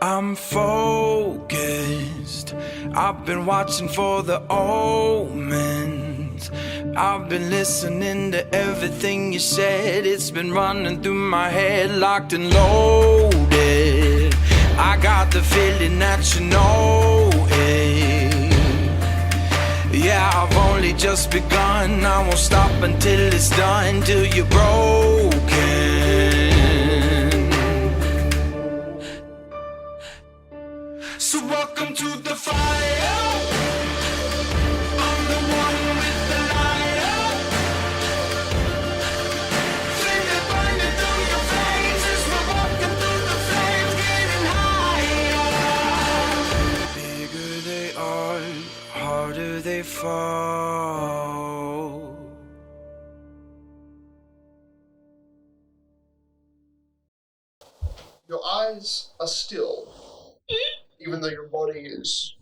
I'm focused. I've been watching for the omens. I've been listening to everything you said. It's been running through my head, locked and loaded. I got the feeling that you know it. Yeah, I've only just begun. I won't stop until it's done, till you're broken. So welcome to the fire. I'm the one with the lighter. Feel it burning through your veins as we're walking through the flames, getting higher. Bigger they are, harder they fall. Your eyes are still, even though your body is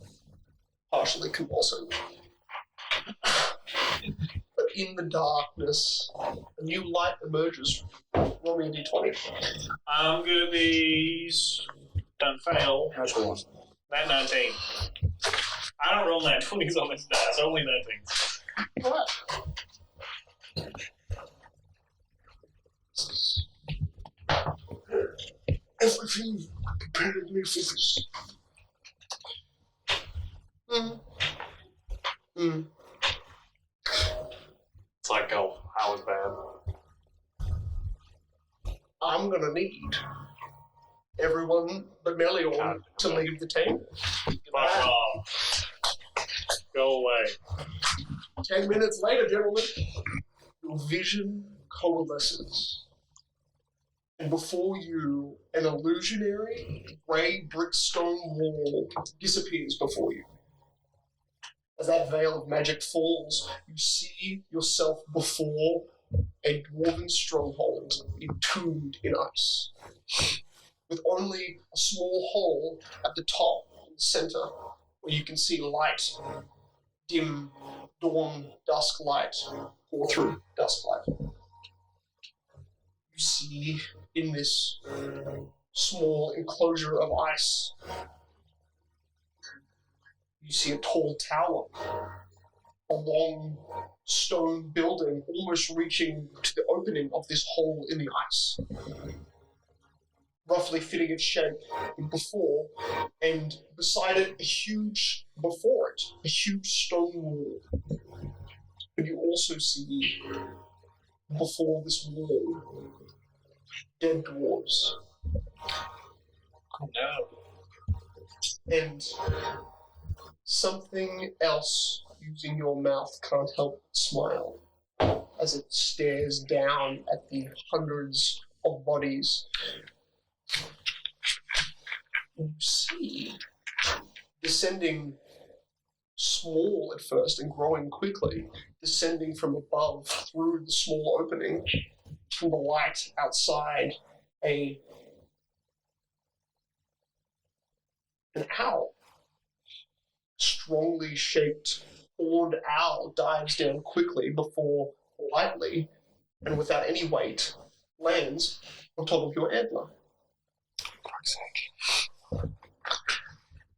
partially convulsing. But in the darkness, a new light emerges. Roll me a d20. I'm gonna be... Don't fail. How's one? That 19. I don't roll that 20s on this dice, only 19. Alright. Everything prepared me for this. It's like, oh, I was bad. I'm gonna need everyone but Melior to leave the table. Fuck off. Go away. 10 minutes later, gentlemen, your vision coalesces. And before you, an illusionary grey brick stone wall disappears before you. As that veil of magic falls, you see yourself before a dwarven stronghold entombed in ice, with only a small hole at the top, in the center, where you can see light, dim, dawn, dusk light pour through dusk light. You see in this small enclosure of ice, you see a tall tower, a long stone building almost reaching to the opening of this hole in the ice, roughly fitting its shape before, and beside it, a huge stone wall. And you also see before this wall, dead dwarves. Oh no. And something else using your mouth can't help but smile as it stares down at the hundreds of bodies. You see, descending small at first and growing quickly, descending from above through the small opening, through the light outside, an owl. Strongly shaped horned owl dives down quickly before lightly and without any weight lands on top of your antler.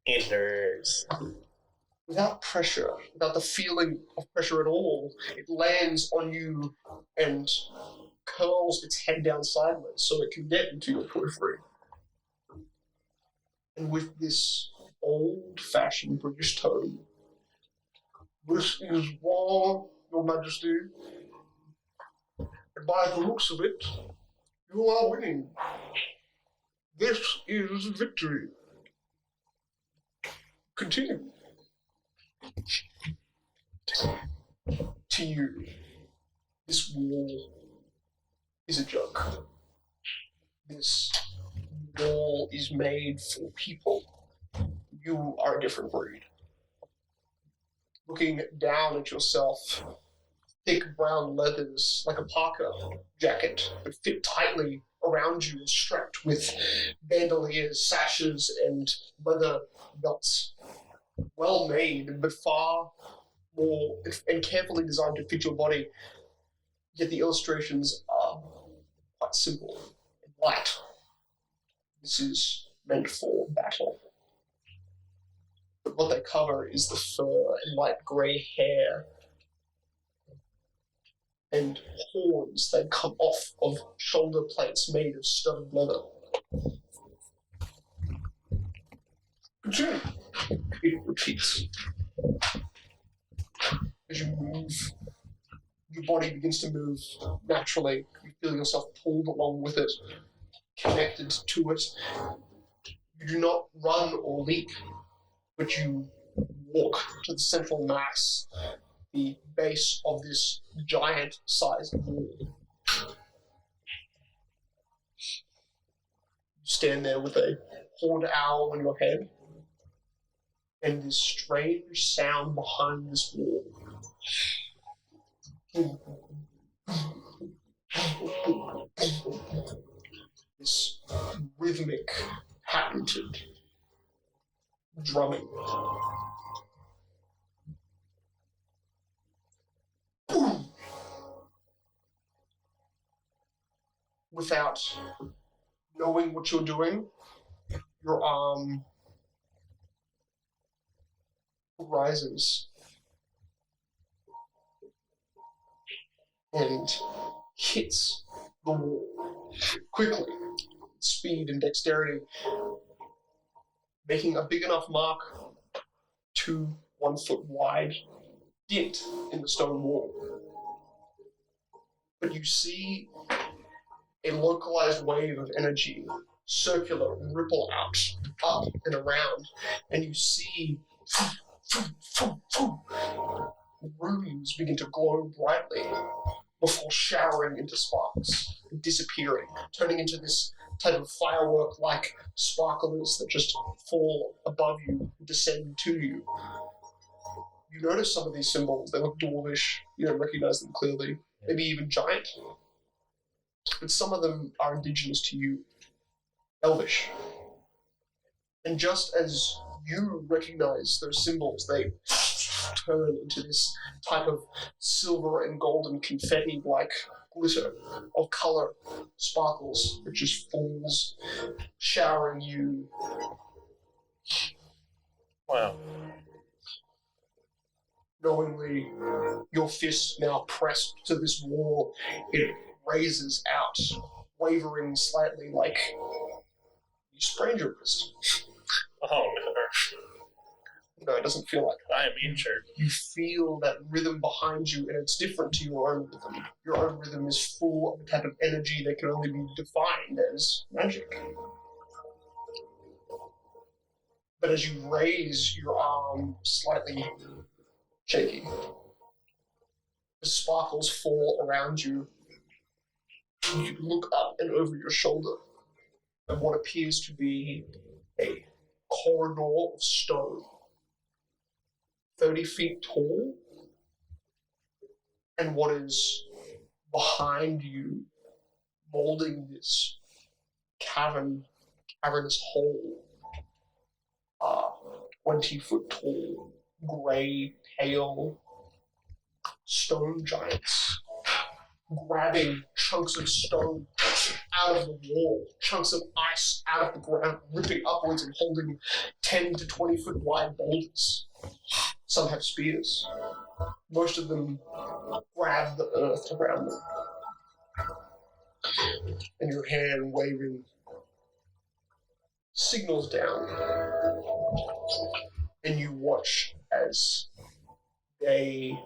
Antlers. Without pressure, without the feeling of pressure at all, it lands on you and curls its head down sideways so it can get into your periphery. And with this old-fashioned British tone, "This is war, Your Majesty, and by the looks of it, you are winning. This is victory. Continue." To you, this wall is a joke. This wall is made for people. You are a different breed. Looking down at yourself, thick brown leathers like a parka jacket, but fit tightly around you and strapped with bandoliers, sashes, and leather belts. Well made, but far more and carefully designed to fit your body. Yet the illustrations are quite simple and light. This is meant for battle. But what they cover is the fur and light grey hair and horns that come off of shoulder plates made of studded leather. Continue. It repeats. As you move, your body begins to move naturally. You feel yourself pulled along with it, connected to it. You do not run or leap, but you walk to the central mass, the base of this giant-sized wall. You stand there with a horned owl on your head, and this strange sound behind this wall. This rhythmic, patented drumming. Without knowing what you're doing, your arm rises and hits the wall quickly, speed and dexterity, making a big enough mark to 1 foot wide dent in the stone wall. But you see a localized wave of energy, circular, ripple out, up and around, and you see rooms begin to glow brightly before showering into sparks, disappearing, turning into this type of firework-like sparklers that just fall above you, descend to you. You notice some of these symbols, they look dwarvish, you don't recognize them clearly, maybe even giant. But some of them are indigenous to you, elvish. And just as you recognize those symbols, they turn into this type of silver and golden confetti-like glitter of color, sparkles, that just falls, showering you. Wow. Knowingly, your fist now pressed to this wall, it raises out, wavering slightly like you sprained your wrist. Oh, no. No, it doesn't feel like that. I am injured. You feel that rhythm behind you, and it's different to your own rhythm. Your own rhythm is full of a type of energy that can only be defined as magic. But as you raise your arm slightly shaky, the sparkles fall around you. You look up and over your shoulder at what appears to be a corridor of stone, 30 feet tall, and what is behind you, molding this cavernous hole, 20-foot tall, grey, pale stone giants, grabbing chunks of stone out of the wall, chunks of ice out of the ground, ripping upwards and holding 10 to 20 foot wide boulders. Some have spears. Most of them grab the earth around them. And your hand waving signals down. And you watch as they,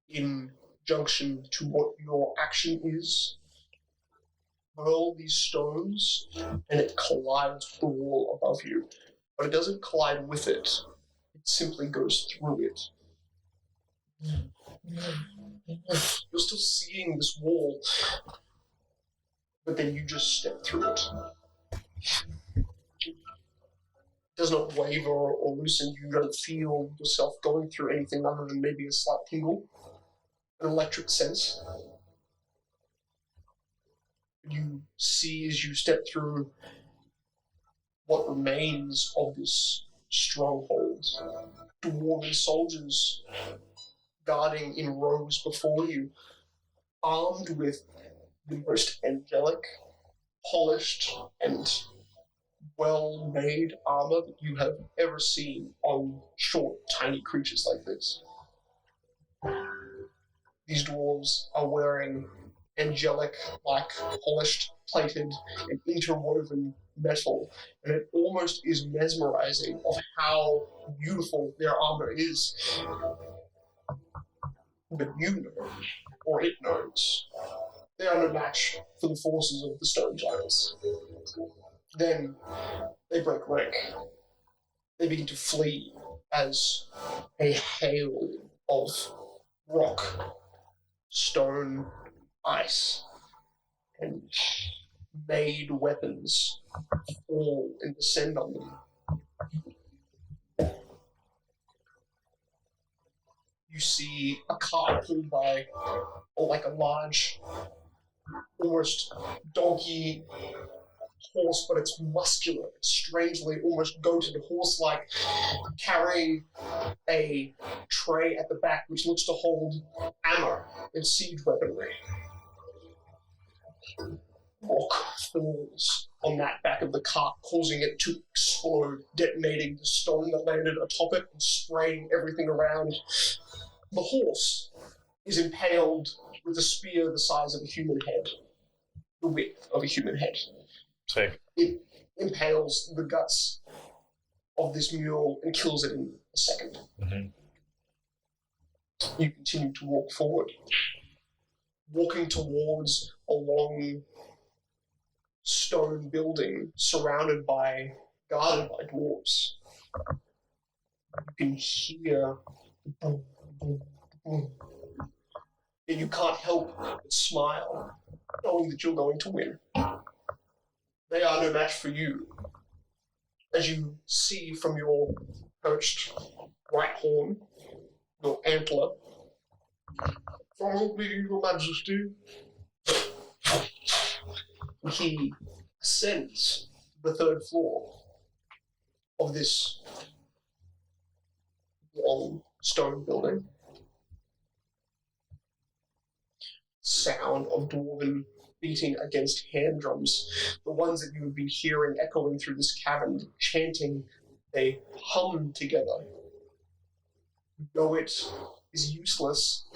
in junction to what your action is, hurl these stones, and it collides with the wall above you. But it doesn't collide with it. It simply goes through it. You're still seeing this wall, but then you just step through it. It does not waver or loosen. You don't feel yourself going through anything other than maybe a slight tingle, an electric sense. You see as you step through what remains of this stronghold. Dwarven soldiers guarding in rows before you, armed with the most angelic, polished, and well-made armor that you have ever seen on short, tiny creatures like this. These dwarves are wearing angelic, like polished, plated, and interwoven metal, and it almost is mesmerizing of how beautiful their armor is. But you know, or it knows, they are no match for the forces of the stone giants. Then they break rank. They begin to flee as a hail of rock, stone, ice, and made weapons fall and descend on them. You see a cart pulled by, like a large, almost donkey horse, but it's muscular, strangely almost goated horse-like, carrying a tray at the back which looks to hold ammo and siege weaponry. Rock falls on that back of the cart, causing it to explode, detonating the stone that landed atop it and spraying everything around. The horse is impaled with a spear the size of a human head, the width of a human head. Sick. It impales the guts of this mule and kills it in a second. Mm-hmm. You continue to walk forward, walking towards a long stone building guarded by dwarves. You can hear boom, boom, boom. And you can't help but smile, knowing that you're going to win. They are no match for you. As you see from your perched right horn, your antler, "Follow me, your majesty." He ascends the third floor of this long stone building. Sound of dwarven beating against hand drums, the ones that you have been hearing echoing through this cavern, chanting, they hum together. You know it is useless,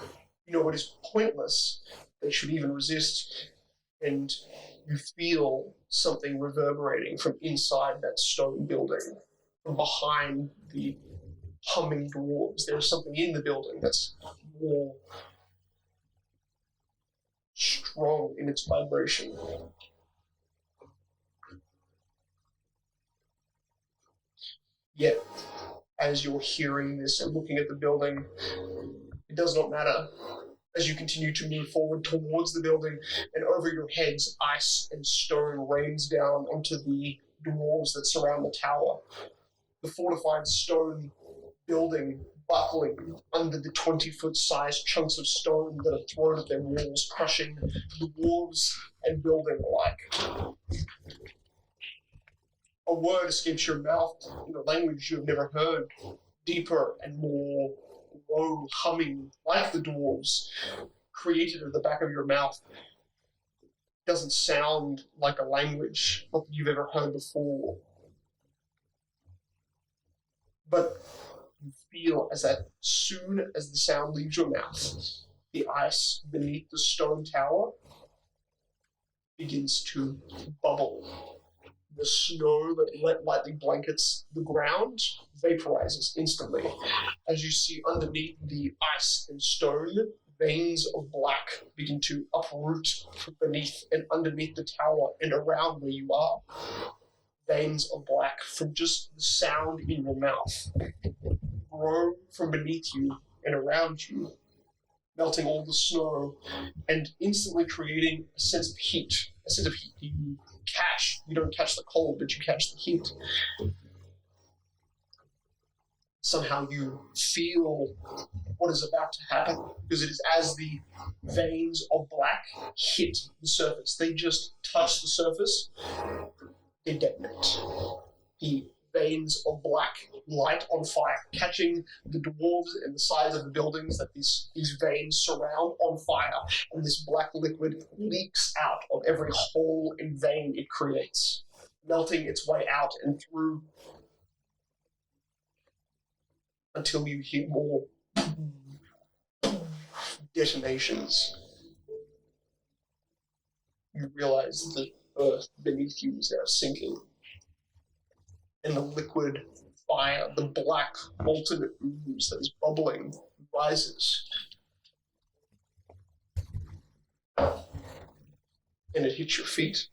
you know it is pointless, they should even resist, and you feel something reverberating from inside that stone building, from behind the humming dwarves. There's something in the building that's more strong in its vibration. Yet, as you're hearing this and looking at the building, it does not matter. As you continue to move forward towards the building, and over your heads, ice and stone rains down onto the dwarves that surround the tower. The fortified stone building buckling under the 20-foot sized chunks of stone that are thrown at their walls, crushing the dwarves and building alike. A word escapes your mouth in a language you have never heard, deeper and more low humming, like the dwarves, created at the back of your mouth. It doesn't sound like a language not that you've ever heard before. But you feel as soon as the sound leaves your mouth, the ice beneath the stone tower begins to bubble. The snow that lightly blankets the ground vaporizes instantly. As you see underneath the ice and stone, veins of black begin to uproot from beneath and underneath the tower and around where you are. Veins of black from just the sound in your mouth grow from beneath you and around you, melting all the snow and instantly creating a sense of heat. A sense of heat you don't catch the cold, but you catch the heat. Somehow you feel what is about to happen, because it is as the veins of black hit the surface. They just touch the surface, they detonate. The veins of black light on fire, catching the dwarves and the sides of the buildings that these veins surround on fire, and this black liquid leaks out of every hole and vein it creates. melting its way out and through until you hear more detonations. You realize the earth beneath you is now sinking, and the liquid fire, the black molten ooze that is bubbling, rises. And it hits your feet,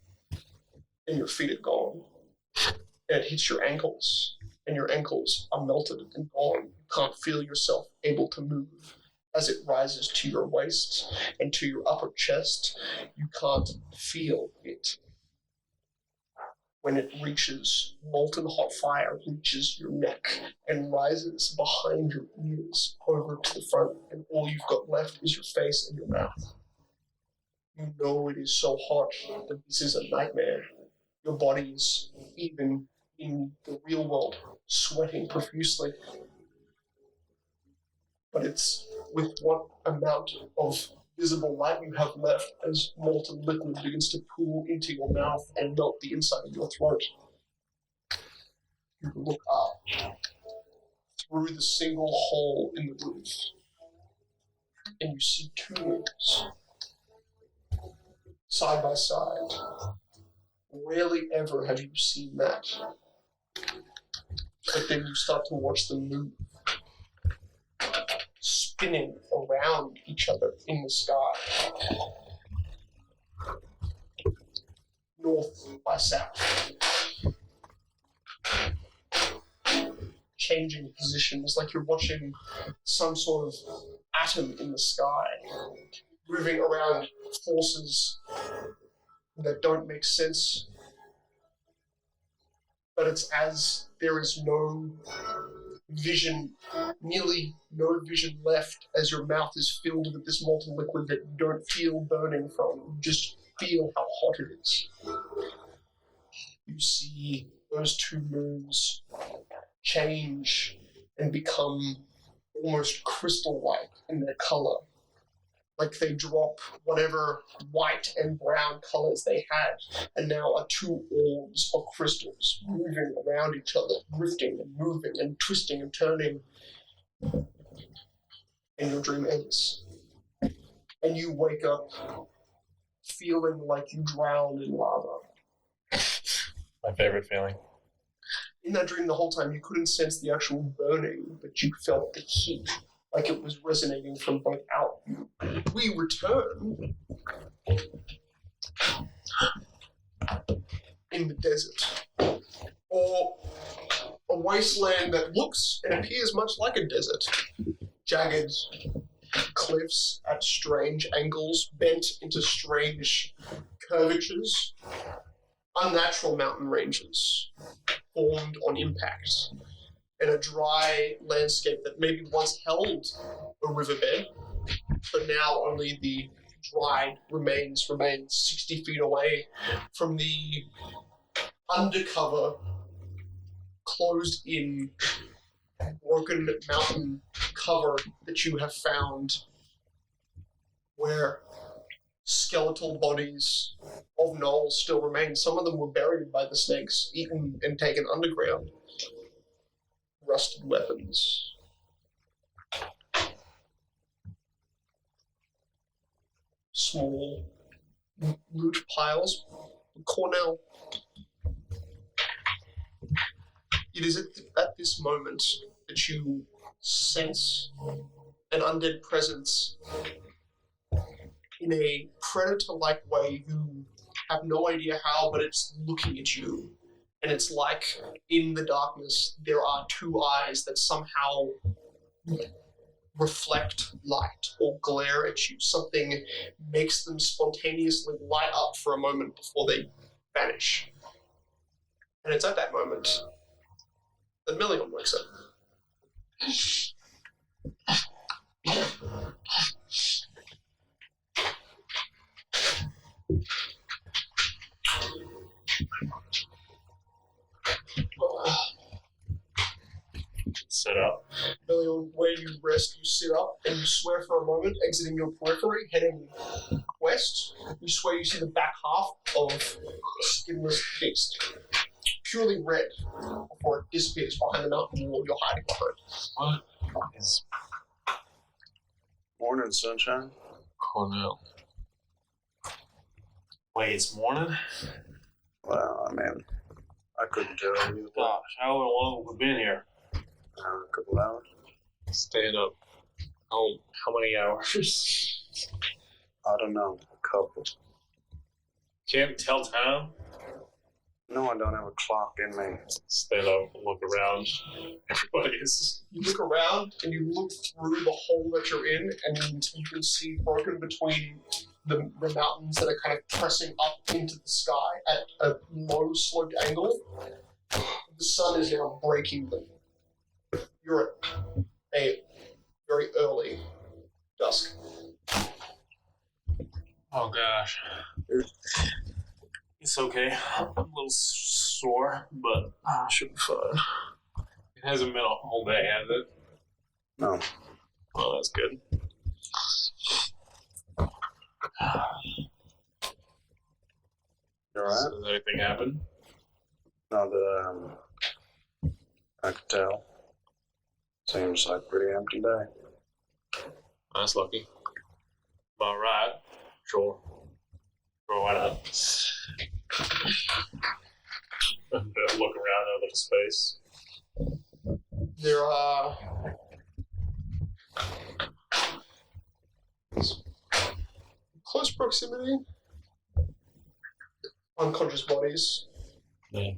and your feet are gone. And it hits your ankles, and your ankles are melted and gone. You can't feel yourself able to move. As it rises to your waist and to your upper chest, you can't feel it. When it reaches, molten hot fire reaches your neck and rises behind your ears over to the front, and all you've got left is your face and your mouth. You know it is so hot that this is a nightmare. Your body is, even in the real world, sweating profusely. But it's with what amount of visible light you have left as molten liquid begins to pool into your mouth and melt the inside of your throat. You look up through the single hole in the roof, and you see two rooms side by side. Rarely ever have you seen that. But then you start to watch them move, spinning around each other in the sky. North by south. Changing positions, like you're watching some sort of atom in the sky, moving around forces that don't make sense. But it's as there is no vision, nearly no vision left, as your mouth is filled with this molten liquid that you don't feel burning from. You just feel how hot it is. You see those two moons change and become almost crystal-like in their color. Like they drop whatever white and brown colors they had, and now are two orbs of crystals moving around each other, drifting and moving and twisting and turning. And your dream ends. And you wake up feeling like you drowned in lava. My favorite feeling. In that dream, the whole time, you couldn't sense the actual burning, but you felt the heat, like it was resonating from both out. We return in the desert, or a wasteland that looks and appears much like a desert. Jagged cliffs at strange angles, bent into strange curvatures, unnatural mountain ranges formed on impact, and a dry landscape that maybe once held a riverbed, but now only the dried remains 60 feet away from the undercover, closed-in, broken mountain cover that you have found, where skeletal bodies of gnolls still remain. Some of them were buried by the snakes, eaten and taken underground. Rusted weapons. Small loot piles. Cornell. It is at this moment that you sense an undead presence in a predator-like way. You have no idea how, but it's looking at you. And it's like, in the darkness, there are two eyes that somehow reflect light or glare at you. Something makes them spontaneously light up for a moment before they vanish. And it's at that moment that Million wakes up. Sit up. Million, where you rest, you sit up and you swear for a moment, exiting your periphery, heading west. You swear you see the back half of a skinless beast. purely red before it disappears behind the mountain wall you're hiding behind. What is Morning, sunshine. Cornell? Wait, it's morning? Well, I mean, I couldn't tell you. Gosh, how long have we been here? A couple hours. Staying up. Oh, how many hours? I don't know. A couple. Can't tell time. No, I don't have a clock in me. Stand up, look around. Everybody is. You look around and you look through the hole that you're in, and you can see broken between the mountains that are kind of pressing up into the sky at a low sloped angle. The sun is now breaking them. You're at a very early dusk. Oh gosh. It's okay. I'm a little sore, but I should be fine. It hasn't been a whole day, has it? No. Well, that's good. You alright? So, does anything happen? Not that I could tell. Seems like a pretty empty day. That's lucky. Alright. Sure. Sure, why not? And look around over the space. There are close proximity unconscious bodies. Yeah.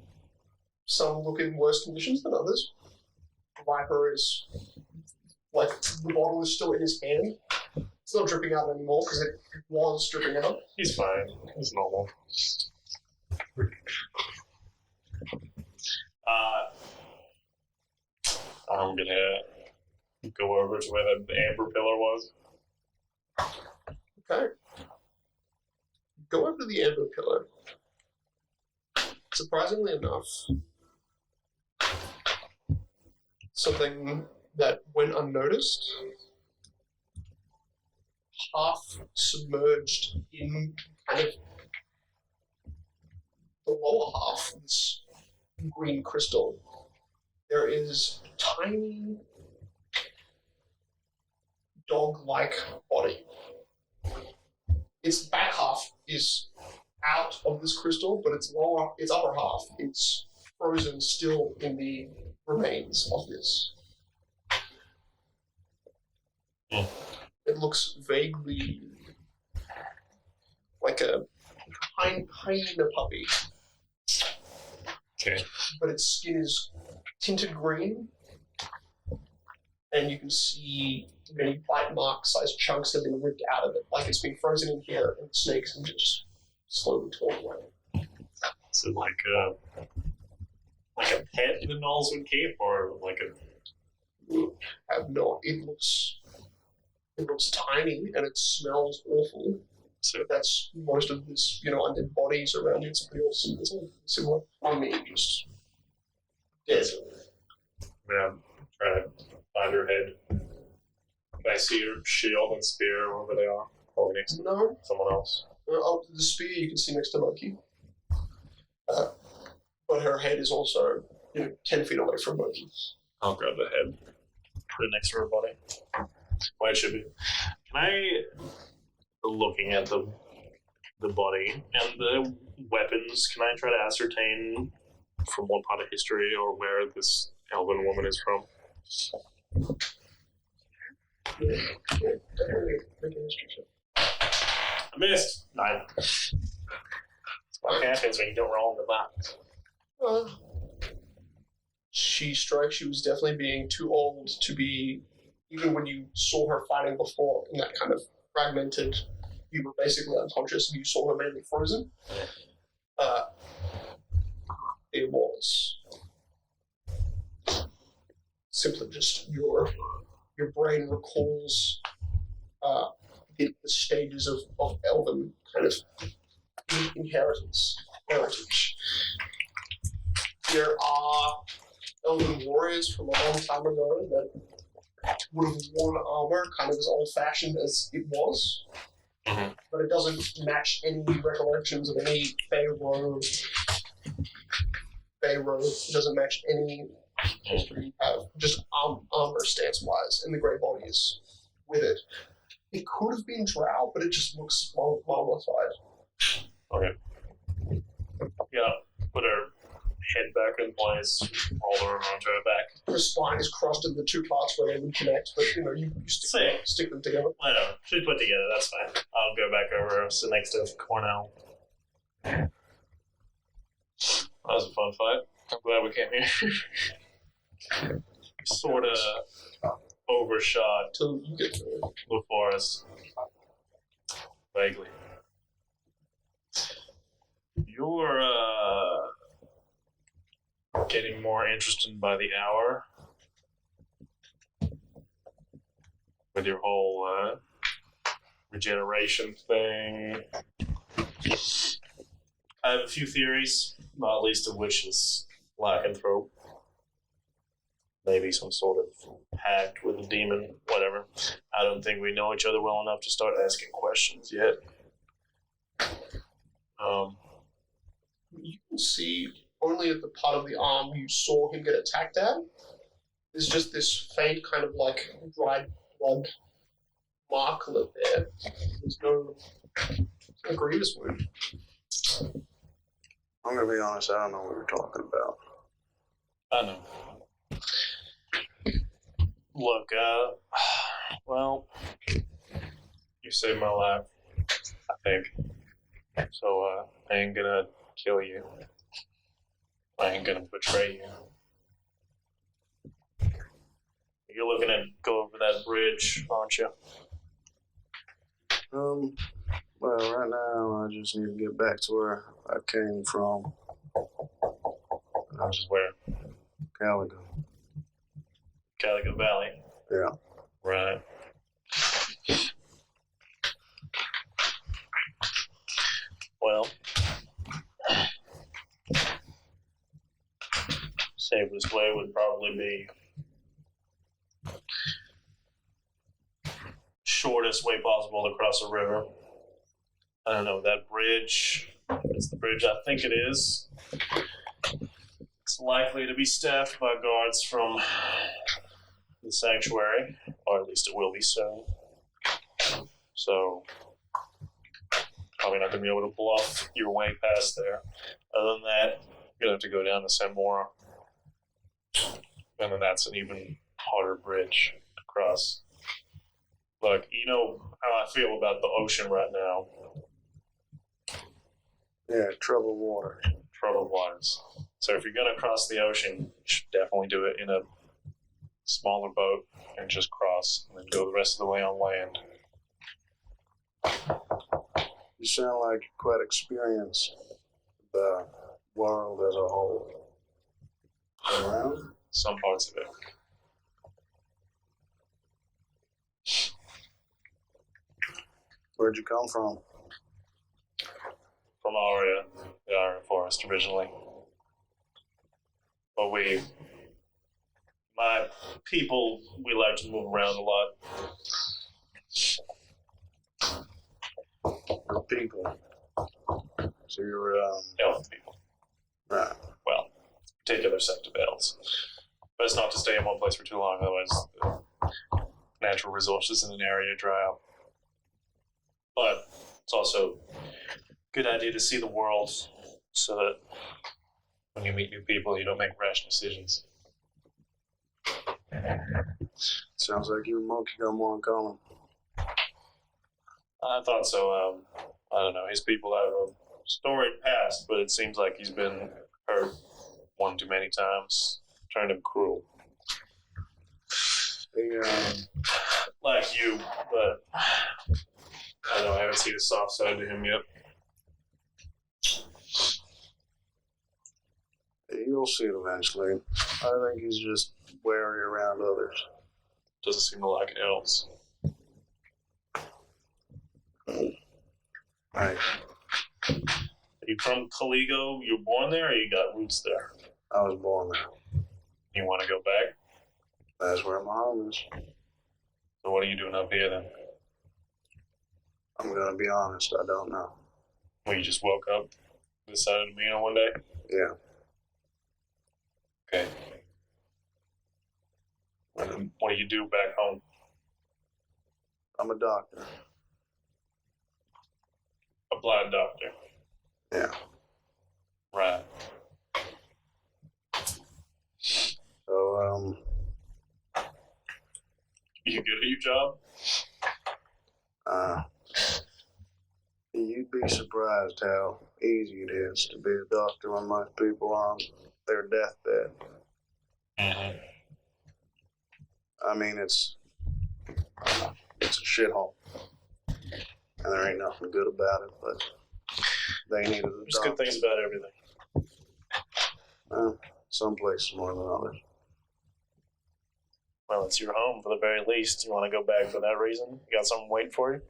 Some look in worse conditions than others. Viper is like the bottle is still in his hand. It's not dripping out anymore because it was dripping out. He's fine. He's normal. I'm gonna go over to where the amber pillar was. Okay. Go over to the amber pillar. Surprisingly enough, something that went unnoticed, half submerged in kind of the lower half of this green crystal, there is a tiny dog-like body. Its back half is out of this crystal, but its upper half is frozen still in the remains of this. Hmm. It looks vaguely like a hyena puppy, Okay. but its skin is tinted green, and you can see many bite mark-sized chunks have been ripped out of it, like it's been frozen in here, and snakes have just slowly torn away. So like a pet the Knolls would keep, or like a Have no. It looks tiny and it smells awful. so That's most of this, undead bodies around it. It's all similar. I mean, just dead. yeah, try to find her head. Can I see her shield and spear wherever they are? Probably next to No. someone else. Up to the spear you can see next to Monkey. But her head is also, 10 feet away from Monkey. I'll grab the head. Put it next to her body. Why it should be. Can I, looking at the body and the weapons, can I try to ascertain from what part of history or where this elven woman is from? I missed! 9. It's what happens when you don't roll in the box. She strikes. She was definitely being too old to be, even when you saw her fighting before in that kind of fragmented, you were basically unconscious and you saw her mainly frozen. It was simply just your brain recalls the stages of elven kind of heritage. There are elven warriors from a long time ago that would have worn armor kind of as old-fashioned as it was, but it doesn't match any recollections of any Pharaoh Bay Road. It doesn't match any history you have, just armor stance-wise, and the grey body is with it. It could have been Drow, but it just looks mummified. Okay. Yeah, put her head back in place, roll her onto her back. Her spine is crossed into the two parts where they would connect, but you stick them together. Whatever. She's put together, that's fine. I'll go back over, sit next to Cornell. That was a fun fight. I'm glad we came here. Sort of overshot Till you get to it. the forest. Vaguely. You're getting more interested by the hour with your whole regeneration thing. I have a few theories, not least of which is lycanthrope. Maybe some sort of pact with a demon, whatever. I don't think we know each other well enough to start asking questions yet. You can see only at the part of the arm you saw him get attacked at. There's just this faint kind of like dried blood marklet there. There's no grievous wound. I'm gonna be honest, I don't know what we're talking about. I know. Look, well, you saved my life, I think. So, I ain't gonna kill you. I ain't gonna betray you. You're looking to go over that bridge, aren't you? Well, right now, I just need to get back to where I came from. Which is where? Calico. Calico Valley. Yeah. Right. Well, safest way would probably be shortest way possible to cross a river. I don't know, that bridge, it's the bridge I think it is. It's likely to be staffed by guards from the sanctuary, or at least it will be soon. So, probably not going to be able to bluff your way past there. Other than that, you're going to have to go down to Samora. And then that's an even harder bridge to cross. Look, you know how I feel about the ocean right now. Yeah, troubled water. Troubled waters. So if you're going to cross the ocean, you should definitely do it in a smaller boat and just cross, and then go the rest of the way on land. You sound like you're quite experienced the world as a whole. Around? Some parts of it. Where'd you come from? From Aria, the Iron Forest originally. But my people, we like to move around a lot. Your people. So you're, Elf people. right. Well, particular sect of elves. Best not to stay in one place for too long, otherwise the natural resources in an area dry up. But it's also a good idea to see the world so that when you meet new people, you don't make rash decisions. Sounds like you and Monkey got more in common. I thought so. I don't know. His people have a storied past, but it seems like he's been hurt one too many times. Turned him cruel. Like you, but I don't know. I haven't seen a soft side to him yet. You'll see it eventually. I think he's just wary around others. Doesn't seem to like elves. Right. Are you from Caligo? You were born there, or you got roots there? I was born there. You want to go back? That's where my home is. So what are you doing up here then? I'm gonna be honest, I don't know. Well, you just woke up, decided to be in one day? Yeah. Okay. What do you do back home? I'm a doctor. A blood doctor. Yeah. Right. So, You good at your job? you'd be surprised how easy it is to be a doctor when most people are on their deathbed. Mm-hmm. I mean, it's a shithole. And there ain't nothing good about it, but they needed a There's doctor. good things about everything. Some places more than others. Well, it's your home for the very least. You want to go back for that reason? You got something waiting for you?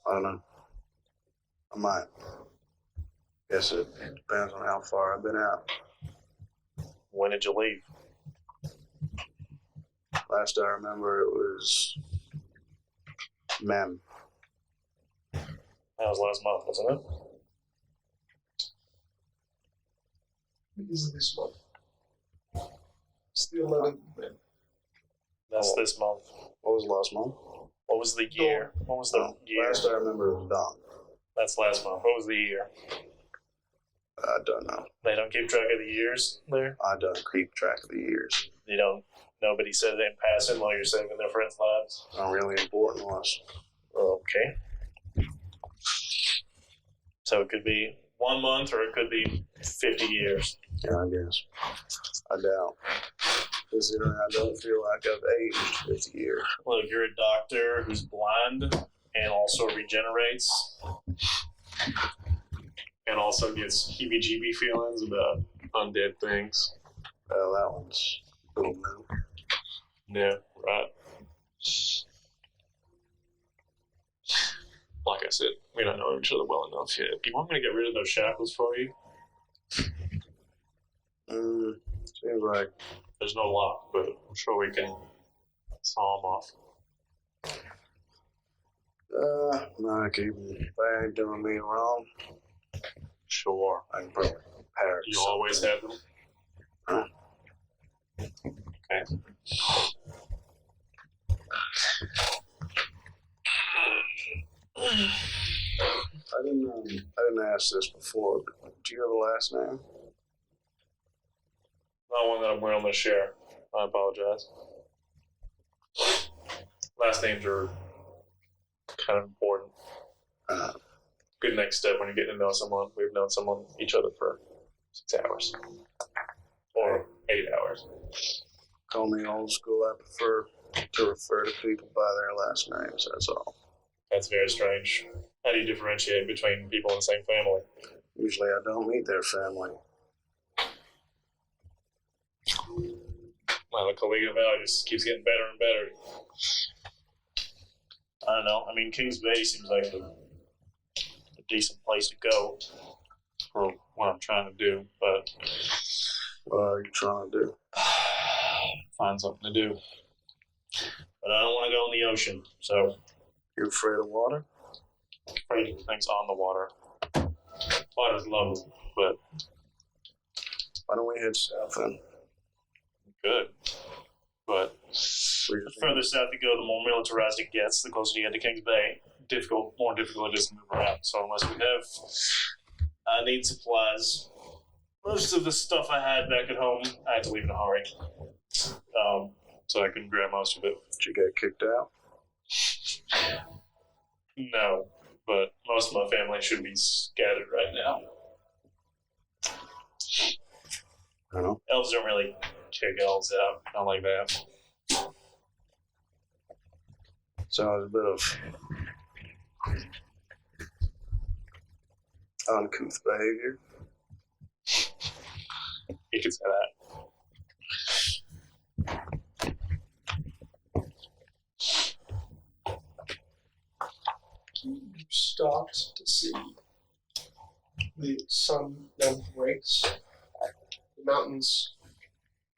I don't know. I might. Guess it depends on how far I've been out. When did you leave? Last I remember, it was Mem. That was last month, wasn't it? It is this month. It's the 11th, man. That's this month. What was last month? What was the year? What was the year? Last I remember, it was Dawn. That's last month. What was the year? I don't know. They don't keep track of the years there? I don't keep track of the years. You don't. Nobody said it in passing while you're saving their friends' lives? Not really important was. Okay. So it could be 1 month or it could be 50 years. Yeah, I guess. I doubt. Considering I don't feel like I've aged 50 years. Look, you're a doctor who's blind and also regenerates and also gets heebie-jeebie feelings about undead things. Well, that one's a little new. Yeah, right. Like I said, we don't know each other well enough yet. Do you want me to get rid of those shackles for you? Seems like There's no lock, but I'm sure we can saw them off. no, keep them. They ain't doing me wrong. Sure. I can probably repair it. You always have them? Huh? Okay. I didn't ask this before, but do you have a last name? Not one that I'm willing to share. I apologize. Last names are kind of important. Good next step when you're getting to know someone. We've known each other for 6 hours. Or 8 hours. Call me old school. I prefer to refer to people by their last names, that's all. That's very strange. How do you differentiate between people in the same family? Usually I don't meet their family. Well, the Caligula Valley just keeps getting better and better. I don't know. I mean, Kings Bay seems like a decent place to go for what I'm trying to do, but What are you trying to do? find something to do. But I don't want to go in the ocean, so You afraid of water? I'm afraid of things on the water. Water's lovely, but Why don't we head south then? good. But We the just further south you go, the more militarized it gets, the closer you get to Kings Bay. More difficult it is to move around. So unless we have, I need supplies. Most of the stuff I had back at home, I had to leave in a hurry. So I couldn't grab most of it. Did you get kicked out? No, but most of my family should be scattered right now. I don't know. Elves don't really kick elves out. Not like that. So it's a bit of uncouth behavior. You could say that. You start to see the sun now breaks. The mountains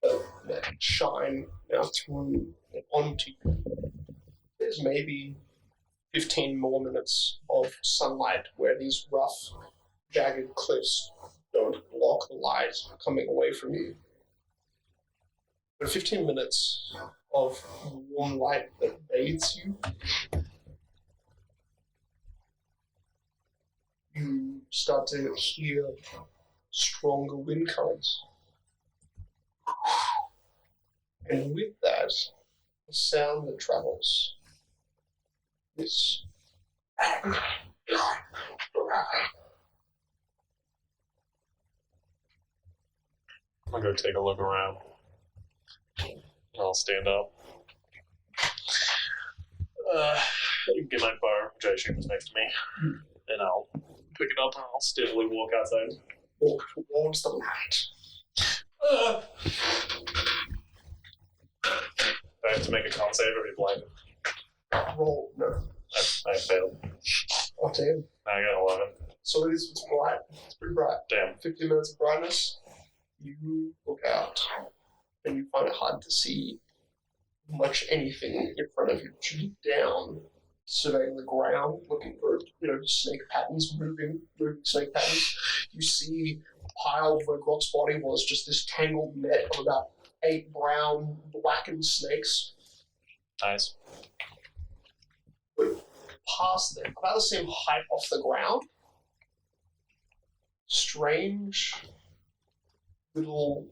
that shine now through and onto you. There's maybe 15 more minutes of sunlight where these rough, jagged cliffs don't block block the light coming away from you. But 15 minutes of warm light that bathes you, you start to hear stronger wind currents. And with that, the sound that travels. This. I'm gonna go take a look around. I'll stand up. Get my bar, which I assume is next to me, and I'll pick it up and I'll stiffly walk outside. Walk towards the light. I have to make a con save or be blinded. Roll, no. I failed. Oh, damn. I got 11. So it's bright. It's pretty bright. Damn. 15 minutes of brightness. You look out and you find it hard to see much anything in front of you. You look down, surveying the ground, looking for, snake patterns, moving snake patterns. You see a pile where Grok's body was just this tangled net of about 8 brown, blackened snakes. Nice. But past them, about the same height off the ground, strange little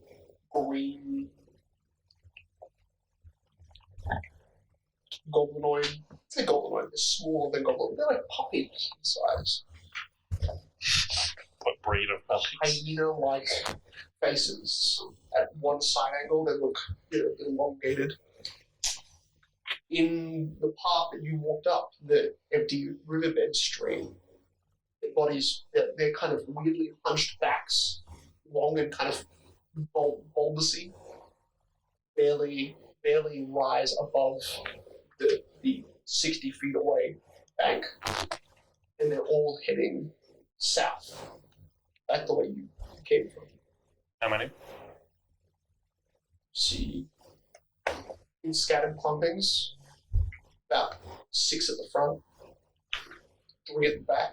green goblinoid. I'd say goblinoid. They're smaller than goblinoid. They're like puppies in size. What breed of puppies? Hyena-like faces. At one side angle, they look elongated. In the path that you walked up, the empty riverbed stream, their bodies, they're kind of weirdly hunched backs, long and kind of bulbousy, barely rise above the 60 feet away bank, and they're all heading south, back the way you came from. How many? See, in scattered clumpings, about 6 at the front, 3 at the back,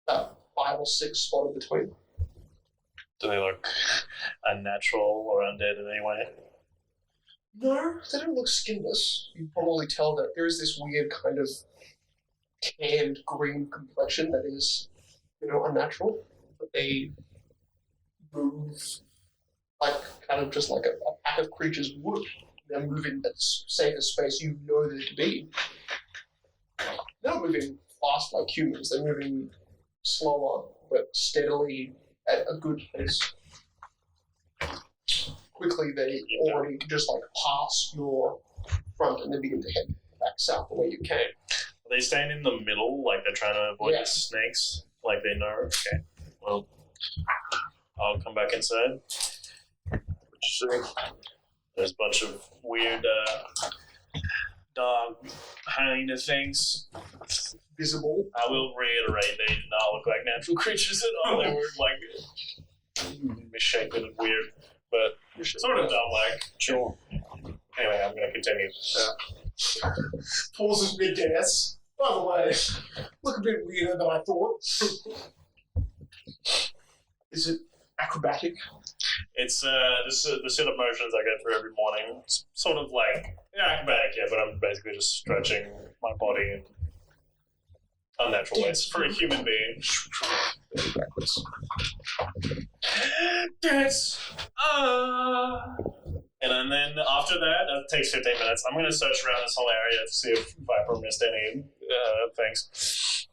about 5 or 6 spotted between. Do they look unnatural or undead in any way? No, they don't look skinless. You probably tell that there is this weird kind of tanned green complexion that is, unnatural. But they move like kind of just like a pack of creatures would. They're moving at the safest space you know them to be. They're not moving fast like humans. They're moving slower, but steadily at a good pace. Quickly, they already just like pass your front and then begin to head back south the way you came. Are they staying in the middle, like they're trying to avoid Yes. snakes? Like they know? Okay. Well, I'll come back inside. What you say? There's a bunch of weird dog hyena things. Visible. I will reiterate, they did not look like natural creatures at all. They were like misshapen and weird, but sort of dog-like. Sure. Anyway, I'm going to continue. Pauses mid-dance. By the way, look a bit weirder than I thought. Is it acrobatic? It's the sit-up motions I go through every morning. It's sort of like acrobatic, yeah, but I'm basically just stretching my body in unnatural ways for a human being. Backwards. Dance! And then after that takes 15 minutes. I'm going to search around this whole area to see if Viper missed any things.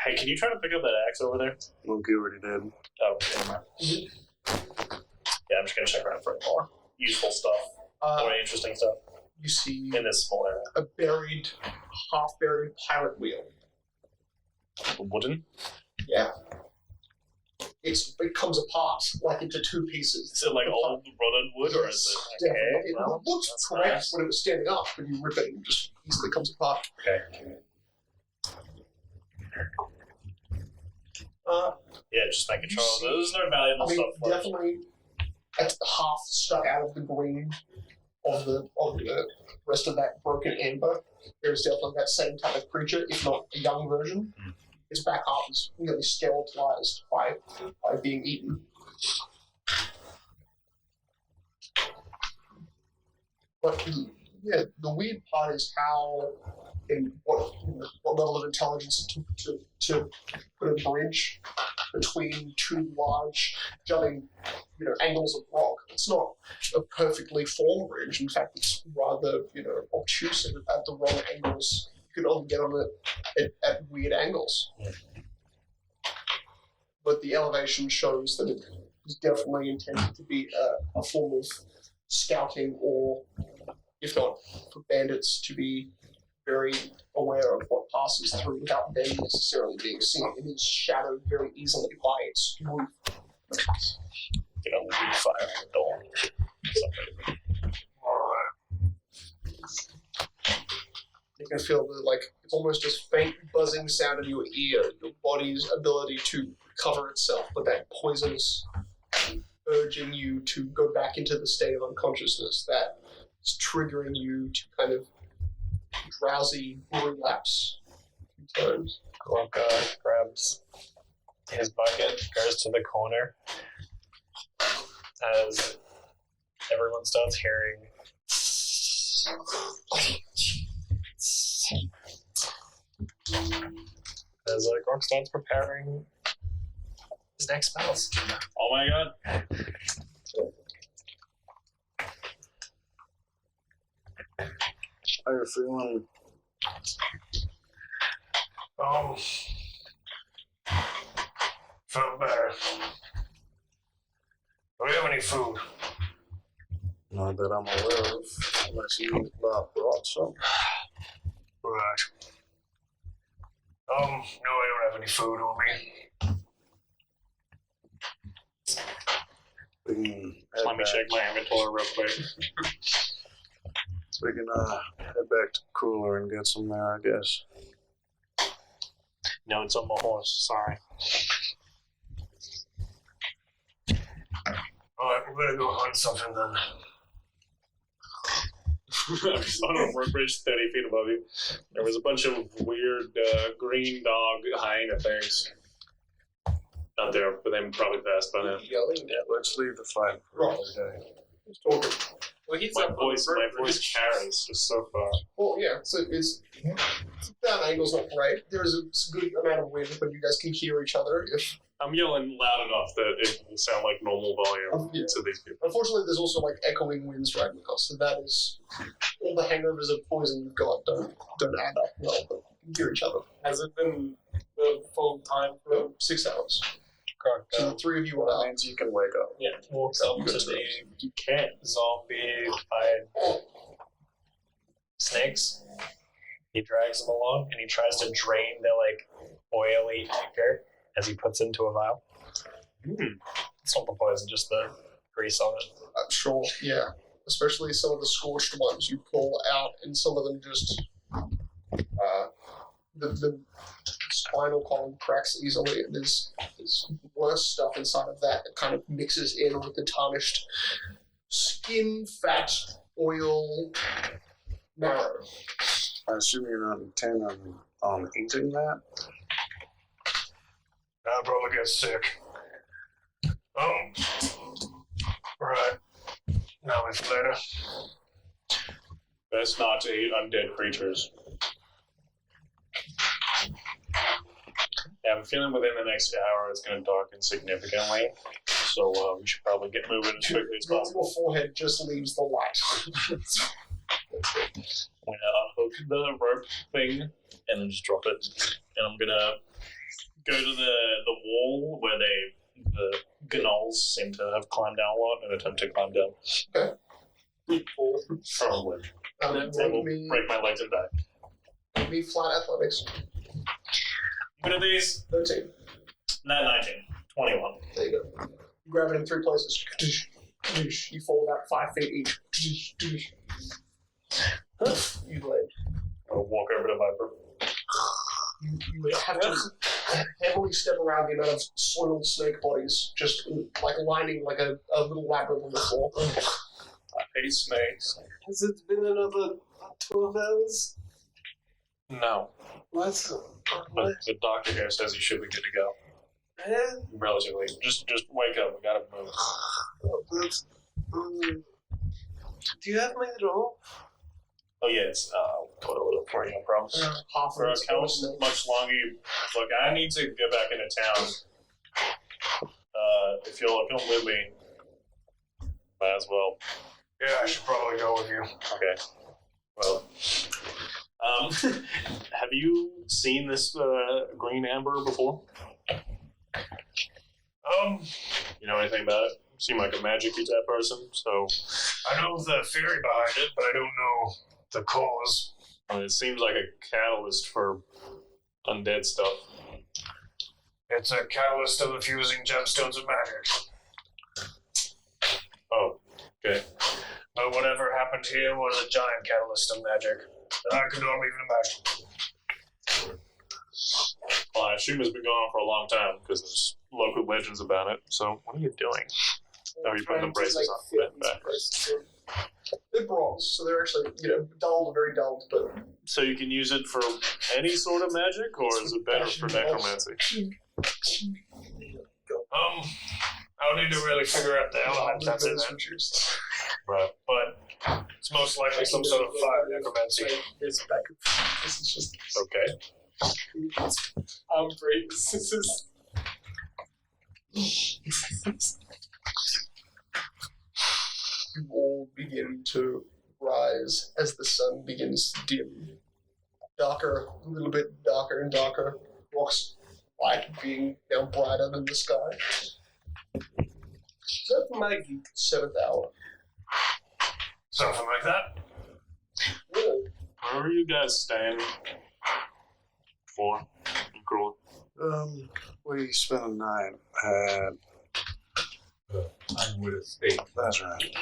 Hey, can you try to pick up that axe over there? Monkey already did. Oh, never mind. Yeah, I'm just going to check around for any more useful stuff or interesting stuff You see in this small area. a half-buried pirate wheel. Wooden? Yeah. It comes apart like into 2 pieces. Is it like old rotted wood, or is it okay? Definitely. It Well, looks that's correct nice. when it was standing up, but you rip it and it just easily comes apart. Okay. Yeah, just making You sure. see- There's no valuable I mean, stuff left. definitely at half stuck out of the green of the rest of that broken amber. There's definitely that same type of creature, if not a young version. Its back half is nearly skeletalized by being eaten. But yeah, the weird part is how and what level of intelligence it took to put a bridge between two large jutting angles of rock. It's not a perfectly formed bridge. In fact, it's rather obtuse at the wrong angles. You could only get on it at weird angles. Yeah. But the elevation shows that it is definitely intended to be a form of scouting, or if not for bandits to be very aware of what passes through without them necessarily being seen. It is shadowed very easily by its roof. You can only be fire on the door. You can feel it's almost a faint buzzing sound in your ear, your body's ability to cover itself, but that poisonous urging you to go back into the state of unconsciousness that is triggering you to kind of drowsy relapse times. Glunka grabs his bucket, goes to the corner as everyone starts hearing as Grog starts preparing his next spells. Oh my god. How you feeling? Felt better. Do we have any food? Not that I'm aware of, unless you brought some. Right. No, I don't have any food on me. We can Let me check my inventory real quick. We can head back to Krueler and get some there, I guess. No, it's on my horse. Sorry. Alright, we better go hunt something then. I was on a road bridge 30 feet above you. There was a bunch of weird green dog hyena things out there, but they probably passed by now. Yelling at Let's leave the fight for another day. who's talking. Well, he's My voice carries just so far. Well, yeah, so that angle's not great. There's a good amount of wind, but you guys can hear each other. If I'm yelling loud enough that it will sound like normal volume Yeah. to these people. Unfortunately, there's also echoing winds right now, so that is all the hangovers of poison you've got don't add up well, but you can hear each other. Has it been the full time for 6 hours. Grog? So the three of you are That out. means you can wake up. Yeah, walks up to the zombie-eyed snakes. He drags them along and he tries to drain the oily ichor as he puts into a vial. It's not the poison, just the grease on it. I'm sure, yeah. Especially some of the scorched ones you pull out, and some of them just the spinal column cracks easily, and there's worse stuff inside of that kind of mixes in with the tarnished skin, fat, oil, marrow. I assume you're not intending on eating that? I'll probably get sick. Right. Now it's later. Best not to eat undead creatures. Yeah, I'm feeling within the next hour it's going to darken significantly, so we should probably get moving as quickly as possible. Your forehead just leaves the light. I'm going to unhook the rope thing and then just drop it. And I'm going to go to the wall where the gnolls seem to have climbed down a lot and attempt to climb down. Okay. Probably. And Roll we'll break my legs and die. me flat athletics. What are these? 13. Not 19. 21. There you go. You grab it in 3 places. You fall about 5 feet each. You land. I'll walk over to Viper. You have to heavily step around the amount of soiled snake bodies, just lining a little labyrinth on the floor. I hate snakes. Has it been another 12 hours? No. What? But the doctor here says you should be good to go. Relatively. Just wake up. We gotta move. Do you have my roll? Oh yes. Put a little for you. I promise. For us, how much longer? Look, I need to go back into town. If you'll come with me, might as well. Yeah, I should probably go with you. Okay. Well, have you seen this green amber before? You know anything about it? You seem like a magic-y type person, so... I know the theory behind it, but I don't know the cause. I mean, it seems like a catalyst for undead stuff. It's a catalyst of infusing gemstones of magic. Oh, okay. But whatever happened here was a giant catalyst of magic that I could not even imagine. Well, I assume it's been going on for a long time, because there's local legends about it. So, what are you doing? Oh, you're putting the braces on. Back. They're bronze, so they're actually, dulled, very dulled, but... So you can use it for any sort of magic, or is it better for necromancy? I'll need to really figure out the element that's in it. Right. But it's most likely some sort of fire necromancy. This is just... Okay. Breaks. This is... You all begin to rise as the sun begins to dim. Darker, a little bit darker and darker. Rocks light being now brighter than the sky. So that's my geek, 7th hour. Something like that. Yeah. Where are you guys staying for? In Krueler? We spent a night at... I'm with a state. That's right.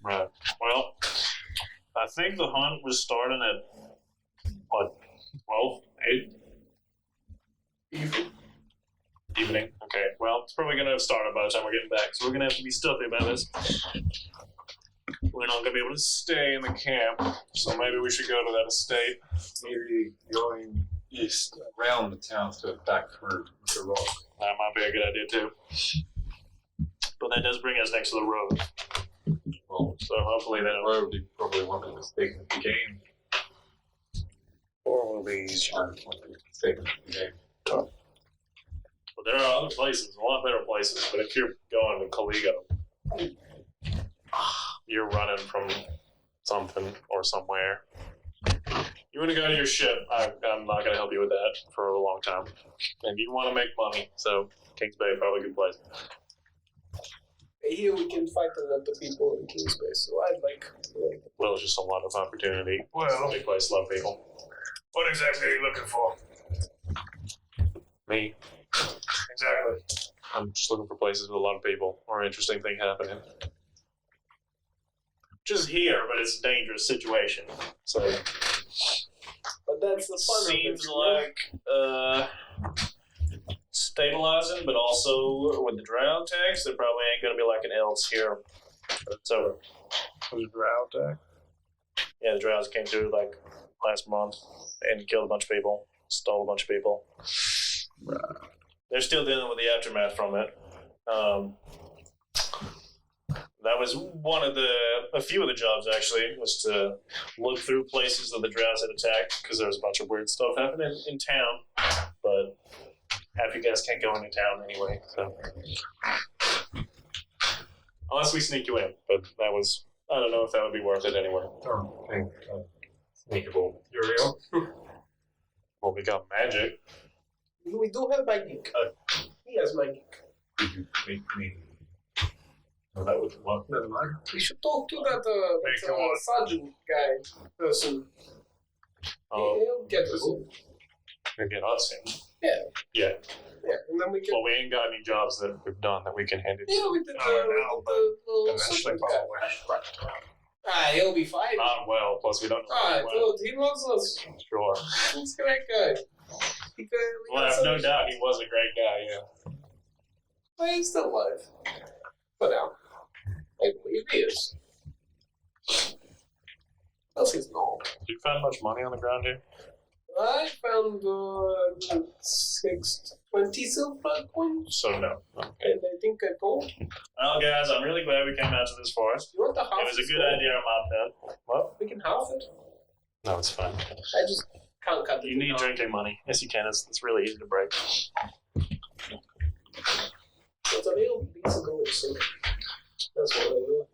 Right. Well, I think the hunt was starting at, what, 12? 8? Evening. Okay. Well, it's probably going to have started by the time we're getting back, so we're going to have to be stealthy about this. We're not going to be able to stay in the camp, so maybe we should go to that estate. Maybe going east around the town to attack through the rock. That might be a good idea, too. But that does bring us next to the road. Well, So hopefully the that'll... road, you probably want to mistake the game. Or will be easier. Mistake the game. Well, there are other places, a lot better places, but if you're going to Caligo, you're running from something or somewhere. You want to go to your ship, I'm not going to help you with that for a long time. And you want to make money, so Kings Bay is probably a good place. Here we can fight a lot of people in King's Bay, so I'd like Well, it's just a lot of opportunity. Well, Big place, love people. what exactly are you looking for? Me, Exactly. I'm just looking for places with a lot of people or interesting thing happening. Just here, but it's a dangerous situation. So But that's the fun seems of it. like stabilizing, but also with the drow tax, there probably ain't gonna be like an else here. But it's over. The drow attack. Yeah, the drows came through like last month and killed a bunch of people, stole a bunch of people. They're still dealing with the aftermath from it. That was a few of the jobs actually, was to look through places that the drows had attacked, because there was a bunch of weird stuff happening in town, but half you guys can't go into town anyway, so. Unless we sneak you in, but that was, I don't know if that would be worth it anyway. Don't think sneakable. Uriel? Well, we got magic. We do have my geek. He has my geek. Did you make me? No, that was one. Never mind. We should talk to that come on. sergeant guy person. He'll get us in. They get us in. Yeah. Yeah. Yeah, and then we can. Well, we ain't got any jobs that we've done that we can hand it to. Yeah, we did No, no, but the little Eventually, sergeant guy. probably. He'll be fine. Not well, plus we don't know him well. Dude, he loves us. Sure. He's a great guy. Well, I have no doubt he was a great guy, yeah. But he's still alive. For now. I believe he is. Else he's not. Did you find much money on the ground here? I found 620 silver coins, So no. Okay. and I think I told. Well, guys, I'm really glad we came out to this forest. You want the half? It was a good idea on my part. What? We can half it. No, it's fine. I just can't cut it. You need now. drinking money. Yes, you can. It's really easy to break. It's a real piece of gold, so that's what I do.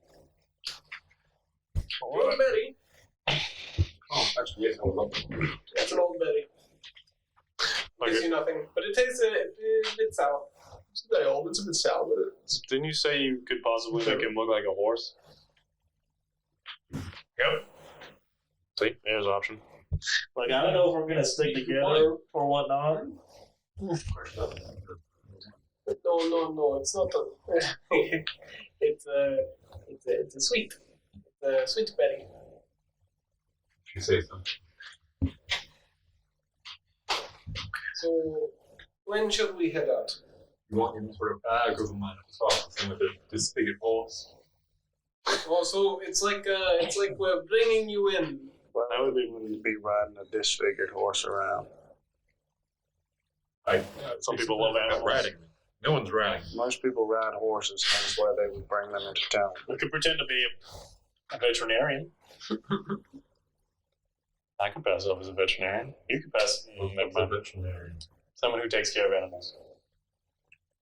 Old berry. Oh, actually, yes, I would love to. That's an old berry. Gives you nothing, but it tastes a bit sour. It's not old, it's a bit sour, but Didn't you say you could possibly make him look like a horse? Yep. See, there's an option. Like, I don't know if we're gonna stick together or whatnot. No, it's not a. it's a sweet. It's a sweet berry. If you say so. So, when should we head out? You want him for a bag of money to talk to him with a disfigured horse? Also, it's like we're bringing you in. Well, that would be riding a disfigured horse around. Some people love animals. riding. No one's riding. Most people ride horses, hence why they would bring them into town. We could pretend to be a veterinarian. I could pass off as a veterinarian. You could pass. Never mind. veterinarian? Someone who takes care of animals.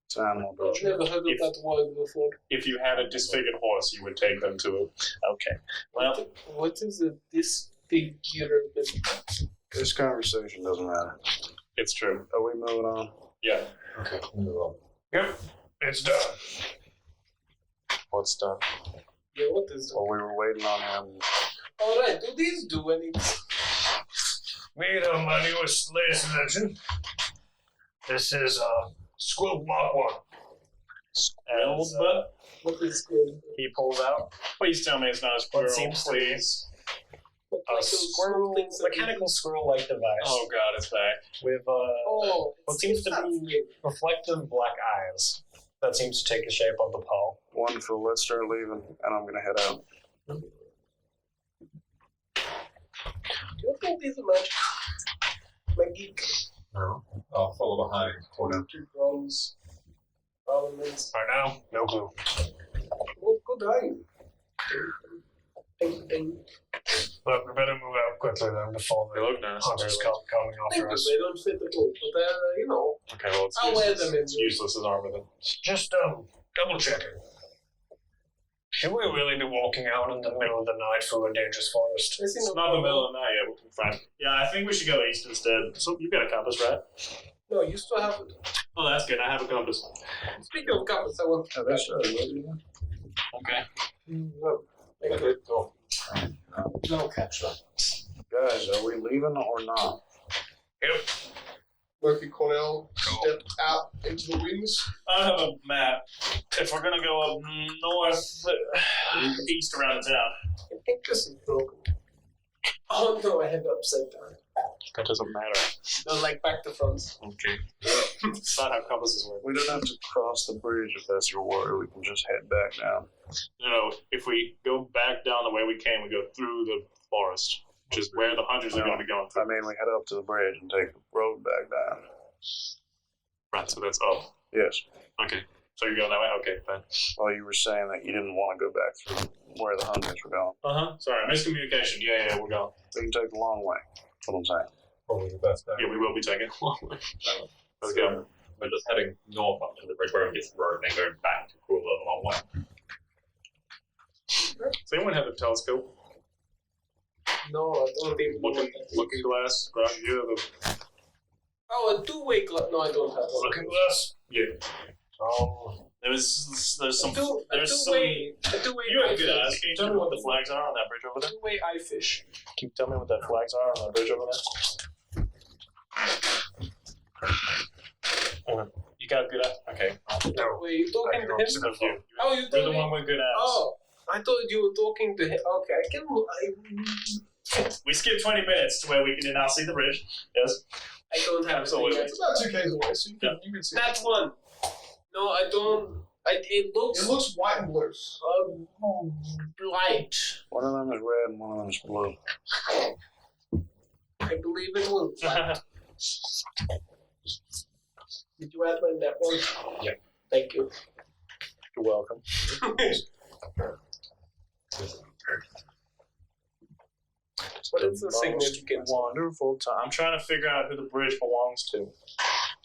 It's animal I've butcher. never heard of that word before. If you had a disfigured horse, you would take them to it. Okay. Well, What is a disfigurement? This conversation doesn't matter. it's true. Are we moving on? Yeah. Okay, we'll move on. Yep. It's done. What's done? Yeah, what is Well, we were waiting on him. Alright, do these do anything? Made on my newest latest invention. This is Squib Mark 1. As, What is good? he pulls out. Please tell me it's not a squirrel, seems to be- please. Like those Squirrel, things that mechanical squirrel-like device Oh god, it's back. with Oh, what seems to be reflective black eyes that seems to take the shape of the paw. Wonderful, let's start leaving, and I'm going to head out. Do you think these are magic? Magic. No. I'll follow behind. Two drums. Elements. Right now, no clue. Oh, good eye. Ding, ding. Look, we better move out quickly then before They the look nice. hunters come coming Thank after you, us. they don't fit at all, but you know. Okay, well, it's I'll wear useless. them in. It's useless as armor then. Just double checking. Should we really be walking out in the middle of the night through a dangerous forest? I see It's no not the problem. middle of the night yet, we're fine. Yeah, I think we should go east instead. So you got a compass, right? No, you still have it. Oh, that's good. I have a compass. Speaking of compass, I want to. Okay. No, thank you. No catch up. Guys, are we leaving or not? Yep. Murphy Cornell stepped out into the wings. I have a map. If we're gonna go up north, east around town. I think this is broken. Oh no, I had it upside down. That doesn't matter. No, like back to front. Okay. It's not how compasses work. We don't have to cross the bridge if that's your worry. We can just head back down. You know, if we go back down the way we came, we go through the forest, which is where the hunters are going to be going I through. mean, we head up to the bridge and take the road back down. Right, so that's up. Yes. Okay. So you're going that way? Okay, fine. Well, you were saying that you didn't want to go back through where the hunters were going. Uh-huh. Sorry, miscommunication. Yeah, we're going. We can take the long way. That's what I'm saying. Probably the best day. Yeah, we will be taking a long way. Let's go. We're just heading north up to the bridge where it gets the road and then going back to Krueler the long way. Does anyone have a telescope? No, I don't think. Looking glass? Grab you have a Oh, a two-way glass. No, I don't have one. Looking glass? yeah. Oh, There's some. A two-way. You have good eyes. Can you tell me what the flags are on that bridge over there? Two-way eye fish. Can you tell me what the flags are on that bridge over there? You got good eyes. Okay. no. Wait, you talking to him? It's good of you. Oh, you You're told the me. one with good eyes. Oh, I thought you were talking to him. Okay, I can. We skipped 20 minutes to where we can now see the bridge. Yes. I don't have Absolutely. it. It's about 2 k's away, so you can see it. That's one. No, I don't. It looks. It looks white and blue. Light. One of them is red and one of them is blue. I believe leave it alone. Did you outline that one? Yep. Thank you. You're welcome. What is the significance? Wonderful time. I'm trying to figure out who the bridge belongs to.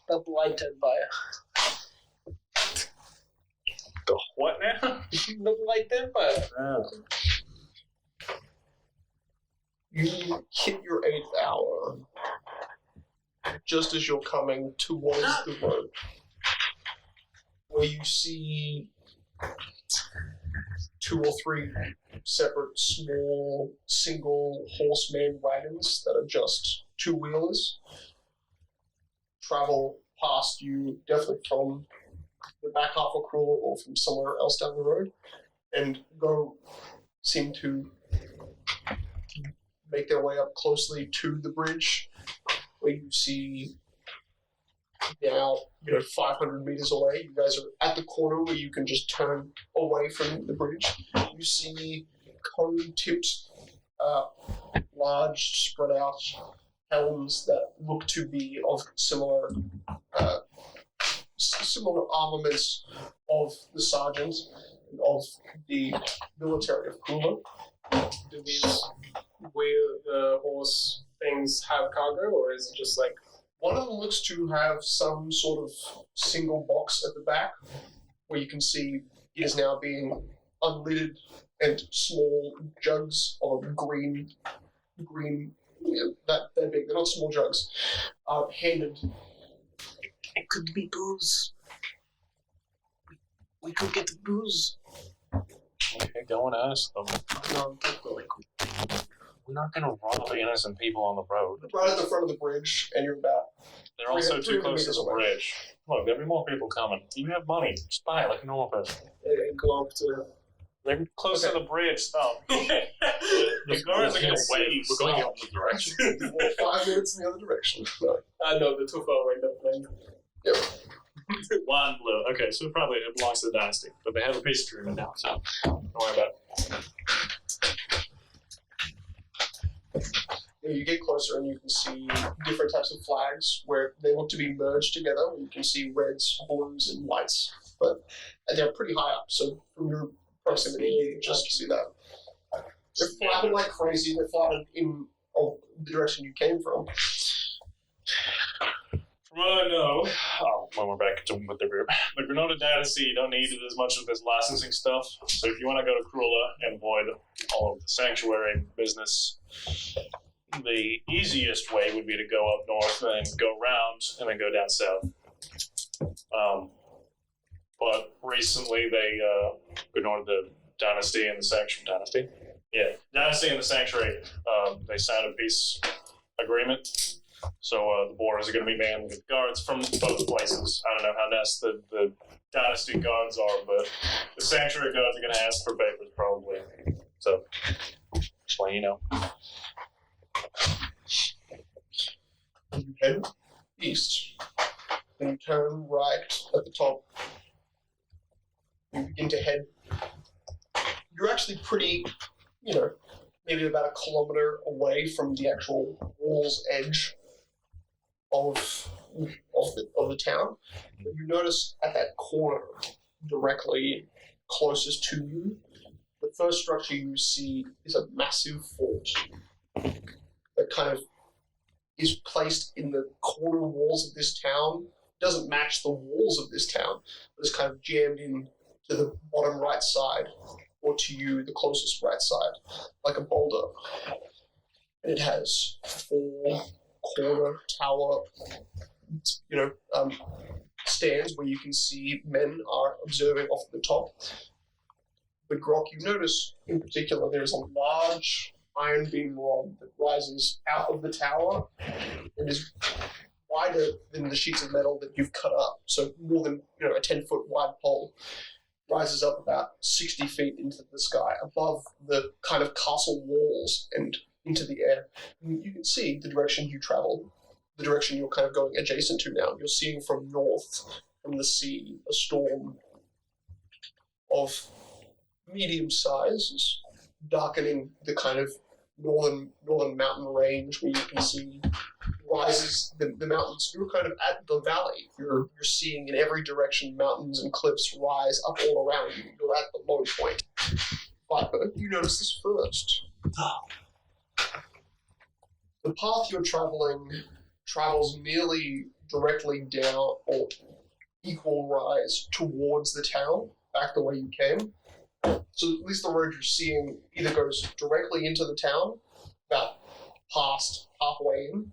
The Blight Empire. The what now? The Blight Empire. Oh. You hit your 8th hour just as you're coming towards the road, where you see 2 or 3 separate small single horseman wagons that are just 2-wheelers travel past you, definitely from the back half of Krueler or from somewhere else down the road, and seem to make their way up closely to the bridge, where you see now, 500 meters away, you guys are at the corner where you can just turn away from the bridge. You see cone-tipped, large, spread out helms that look to be of similar armaments of the sergeant and of the military of Krueler. Do these wheel the horse things have cargo, or is it just like one of them looks to have some sort of single box at the back where you can see it is now being unlidded and small jugs of green, that they're big, they're not small jugs, are handed. it could be booze? We could get booze. Okay, go and ask them. No, keep going. We're not going to rob innocent people on the road. Right at the front of the bridge, and you're about They're also too 300 close to meters the away. bridge. Look, there'll be more people coming. You have money. Just buy it like a normal person. And go up to. They're close to the bridge. Stop. The guards are going to wave. We're going the opposite direction. You walk 5 minutes in the other direction. No. No, they're too far away. Never mind. Yep. One blue. Okay, so probably it belongs to the dynasty, but they have a peace agreement now, so don't worry about it. You get closer and you can see different types of flags where they look to be merged together. You can see reds, blues, and whites, but they're pretty high up. So from your proximity, you can just see that. They're flapping like crazy. They're flapping in the direction you came from. From what I know, when we're back to with the group, the Granada Dynasty, you don't need as much of this licensing stuff. So if you want to go to Krueler and avoid all of the sanctuary business, the easiest way would be to go up north and go around and then go down south. But recently they, the Dynasty and the Sanctuary, Dynasty and the Sanctuary, they signed a peace agreement. So the borders are going to be manned with guards from both places. I don't know how nice the Dynasty guards are, but the Sanctuary guards are going to ask for papers probably. So, just letting you know. You head east, and you turn right at the top. You begin to head. You're actually pretty, maybe about a kilometer away from the actual wall's edge of the town. But you notice at that corner, directly closest to you, the first structure you see is a massive fort that kind of is placed in the corner walls of this town. It doesn't match the walls of this town, but it's kind of jammed in to the bottom right side, or to you, the closest right side, like a boulder. And it has 4 corner tower, stands where you can see men are observing off the top. But Grok, you notice in particular there is a large iron beam rod that rises out of the tower and is wider than the sheets of metal that you've cut up. So more than a 10-foot wide pole rises up about 60 feet into the sky above the kind of castle walls and into the air. And you can see the direction you travel, the direction you're kind of going adjacent to now. You're seeing from north, from the sea, a storm of medium size, darkening the kind of northern mountain range where you can see rises the mountains. You're kind of at the valley. You're seeing in every direction mountains and cliffs rise up all around you. You're at the low point. But you notice this first. The path you're traveling travels nearly directly down or equal rise towards the town, back the way you came. So at least the road you're seeing either goes directly into the town, about past halfway in,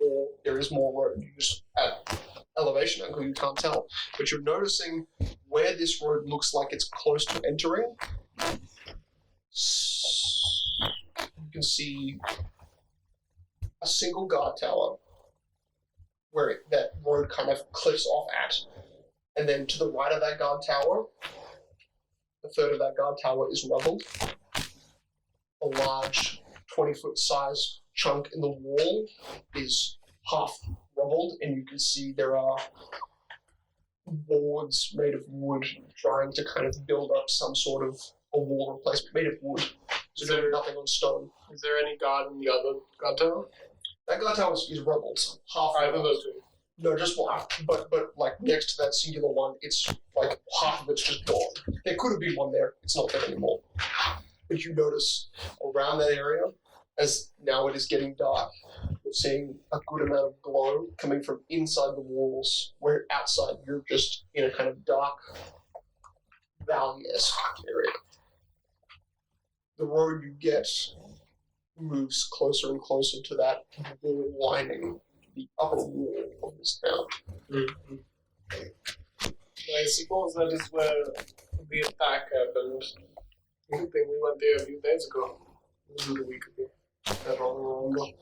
or there is more road. You just at elevation angle, you can't tell. But you're noticing where this road looks like it's close to entering. You can see a single guard tower where that road kind of cliffs off at. And then to the right of that guard tower, a third of that guard tower is rubble. A large 20-foot size chunk in the wall is half rubbled, and you can see there are boards made of wood trying to kind of build up some sort of a wall replacement made of wood. So there's nothing on stone. Is there any guard in the other guard tower? That guard tower is rubbled. Half Either of those two. No, just one. But like next to that singular one, it's like half of it's just gone. There could have been one there. It's not there anymore. But you notice around that area, as now it is getting dark, you're seeing a good amount of glow coming from inside the walls, where outside you're just in a kind of dark valley-esque area. The road you get moves closer and closer to that wall lining the upper wall of this town. Mm-hmm. I suppose that is where the attack happened. I think we went there a few days ago. Maybe a week ago. That long ago.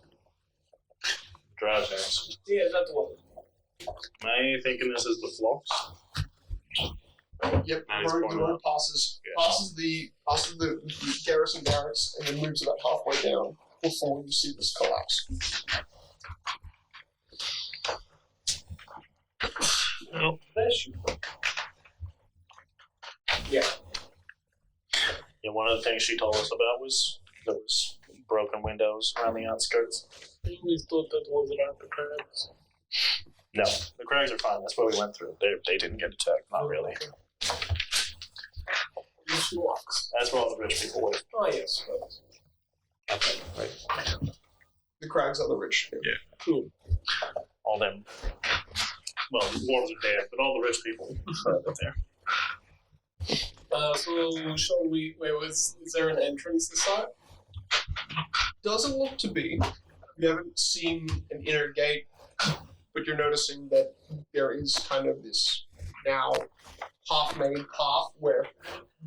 Dry chance. Yeah, that one. Am I thinking this is the flocks? Yep, Nice the point. road passes the garrison barracks and then moves about halfway down before you see this collapse. No. Bless you. Yeah. Yeah, one of the things she told us about was there was broken windows around the outskirts. We thought that was around the crabs. No, the crags are fine. That's what we went through. They didn't get attacked. Not really. These walks. That's where all the rich people live. Oh, yes. Okay, right. The crags are the rich. Yeah. Cool. All them. Well, the dwarves are dead, but all the rich people live there. So, shall we... Wait, is there an entrance this side? Doesn't look to be. You haven't seen an inner gate, but you're noticing that there is kind of this now half-made path where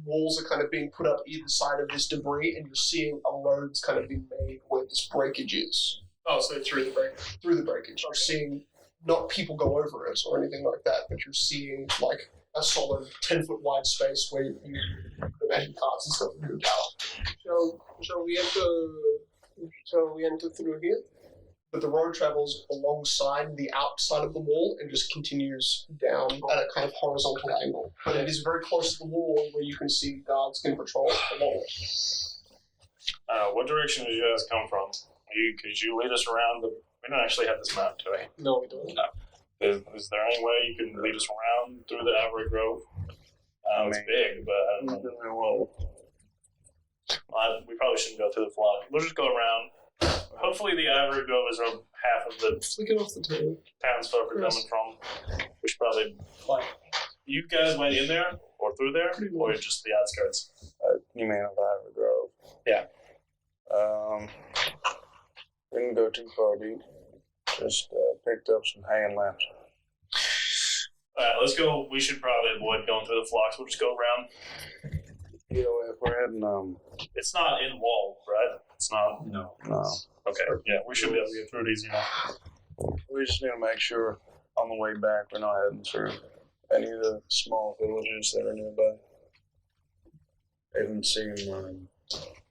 walls are kind of being put up either side of this debris, and you're seeing a road's kind of being made where this breakage is. Oh, so through the break. Through the breakage. You're seeing not people go over it or anything like that, but you're seeing like a solid 10-foot wide space where you imagine cars and stuff moved out. Shall we enter through here? But the road travels alongside the outside of the wall and just continues down at a kind of horizontal angle. But it is very close to the wall where you can see guards can patrol along it. What direction did you guys come from? Could you lead us around the... We don't actually have this map, do we? No, we don't. No. Is there any way you can lead us around through the Ivory Grove? It's big, but I don't know. We probably shouldn't go through the flock. We'll just go around. Hopefully the Ivory Grove is where half of the We get off the table. townsfolk are coming from. We should probably... You guys went in there? Or through there? Or just the outskirts? You mean of Ivory Grove? Yeah. We didn't go too far deep. Just picked up some hand lamps. Alright, let's go. We should probably avoid going through the flocks. We'll just go around. You know, if we're heading, It's not in wall, right? It's not. No. no. Okay. Yeah, we should be able to get through it easy enough. We just need to make sure on the way back we're not heading through any of the small villages that are nearby. They didn't seem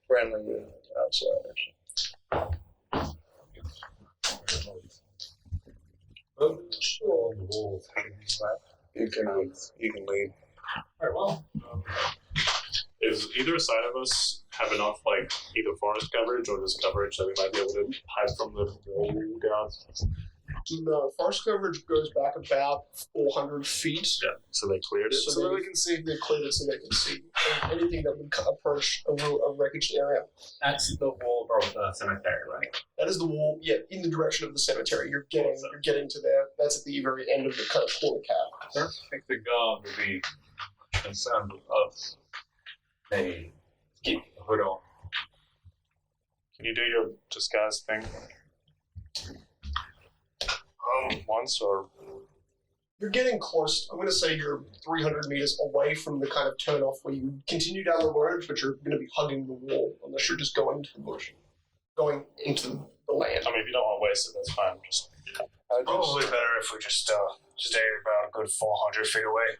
friendly with outsiders. Sure. You can lead. Very well. Is either side of us have enough, like, either forest coverage or just coverage that we might be able to hide from the wall guards? No, forest coverage goes back about 400 feet. Yeah, so they cleared it so that we can see. They cleared it so they can see. And anything that would approach a wreckage area. That's the wall of the cemetery, right? That is the wall, in the direction of the cemetery. You're getting to there. That's at the very end of the kind of corner cap. I don't think the guard would be concerned with us. They keep the hood on. Can you do your disguise thing? Once or You're getting close. I'm going to say you're 300 meters away from the kind of turnoff where you continue down the road, but you're going to be hugging the wall unless you're just going into the bush, going into the land. I mean, if you don't want to waste it, that's fine. Just Probably better if we just stay about a good 400 feet away.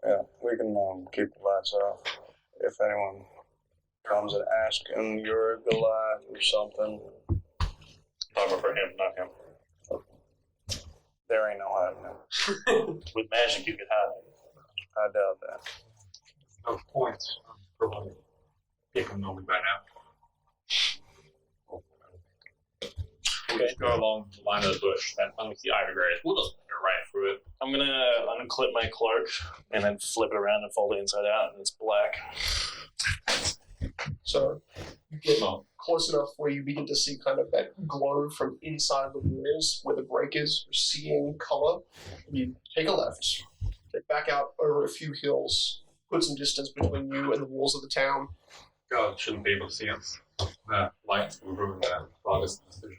Yeah, we can keep the lights off. If anyone comes and asks, and you're a Goliath or something, talk for him, not him. there ain't no hiding it. With magic, you could hide it. I doubt that. No point. Probably. People know me by now. Okay. Go along the line of the bush. That unlike the ivy berries, we'll just go right through it. I'm gonna unclip my cloak and then flip it around and fold it inside out, and it's black. So you get close enough where you begin to see kind of that glow from inside the walls where the break is. You're seeing color. You take a left, get back out over a few hills, put some distance between you and the walls of the town. God shouldn't be able to see us. Lights will ruin that farthest decision.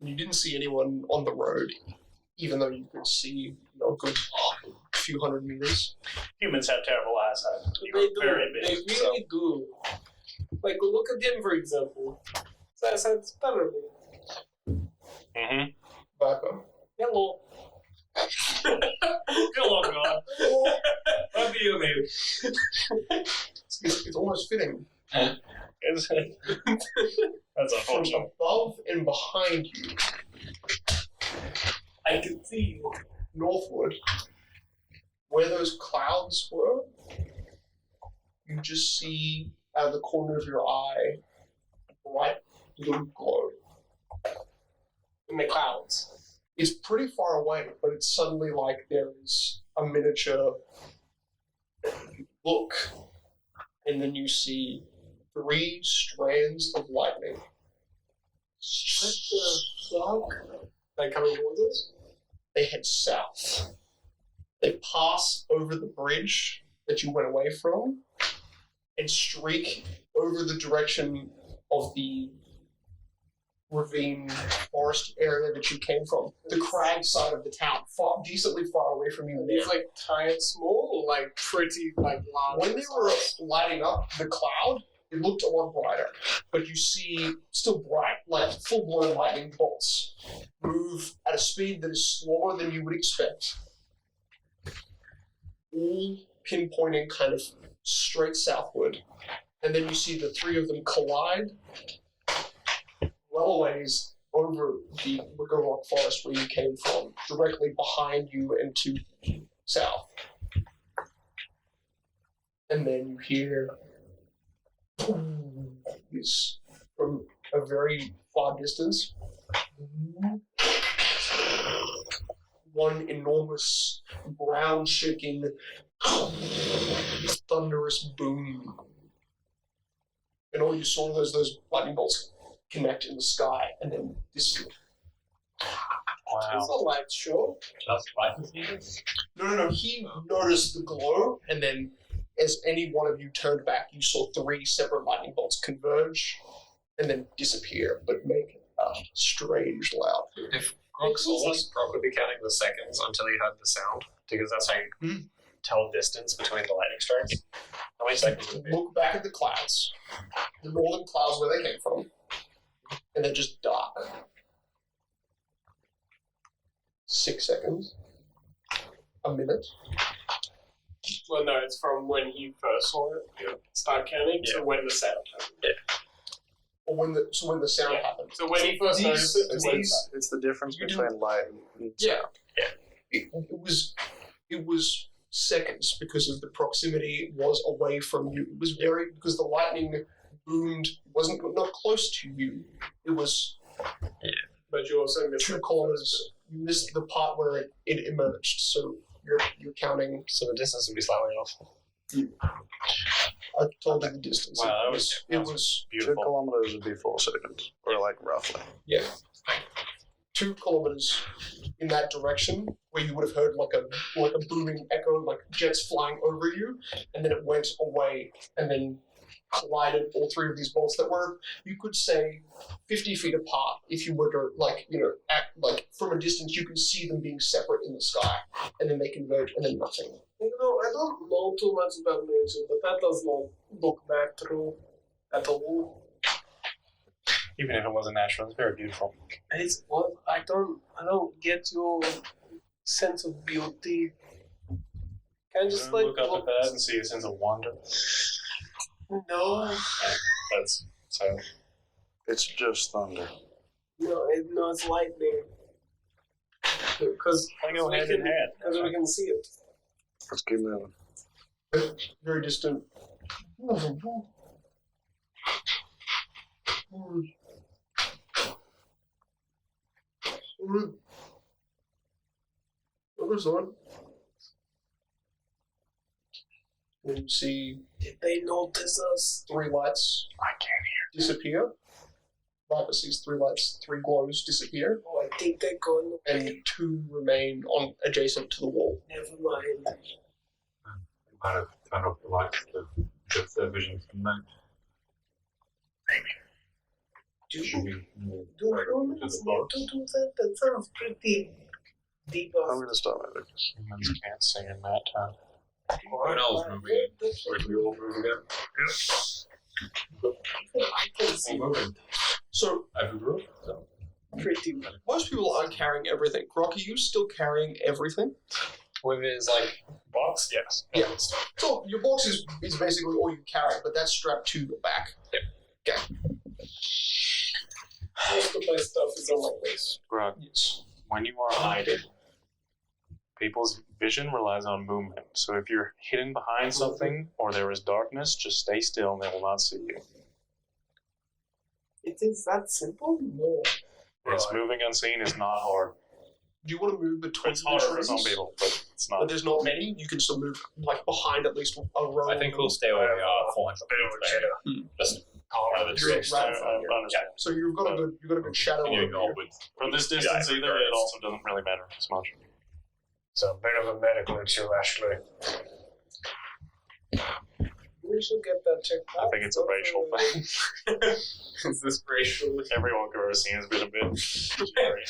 You didn't see anyone on the road, even though you could see a good few hundred meters. Humans have terrible eyesight. They do. Very big. They really do. Like, look at him, for example. His eyesight's terrible. Mm-hmm. Viper. Hello. Hello, God. What do you mean? It's almost fitting. That's From unfortunate. above and behind you, I can see you. northward, where those clouds were, you just see out of the corner of your eye a bright blue glow. In the clouds. It's pretty far away, but it's suddenly like there is a miniature look, and then you see 3 strands of lightning. What the fuck? Like coming towards us? They head south. They pass over the bridge that you went away from and streak over the direction of the ravine forest area that you came from. The crag side of the town, decently far away from you. It's like tiny, small, or like pretty, like large. When they were lighting up the cloud, it looked a lot brighter, but you see still bright, like full-blown lightning bolts move at a speed that is slower than you would expect. All pinpointing kind of straight southward. And then you see the 3 of them collide well a ways over the Wicker Rock Forest where you came from, directly behind you and to the south. And then you hear this from a very far distance. One enormous ground-shaking thunderous boom. And all you saw was those lightning bolts connect in the sky and then disappear. It's a light show. Just lightning. No. He noticed the glow, and then as any one of you turned back, you saw 3 separate lightning bolts converge and then disappear, but make a strange loud. If Grok saw us, Grok would be counting the seconds until he heard the sound, because that's how you tell distance between the lightning strikes. How many seconds would it be? Look back at the clouds, the northern clouds where they came from, and they're just dark. 6 seconds. A minute. Well, no, it's from when he first saw it. Start counting to when the sound happened. Or when the sound happened. So when he first noticed it, It's the difference You between light and Yeah. It was seconds because of the proximity was away from you. It was because the lightning boomed, wasn't not close to you. It was But you also missed 2 kilometers. You missed the part where it emerged, so you're counting. So the distance would be slightly off. I told you the distance. Wow, that It was was 2 beautiful. kilometers would be 4 seconds, or like roughly. 2 kilometers in that direction, where you would have heard like a booming echo, like jets flying over you, and then it went away, and then collided all 3 of these bolts that were, you could say, 50 feet apart. If you were to act from a distance, you can see them being separate in the sky, and then they converge, and then nothing. I don't know too much about nature, but that does not look natural at all. Even if it wasn't natural, it's very beautiful. It's what I don't get your sense of beauty. Can I just Look up at that and see a sense of wonder. No, That's so. It's just thunder. no, it's lightning. Because I go hand in hand. Because we can see it. Let's keep moving. Very distant. Other side. And you see Did they notice us? 3 lights I can't disappear. Viper sees 3 lights, 3 glows disappear, Oh, I think they're going away. and 2 remain on adjacent to the wall. Never mind. Might have turned off the lights to get their vision from that. Do Should be more do right humans to the need box. to do that? That sounds pretty deep. I'm going to stop moving. Humans can't sing in that time. Everyone else moving. Or can we all move again? I can see All moving. So, Every group? So. pretty much. most people aren't carrying everything. Grok, are you still carrying everything? With his box, yes. Yeah. So, your box is basically all you carry, but that's strapped to your back. Most of my stuff is on my waist. Grog, Yes. when you are hiding, people's vision relies on movement. So if you're hidden behind something or there is darkness, just stay still and they will not see you. It is that simple? No. Yes, moving unseen is not hard. Do you want to move between It's the harder for trees? some people, but it's But not. there's not many. You can still move behind at least a row. I think we'll stay where we are 400 feet. Just Out of the You're trees. right. I understand. So you've got a good shadow. continuing over on you. with. From this distance, either, it also doesn't really matter as much. It's a bit of a medical issue, actually. We should get that checked out. I think it's a racial thing. Is this racial? Everyone who ever seen has been a bit scary.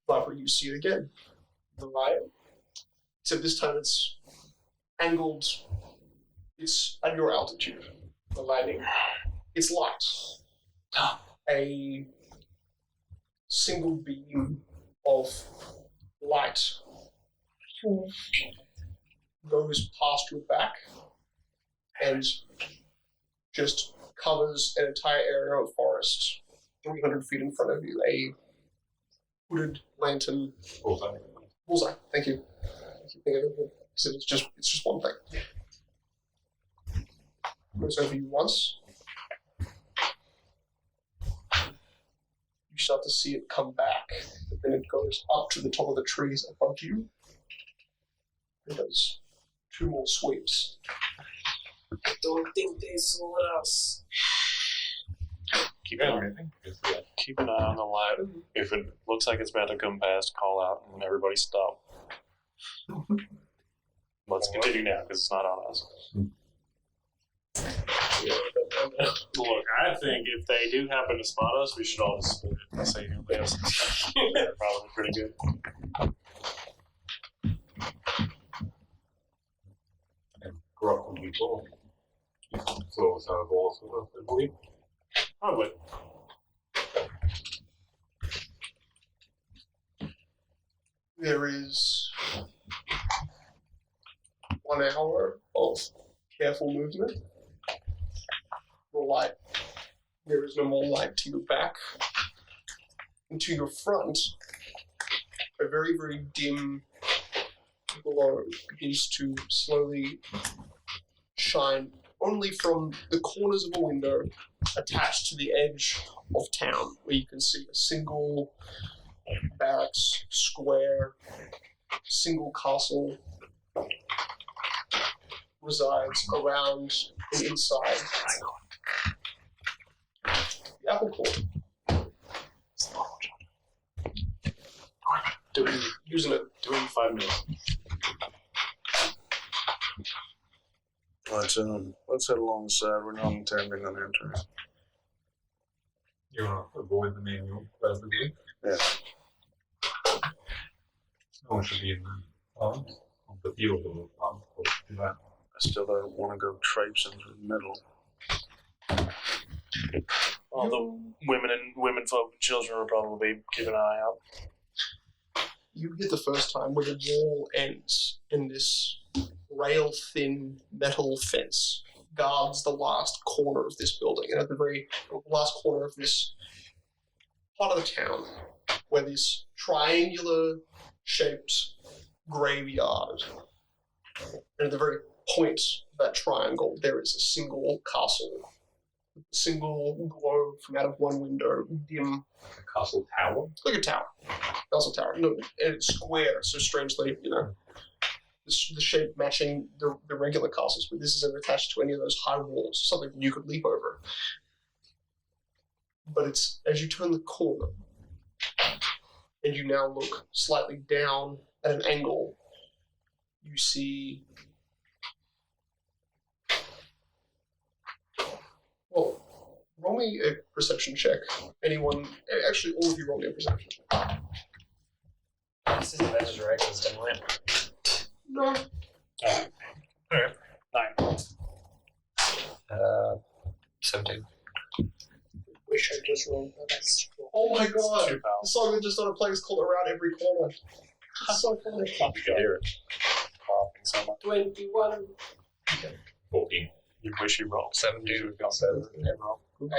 Viper, you see it again. The light. Except this time it's angled. It's at your altitude. The lighting. It's light. A single beam of light goes past your back and just covers an entire area of forest 300 feet in front of you. A hooded lantern. Bullseye. Thank you. So it's just one thing. Goes over you once. You start to see it come back, but then it goes up to the top of the trees above you. It does 2 more sweeps. I don't think they saw us. Keep an eye on the light. If it looks like it's about to come past, call out and everybody stop. Let's continue now because it's not on us. Look, I think if they do happen to spot us, we should all just split it and see who lives. They're probably pretty good. Grok will be cool. So it's our goal, I believe. Probably. There is 1 hour of careful movement. The light. There is no more light to your back. And to your front, a very, very dim glow begins to slowly shine only from the corners of a window attached to the edge of town, where you can see a single barracks, square, single castle resides around and inside the apple court. Using it. Doing 5 minutes. Let's head alongside. We're not intending on entering. You want to avoid the manual out of the gate? Yeah. No one should be in the on the field of that. I still don't want to go traipsing through the middle. All the women folk and children will probably keep an eye out. You hit the first time where the wall ends and this rail-thin metal fence guards the last corner of this building. And at the very last corner of this part of the town, where this triangular-shaped graveyard, and at the very point of that triangle, there is a single castle. A single glow from out of one window, dim. A castle tower? Like a tower. Castle tower. No, and it's square, so strangely, the shape matching the regular castles, but this isn't attached to any of those high walls, something you could leap over. But it's, as you turn the corner, and you now look slightly down at an angle, you see... Well, roll me a perception check. Anyone, actually all of you roll me a perception check. This is advantage, right? Because it's dim lamp. No. Alright. 9. 17. Wish I just rolled that. Oh my god! 2 The pounds. song that just on a place called Around Every Corner. It's so funny. You can hear it. Coughing so much. 21. 14. You wish you rolled. 17. I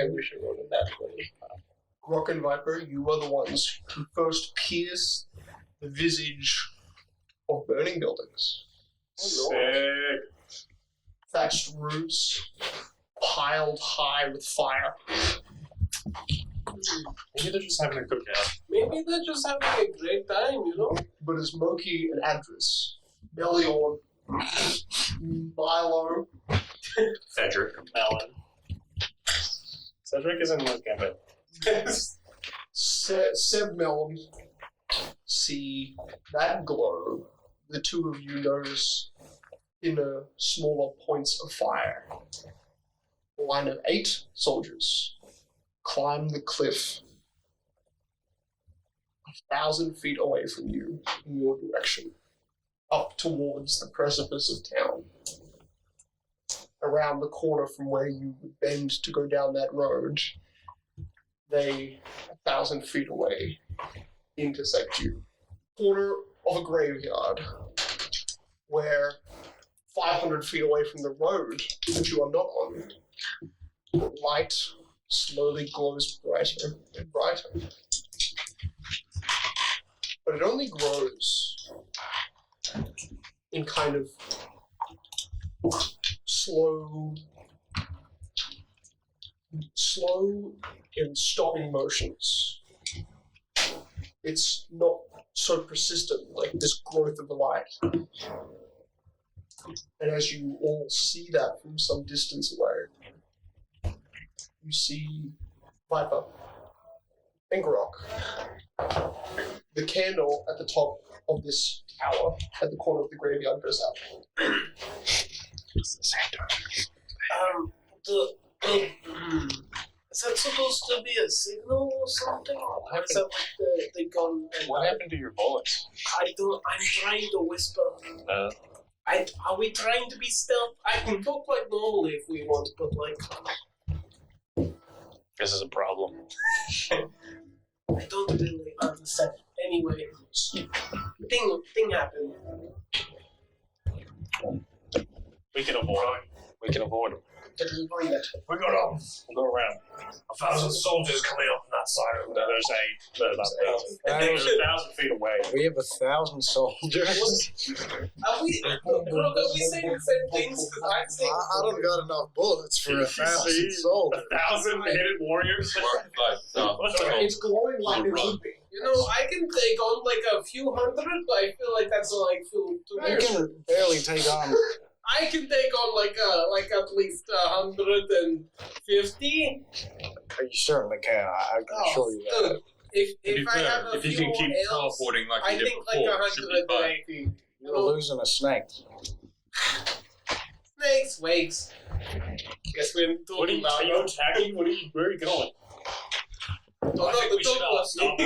wish I rolled it that way. Rock and Viper, you are the ones who first pierce the visage of burning buildings. Sick. Thatched roofs, piled high with fire. Maybe they're just having a cookout. Maybe they're just having a great time, But as Moki and Adris, Meliorn, Milo, Cedric. Melon. Cedric is in this campaign. Seb Melon see that glow. The two of you notice in a smaller points of fire. A line of 8 soldiers climb the cliff 1,000 feet away from you in your direction, up towards the precipice of town. Around the corner from where you would bend to go down that road, they, 1,000 feet away, intersect you. Corner of a graveyard, where 500 feet away from the road that you are not on, light slowly glows brighter and brighter. But it only grows in kind of slow and stopping motions. It's not so persistent like this growth of the light. And as you all see that from some distance away, you see Viper and Grok. The candle at the top of this tower, at the corner of the graveyard, goes out. Is that supposed to be a signal or something? Or is that like the gun? What happened to your bullets? I'm trying to whisper. Are we trying to be stealth? I can talk like normally if we want, but like... This is a problem. I don't really understand. Anyway, thing happened. We can avoid it. Didn't bring it. We're gonna go around. 1,000 soldiers coming up now. outside of that. There's 8. They're about 1,000. They're 1,000 feet away. We have 1,000 soldiers. Are we saying the same things? Because I'm saying. I don't got enough bullets for 1,000 soldiers. 1,000 hidden warriors. It's glowing like it would be. You know, I can take on like a few hundred, but I feel like that's like too I much. can barely take on. I can take on like at least 150. You certainly can. I can show you that. Dude, if I have a if you few can keep ales, teleporting like I you did think like before, it should be fine. 180. You're losing a snake. Snakes, wakes. Guess we're What are talking you, about. are you attacking? Where are you going? I think we should all stop.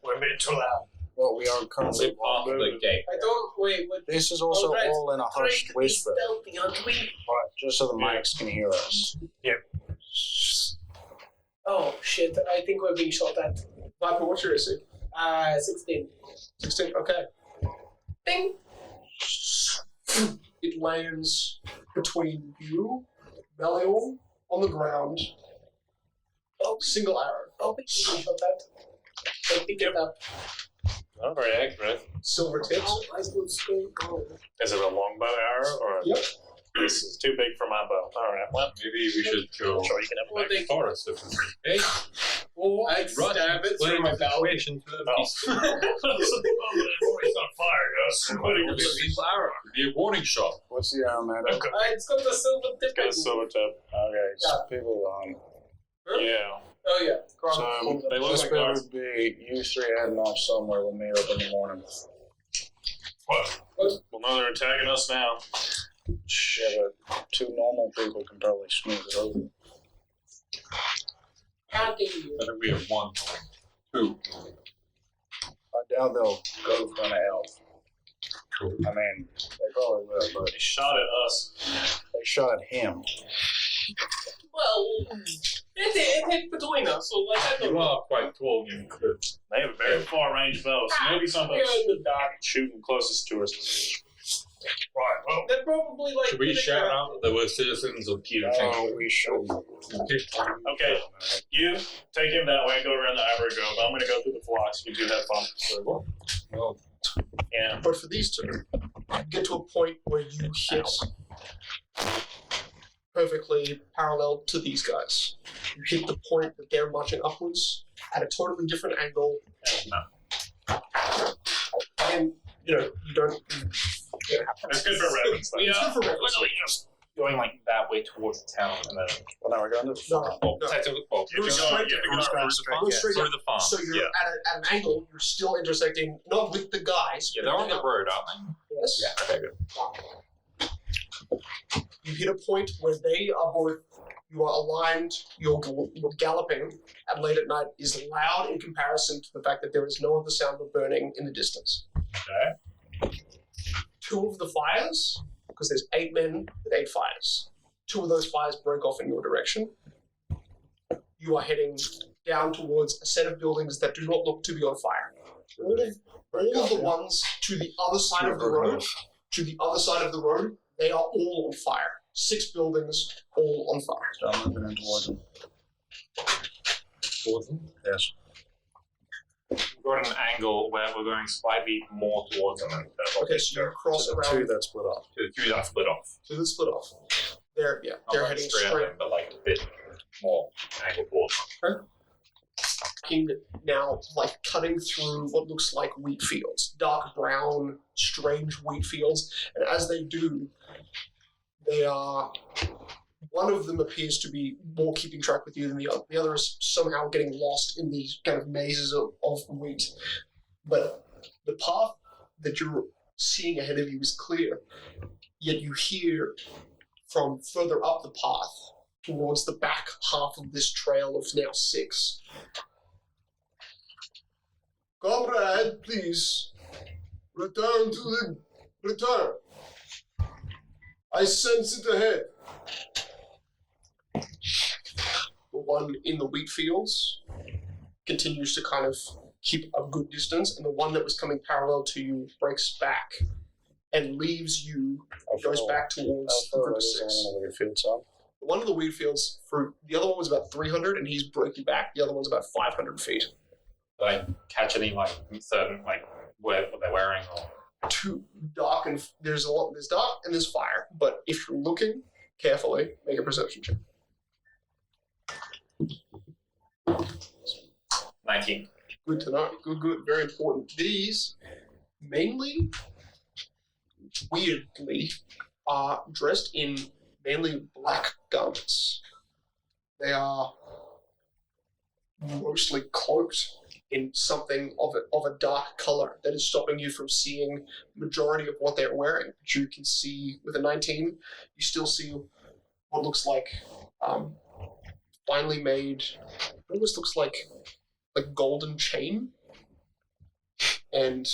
We're a bit too loud. Well, we are currently. It's part of the game. I don't wait. What? This is also Alright, all in a trying hushed to be whisper, stealthy, aren't we? just so the mics can hear us. Oh shit! I think we're being shot at. Viper, what's your AC? 16. 16, okay. Ding. It lands between you, Melior, on the ground. Single arrow. Oh, we can be shot at. I pick it up. Not very accurate. Silver tips. Oh, I could still go. Is it a longbow arrow or? Yep. This is too big for my bow. All right. Well, Maybe we should go sure you can have Well, it they- to the forest. If it's okay. Or I'd Rush stab it explain through my the belt. situation to the beast. He's not firing us. Be a warning shot. What's the arrow, man? Okay. It's got the silver tip. Got a silver tip. Okay, so people. Yeah. Oh yeah. So They look this like bit ours. would be you three heading off somewhere. We'll meet up in the morning. What? Well, no, they're attacking us now. Yeah, but 2 normal people can probably smooth it over. How do you? I think we have 1, 2. I doubt they'll go for an elf. Cool. I mean, they probably will, but They shot at us. they shot at him. Well, it hit between us, so like I don't You know. are quite tall. You could. They have a very far range bow, so maybe We're something's in the dark. shooting closest to us. Right, well, They're probably like. should we shout out that there were citizens of Keter Oh, Sanctuary? we should. Okay, you take him that way, go around the Ivory Grove. I'm going to go through the flocks. You two have fun. Well, Yeah. But for these two, you get to a point where you hit perfectly parallel to these guys. You hit the point that they're marching upwards at a totally different angle. And, you know, you don't... It's good for reference. It's good for reference. literally just going like that way towards the town and then. Well, now we're going to the No, farm. Well, no. technically, well, You're You're straight going, you have to go through the farm. Go straight through down. the farm. So you're at an angle, you're still intersecting, not with the guys. Yeah, they're on the road, aren't Yes. they? Yeah, okay, good. You hit a point where they are both, you are aligned, you're galloping, and late at night is loud in comparison to the fact that there is no other sound of burning in the distance. Okay. 2 of the fires, because there's 8 men with 8 fires, 2 of those fires broke off in your direction. You are heading down towards a set of buildings that do not look to be on fire. All of the ones to the other side of the road, they are all on fire. 6 buildings, all on fire. So I'm moving in towards them. Yes. We're at an angle where we're going slightly more towards them. Okay, so you cross So the around 2 that split off. The 2 that split off. to the split off. They're Not like heading straight at straight. them, but like a bit more angle towards them. Now, like cutting through what looks like wheat fields, dark brown, strange wheat fields, and as they do, they are. One of them appears to be more keeping track with you than the other. The other is somehow getting lost in these kind of mazes of wheat. But the path that you're seeing ahead of you is clear, yet you hear from further up the path towards the back half of this trail of now 6. Comrade, please. Return to the... Return. I sense it ahead. The one in the wheat fields continues to kind of keep a good distance, and the one that was coming parallel to you breaks back and leaves you, goes back towards the group of 6. Field, son. The one in the wheat fields, for the other one was about 300, and he's broken back. The other one's about 500 feet. Did I catch any like certain like what they're wearing or? Too dark, and there's dark and there's fire. But if you're looking carefully, make a perception check. 19. Good to know. Good. Very important. These mainly, weirdly, are dressed in mainly black garments. They are mostly cloaked in something of a dark color that is stopping you from seeing majority of what they're wearing. But you can see with a 19, you still see what looks like finely made. It almost looks like a golden chain and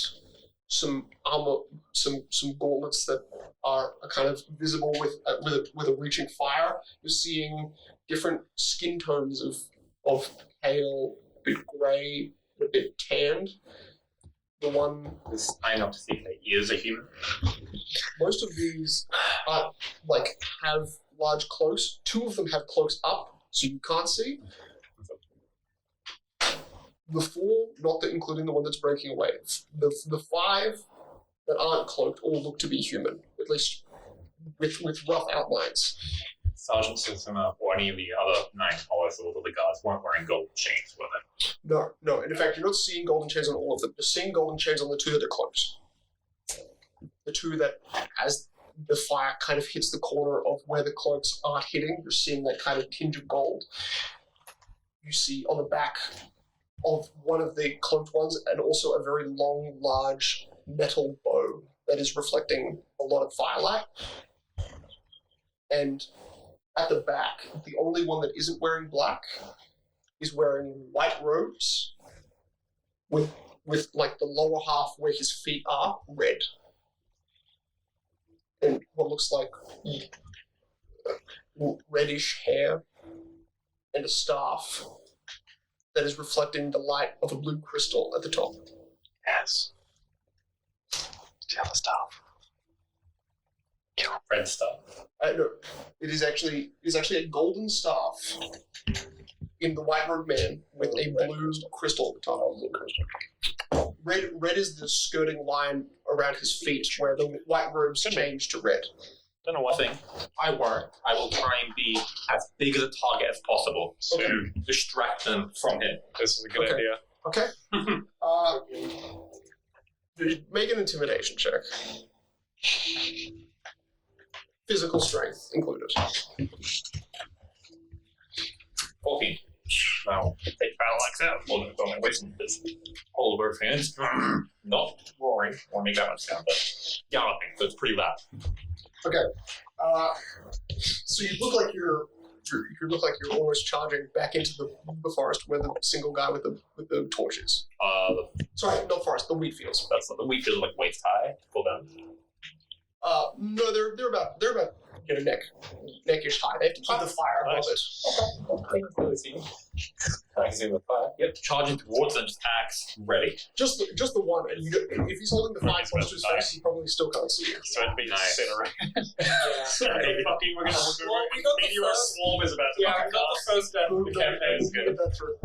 some armor, some gauntlets that are kind of visible with a reaching fire. You're seeing different skin tones of pale, a bit grey, a bit tanned. The one Is I enough to see if they ears are human. most of these are have large cloaks. 2 of them have cloaks up, so you can't see. The 4, not including the one that's breaking away. The 5 that aren't cloaked all look to be human, at least with rough outlines. Sergeant Systema or any of the other 9 followers or the guards weren't wearing gold chains, were they? No. And in fact, you're not seeing golden chains on all of them. You're seeing golden chains on the 2 that are cloaked. The 2 that, as the fire kind of hits the corner of where the cloaks aren't hitting, you're seeing that kind of tinge of gold. You see on the back of one of the cloaked ones, and also a very long, large metal bow that is reflecting a lot of firelight. And at the back, the only one that isn't wearing black is wearing white robes with like the lower half where his feet are red. And what looks like reddish hair and a staff that is reflecting the light of a blue crystal at the top. Yes. Do you have a staff? Red stuff. No, it is actually a golden staff in the white robed man with a blue crystal at the top. Red is the skirting line around his feet where the white robes change to red. Don't know what thing. I won't. I will try and be as big as a target as possible to distract them from him. This is a good idea. Okay. Make an intimidation check. Physical strength included. 14. Now, take battle axe out. Well, don't my wisdom. All of our fans. Not roaring or make that much sound, but galloping, so it's pretty loud. Okay. So you look like you're almost charging back into the forest where the single guy with the torch is. Sorry, not forest, the wheat fields. That's the wheat feels like waist high. Pull down. No, they're about neckish high. They have to keep the fire above it. I can see the fire. Yep, charging towards them, just axe ready. Just the one, and if he's holding the fire close to his face, he probably still can't see you. So it'd be Nice. Hey, fucking, we're gonna meteor swarm is about to Yeah, I got the first step of the campaign. is good. That's true.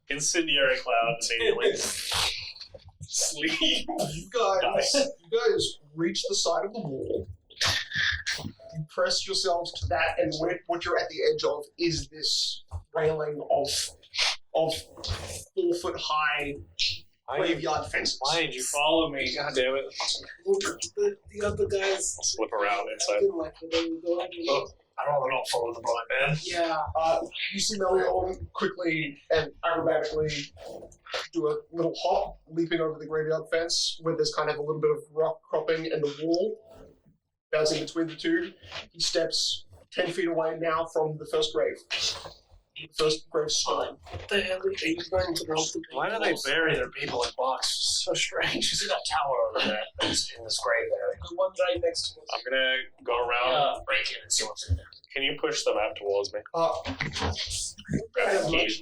Incendiary cloud immediately. Sleep. You guys reach the side of the wall. You press yourselves to that, and what you're at the edge of is this railing of 4 foot high graveyard fences. Why did you follow me? God damn it. The other guys Slip around inside. didn't like where they were going. You know? I'd rather not follow the blind man. Yeah. You see Melion quickly and acrobatically do a little hop, leaping over the graveyard fence, where there's kind of a little bit of rock cropping and a wall bouncing between the two. He steps 10 feet away now from the first grave. The first gravestone. What the hell are you going to roll the Why do they bury their people in boxes? So strange. You see that tower over there that's in this grave area? The one right next to us. I'm gonna go around, break in, and see what's in there. Can you push the map towards me? I have much.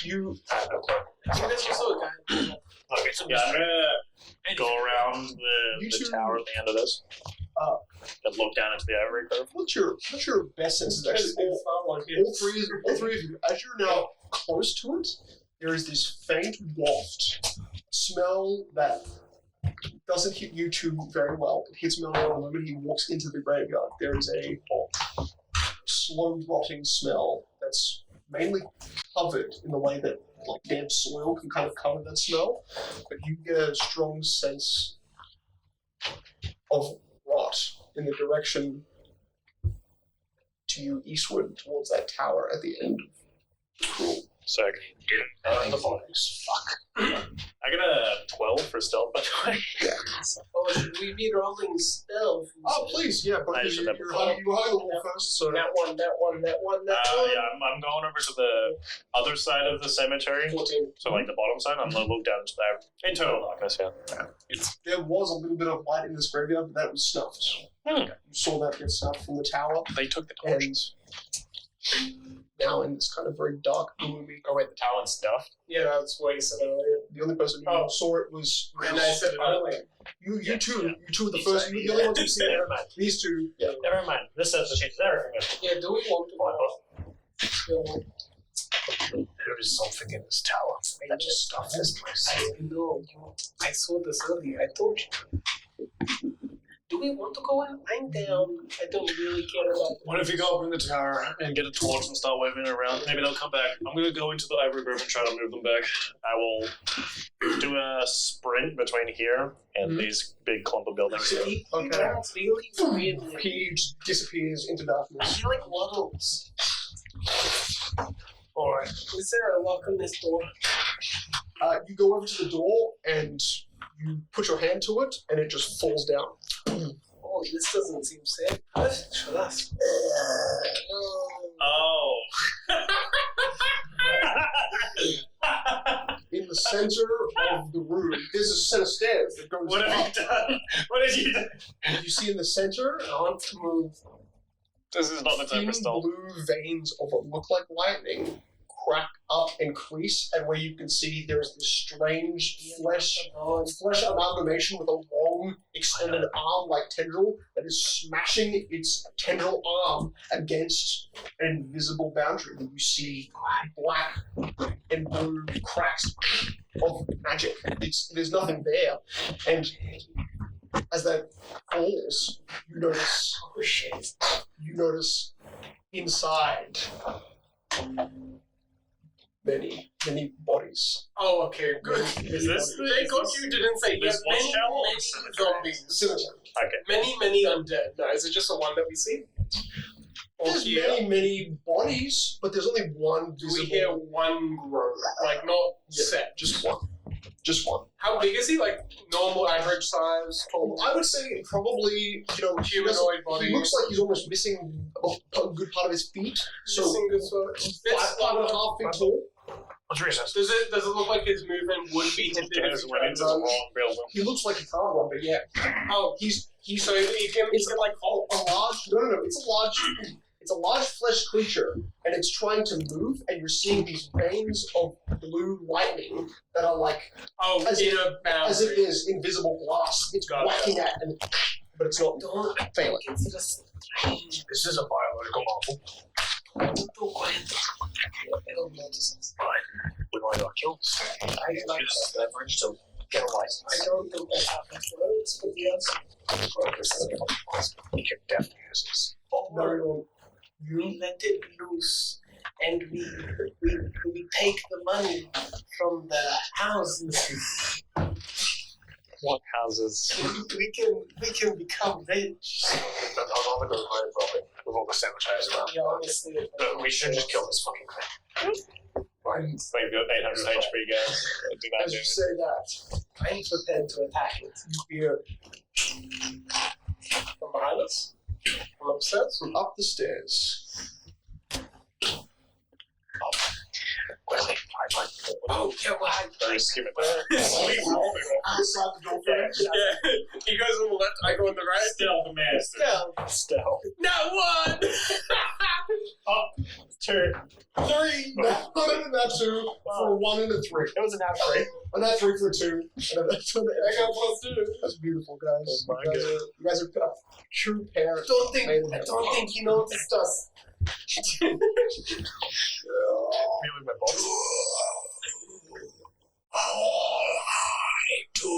You I have no clue. There's also a guy. Okay, so yeah, I'm gonna go around the tower at the end of this and look down into to the ivory grove. What's your best sense is actually all three of you, as you're now close to it, there is this faint waft smell that doesn't hit you two very well. It hits Melvin the moment he walks into the graveyard. There is a slow rotting smell that's mainly covered in the way that like damp soil can kind of cover that smell, but you get a strong sense of rot in the direction to you eastward towards that tower at the end of the Cruel. Sick. The bodies. Fuck. I got a 12 for stealth, by the way. Oh, should we be rolling stealth? Oh, please, yeah, but you hug the wall first, so... That one. Yeah, I'm going over to the other side of the cemetery. 14. So, like, the bottom side, I'm going to look down into the internal darkness, yeah. There was a little bit of light in this graveyard, but that was snuffed. You saw that get snuffed from the tower. They took the torches. Now in this kind of very dark, gloomy... Oh, wait, the tower stuffed? Yeah, that's what you said earlier. The only person who saw it was... And I said it earlier. You two were the first... You're the only ones who've seen it. Never mind. These two... Yeah. Never mind. This episode changes everything. Yeah, do we want to There is something in this tower that just stuffed this place. I know. I saw this earlier. I told you. Do we want to go in? I'm down. I don't really care about What if you go up in the tower and get a torch and start waving it around? Maybe they'll come back. I'm going to go into the ivory grove and try to move them back. I will do a sprint between here and these big clump of buildings. Okay. Really. He disappears into I darkness. feel like waddles. Alright. Is there a lock on this door? You go over to the door and you put your hand to it and it just falls down. Oh, this doesn't seem safe. Perfect for us. Oh. In the center of the room, there's a set of stairs that goes What up. have you done? What did you do? You see in the center, I want to move. This is not the time thin for stealth. blue veins of what look like lightning crack up and crease, and where you can see there's this strange flesh amalgamation with a long extended arm-like tendril that is smashing its tendril arm against an invisible boundary. And you see black and blue cracks of magic. There's nothing there, and as that falls, you notice inside many bodies. Oh, okay, good. Is this the Thank God you didn't say this yes. one shell or Many the cemetery? zombies. Okay. Many undead. No, is it just the one that we see? Or There's here? many bodies, but there's only one Do visible. we hear one grow? Like, not Yeah, set. just one. Just one. How big is he? Like, normal, average size? Tall? I would say probably, Humanoid body. He looks like he's almost missing a good part of his feet. So Missing good sort. 5.5 feet tall. What's recess? Does it look like his movement would be hindered if Guys he went tried into to the run? wrong building. He looks like a car one, but yeah. Oh, He's so he can like hold. a large. No. It's a large flesh creature, and it's trying to move, and you're seeing these veins of blue lightning that are like Oh, as in if- a boundary. as if there's invisible glass. It's Got it. whacking at, but it's not failing. It's just strange. This is a biological marvel. I don't notice this. We might not kill this. I like Use leverage to get a I license. don't think that happens. But yes. You can definitely use this. No, We let it loose, and we take the money from the houses. What houses? We can become rich. I'll go to my building with all the cemeteries around. Yeah, honestly. We should just kill this fucking thing. Right. We've got 800 HP, guys. Do not as do you it. say that, I'm prepared to attack it. you hear From behind us? From upstairs? from up the stairs. Oh, yeah, well, Very skim it. Outside the door frame. yeah. He goes on the left, I go on the right. Still the master. Yeah. Still. No one! 2. 3. Not a nat 2 for a 1 and a 3. It was a nat 3. A nat 3 for a 2. And a nat 2 I got +2. That's beautiful, guys. Oh my you guys are a true pair. I don't think he noticed us. Feeling my balls. All I do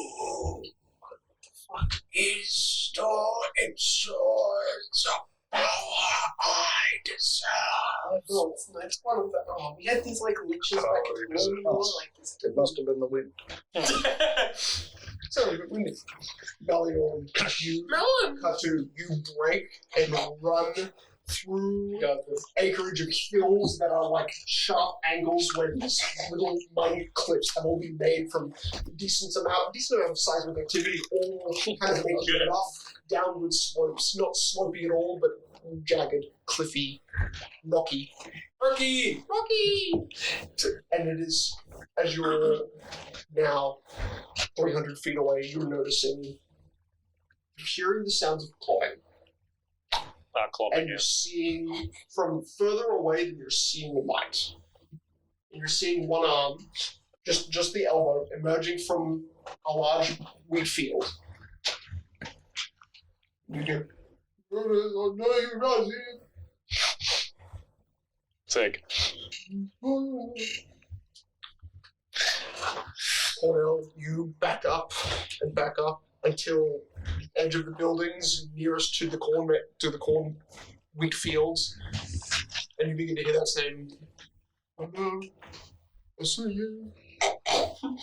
is store and source of power I deserve. Oh, it's one of the. Oh, we had these like witches back in the war, like this. It must have been the wind. Sorry, but when Melion, you Melon! Katu, you break and run through acreage of hills that are like sharp angles where these little minute clips have all been made from decent amount of seismic activity, all kind of making rough downward slopes, not slopey at all, but jagged, cliffy, rocky. Rocky! And it is, as you're now 300 feet away, you're noticing, hearing the sounds of clawing. And you're seeing, from further away than you're seeing light. And you're seeing one arm, just the elbow, emerging from a large wheat field. You go, "Oh, no, you're not here." Sick. Cornell, you back up until the edge of the buildings nearest to the corn wheat fields, and you begin to hear that same, "Hello, I see you. Come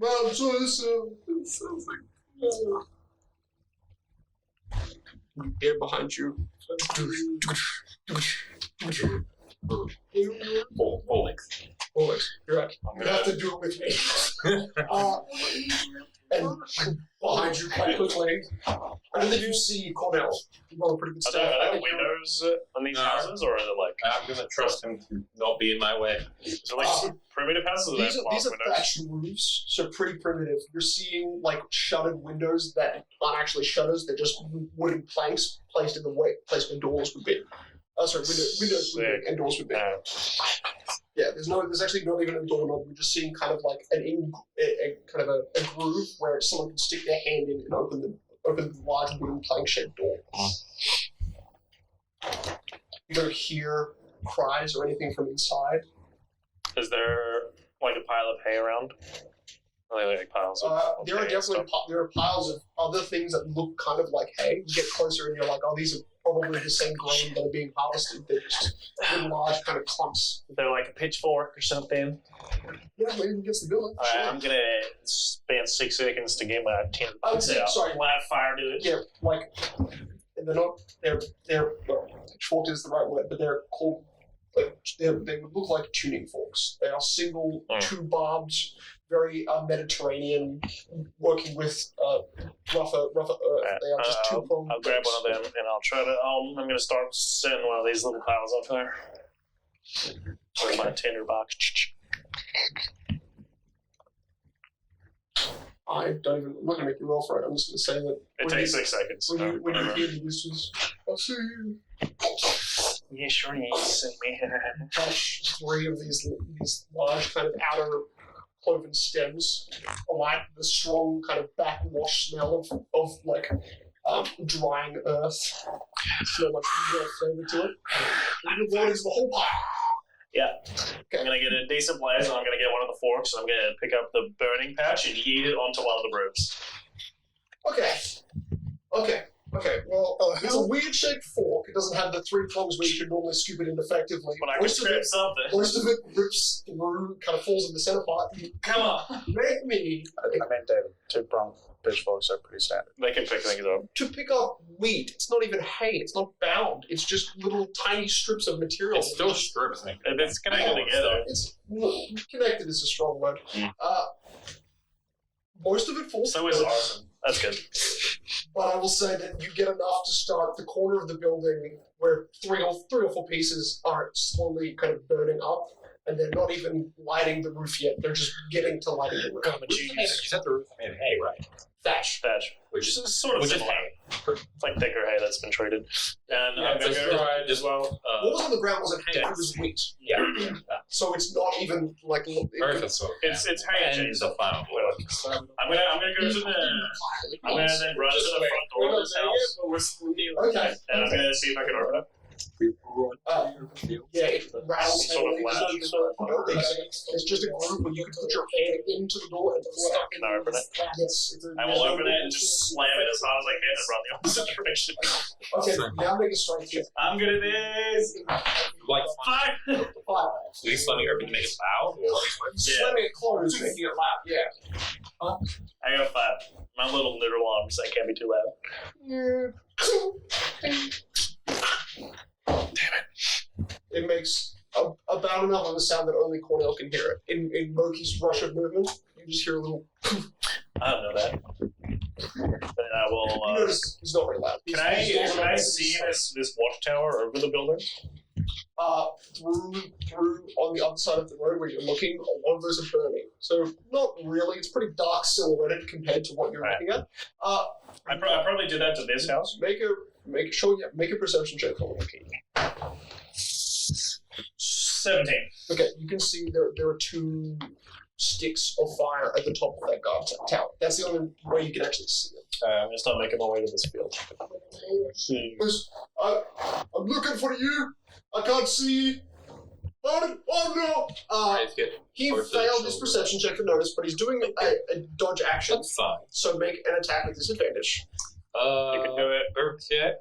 out, show yourself." It sounds like you hear behind you. Alex, you're right. You have to do it with me. And behind you quite quickly, I don't think you see Cornell. You roll a pretty good Are stat. there windows on these houses, or are they like? I'm gonna trust him to not be in my way. Is it like primitive houses? Or These these are thatched roofs, so pretty primitive. You're seeing like shuttered windows that aren't actually shutters; they're just wooden planks placed in the way placed where doors would be. Windows would be and doors would be. Yeah, there's actually not even a doorknob. You're just seeing kind of like a groove where someone can stick their hand in and open the large wooden plank-shaped door. You don't hear cries or anything from inside. Is there like a pile of hay around? Are they like piles of There are hay and definitely stuff? there are piles of other things that look kind of like hay. You get closer and you're like, oh, these are probably the same grain that are being harvested. They're just in large kind of clumps. Is there like a pitchfork or something? Yeah, maybe against the building. Alright, Sure. I'm gonna spend 6 seconds to get my 10 I would bucks say, out. sorry. Light fire to it. Yeah, like they're not. They're fork is the right word, but they're called. Like, they would look like tuning forks. They are single, two-barbed, very Mediterranean, working with rougher earth. They are just two-pronged. I'll grab one of them and I'll try to. I'm gonna start setting one of these little piles up there. With my tinder box. I don't even. I'm not gonna make you roll for it. I'm just gonna say that. It takes 6 seconds. When you whatever. hear the whistles, I'll see you. Yeah, sure is. Touch 3 of these large kind of outer cloven stems, alight the strong kind of backwash smell of like drying earth. Smell like real flavor to it. And the warnings the whole pile. Yeah. Okay. I'm gonna get a decent blaze and I'm gonna get one of the forks and I'm gonna pick up the burning patch and yeet it onto one of the roofs. Okay, well, it's a weird-shaped fork. It doesn't have the 3 prongs where you can normally scoop it in effectively. But I can scrape something. Most of it rips through, kind of falls in the center part. Come on. Make me I meant David. 2-pronged pitchforks are pretty standard. They can pick things up. to pick up wheat. It's not even hay. It's not bound. It's just little tiny strips of material. It's still strips, Nick. It's connected together. It's connected is a strong word. Mm. Most of it falls. So is arson. That's good. But I will say that you get enough to start the corner of the building where three or four pieces are slowly kind of burning up, and they're not even lighting the roof yet. They're just getting to lighting the roof. You said the roof made of hay, right? Thatch. Which is sort of Which is similar. It's like thicker hay that's been treated. And I'm it's gonna go. dried as well. What was on the ground wasn't hay, it dense. was wheat. Yeah. So it's not even like... Earth and soil. It's hay and and the flammable. I'm gonna go to the. I'm gonna then run to the front door of this house, Okay. and I'm gonna see if I can open it. Yeah, it rattles Sort of heavily. It's just a group where you can put your hand into the door and stuck in Can I open it? Yes. I will open it and just slam it as hard as I can and run the opposite direction. Okay, now make a strength check. I'm good at this. Like, 5. Five. at least let me open make it loud. Slamming it closed, making it loud. Yeah. I got a 5. My little literal arms, that can't be too loud. It makes about enough of a sound that only Cornell can hear it. In Moki's rush of movement, you just hear a little... I don't know that. Then I will. You notice it's not very loud. Can I see this watchtower over the building? Through on the other side of the road where you're looking, a lot of those are burning. So not really. It's pretty dark silhouetted compared to what you're looking at. I probably did that to this house. Make a perception check for me. 17. Okay, you can see there are 2 sticks of fire at the top of that guard tower. That's the only way you can actually see it. I'm gonna start making my way to this field. I'm looking for you. I can't see. Oh no! He Or to the failed his shoulder. perception check for notice, but he's doing a dodge action. That's fine. So make an attack with disadvantage. You can do it. Yeah.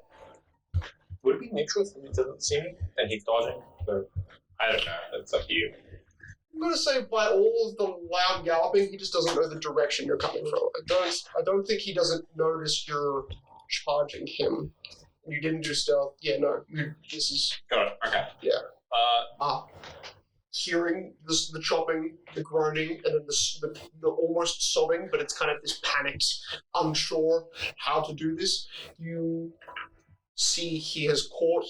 Would it be nature if he doesn't see me and he's dodging? Or, I don't know. It's up to you. I'm gonna say by all of the loud galloping, he just doesn't know the direction you're coming from. I don't think he doesn't notice you're charging him. You didn't do stealth. Yeah, no. This is Got it. Okay. yeah. Hearing the chopping, the groaning, and then the almost sobbing, but it's kind of this panicked, unsure how to do this. You see he has caught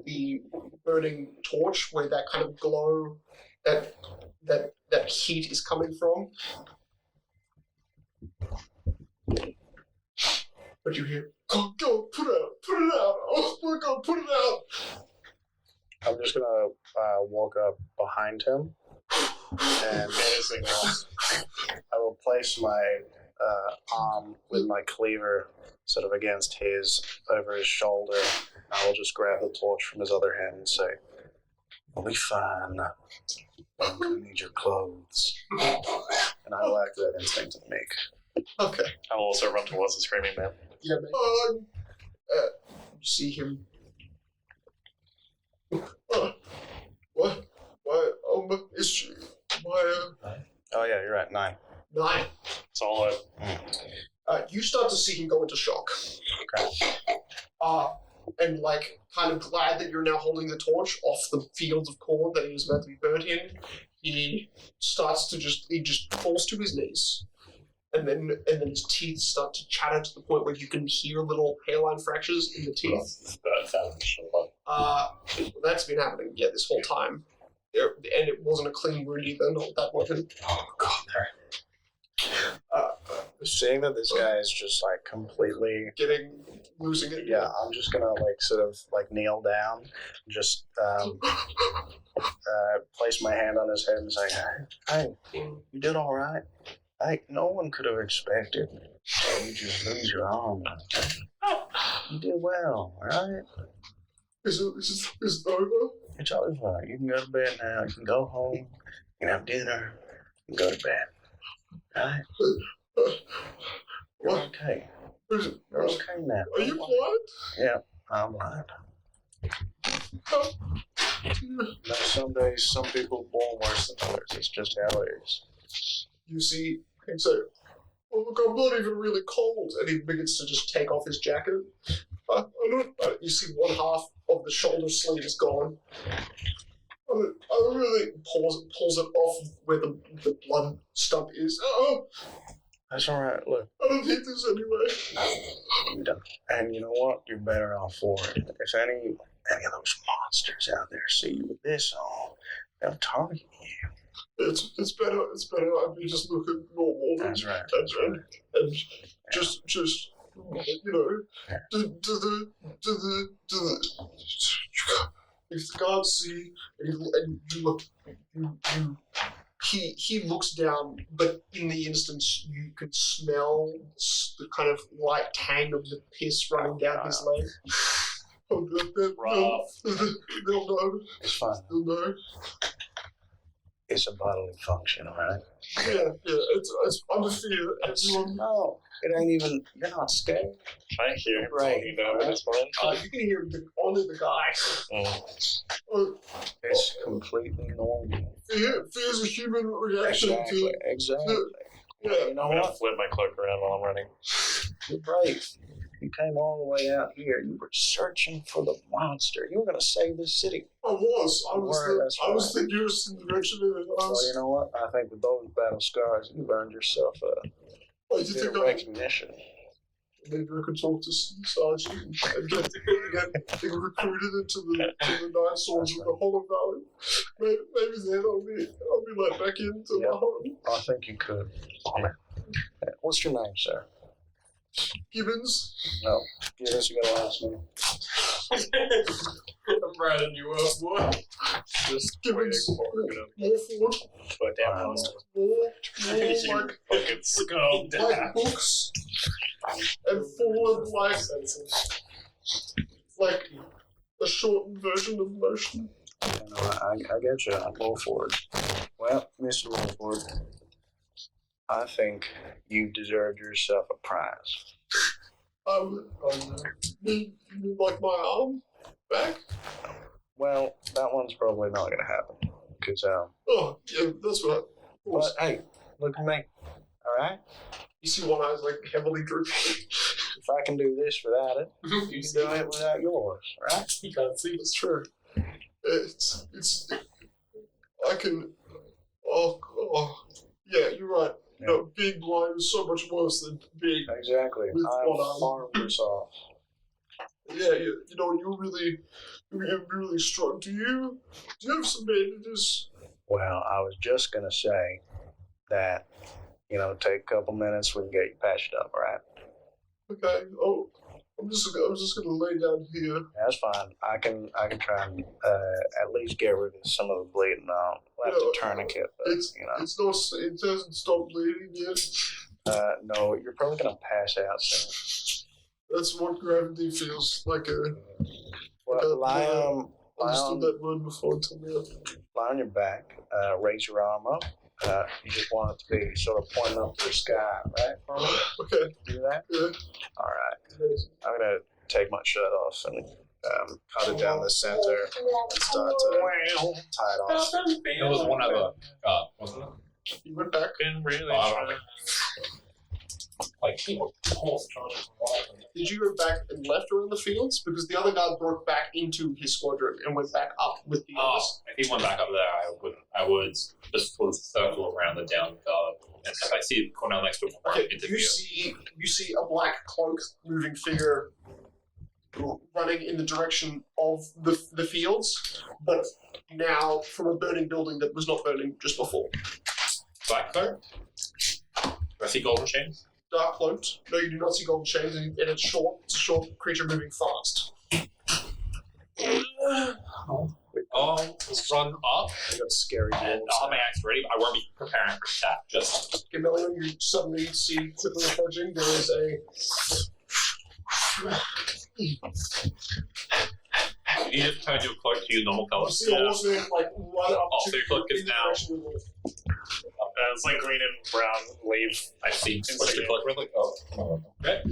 the burning torch where that kind of glow, that heat is coming from. But you hear, go, put it out. Oh my God, put it out. I'm just gonna walk up behind him, and I will place my arm with my cleaver sort of against his, over his shoulder. I will just grab the torch from his other hand and say, "We'll be fine. I'm gonna need your clothes." And I will activate instinct to make. Okay. I will also run towards the screaming man. Yeah, man. You see him. What? Is she? Why? Oh yeah, you're right. 9. 9. Solid. You start to see him go into shock. Okay. And kind of glad that you're now holding the torch off the fields of corn that he was meant to be burnt in. He starts to he just falls to his knees. And then his teeth start to chatter to the point where you can hear little hairline fractures in the teeth. That's been happening, this whole time. And it wasn't a clean wound either, not that weapon. Oh, God. Seeing that this guy is just completely Losing it. yeah, I'm just gonna kneel down, just place my hand on his head and say, "Hey, you did all right. No one could have expected you just lose your arm. You did well, all right? Is it over? It's over. You can go to bed now. You can go home. You can have dinner. You can go to bed. All right? You're okay. You're okay now. Are you blind? Yeah, I'm blind. Now, some days, some people are born worse than others. It's just how it is. You see him say, "Oh, look, I'm not even really cold." And he begins to just take off his jacket. You see one half of the shoulder sleeve is gone. I really pulls it off where the blood stump is. That's all right. Look, I don't need this anyway. you don't. And you know what? You're better off for it. If any of those monsters out there see you with this on, they'll target you. It's better. I mean, just look at normal. That's right. And just you know, do the if the guards see and you look, he looks down, but in the instance you can smell the kind of light tang of the piss running down his leg. Oh, they'll know. It's fine. They'll know. It's a bodily function, all right? Yeah. It's under fear. Everyone. No, it ain't even. You're not scared. I hear him Right. talking down with his friend. You can hear only the guy. It's completely normal. Fear's a human reaction Exactly. Yeah. You know I'm gonna what? flip my cloak around while I'm running. You're brave. You came all the way out here. You were searching for the monster. You were going to save this city. I was Right. the nearest in the direction of it. Well, you know what? I think with those battle scars, you've earned yourself a You bit of think recognition. maybe I could talk to Sergeant and get recruited into the Nine Swords of the Hollow Valley. Maybe then I'll be let back into my home. I think you could. What's your name, sir? Gibbons. No. Gibbons, you got a last name. I'm writing you up, boy. Just Gibbons. More forward. put down post. More like Let's go. books. And forward like a shortened version of motion. You know, I get you. I'm all for it. Well, Mr. Longford, I think you deserved yourself a prize. Need like my arm back? Well, that one's probably not going to happen. Because, Oh, yeah, that's right. but hey, look at me. All right? You see one eye's like heavily drooping. If I can do this without it, you can do it without yours, right? You can't see. It's true. It's. I can. Oh, yeah, you're right. Yeah. No, being blind is so much worse than being. Exactly. With I'm one arm. far worse off. Yeah. You know, you're really strong. Do you have some bandages? Well, I was just going to say that, take a couple minutes, we can get you patched up, all right? Okay. Oh, I'm just gonna lay down here. That's fine. I can try and at least get rid of some of the bleeding. We'll have to tourniquet, but It's not. It doesn't stop bleeding yet. no, you're probably gonna pass out soon. That's what gravity feels like. Well, lie Understood that word before until now. on your back. Raise your arm up. You just want it to be sort of pointing up to the sky, right? For a minute? Okay. Do that. Yeah. All right. I'm gonna take my shirt off and cut it down the center and start to tie it off. There was one other, wasn't it? You went back. Been really trying. Like, horse charges. Did you go back and left around the fields? Because the other guard broke back into his squadron and went back up with the Oh, others. if he went back up there, I would just sort of circle around the down guard. And if I see Cornell next to him, Okay, interview. you see a black cloak moving figure running in the direction of the fields, but now from a burning building that was not burning just before. Black coat? Do I see golden chains? Dark cloaked. No, you do not see golden chains, and it's short. It's a short creature moving fast. I'll run up I got scary and wolves. I'll have my axe ready. I won't be preparing for that. Just Gamelion, you suddenly see quickly approaching. There is you just turn your cloak to your normal you colors. see a horseman like run up Oh, to so your cloak is in the now. direction of the- It's like green and brown leaf. I see. What's your cloak really? Oh, okay.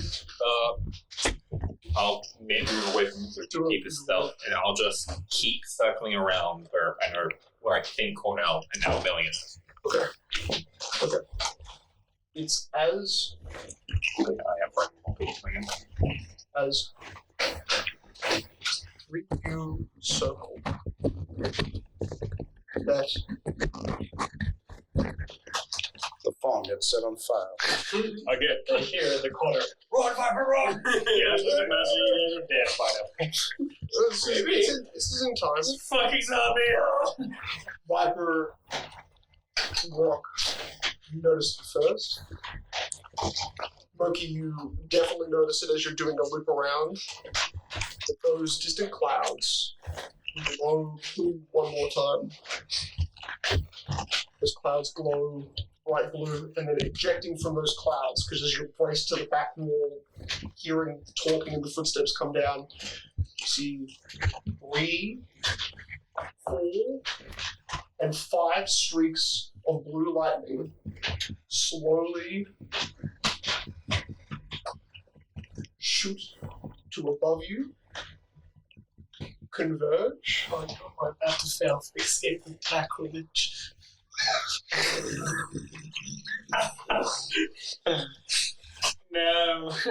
I'll maybe move away from him to keep his stealth, and I'll just keep circling around where I think Cornell and now Million is. Okay. It's as as you circle that The fog gets set on fire. Again, here in the corner. Run, Viper, run! Yeah, just imagine you guys are dead by now. This is in time. Fucking zombie! Viper, Rock, you notice it first. Monkey, you definitely notice it as you're doing a loop around. But those distant clouds glow one more time. Those clouds glow bright blue, and then ejecting from those clouds, because as you're braced to the back wall, hearing the talking and the footsteps come down, you see 3, 4, and 5 streaks of blue lightning slowly shoot to above you, converge. Oh, I'm about to fail for escape and sacrilege. No. 5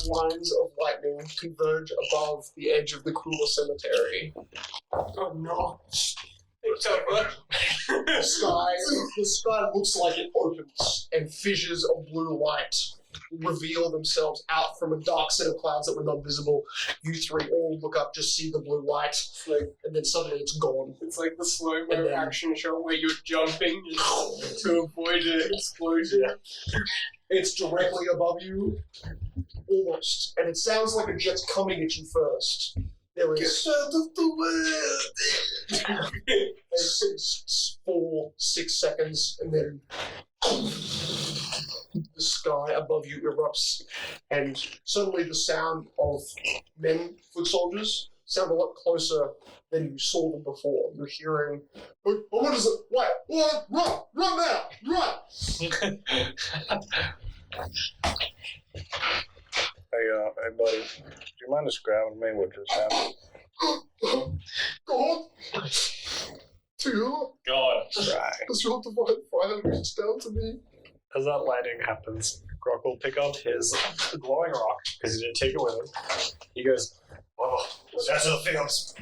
lines of lightning converge above the edge of the Krueler cemetery. Oh no. It's over. The sky looks like it opens, and fissures of blue light reveal themselves out from a dark set of clouds that were not visible. You 3 all look up, just see the blue light, and then suddenly it's gone. It's like the slow-mo And then- action shot where you're jumping to avoid an explosion. It's directly above you, almost, and it sounds like a jet's coming at you first. There is Get out of the way! 4, 6 seconds, and then the sky above you erupts, and suddenly the sound of men, foot soldiers, sound a lot closer than you saw them before. You're hearing, what is it? What? Run now! Run! Hey, buddy, do you mind describing me what just happened? Go on! Two, God. Right. does your divine fire reach down to me? As that lighting happens, Grok will pick up his glowing rock, because he didn't take it with him. He goes, oh, that's the fields.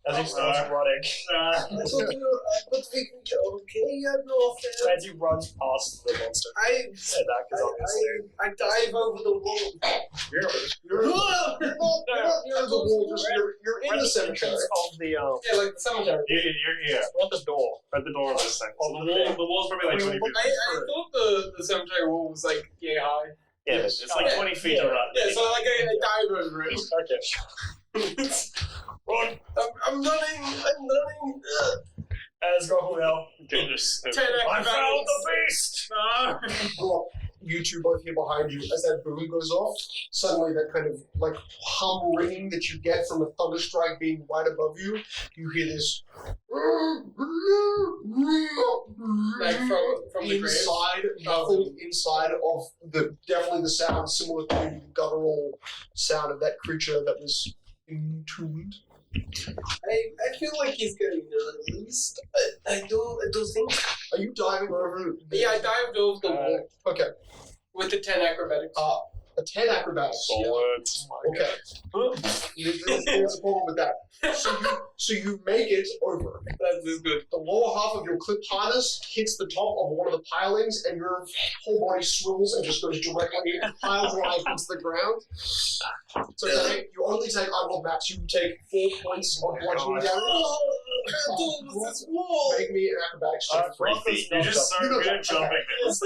As he starts running. But we can go, okay? I'm off there. As he runs past the monster. I Said that because obviously. I dive over the wall. You're not near the wall, you're in the cemetery. Of the, Yeah, like the cemetery. you're here. We're at the door. At the door of this thing. Oh, the wall's probably like 20 feet. I thought the cemetery wall was like yay high. Yeah, it's like 20 feet around. Yeah, so like I dive over it. Okay. Run! I'm running. As Grok will yell, goodness. 10 I found the beast! Well, you two both here behind you, as that boom goes off, suddenly that kind of like hum ringing that you get from a thunderstrike being right above you, you hear this Like from the grave? inside, nothing inside of the definitely the sound similar to the guttural sound of that creature that was entombed. I feel like he's getting released. I do think. Are you diving over? Yeah, I dived over the wall Okay. with the 10 acrobatics. A 10 acrobatics. Swords. Okay. There's a problem with that. So you make it over. That is good. The lower half of your clipped harness hits the top of one of the pilings, and your whole body swivels and just goes directly pile drive into the ground. So you only take, I love maps, you take 4 points of bludgeoning damage. This wall. Make me an acrobatics check. 3 feet. You're just so good at jumping. It's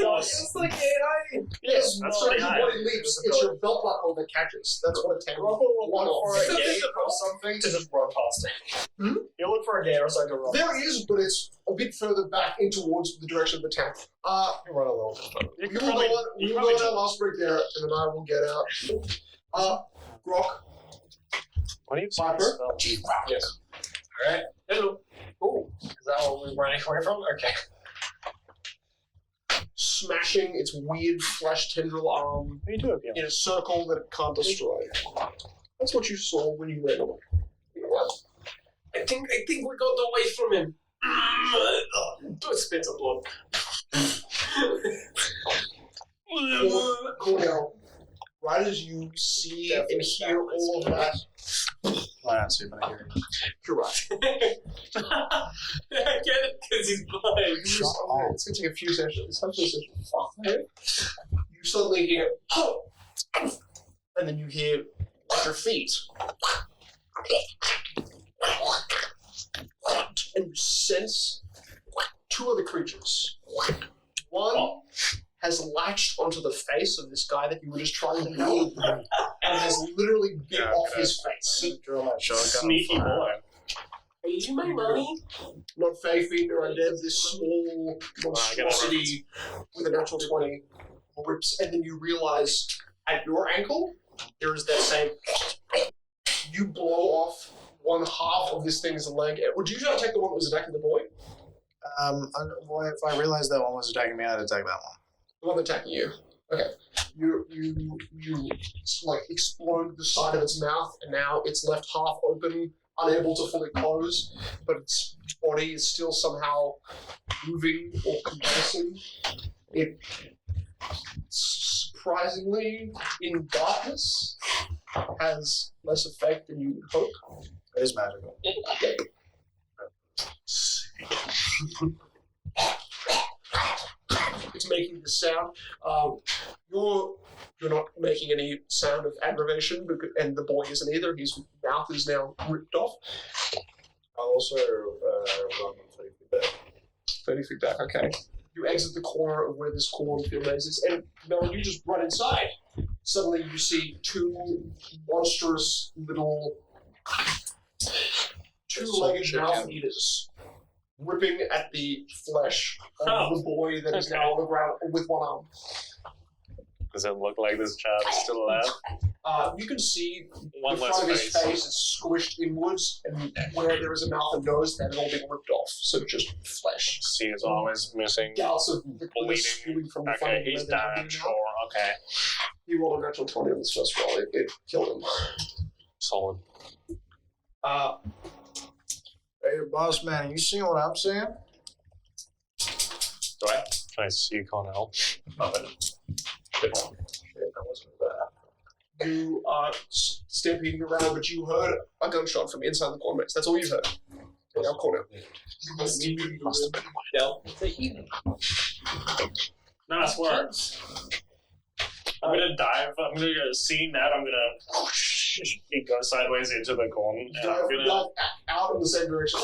like AI. Yes, That's so pretty your high. body leaps. It's your belt buckle that catches. That's what a 10 one For off. a gate or something to just run past it. You look for a gate or something to run There past. is, but it's a bit further back in towards the direction of the tank. You run a little bit. You We could will probably, go on, we you will could go probably on our jump. last break there, and then I will get out. Grok, What do you Viper. Yes. Alright. Hello. Oh, is that what we're running away from? Okay. smashing its weird flesh tendril arm What do you do with in a circle that it can't destroy. That's what you saw when you ran away. I think we got away from him. Do a spit of blood. Cornell, right as you see and hear all of that, See if I hear you. You're right. I get it because he's blind. It's going to take a few sessions. Hopefully, you suddenly hear, oh! And then you hear at your feet. And you sense two other creatures. One has latched onto the face of this guy that you were just trying to help, and has literally bit off his face. Draw my shotgun. Sneaky boy. Are you my mommy? Not Fae Fiend or Undead, this small monstrosity with a natural 20 rips, and then you realize at your ankle, there is that same. You blow off one half of this thing's leg. Would you try to take the one that was attacking the boy? If I realized that one was attacking me, I'd attack that one. The one attacking you. Okay. You like explode the side of its mouth, and now it's left half open, unable to fully close, but its body is still somehow moving or convulsing. It surprisingly, in darkness, has less effect than you would hope. It is magical. It's making the sound. You're not making any sound of aggravation, and the boy isn't either. His mouth is now ripped off. I'll also run 30 feet back. 30 feet back, okay. You exit the corner of where this cornfield is, and Melon, you just run inside. Suddenly you see two monstrous little two-legged mouth eaters ripping at the flesh of the boy that is now on the ground with one arm. Does it look like this child is still alive? You can see One the less front of his face. face is squished inwards, and where there is a mouth and nose, that had all been ripped off. So just flesh. She is always missing. Gouts of liquid Bleeding. spewing from the front Okay, of the he's leg dying, and sure. Okay. He rolled a natural 20 on this first roll. It killed him. Solid. Hey, boss man, you seeing what I'm seeing? Do I? Can I see Cornell? Nothing. You are stampeding around, but you heard a gunshot from inside the corner. That's all you heard. Now, corner. Must have been nice work. I'm gonna dive. I'm gonna seeing that. I'm gonna go sideways into the corn. And I'm gonna Dive out in the same direction.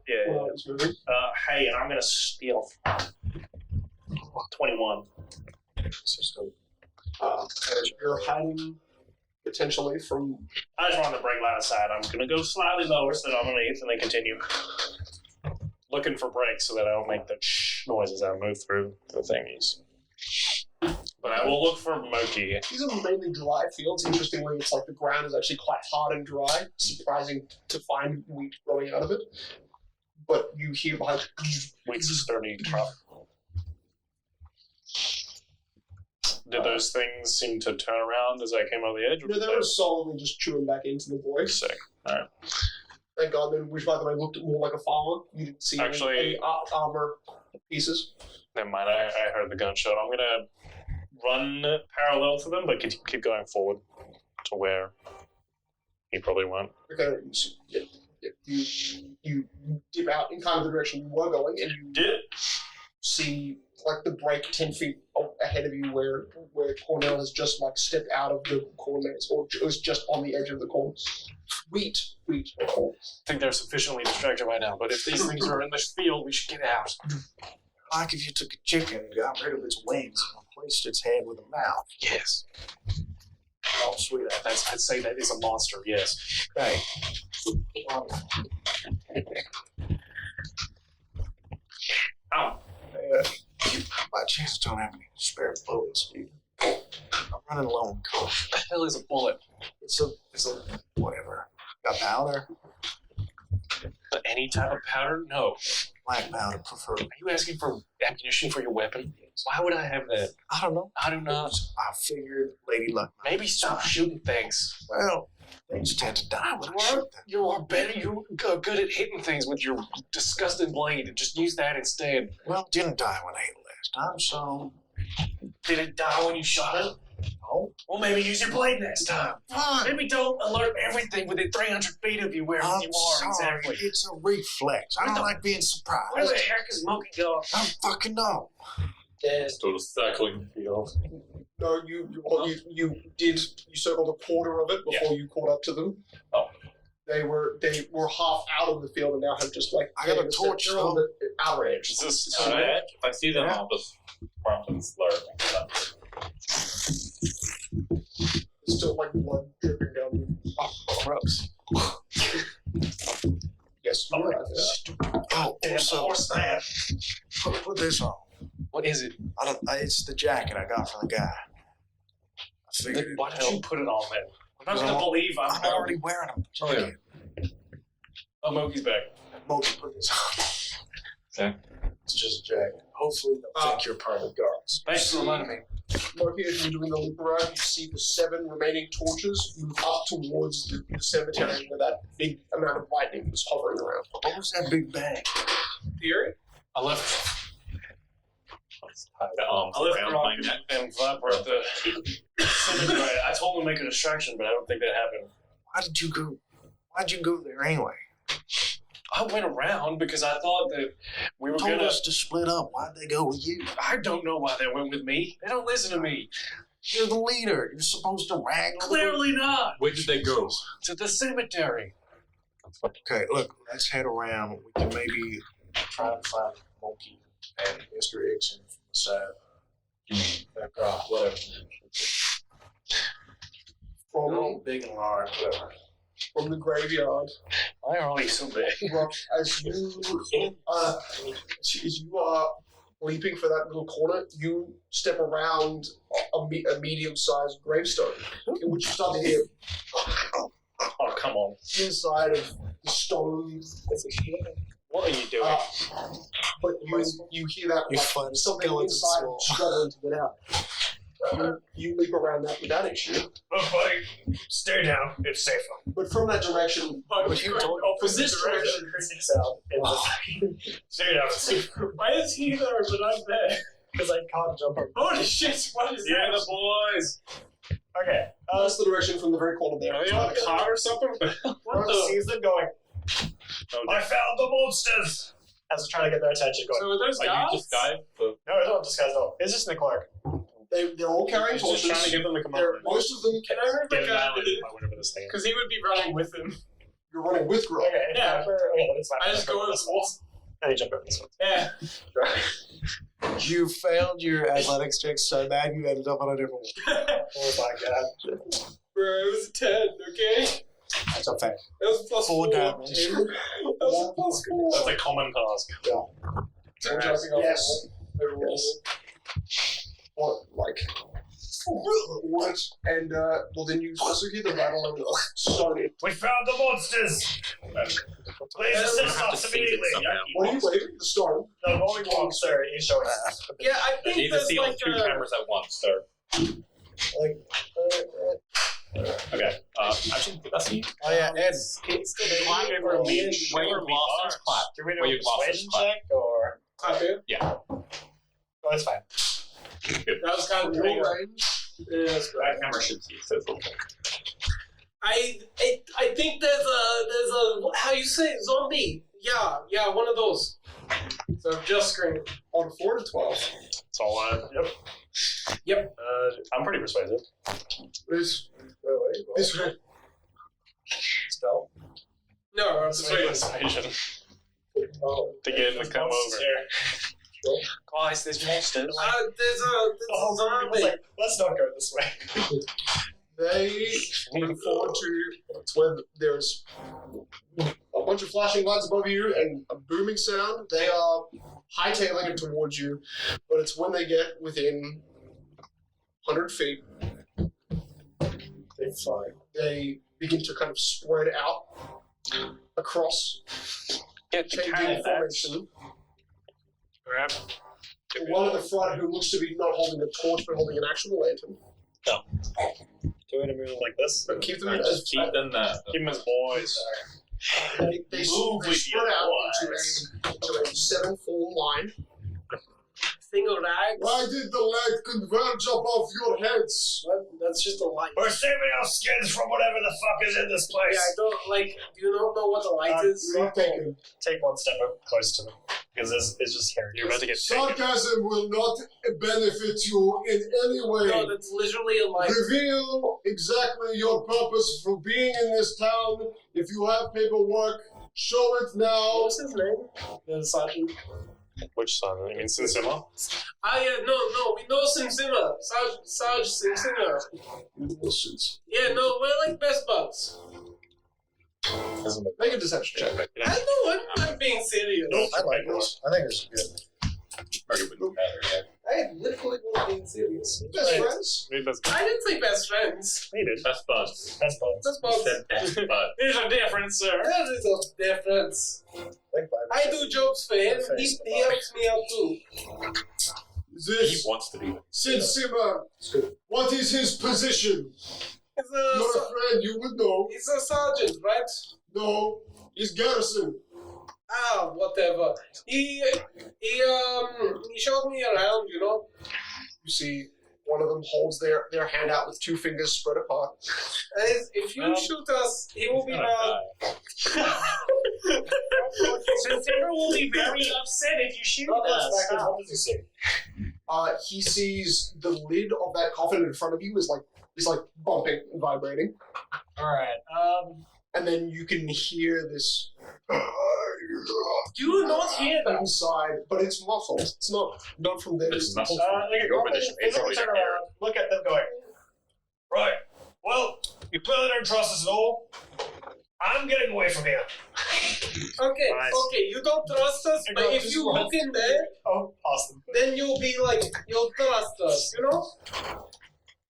Yeah. It's moving. Hey, and I'm gonna steal. 21. You're hiding potentially from. I just wanted to break line of sight. I'm gonna go slightly lower so that I'm underneath, and then continue looking for breaks so that I don't make the noise as I move through the thingies. But I will look for Moki. These are mainly dry fields. Interestingly, it's like the ground is actually quite hard and dry. Surprising to find wheat growing out of it. But you hear behind. Wheat's sturdy, tough. Did those things seem to turn around as I came over the edge? Or No, they were solidly just chewing back into the boy. Sick. Alright. Thank God, which by the way looked more like a farmer. You didn't see any armor pieces. Never mind, I heard the gunshot. I'm gonna run parallel to them, but keep going forward to where he probably went. Okay, you dip out in kind of the direction you were going, and you Did? see like the break 10 feet ahead of you where Cornell has just like stepped out of the corn maze, or was just on the edge of the corn. Wheat. I think they're sufficiently distracted right now, but if these things are in the field, we should get out. Like if you took a chicken and got rid of its wings and replaced its head with a mouth. Yes. Oh, sweet. I'd say that is a monster, yes. Okay. Ow. You by chance don't have any spare bullets, do you? I'm running low on coke. What the hell is a bullet? It's a whatever. Got powder? Any type of powder? No. Black powder preferred. Are you asking for ammunition for your weapon? Why would I have that? I don't know. I do not. I figured Lady Luck. Maybe stop shooting things. Well, they just tend to die when I shoot them. You are better. You're good at hitting things with your disgusting blade. Just use that instead. Well, it didn't die when I hit last time, so Did it die when you shot it? Oh, well, maybe use your blade next time. Maybe don't alert everything within 300 feet of you wherever I'm you are. sorry. Exactly. It's a reflex. I don't like being Where surprised. the heck is Monkey going? I don't fucking know. Sort of circling the field. No, you circled a quarter of it before you caught up to them. Oh. They were half out of the field and now have just like I got a torch, they're on the outer edge. Is this alright? If I see them, I'll just prompt and slur. It's still like blood dripping down you. Gross. Yes, you realize that. Oh, also, put this on. What is it? It's the jacket I got from the guy. I figured Why did you put it on then? I'm not going to believe I'm already wearing them. Oh, yeah. Oh, Monkey's back. Monkey, put this on. Okay. It's just a jacket. Hopefully they'll think you're part of the guards. Thanks for reminding me. Monkey, as you're doing the loop around, you see the 7 remaining torches move up towards the cemetery where that big amount of lightning was hovering around. What was that big bang? Theory? I left The arms around my neck. and Viper at the cemetery. I told him to make a distraction, but I don't think that happened. Why'd you go there anyway? I went around because I thought that we were Told going to... us to split up. Why'd they go with you? I don't know why they went with me. They don't listen to me. You're the leader. You're supposed to wrangle. Clearly not. Where did they go? To the cemetery. Okay, look, let's head around. We can maybe try to find Monkey and Mr. Ixon from the side. Whatever. From, Big and large, whatever. from the graveyard, Why are we so big? as you are leaping for that little corner, you step around a medium-sized gravestone, in which you start to hear Oh, come on. inside of the stone. What are you doing? But you hear that You like, find something skeletons inside small. struggling to get out. You leap around that without issue. Oh, buddy. Stay down. It's safer. But from that direction, from this direction, Stay down. It's safer. Why is he there but I'm there? Because I can't jump over. Holy shit, what is Yeah, that? the boys. Okay. that's the direction from the very corner there. Are they on a car or something? What sees them going, I found the monsters. as they're trying to get their attention going. So are those Are you guys? disguised? No, it's not disguised at all. It's just Nick Clark. They're all carrying He's just torches. trying to get them to come They're- over. most of them, Can I move Get my guy? annihilated by whatever this thing is. Because he would be running with him. you're running with Grog. Okay, Yeah. Okay, that's fine. I just go over the wall. And you jump over this one. Yeah. You failed your athletics check so bad you ended up on a different one. Oh my god. Bro, it was a 10, okay? That's a fact. That was a plus 4 4. damage. Dude. That was a plus 4. That's a common task. So jumping off Yes. the wall. Yes. What, like... What? And, well then you also hear the rattle of stone. We found the monsters. Please assist have to us sink it immediately. somehow. What are you waving? The stone? The rolling monster is showing us. Yeah, I I think need to there's see all like 2 a... cameras at once, sir. Okay. Actually, that's you. Oh yeah, Ed. Clap it for me. Where your losses clap. Do we do Where a your losses persuasion clap. check or? Clap here. Oh, that's fine. That was kind of Your pretty good. range is... That camera should see. So it's okay. I think there's a how you say it? Zombie. Yeah, one of those. So just scream. On 4 to 12. That's all I. Yep. I'm pretty persuasive. This way. Spell. No, I'm Persuasion. To get him to come over. Guys, there's monsters. there's a zombie. Like, let's not go this way. They move forward to where there's a bunch of flashing lights above you and a booming sound. They are hightailing it towards you, but it's when they get within 100 feet, they fly. They begin to kind of spread out across, Get the changing cat. formation. Grab. The one at the front who looks to be not holding a torch but holding an actual lantern. Do we move like this? But keep them No, as just keep them there. Keep him as boys. They Move they with spread your out boys. into a 7-form line. thing of rags. Why did the light converge above your heads? What? That's just a light. We're saving our skins from whatever the fuck is in this place. Yeah, I don't like. Do you not know what a light is? Take one step up close to them. Because it's just hairy. You're about to get Sarcasm will not benefit you in any way. No, that's literally a light. Reveal exactly your purpose for being in this town. If you have paperwork, show it now. What's his name? The sergeant. Which son? You mean Sinsima? Ah, yeah, no, we know Simsima. Sarge Simsima. Yeah, no, we're like best buds. Make a deception check. I know, I'm being serious. I like this. I think this is good. I literally was being serious. Best friends? I didn't say best friends. He did. Best buds. Best buds. Best buds. Said best bud. There's a difference, sir. There is a difference. I do jobs for him. He helps me out too. He This wants to be. Sinsima, what is his position? He's You're a friend, you would know. he's a sergeant, right? No, he's garrison. Ah, whatever. He showed me around, you know. You see, one of them holds their hand out with two fingers spread apart. And if you shoot us, he will be mad. September will be very upset if you shoot us. What does he say? He sees the lid of that coffin in front of you is like bumping and vibrating. Alright, And then you can hear this Do you not hear that? inside, but it's muffled. It's not from there. It's not your position. Turn around, look at them going, right, well, you clearly don't trust us at all. I'm getting away from here. Okay, Nice. okay, you don't trust us, but if you look in there, Oh, past them. then you'll be like, you'll trust us, you know?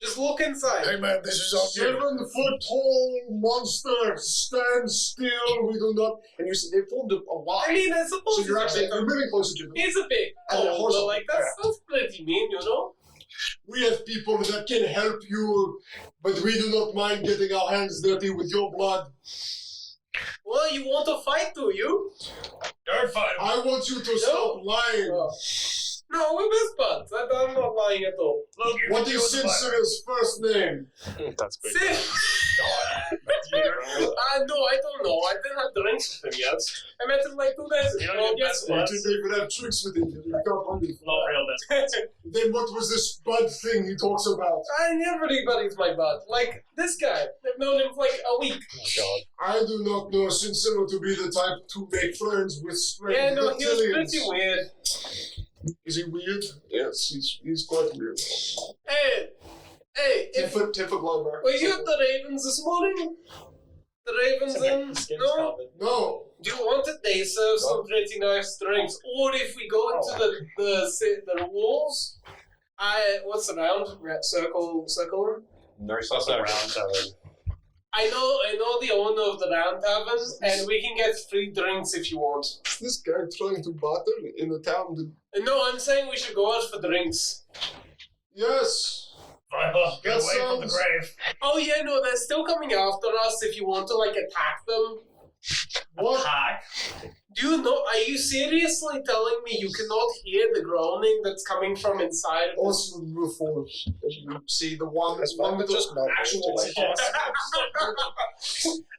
Just look inside. Hey man, this is on you. 7-foot-tall monster, stand still. We do not. And you see, they formed a I line. mean, I So suppose you're moving closer to them. he's a bit And a old, horse but on like, the that's pretty mean, you know? We have people that can help you, but we do not mind getting our hands dirty with your blood. Well, you want to fight, do you? Don't fight him. I want you to stop lying. No, we're best buds. I'm not lying at all. Look, you're What is Sinsima's first name? That's good. No, I don't know. I didn't have drinks with him yet. I met him like 2 days You ago. don't get Yes, best Why buds. did they even have tricks with him? You can't believe. Not real best. Then what was this bud thing he talks about? Everybody's my bud. Like this guy. I've known him for like a week. Oh, I do not know Sinsima to be the type to make friends with strange Yeah, no, he was reptilians. pretty weird. Is he weird? Yes, he's quite weird. Hey, if Tip for Glover. were you at the Ravens this morning? The Ravens in? No? No. Do you want it? They serve some pretty nice drinks. Or if we go into the walls, what's the round? Circle? Nurse us around. I know the owner of the Round Tavern, and we can get free drinks if you want. Is this guy trying to barter in the town? No, I'm saying we should go out for drinks. Yes. Viper, get That away from the sounds- grave. Oh yeah, no, they're still coming after us if you want to like attack them. What? Hack. Do you know, are you seriously telling me you cannot hear the groaning that's coming from inside of this? Also, before you see the one with just the not actual like,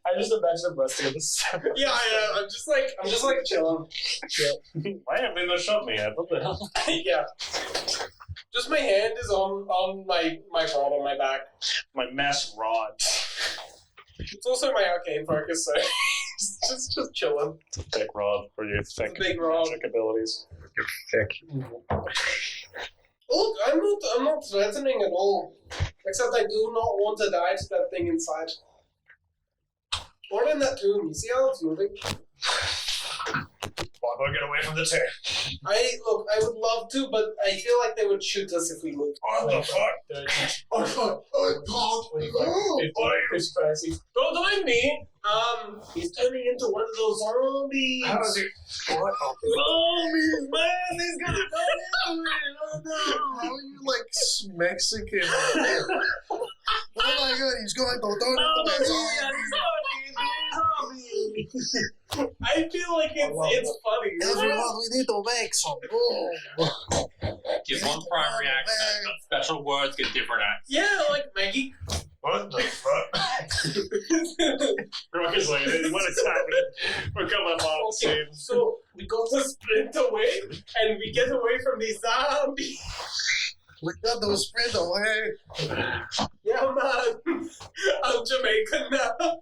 I just imagine him resting in the sun. Yeah, I'm just like chilling. Why haven't they not shot me yet? What the hell? Yeah. Just my hand is on my rod on my back. My mass rod. It's also my arcane focus, so just chilling. It's a big rod for your thick It's a big rod. magic abilities. You're thick. Look, I'm not threatening at all. Except I do not want to die to that thing inside. Or in that tomb. You see how it's moving? Viper, get away from the tent. I would love to, but I feel like they would shoot us if we moved. What the fuck? Don't mind me. He's turning into one of those zombies. How does he? What? Zombies, man, he's gonna go into it. Oh no. How are you like Mexican? Oh my god, he's going to turn into I feel like it's funny. Everyone, we need to make some. Oh. get one primary accent, but special words get different accents. Yeah, like Maggie. What the fuck? Rock is like, what is happening? We're coming on the Okay, scene. so we got to sprint away, and we get away from these zombies. We got to sprint away. Yeah, man. I'm Jamaican now.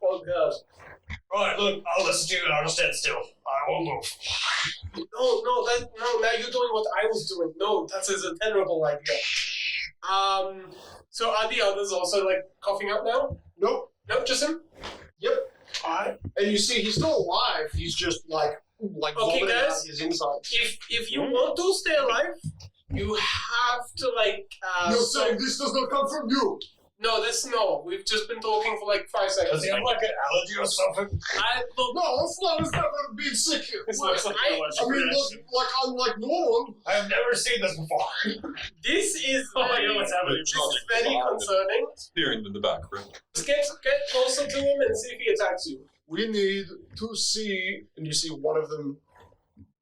Oh, God. Right, look, I'll listen to you and I'll just stand still. I won't move. No, now you're doing what I was doing. No, that is a terrible idea. So are the others also, like, coughing up now? Nope. Nope, just him? Yep. Alright. And you see, he's still alive. He's just like Okay, vomiting guys. out his insides. If you want to stay alive, you have to, like, You're saying this does not come from you. No, we've just been talking for like 5 seconds. Does he have like an allergy or something? No, Flav never been sick. This looks like I mean, like unlike normal. I have never seen this before. This is Oh my very, God, what's happening? this is very concerning. Steering in the background. Just get closer to him and see if he attacks you. We need to see, and you see one of them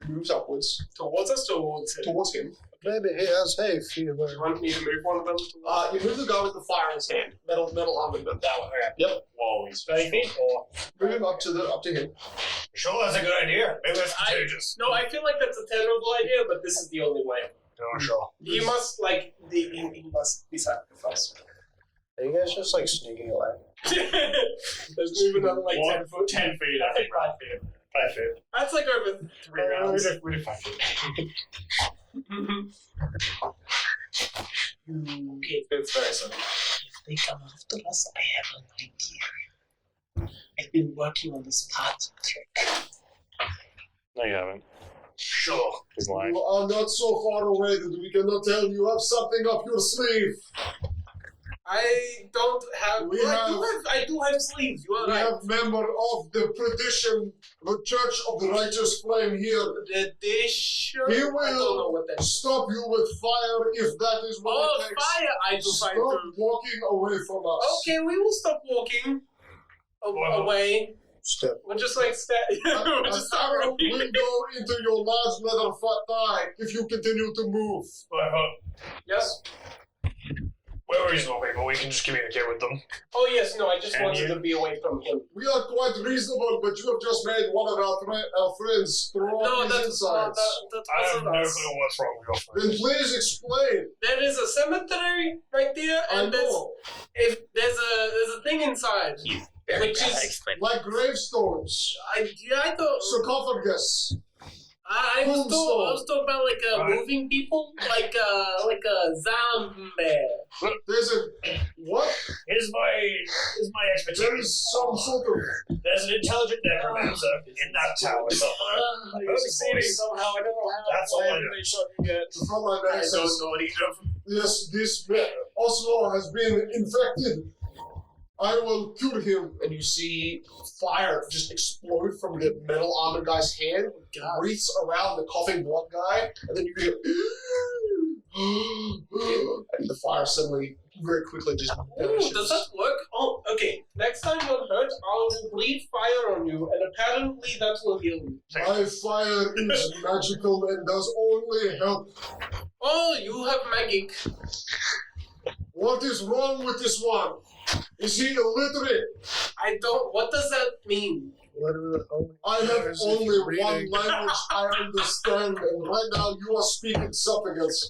moves upwards Towards us, towards him. towards him. Maybe he has hay fever. You want me to move one of them? You move the guy with the fire in his hand, metal armor, but that one. Yep. Whoa, he's 30 feet? Or... Move him up to him. Sure, that's a good idea. Maybe that's contagious. No, I feel like that's a terrible idea, but this is the only way. No, sure. He must, like, he must be sacrificed. Are you guys just like sneaking away? Let's move another, like, 10 foot. 10 feet, I think. 5 feet. 5 feet. That's like over 3 rounds. We did 5 feet. Okay, it's very simple. If they come after us, I have an idea. I've been working on this part trick. No, you haven't. Sure. He's lying. You are not so far away that we cannot tell you have something up your sleeve. I don't have. I do have sleeves. You are We right. have member of the perdition, the Church of the Righteous Flame here. The dish. He I don't know will what that is. stop you with fire if that is what Oh, it takes. fire! I do Stop fire too. walking away from us. Okay, we will stop walking away. Step. We'll just like we'll An just stop arrow running. will go into your large leather fat thigh if you continue to move. Yes. We're reasonable people. We can just communicate with them. Oh yes. No, I just And wanted you- to be away from him. We are quite reasonable, but you have just made one of our friends throw No, up his that's not. insides. That I have wasn't no us. clue what's wrong with your friend. Then please explain. There is a cemetery right there, I and there's know. if there's a thing inside, which is Like gravestones, I don't. sarcophagus. I was talking about like moving people, like a zombie. There's a what? Here's my There expertise. is some sort of There's an intelligent necromancer in that tower somewhere. You're succeeding somehow. I don't know how. That's all I know. They shot you yet. the frontline I man don't says, know what either. yes, this Oslo has been infected. I will cure him. And you see fire just explode from the metal armor guy's hand, wreaths around the coughing blood guy, and then you hear and the fire suddenly, very quickly, just Ooh, vanishes. does that work? Oh, okay. Next time you're hurt, I'll breathe fire on you, and apparently that will heal you. My fire is magical and does only help. Oh, you have magic. What is wrong with this one? Is he illiterate? I don't. What does that mean? I have only one language I understand, and right now you are speaking something else.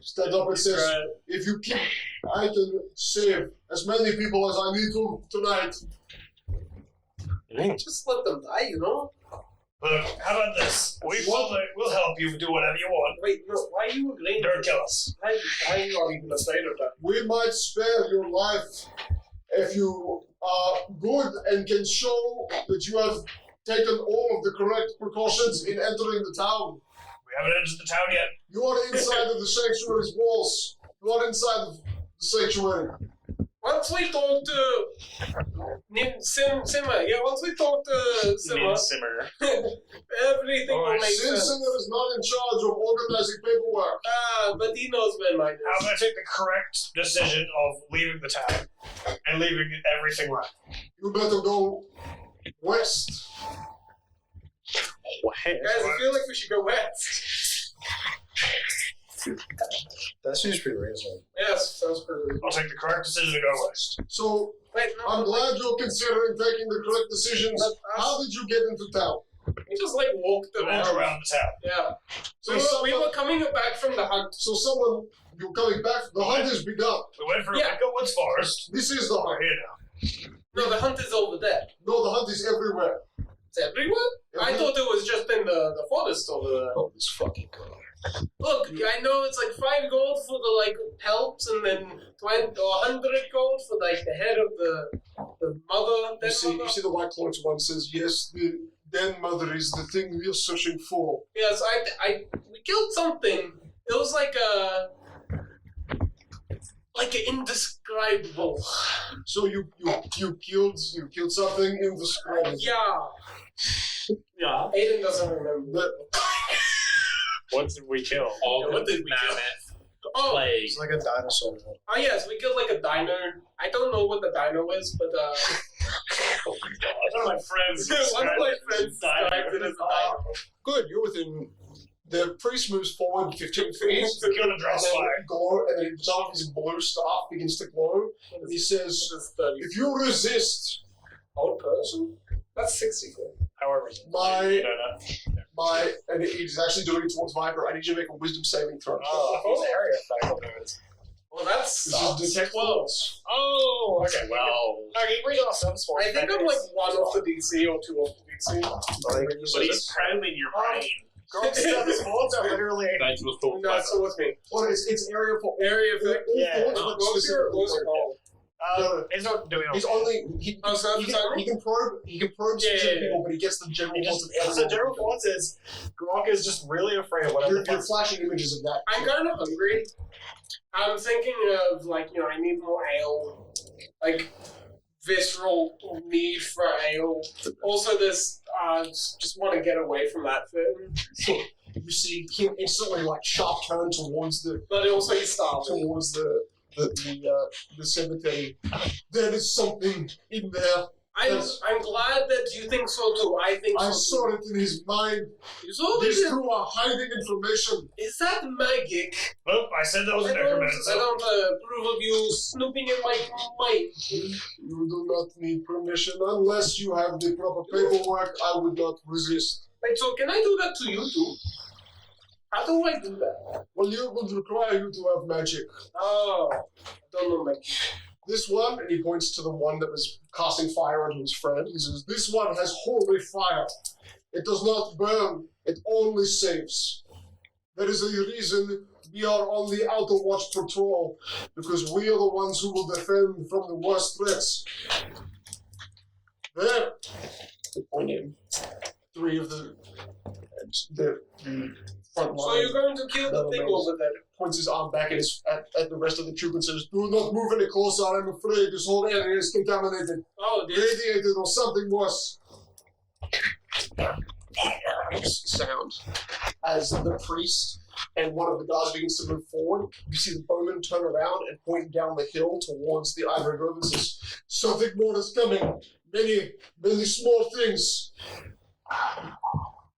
Stands up and says, if you keep, I can save as many people as I need to tonight. Just let them die, you know? Look, how about this? We'll help you do whatever you want. Wait, no, why are you agreeing? Don't kill us. Why are you not even afraid of that? We might spare your life if you are good and can show that you have taken all of the correct precautions in entering the town. We haven't entered the town yet. You are inside of the sanctuary's walls. You are inside of the sanctuary. Once we talk to Simmer, once we talk to Simmer, Simmer. everything will make Sin sense. Singer is not in charge of organizing paperwork. But he knows where mine I'm is. going to take the correct decision of leaving the town and leaving everything right. You better go west. Hey, Guys, I feel like we should go west. That seems pretty reasonable. Yes, sounds pretty. I'll take the correct decision to go west. So, Wait, no, I'm glad you're considering taking the correct decisions. But, How did you get into town? we just like walked Walk around. around the town. Yeah. So We were coming back from the hunt. So someone, you're coming back, the hunt has begun. We went for Yeah. Echo Woods Forest. This is the We're hunt. here now. No, the hunt is over there. No, the hunt is everywhere. It's everywhere? I thought it was just in the forest over there. Oh, this fucking guy. Look, I know it's like 5 gold for the like pelts, and then 20 or 100 gold for like the head of the mother. You see the white cloaked one says, yes, the den mother is the thing we are searching for. Yes, we killed something. It was like an indescribable. So you killed something indescribable. Yeah. Yeah. Aiden doesn't remember. What did we kill? All What did we kill? Oh, plague. It's like a dinosaur. oh yes, we killed like a dino. I don't know what the dino is, but One of my friends. one of my friends died. described it as a dino. Good, you're within. The priest moves forward 15 feet. To kill the dross fire. And then some of his blue staff begins to glow. And he says, if you resist Old person? That's 64. However, my no. and he's actually doing it towards Viper, I need you to make a wisdom saving throw. Oh, area effect. Well, that's. This is detect close. Oh, okay. Well, Okay, read off some sport. I think I'm like 1 off the DC or 2 off the DC. but he's probing your brain. Girl, some sports are literally. That's what's called. No, so with me. Well, it's area for Area effect. Yeah. all What thoughts, but was your goal? He's not doing He's it. only he So that's he can probe specific people, but he gets the general thoughts of everyone. So general thoughts is Grok is just really afraid of whatever. You're flashing images of that. I'm kind of hungry. I'm thinking of, like, I need more ale. Like, visceral need for ale. Also, this, just want to get away from that thing. You see him instantly like sharp turn towards But also, he's starving. towards the cemetery. There is something in there. I'm glad that you think so too. I think I so saw too. it in his mind. You saw These it? two are hiding information. Is that magic? Oh, I said that was I a necromancer. don't approve of you snooping in my mind. You do not need permission unless you have the proper paperwork. I would not resist. Wait, so can I do that to you too? How do I do that? Well, it would require you to have magic. Oh, I don't know magic. This one, and he points to the one that was casting fire onto his friend. He says, this one has holy fire. It does not burn, it only saves. There is a reason we are on the outer watch patrol, because we are the ones who will defend from the worst threats. There, they point in 3 of the front line. So you're going to kill the thing over there? Points his arm back at the rest of the troop and says, do not move any closer, I'm afraid this whole area is contaminated. Oh, this. Radiated or something worse. Sound. As the priest and one of the guards begins to move forward, you see the bowman turn around and point down the hill towards the Ivory Grove and says, something more is coming. Many, many small things.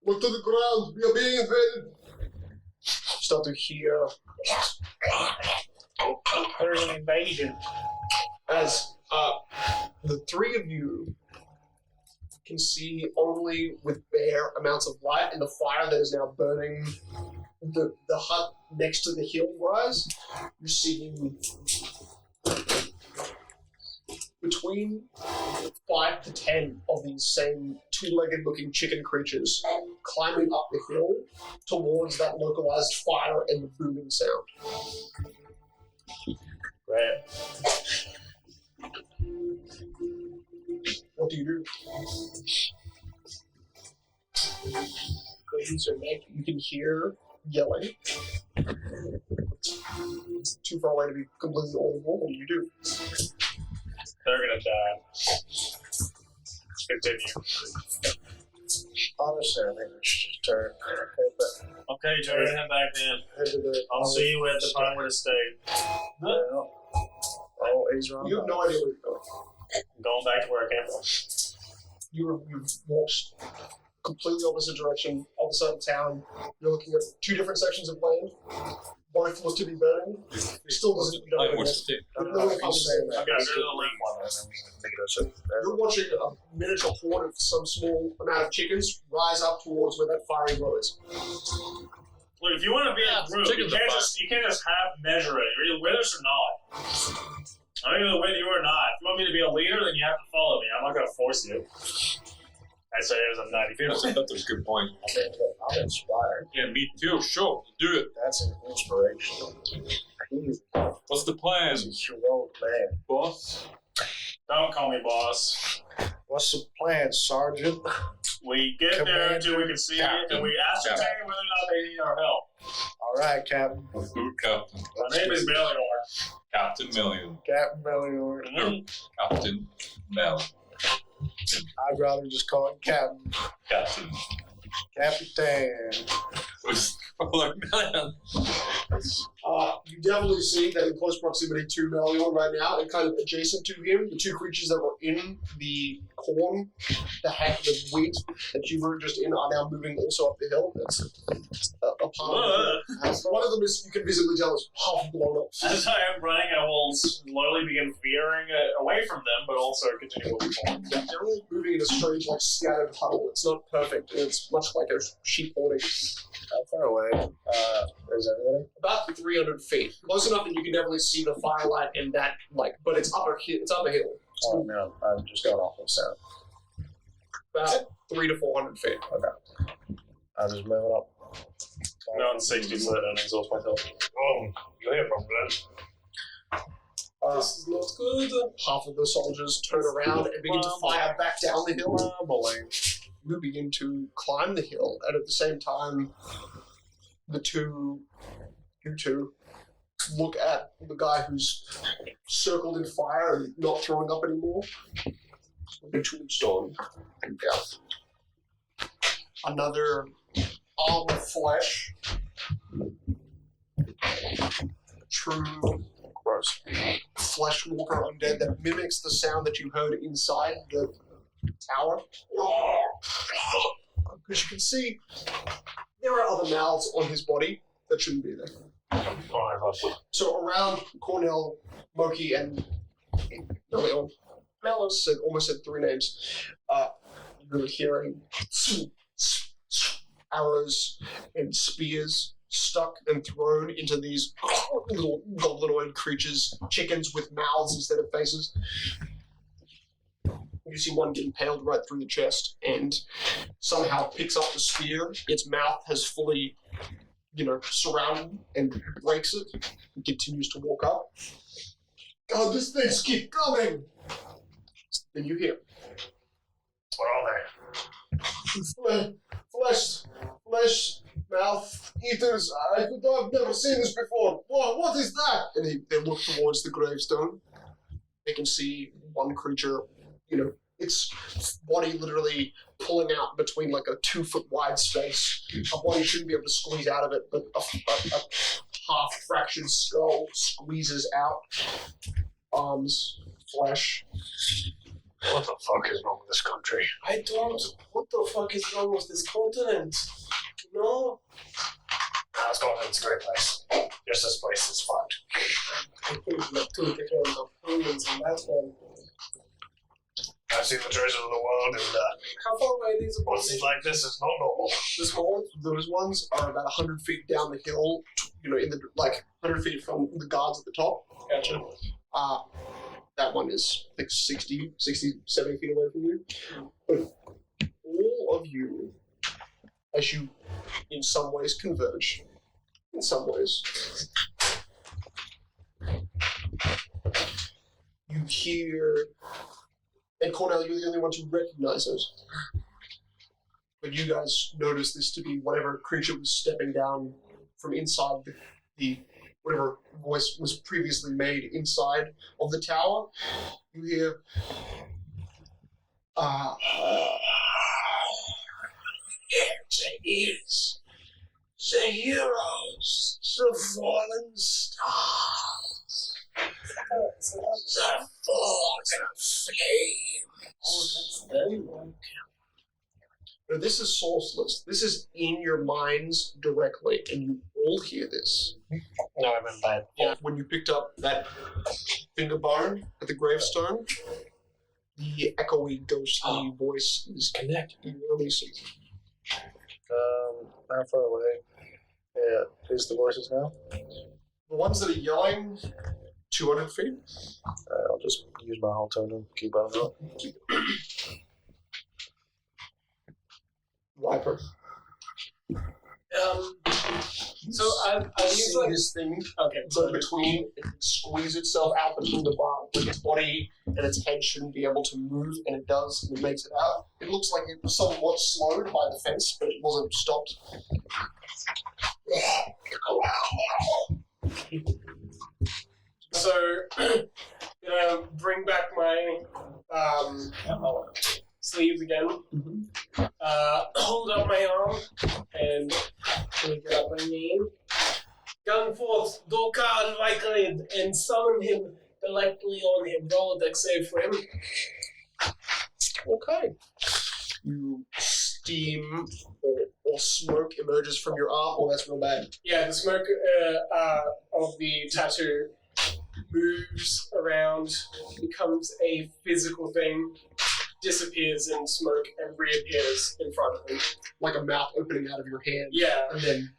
Look to the ground, we are being invaded. You start to hear There's an invasion. as the 3 of you can see only with bare amounts of light and the fire that is now burning the hut next to the hill rise. You're seeing between 5 to 10 of these same 2-legged looking chicken creatures climbing up the hill towards that localized fire and the booming sound. Right. What do you do? Go use your neck. You can hear yelling. It's too far away to be completely audible. What do you do? They're gonna die. Continue. Honestly, I think we should just turn. Okay, turn and head back then. Head to the. I'll see you at the Pinewood Estate. Oh, he's wrong. You have no idea where you're going. I'm going back to where I came from. You've walked completely opposite direction, other side of town. You're looking at two different sections of land. Both look to be burning. Still doesn't. You don't know What's the You're watching a miniature horde of some small amount of chickens rise up towards where that fiery glow is. Look, if you want to be a group, you can't just half measure it. You're either with us or not. I'm either with you or not. If you want me to be a leader, then you have to follow me. I'm not going to force you. I say it was a 90 feet. That's a good point. I'm inspired. Yeah, me too. Sure, do it. That's an inspiration. He's What's the plan, a heroic man. boss? Don't call me boss. What's the plan, Sergeant? We get there until we can see it, and we ascertain whether or not they need our help. All right, Captain. Who, Captain? My name is Melior. Captain Million. Captain Melior. Captain Mel. I'd rather just call it Captain. Captain. Capitan. Like Million. You definitely see that in close proximity to Melior right now, and kind of adjacent to him, the two creatures that were in the corn, the wheat that you were just in, are now moving also up the hill. That's a part of it. One of them is, you can visibly tell, is half blown up. As I am running, I will slowly begin veering away from them, but also continue moving forward. Yeah, they're all moving in a strange, like, scattered huddle. It's not perfect, and it's much like a sheep hoarding. How far away is everything? About 300 feet. Close enough that you can definitely see the firelight and that, like, but it's up a hill. Oh, no, I'm just going off of sound. About 300 to 400 feet. Okay. I'm just moving up. I'm on 60, so I don't exhaust myself. Oh, you hear from Brandt? This is not good. Half of the soldiers turn around and begin to fire back down the hill. You begin to climb the hill, and at the same time, you two look at the guy who's circled in fire and not throwing up anymore. The tombstone. Yeah. Another arm of flesh. True, gross. Flesh walker undead that mimics the sound that you heard inside the tower. Because you can see there are other mouths on his body that shouldn't be there. So around Cornell, Moki, and Mellos almost said three names. You're hearing arrows and spears stuck and thrown into these little goblinoid creatures, chickens with mouths instead of faces. You see one get impaled right through the chest and somehow picks up the spear. Its mouth has fully, surrounded and breaks it. It continues to walk up. God, these things keep coming! Then you hear. What are they? Flesh, mouth, eaters. I've never seen this before. What is that? And they look towards the gravestone. They can see one creature, its body literally pulling out between like a 2 foot wide space. A body shouldn't be able to squeeze out of it, but a half fractured skull squeezes out. Arms, flesh. What the fuck is wrong with this country? I don't. What the fuck is wrong with this continent? No. This continent's a great place. Just this place is fun. I think we have to take care of Omens and that one. I've seen the treasures of the world, and How far away are these places like this is not normal. Those ones are about 100 feet down the hill, in the 100 feet from the guards at the top. Gotcha. That one is I think 60, 70 feet away from you. But all of you, as you in some ways converge, in some ways, you hear, and Cornell, you're the only one to recognize it. But you guys notice this to be whatever creature was stepping down from inside the whatever voice was previously made inside of the tower. You hear, it is the heroes, the fallen stars, the forge of flame. Oh, that's very well. Now, this is sourceless. This is in your minds directly, and you all hear this. No, I meant by When you picked up that finger bone at the gravestone, the echoey, ghostly voice is connected. You release it. How far away is the voices now? The ones that are yelling, 200 feet. I'll just use my whole turn and keep on going. Viper. So I use like this thing okay. go between, it can squeeze itself out between the bar. Like its body and its head shouldn't be able to move, and it does, and it makes it out. It looks like it was somewhat slowed by the fence, but it wasn't stopped. So bring back my sleeves again. Hold up my arm and get up my name. Gun forth, Dokar Vikrid, and summon him directly on him. Roll a dex save for him. Okay. You steam or smoke emerges from your arm. Oh, that's real bad. Yeah, the smoke of the tattoo moves around, becomes a physical thing, disappears in smoke, and reappears in front of him. Like a mouth opening out of your hand. Yeah. And then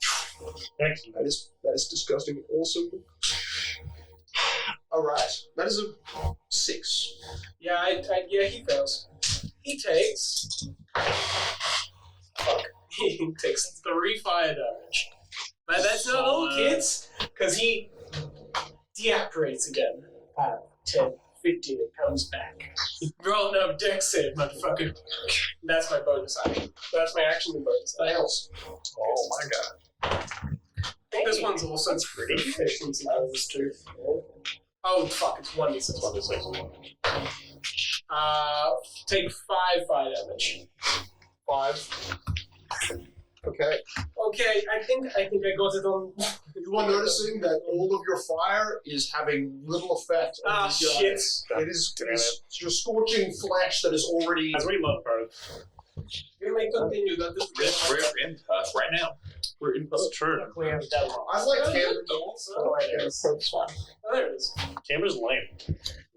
that is disgusting. Awesome. Alright. That is a 6. Yeah, yeah, he fails. He takes... Fuck. He takes 3 fire damage. But that's not all, kids, because he deapparates again. 10, 15, it comes back. Roll no dex save, motherfucker. That's my bonus action. That's my action and bonus. Fails. Oh my god. This one's also pretty efficiency bonus too. Oh fuck, it's 1d6. 1d6. Take 5 fire damage. 5. Okay. Okay, I think I got it on. You are noticing that all of your fire is having little effect on these guys. Shit. It is your scorching flesh that is already... As we love both. We may continue that this We're in Perth right now. We're in That's true. We have Denmark. I like Canada. Oh, there it is. Canberra's lame.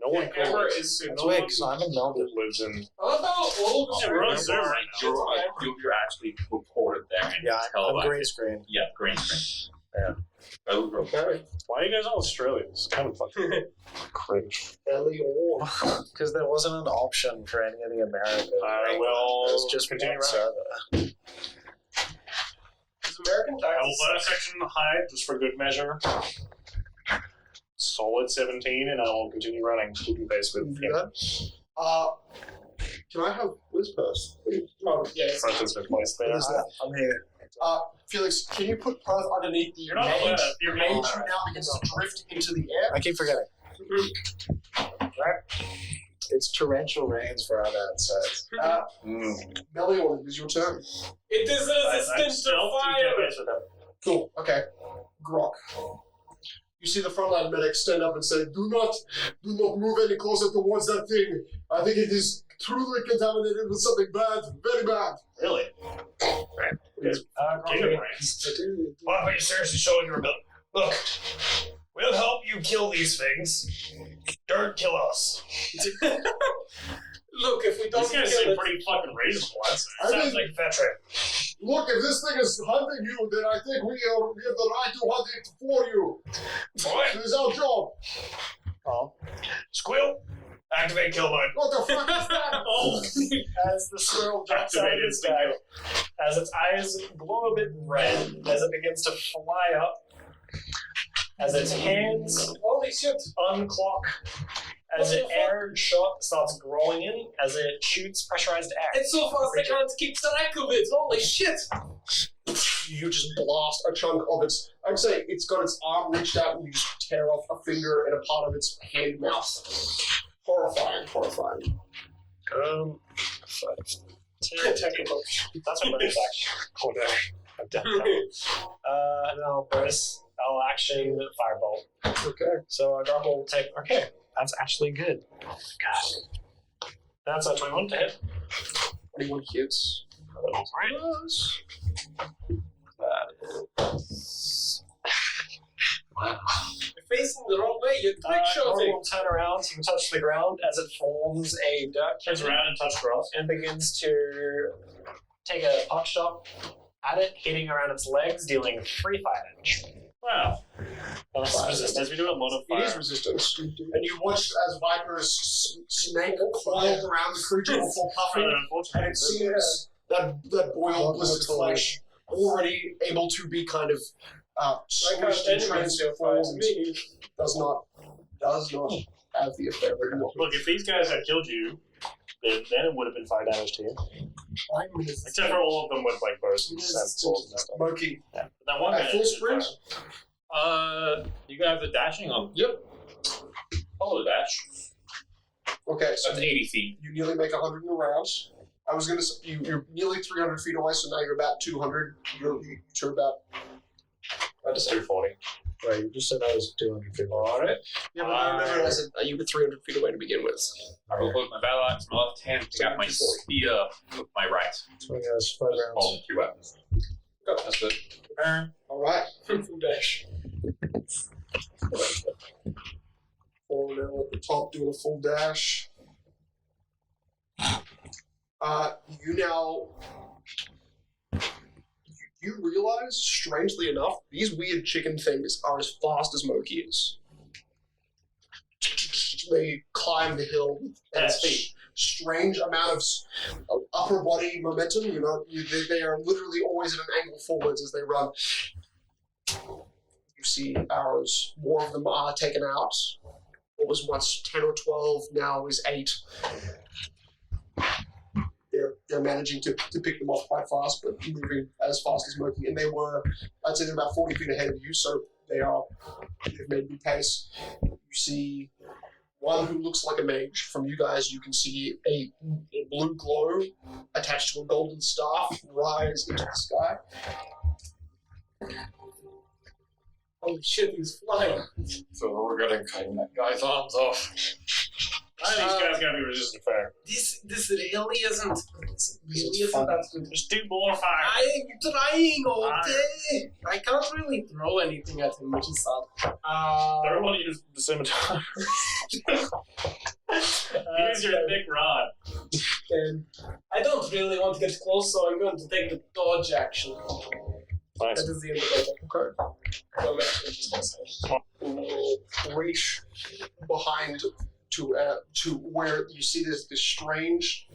No one Canberra is super. Twig, Simon Melvin. lives in. I love how all of us We're on Zoom right now. You're actually recorded there and Yeah, I'm televised. green screen. Yeah, green screen. Yeah. Oh, okay. Why are you guys all Australians? Kind of fucking cringe. Because there wasn't an option for any of the Americans. I will It's just continue one running. server. Is American I will taxes? put a section high just for good measure. Solid 17, and I will continue running, keeping pace with Do that. Can I have Whispers? Oh, yeah. Front has been placed there. What is that? I'm here. Felix, can you put Perth underneath the You're not mage? allowed. The You're mage not who now begins to drift into the air. I keep forgetting. It's torrential rains for how that says. Melior, it is your turn. It is resistant to fire. Cool. Okay. Grok. You see the frontline medic stand up and say, "Do not move any closer towards that thing. I think it is truly contaminated with something bad, very bad." Really? King of Brains. Why are you seriously showing your ability? Look, we'll help you kill these things. Don't kill us. Look, if we don't These guys kill seem it, pretty fucking reasonable, I'd say. I Sounds mean, like veteran. look, if this thing is hunting you, then I think we have the right to hunt it for you. What? It is our job. Squill, activate kill mode. What the fuck is that? Oh, As the squirrel jumps out of activated his bag, as its eyes glow a bit red, as it begins to fly up, as its hands holy shit. unclock, as an air shot starts growing in, as it shoots pressurized air. It's so fast I can't keep track of it. Holy shit. You just blast a chunk of its. I'd say it's got its arm reached out and you just tear off a finger and a part of its hand mouth. Horrifying, horrifying. 5, 10, that's a bonus action. Oh no, I'm dead. And then I'll bonus, I'll action Firebolt. Okay. So a grapple will take, okay, that's actually good. God. That's a 21 to hit. 21 hits. You're facing the wrong way. You're trick shotting. Will turn around to touch the ground as it forms a dirt Turns around and touch grass. and begins to take a pot shot at it, hitting around its legs, dealing 3 fire damage. Wow. That's resistance. We do a lot of It is fire. resistance. And you watch as Viper's snake coils around the creature before puffing, and Unfortunately, it seems that boiled blistered flesh already able to be kind of squished and transformed does not have the effect. look, if these guys had killed you, then it would have been 5 damage to you. Except for all of them with like bows and swords and stuff. Monkey. Yeah. But that one guy At full is sprint? You got the dashing on. Yep. Follow the dash. Okay, so That's 80 feet. you nearly make 100 in a round. I was going to say, you're nearly 300 feet away, so now you're about 200. You're about... That's 240. Right, you just said I was 200 feet. Alright. Yeah, but I remember I said you were 300 feet away to begin with. I will put my battle axe in my left hand, pick out my spear with my right. So he has 5 rounds. All 2 weapons. That's it. Alright. Full dash. Falling down at the top, doing a full dash. You now... You realize, strangely enough, these weird chicken things are as fast as Moki is. They climb the hill at its feet. Strange amount of upper body momentum, you know, they are literally always at an angle forwards as they run. You see arrows, more of them are taken out. What was once 10 or 12 now is 8. They're managing to pick them off quite fast, but moving as fast as Moki. And they were, I'd say they're about 40 feet ahead of you, so they've made good pace. You see one who looks like a mage. From you guys, you can see a blue glow attached to a golden staff rise into the sky. Holy shit, he's flying. So we're gonna cut that guy's arms off. I think these guys gotta be resistant fire. This really isn't. This really isn't that good. Just do more fire. I'm trying all day. I can't really throw anything at him, which is sad. Everyone use the scimitar. Use your thick rod. And I don't really want to get close, so I'm going to take the dodge action. Nice. That is the end of my turn. So I'm actually just going to say. Reach behind to where you see this strange,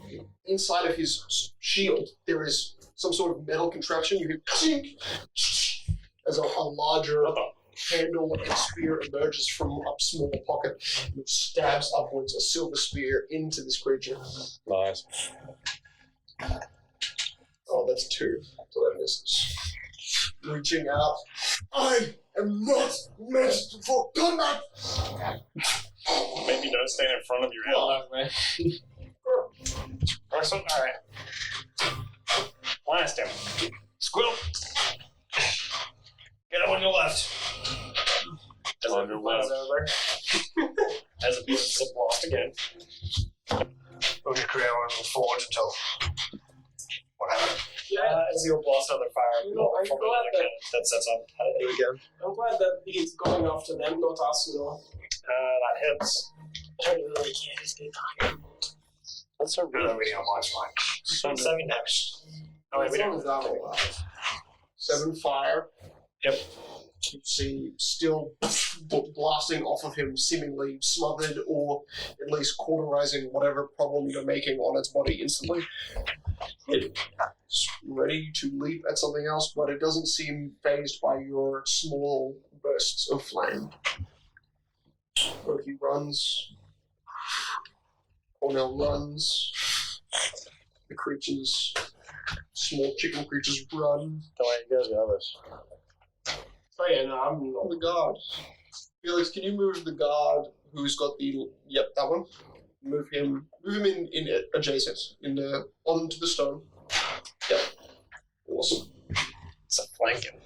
inside of his shield, there is some sort of metal contraption. You hear chink, as a larger handle and spear emerges from a small pocket and stabs upwards a silver spear into this creature. Nice. Oh, that's 2. So that misses. Reaching out. I am not meant for combat! Maybe don't stand in front of your ally, man. Alright. Blast him. Squill. Get him on your left. On your left. Over. As it begins to blast again. We'll just carry on forward until what happened. As you'll blast another fire You know, I'm from glad another cannon that sets up. Do it again. I'm glad that he's going after them, not us, you know. That hits. I don't really care if they die. That's a No, really really on my spine. so 7 damage. Oh wait, we don't. 7 fire. Yep. You see, still blasting off of him, seemingly smothered or at least cauterizing whatever problem you're making on its body instantly. It's ready to leap at something else, but it doesn't seem phased by your small bursts of flame. Loki runs. Cornell runs. The creatures, small chicken creatures, run. Don't worry, you guys got this. Oh yeah, no, I'm Oh, not. the guard. Felix, can you move the guard who's got the... Yep, that one. Move him in adjacent, onto the stone. Yep. Awesome. It's a flanking.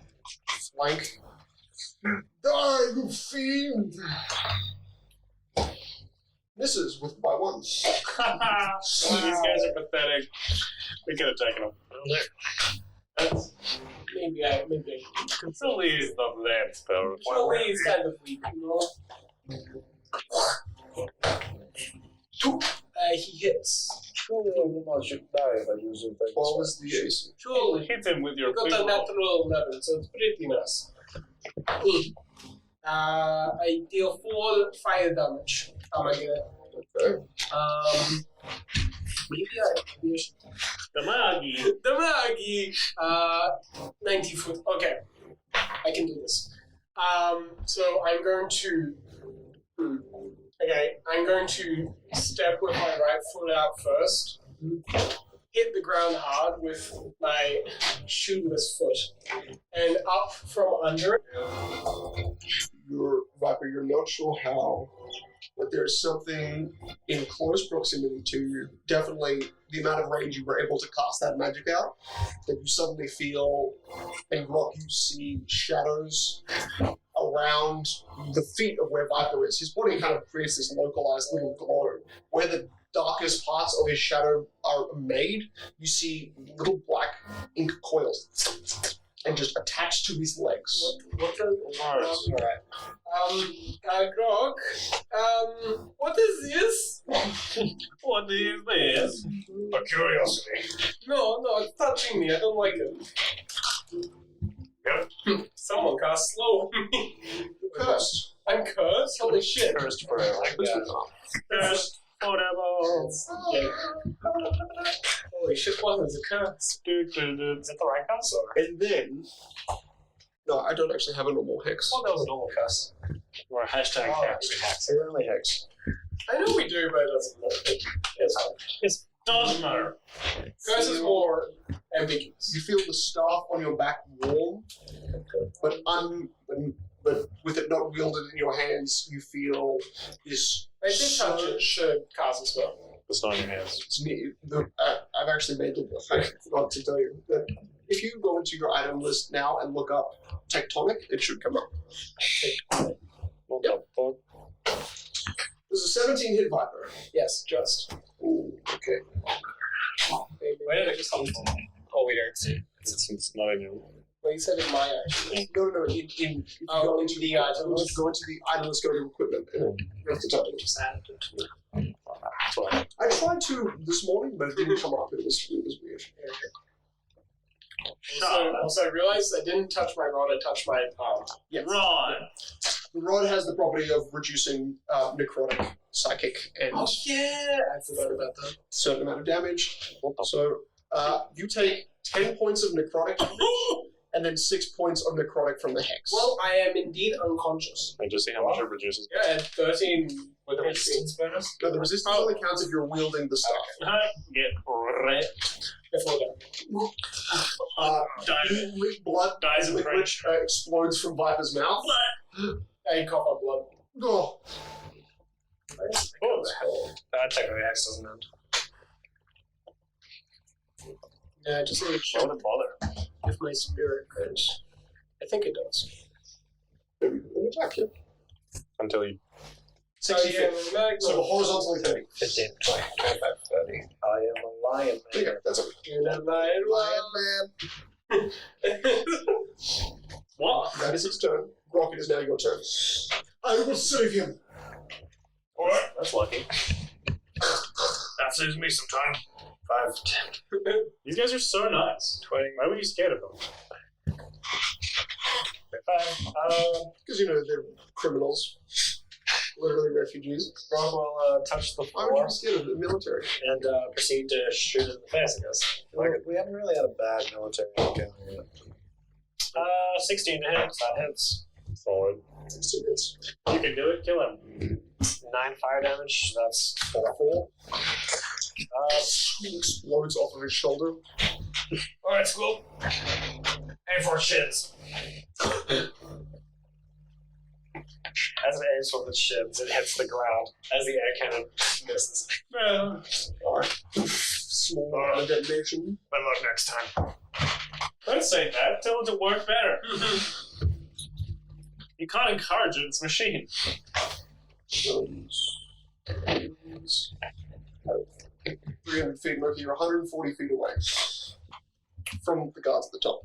Flank. Die, you fiend! Misses with by 1. These guys are pathetic. We could have taken them. That's Maybe. Philly is not that powerful. Surely he's kind of weak, you know? He hits. Surely I will not should die if I use it. 12 is the AC. Surely. Hit him with your You got big a natural 11, so it's pretty nice. I deal 4 fire damage. Okay. Maybe I should. The Magi! 90 foot. Okay. I can do this. So I'm going to. Okay, I'm going to step with my right foot out first. Hit the ground hard with my shoeless foot. And up from under it. Viper, you're not sure how, but there's something in close proximity to you. Definitely the amount of range you were able to cast that magic out, that you suddenly feel, and Rock, you see shadows around the feet of where Viper is. His body kind of creates this localized little glow. Where the darkest parts of his shadow are made, you see little black ink coils and just attached to his legs. Grog, what is this? What is this? A curiosity. No, it's touching me. I don't like it. Yep. Someone cast slow on me. You're cursed. I'm cursed? Holy shit. Cursed forever. First, whatever. Yeah. Holy shit, what is a curse? Is that the right curse? And then, no, I don't actually have a normal hex. Well, that was a normal curse. Or a hashtag hex. Apparently hex. I know we do, but it doesn't matter. It's fine. It does matter. Curse is more ambiguous. You feel the staff on your back warm, but with it not wielded in your hands, you feel this. I did touch it. Should cast a spell. It's not in your hands. It's I've actually made the. I forgot to tell you that if you go into your item list now and look up tectonic, it should come up. What the fuck? There's a 17 hit Viper. Yes, just. Ooh, okay. Where did it just come from? Oh, we don't see it. It's not in your. Well, you said in my action. No. If you go into the item list. go into the item list, go to equipment, and you have to touch it. Just added it to it. I tried to this morning, but it didn't come up. It was weird. Also, I realized I didn't touch my rod, I touched my arm. Yeah. Rod! The rod has the property of reducing necrotic, psychic, and Oh, yeah! I forgot about that. certain amount of damage. So you take 10 points of necrotic damage, and then 6 points of necrotic from the hex. Well, I am indeed unconscious. I just see how much it reduces. Yeah, and 13 with a resistance bonus. No, the resistance only counts if you're wielding the staff. Get wrecked. Before that. Blood Dies in liquid French. explodes from Viper's mouth. I cough up blood. Oh, Technically, X doesn't end. Yeah, I just need to Why check would it bother? if my spirit goes. I think it does. maybe an attack you. Until you. 60 yeah, feet. Magnum. So horizontally 30. 15, 20, 25, 30. I am a lion man. Okay, that's okay. You're not lying, Lion man. What? That is his turn. Rocket is now your turn. I will save him. Alright, that's lucky. That saves me some time. 5, 10, These guys are so nice. 20. Why were you scared of them? 5. Because, they're criminals. Literally refugees. Rob will touch the Why would you floor be scared of the military? and proceed to shoot it in the face, I guess. We haven't really had a bad military encounter yet. 16 to hit, that hits. Solid. 16 hits. You can do it, kill him. 9 fire damage, that's 4. He explodes off of his shoulder. Alright, school. Aim for shins. As it aims for the shins, it hits the ground as the air cannon misses. Alright. Small amount of detonation. Better luck next time. Don't say that. Tell it to work better. You can't encourage it. It's a machine. distance. 300 feet, Murky, you're 140 feet away from the guards at the top.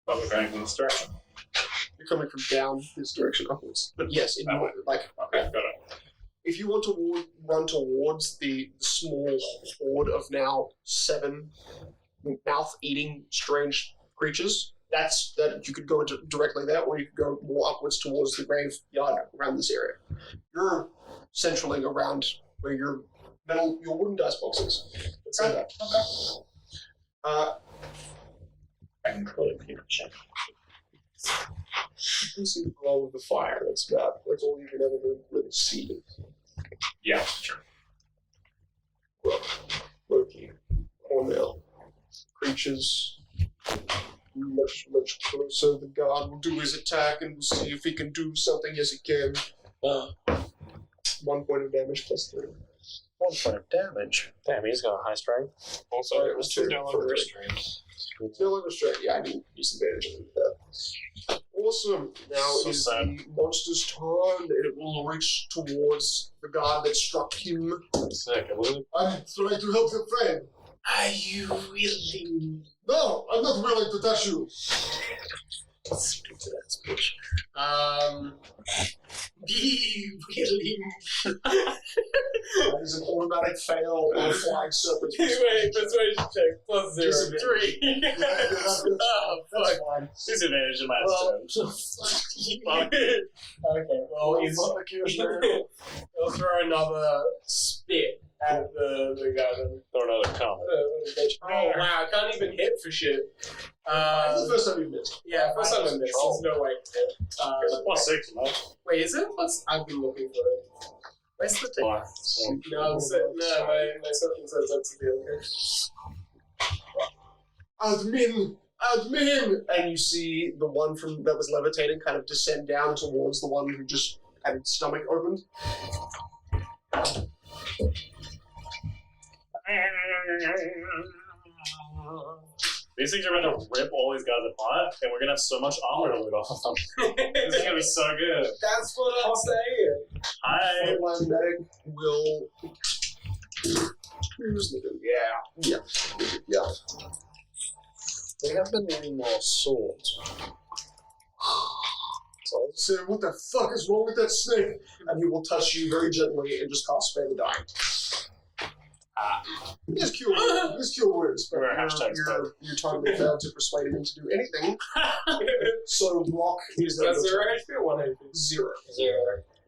But we're going from this direction. You're coming from down this direction upwards. But yes, in your, like, Okay, got it. if you want to run towards the small horde of now 7 mouth-eating strange creatures, that you could go directly there, or you could go more upwards towards the graveyard around this area. You're centrally around where your wooden dice box is. Let's say that. I can clearly check. You can see the glow of the fire. That's about all you can ever really see. Yeah, sure. Loki, Cornell, creatures much closer. The guard will do his attack and we'll see if he can do something. Yes, he can. 1 point of damage plus 3. 1 point of damage. Damn, he's got a high strength. Also, it was 2 Still for over restraint. Still over strength. Yeah, I didn't use advantage of that. Awesome. Now So is sad. the monster's turn, and it will reach towards the guard that struck him. Sick. I literally I'm trying to help your friend. Are you willing? No, I'm not willing to touch you. Speak to that bitch. Be willing. That is an automatic fail on flying serpent. Wait, persuasion check plus 0. 3. Oh, That's fuck. fine. disadvantage in my Okay, well, he'll throw another spit at the guy. Throw another comment. Oh, wow, I can't even hit for shit. This is the first time you missed. Yeah, first time I missed. There's no way to hit. It's a +6, no? Wait, is it? I've been looking for it. Where's the thing? Fine. No, my something says that's the okay. Admin! And you see the one that was levitating kind of descend down towards the one who just had its stomach opened. These things are about to rip all these guys apart, and we're gonna have so much armor to loot off of them. This is gonna be so good. That's what I'm saying. Hi. My medic will. Yeah. They have been needing more swords. So I'll say, what the fuck is wrong with that snake? And he will touch you very gently and just cast Spare the Dying. He's cure words, but you totally failed to persuade him to do anything. So Rock is That's 0 HP or 1 HP? 0.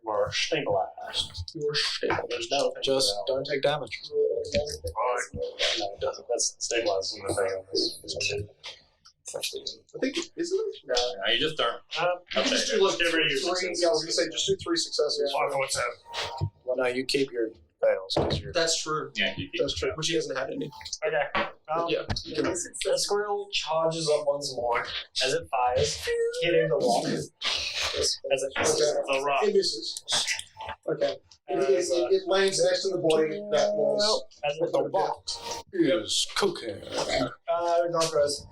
We're stabilized. You're stable. There's no Just don't take damage. No, it doesn't. That's stabilized in the thing on this one. I think, isn't it? No. No, you just don't. You can just do like Get rid of your 3. successes. Yeah, I was gonna say just do 3 successes. Well, no, you keep your fails because you're. That's true. Yeah, you keep That's true. Which he hasn't had any. Okay. Yeah. You can, The squirrel charges up once more as it fires, hitting the rock. As it The rock. it misses. Okay. It lands next to the body that was. As it the rock is cooking. Gonzalez.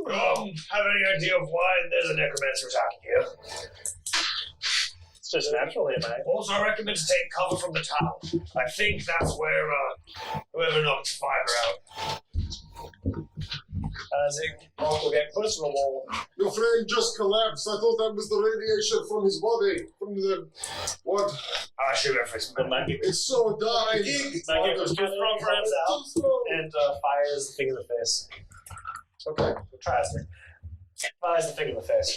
Have any idea of why there's a necromancer attacking here? It's just naturally, mate. Also, I recommend to take cover from the tower. I think that's where whoever knocked fire out. As it will get close to the wall. Your friend just collapsed. I thought that was the radiation from his body. From the. What? I shoot everything. The magic. It's so dying. Was too strong for him. And fires the thing in the face. Okay. Tries to. Fires the thing in the face.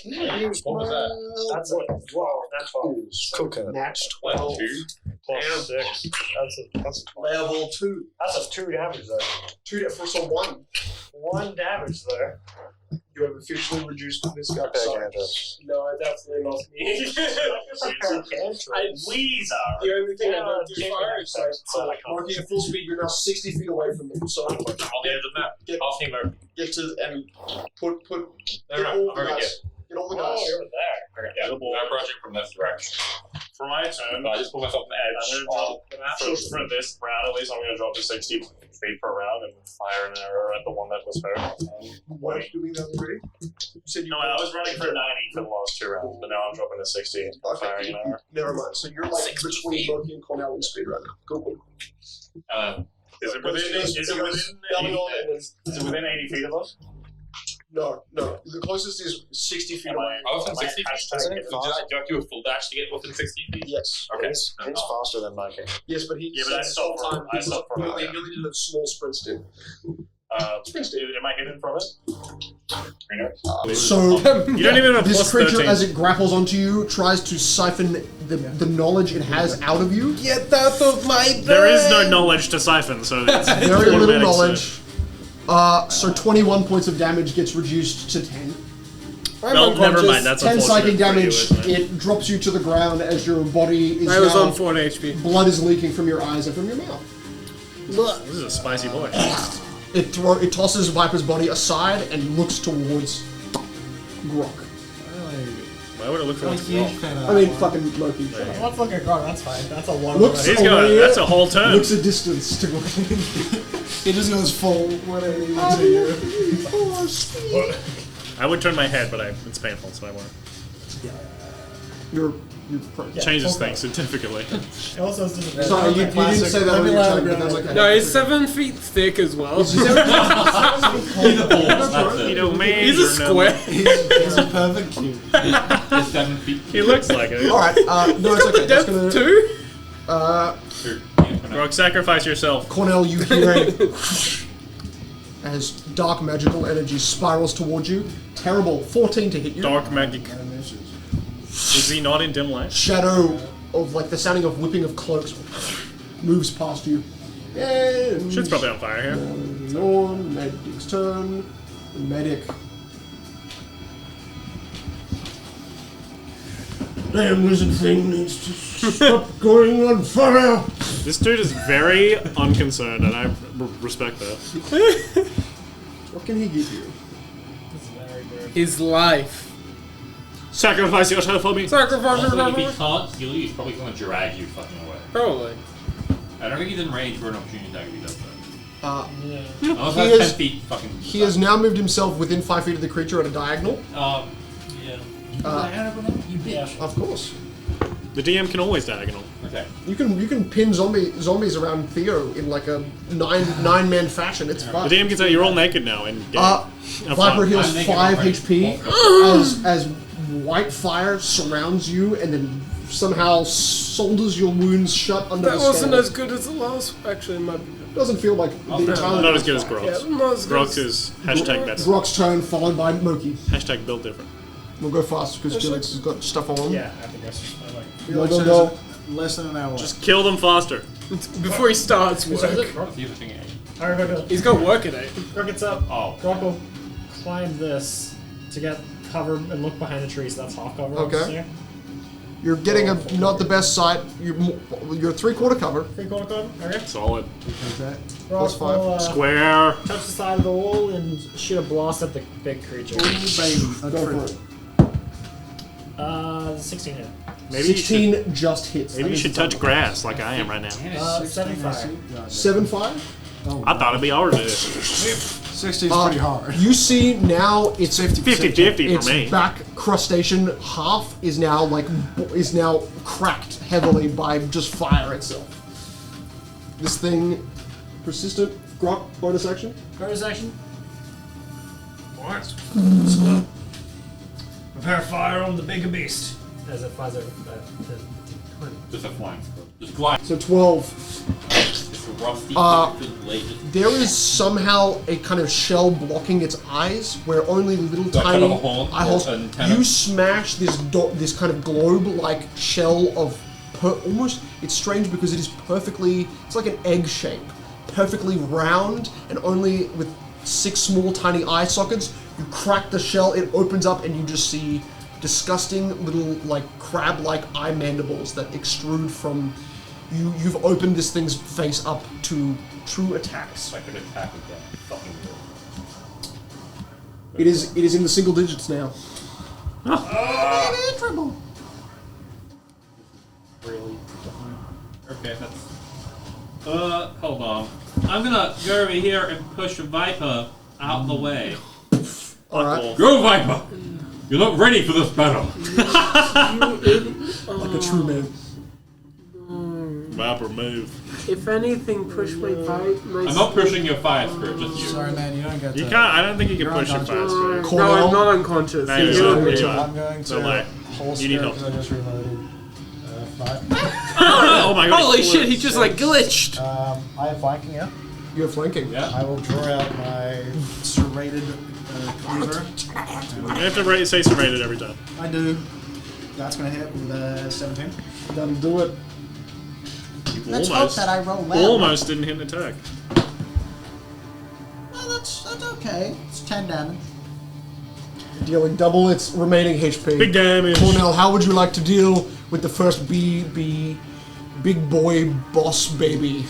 What was that? That's a 12. That's 12. Cooking. Match What, 12. 2? +6. That's a 12. Level 2. That's a 2 damage there. 2 for some 1. 1 damage there. You have officially reduced this guy's Okay, size. cantrips. No, it's absolutely not me. Weezer. The only thing I Yeah, don't do fire is like, Working at full speed, you're now 60 feet away from them. So On the edge of the map. Get- Off team over. get to and put No, get no, all I'm the already guys. Get all the Oh, guys. you're there. Yeah, I'm approaching from this direction. For my turn, I just put myself on the edge. for this round at least, I'm going to drop to 60 feet per round and fire an arrow at the one that was hurt. You weren't doing that already? You said you No, I was running for 90 for the last 2 rounds, but now I'm dropping to 60 and firing an arrow. Never mind. So you're like between Loki and Cornell in speed right now. Go. Is it within 80 feet of us? No. The closest is 60 feet away. I was in 60 feet. Isn't it Did fast? I do a full dash to get within 60 feet? Yes. Okay. It's faster than Mikey. Yes, but he. Yeah, but I said stopped the whole for- I stopped for a He while, yeah. only did a small sprint stint. Am I hidden from it? So You don't even have this plus creature, 13. as it grapples onto you, tries to siphon the knowledge it has out of you. Get out of my bed! There is no knowledge to siphon, so it's Very little automatic, knowledge. So 21 points of damage gets reduced to 10. No, never mind. That's 10 psychic unfortunate for you, damage. isn't it? It drops you to the ground as your body is I was now, on 4 HP. blood is leaking from your eyes and from your mouth. This is a spicy boy. It tosses Viper's body aside and looks towards Grok. Why would it look for I'm a what's huge wrong? fan of I mean, fucking Loki. Let's look at God, that's fine. That's a long Looks He's away, going. That's a whole turn. looks a distance to Grok. He just goes full whenever he looks at you. I would turn my head, but it's painful, so I won't. You're Changes things significantly. It also has different. Sorry, you didn't say that Let on me your lie turn, but down. that's okay. No, it's 7 feet thick as well. Be the balls, that's it. You know, man. He's a square. He's a perfect cube. It's 7 feet. He looks like it. Alright, no, it's okay. That's Depth gonna, 2? Rock, sacrifice yourself. Cornell, you hear it as dark magical energy spirals towards you. Terrible. 14 to hit you. Dark magic. Is he not in dim light? Shadow of like the sounding of whipping of cloaks moves past you. And Shit's probably on fire here. Norm, medic's turn. Medic. Damn lizard thing needs to stop going on fire. This dude is very unconcerned, and I respect that. What can he give you? His life. Sacrifice yourself for me. Sacrifice Also, if he your can't heal you, he's probably going to drag you fucking away. Probably. I don't think he's in range for an opportunity attack if he does that. He Unless that's 10 is- feet fucking. He has now moved himself within 5 feet of the creature at a diagonal. Yeah. You bitch. Of course. The DM can always diagonal. Okay. You can pin zombies around Theo in like a nine man fashion. It's fun. The DM can say you're all naked now and have Viper fun. heals I'm naked 5 already. HP as white fire surrounds you and then somehow solders your wounds shut under That the wasn't skull. as good as the last. Actually, it might be. Doesn't feel like the entire. Not as good as Yeah, Grok's. not as good Grok's as- is hashtag better. Grok's turn followed by Moki. Hashtag built different. We'll go fast because Felix has got stuff on. Yeah, I think that's I like. Go, go, go. Less than an hour. Just kill them faster. Before he starts work. Alright, He's got work at 8. Grok gets up. Oh. Grok will climb this to get cover and look behind the tree, so that's half cover. Okay. obviously. You're getting not the best sight. You're 3/4 cover. 3/4 cover. Okay. Solid. Plus Grok will 5. Square. touch the side of the wall and shoot a blast at the big creature. Go for it. 16 hit. Maybe you should, 16 just hits. maybe you should touch grass like I am right now. 7-5. 7-5. I thought it'd be harder to do. 60 is pretty hard. You see now it's 50-50 its for me. back crustacean half is now cracked heavily by just fire itself. This thing, persistent. Grok, bonus action. Bonus action. Prepare fire on the bigger beast. As it flies over the 20. Just a flying squirrel. Just glide. So 12. Just a rusty blade. There is somehow a kind of shell blocking its eyes, where only little That tiny kind of a horn eye holes. or antenna? You smash this kind of globe-like shell of almost. It's strange because it is perfectly. It's like an egg shape, perfectly round, and only with 6 small tiny eye sockets. You crack the shell, it opens up, and you just see disgusting little like crab-like eye mandibles that extrude from. You've opened this thing's face up to true attacks. I could attack with that fucking It is in the single digits now. Okay, that's. Hold on. I'm gonna go over here and push Viper out the way. Alright. Go, Viper! You're not ready for this battle. Like a true man. Viper, move. If anything, push my fight. I'm not pushing your fire spirit, just you. Sorry, man, you don't get You to. can't. I don't think you can You're push your unconscious. fire spirit. No, I'm not unconscious. No, You you're healed not. me. You're not. I'm going So, to like, holster you need help. because I just reloaded. 5. Oh my god! Holy it shit, he flips. just like glitched. I have flanking, yeah? You're flanking. Yeah. I will draw out my serrated cleaver. You have to say serrated every time. I do. That's going to hit with 17. That'll do it. Let's Almost. hope that I roll well. Almost didn't hit an attack. Well, that's okay. It's 10 damage. Dealing double its remaining HP. Big damage. Cornell, how would you like to deal with the first big boy boss baby?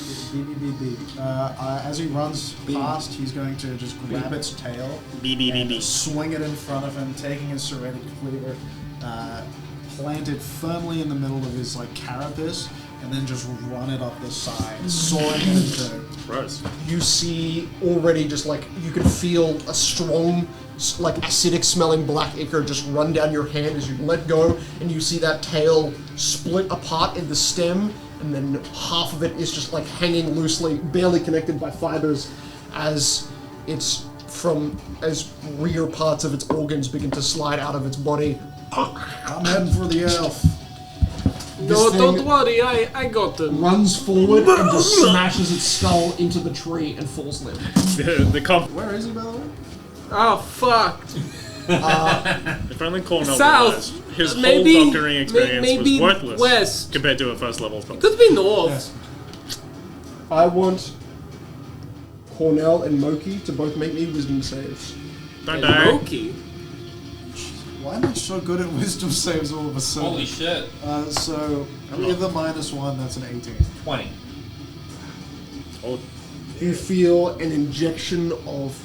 As he runs past, he's going to just grab its tail, B. swing it in front of him, taking his serrated cleaver, plant it firmly in the middle of his like carapace, and then just run it up the side, soaring into. Gross. You see already just like, you can feel a strong, like acidic smelling black ichor just run down your hand as you let go, and you see that tail split apart in the stem, and then half of it is just like hanging loosely, barely connected by fibers, as rear parts of its organs begin to slide out of its body. I'm heading for the elf. No, This don't thing worry, I got them. runs forward and just smashes its skull into the tree and falls limp. Where is he, by the way? Oh, fuck. If only Cornell South. realized his Maybe- whole doctoring experience maybe was worthless west. compared to a first level spell. Could be north. I want Cornell and Moki to both make me wisdom saves. Don't And die. Loki. Why am I so good at wisdom saves all of a sudden? Holy shit. So, with a -1, that's an 18. 20. You feel an injection of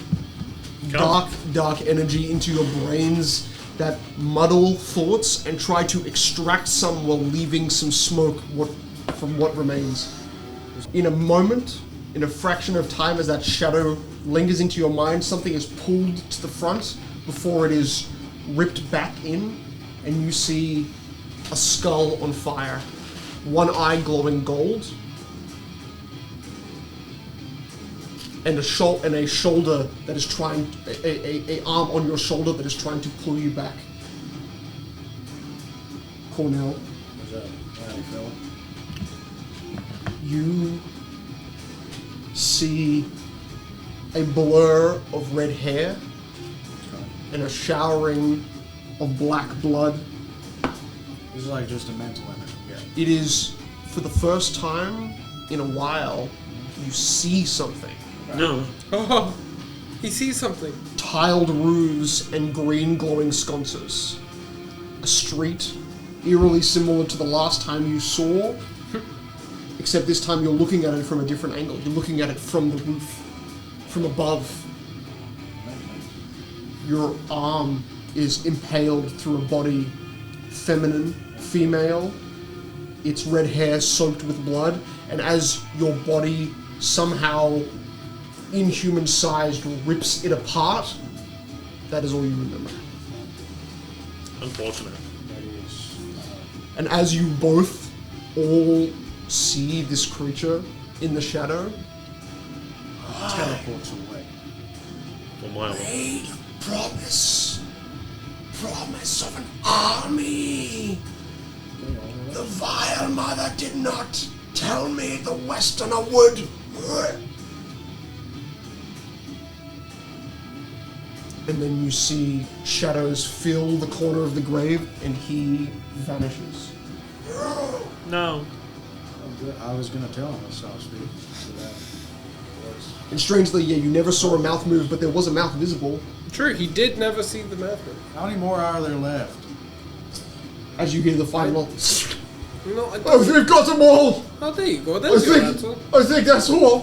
dark energy into your brains that muddle thoughts and try to extract some while leaving some smoke from what remains. In a moment, in a fraction of time as that shadow lingers into your mind, something is pulled to the front before it is ripped back in, and you see a skull on fire, one eye glowing gold, and a shoulder that is trying, a arm on your shoulder that is trying to pull you back. Cornell, What's up? Howdy, fella. you see a blur of red hair and a showering of black blood. This is like just a mental image. Yeah. It is, for the first time in a while, you see something. No. Oh, he sees something. Tiled roofs and green glowing sconces. A street eerily similar to the last time you saw, except this time you're looking at it from a different angle. You're looking at it from the roof, from above. Your arm is impaled through a body, feminine, female. Its red hair soaked with blood, and as your body somehow inhuman-sized rips it apart, that is all you remember. Unfortunate. And as you both all see this creature in the shadow, Teleports away. For my promise of an army. The vile mother did not tell me the Westerner would. And then you see shadows fill the corner of the grave, and he vanishes. No. I was gonna tell him to stop speaking. So that was. And strangely, yeah, you never saw a mouth move, but there was a mouth visible. True, he did never see the map. How many more are there left? As you hear the final. No, I Oh, don't. we've got them all! Oh, there you go. I That's your think, answer. I think that's all.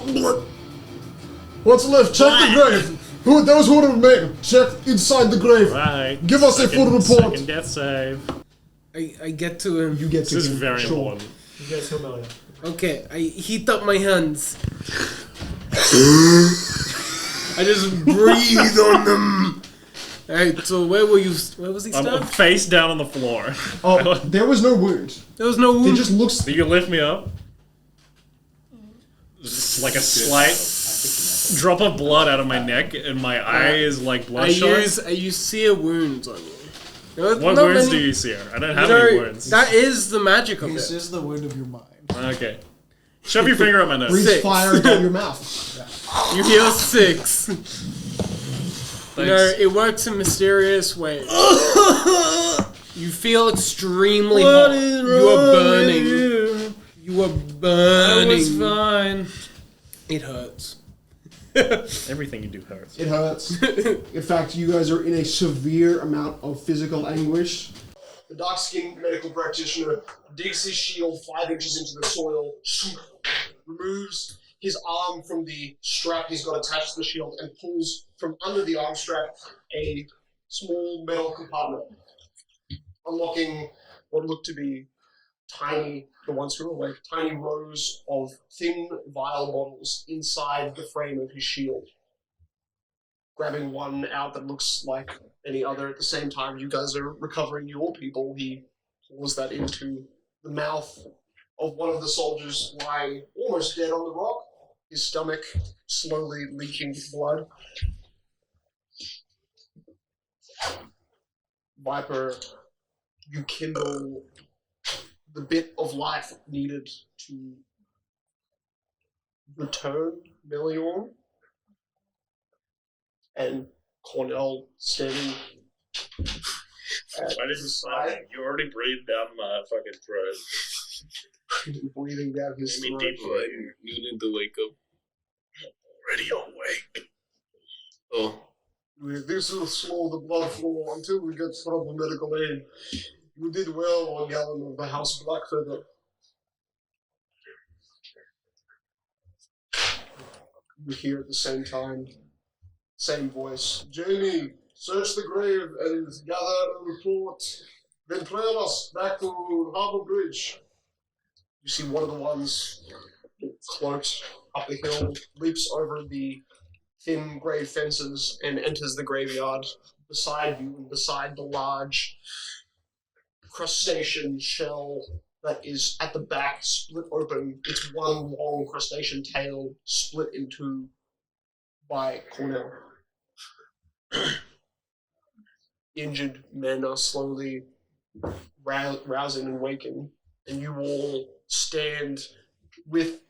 What's left? Check the grave. Who those who have made? Check inside the grave. Right. Give us a full report. Second death save. I get to him. You get to This is him, very sure. important. You guys familiar? Okay, I heat up my hands. I just breathe on them. Alright, so where was he I'm stabbed? face down on the floor. Oh, there was no wound. There was no wound. It just looks. Do you lift me up? Just like a slight drop of blood out of my neck, and my eye is like bloodshot. You see a wound on you. What wounds do you see? I don't have any wounds. That is the magic of This it. is the wound of your mind. Okay. Shove your finger up my nose. Breathe fire down your mouth. You heal 6. No, it works in mysterious ways. You feel extremely hot. You are burning. You are burning. I was fine. It hurts. Everything you do hurts. It hurts. In fact, you guys are in a severe amount of physical anguish. The dark-skinned medical practitioner digs his shield 5 inches into the soil, removes his arm from the strap he's got attached to the shield, and pulls from under the arm strap a small metal compartment, unlocking what look to be tiny, the ones who are awake, tiny rows of thin vial bottles inside the frame of his shield. Grabbing one out that looks like any other at the same time you guys are recovering your people, he pours that into the mouth of one of the soldiers lying almost dead on the rock, his stomach slowly leaking with blood. Viper, you kindle the bit of life needed to return Meliorn, and Cornell standing Why did you sigh? You already breathed down my fucking throat. breathing down his Give me throat. deep You need to wake up. already awake. Oh. This will slow the blood flow until we get proper medical aid. You did well, Lord Gallon of the House Blackfeather. You hear at the same time, same voice. Jamie, search the grave and gather a report. Then trail us back to Harbour Bridge. You see one of the ones cloaked up the hill, leaps over the thin grey fences and enters the graveyard beside you and beside the large crustacean shell that is at the back, split open. It's one long crustacean tail split in two by Cornell. Injured men are slowly rousing and waking, and you all stand with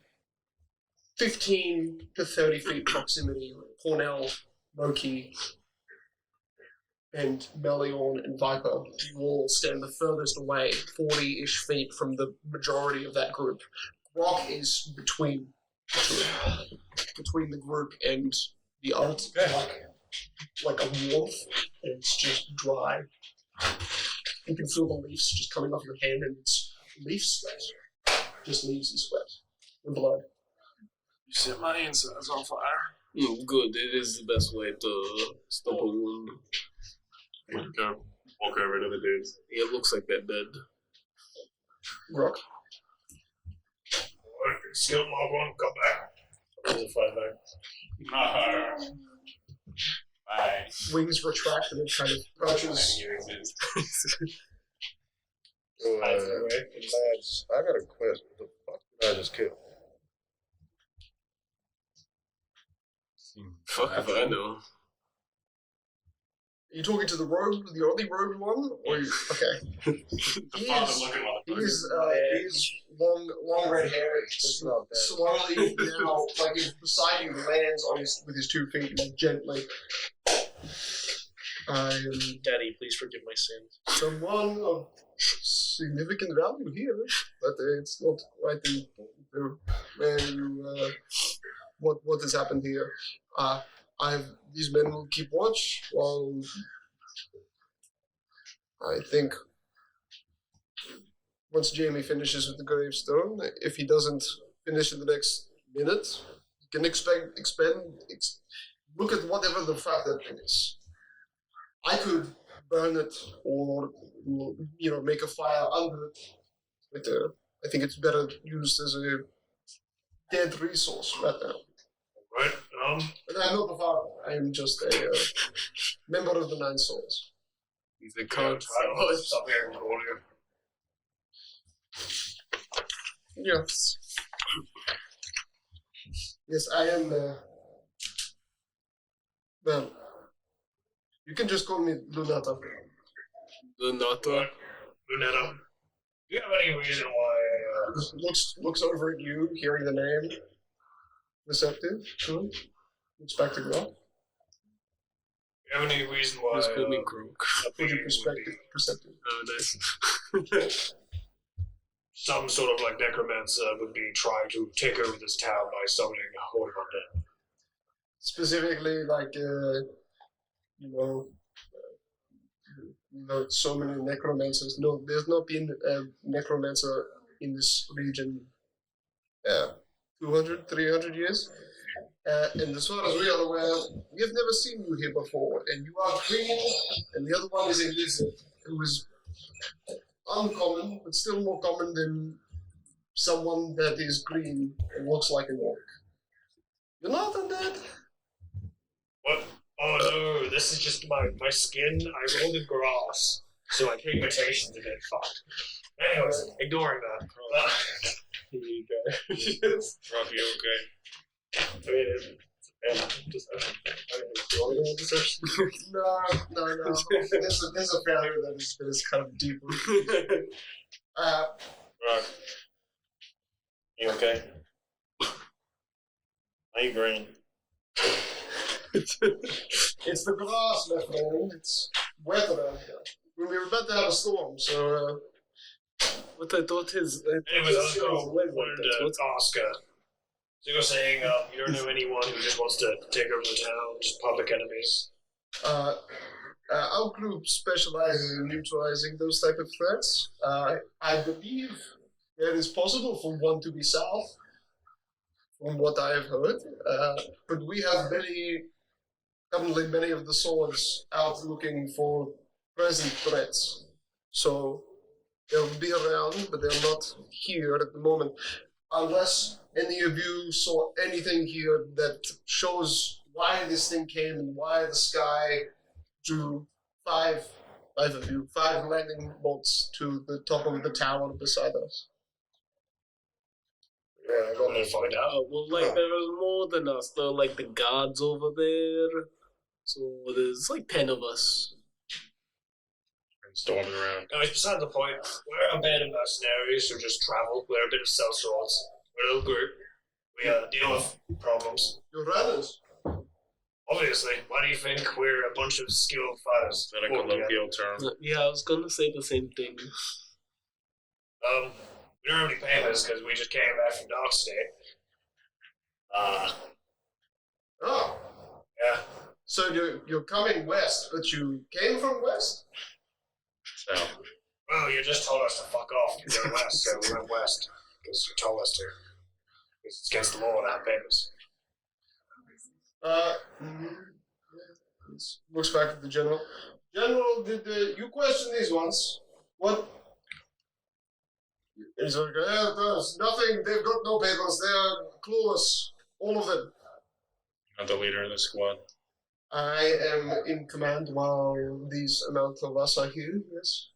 15 to 30 feet proximity. Cornell, Loki, and Meliorn and Viper, you all stand the furthest away, 40-ish feet from the majority of that group. Rock is between the group and the others, like a warmth, and it's just dry. You can feel the leaves just coming off your hand, and it's leaf sweat. Just leaves and sweat and blood. You set my insides on fire. Good. It is the best way to stop a wound. Go walk over to the dudes. Yeah, it looks like they're dead. Rock. Skill mark one, come back. There's a fight back. No. Bye. Wings retract and it kind of crouches. Lads, I got a question. What the fuck did I just kill? Fuck if I know. Are you talking to the only robed one? Or you, okay. He's long red hair. Slowly now, like he's beside you, lands on with his 2 feet, like gently. Daddy, please forgive my sins. Someone of significant value here, but it's not right in where you. What has happened here? These men will keep watch while I think once Jamie finishes with the gravestone, if he doesn't finish in the next minute, you can look at whatever the fact that is. I could burn it or make a fire under it with I think it's better used as a dead resource right now. Right. And I'm not the father. I am just a member of the Nine Souls. He's a con. Stop here and hold you. Yes. Yes, I am. Well, you can just call me Lunata. Lunata. Lunetta. Do you have any reason why? Looks over at you, hearing the name. Receptive. Sure. Looks back to Grok. Do you have any reason why? Just call me Croak. Put your perceptive. Oh, nice. Some sort of like necromancer would be trying to take over this town by summoning a horde of undead. Specifically, like, so many necromancers. No, there's not been a necromancer in this region 200, 300 years. And as far as we are aware, we have never seen you here before. And you are green, and the other one is a lizard, who is uncommon, but still more common than someone that is green and looks like an orc. You're not undead? What? Oh no, this is just my skin. I rolled in grass, so my pigmentation's a bit fucked. Anyways, ignoring that. You guys. Rocky, okay? I mean, deception. No. There's a failure that is kind of deeper. Right. You okay? Are you green? It's the grass, my friend. It's weather out here. We were about to have a storm, so. What I thought is. Anyways, I wanted to ask. So you're saying you don't know anyone who just wants to take over the town, just public enemies? Our group specializes in neutralizing those type of threats. I believe it is possible for one to be south, from what I have heard. But we have currently many of the swords out looking for present threats. So they'll be around, but they're not here at the moment. Unless any of you saw anything here that shows why this thing came and why the sky drew five lightning bolts to the top of the tower beside us. Yeah, I'm going to find out. Well, like, there was more than us. There were, like, the guards over there. So there's, like, 10 of us. Storming around. No, it's beside the point. We're a band of mercenaries who just travel. We're a bit of sellswords. We're a little group. We deal with problems. You're runners. Obviously. Why do you think we're a bunch of skilled fighters? Is that a colloquial term? Yeah, I was gonna say the same thing. We don't have any papers because we just came back from Darkstate. Oh. Yeah. So you're coming west, but you came from west? So. Well, you just told us to fuck off and go west, so we went west. Because you told us to. It's against the law to have papers. Looks back at the general. General, did you question these ones? What? He's like, there's nothing. They've got no papers. They're clueless. All of them. Not the leader of the squad. I am in command while these amount of us are here, yes.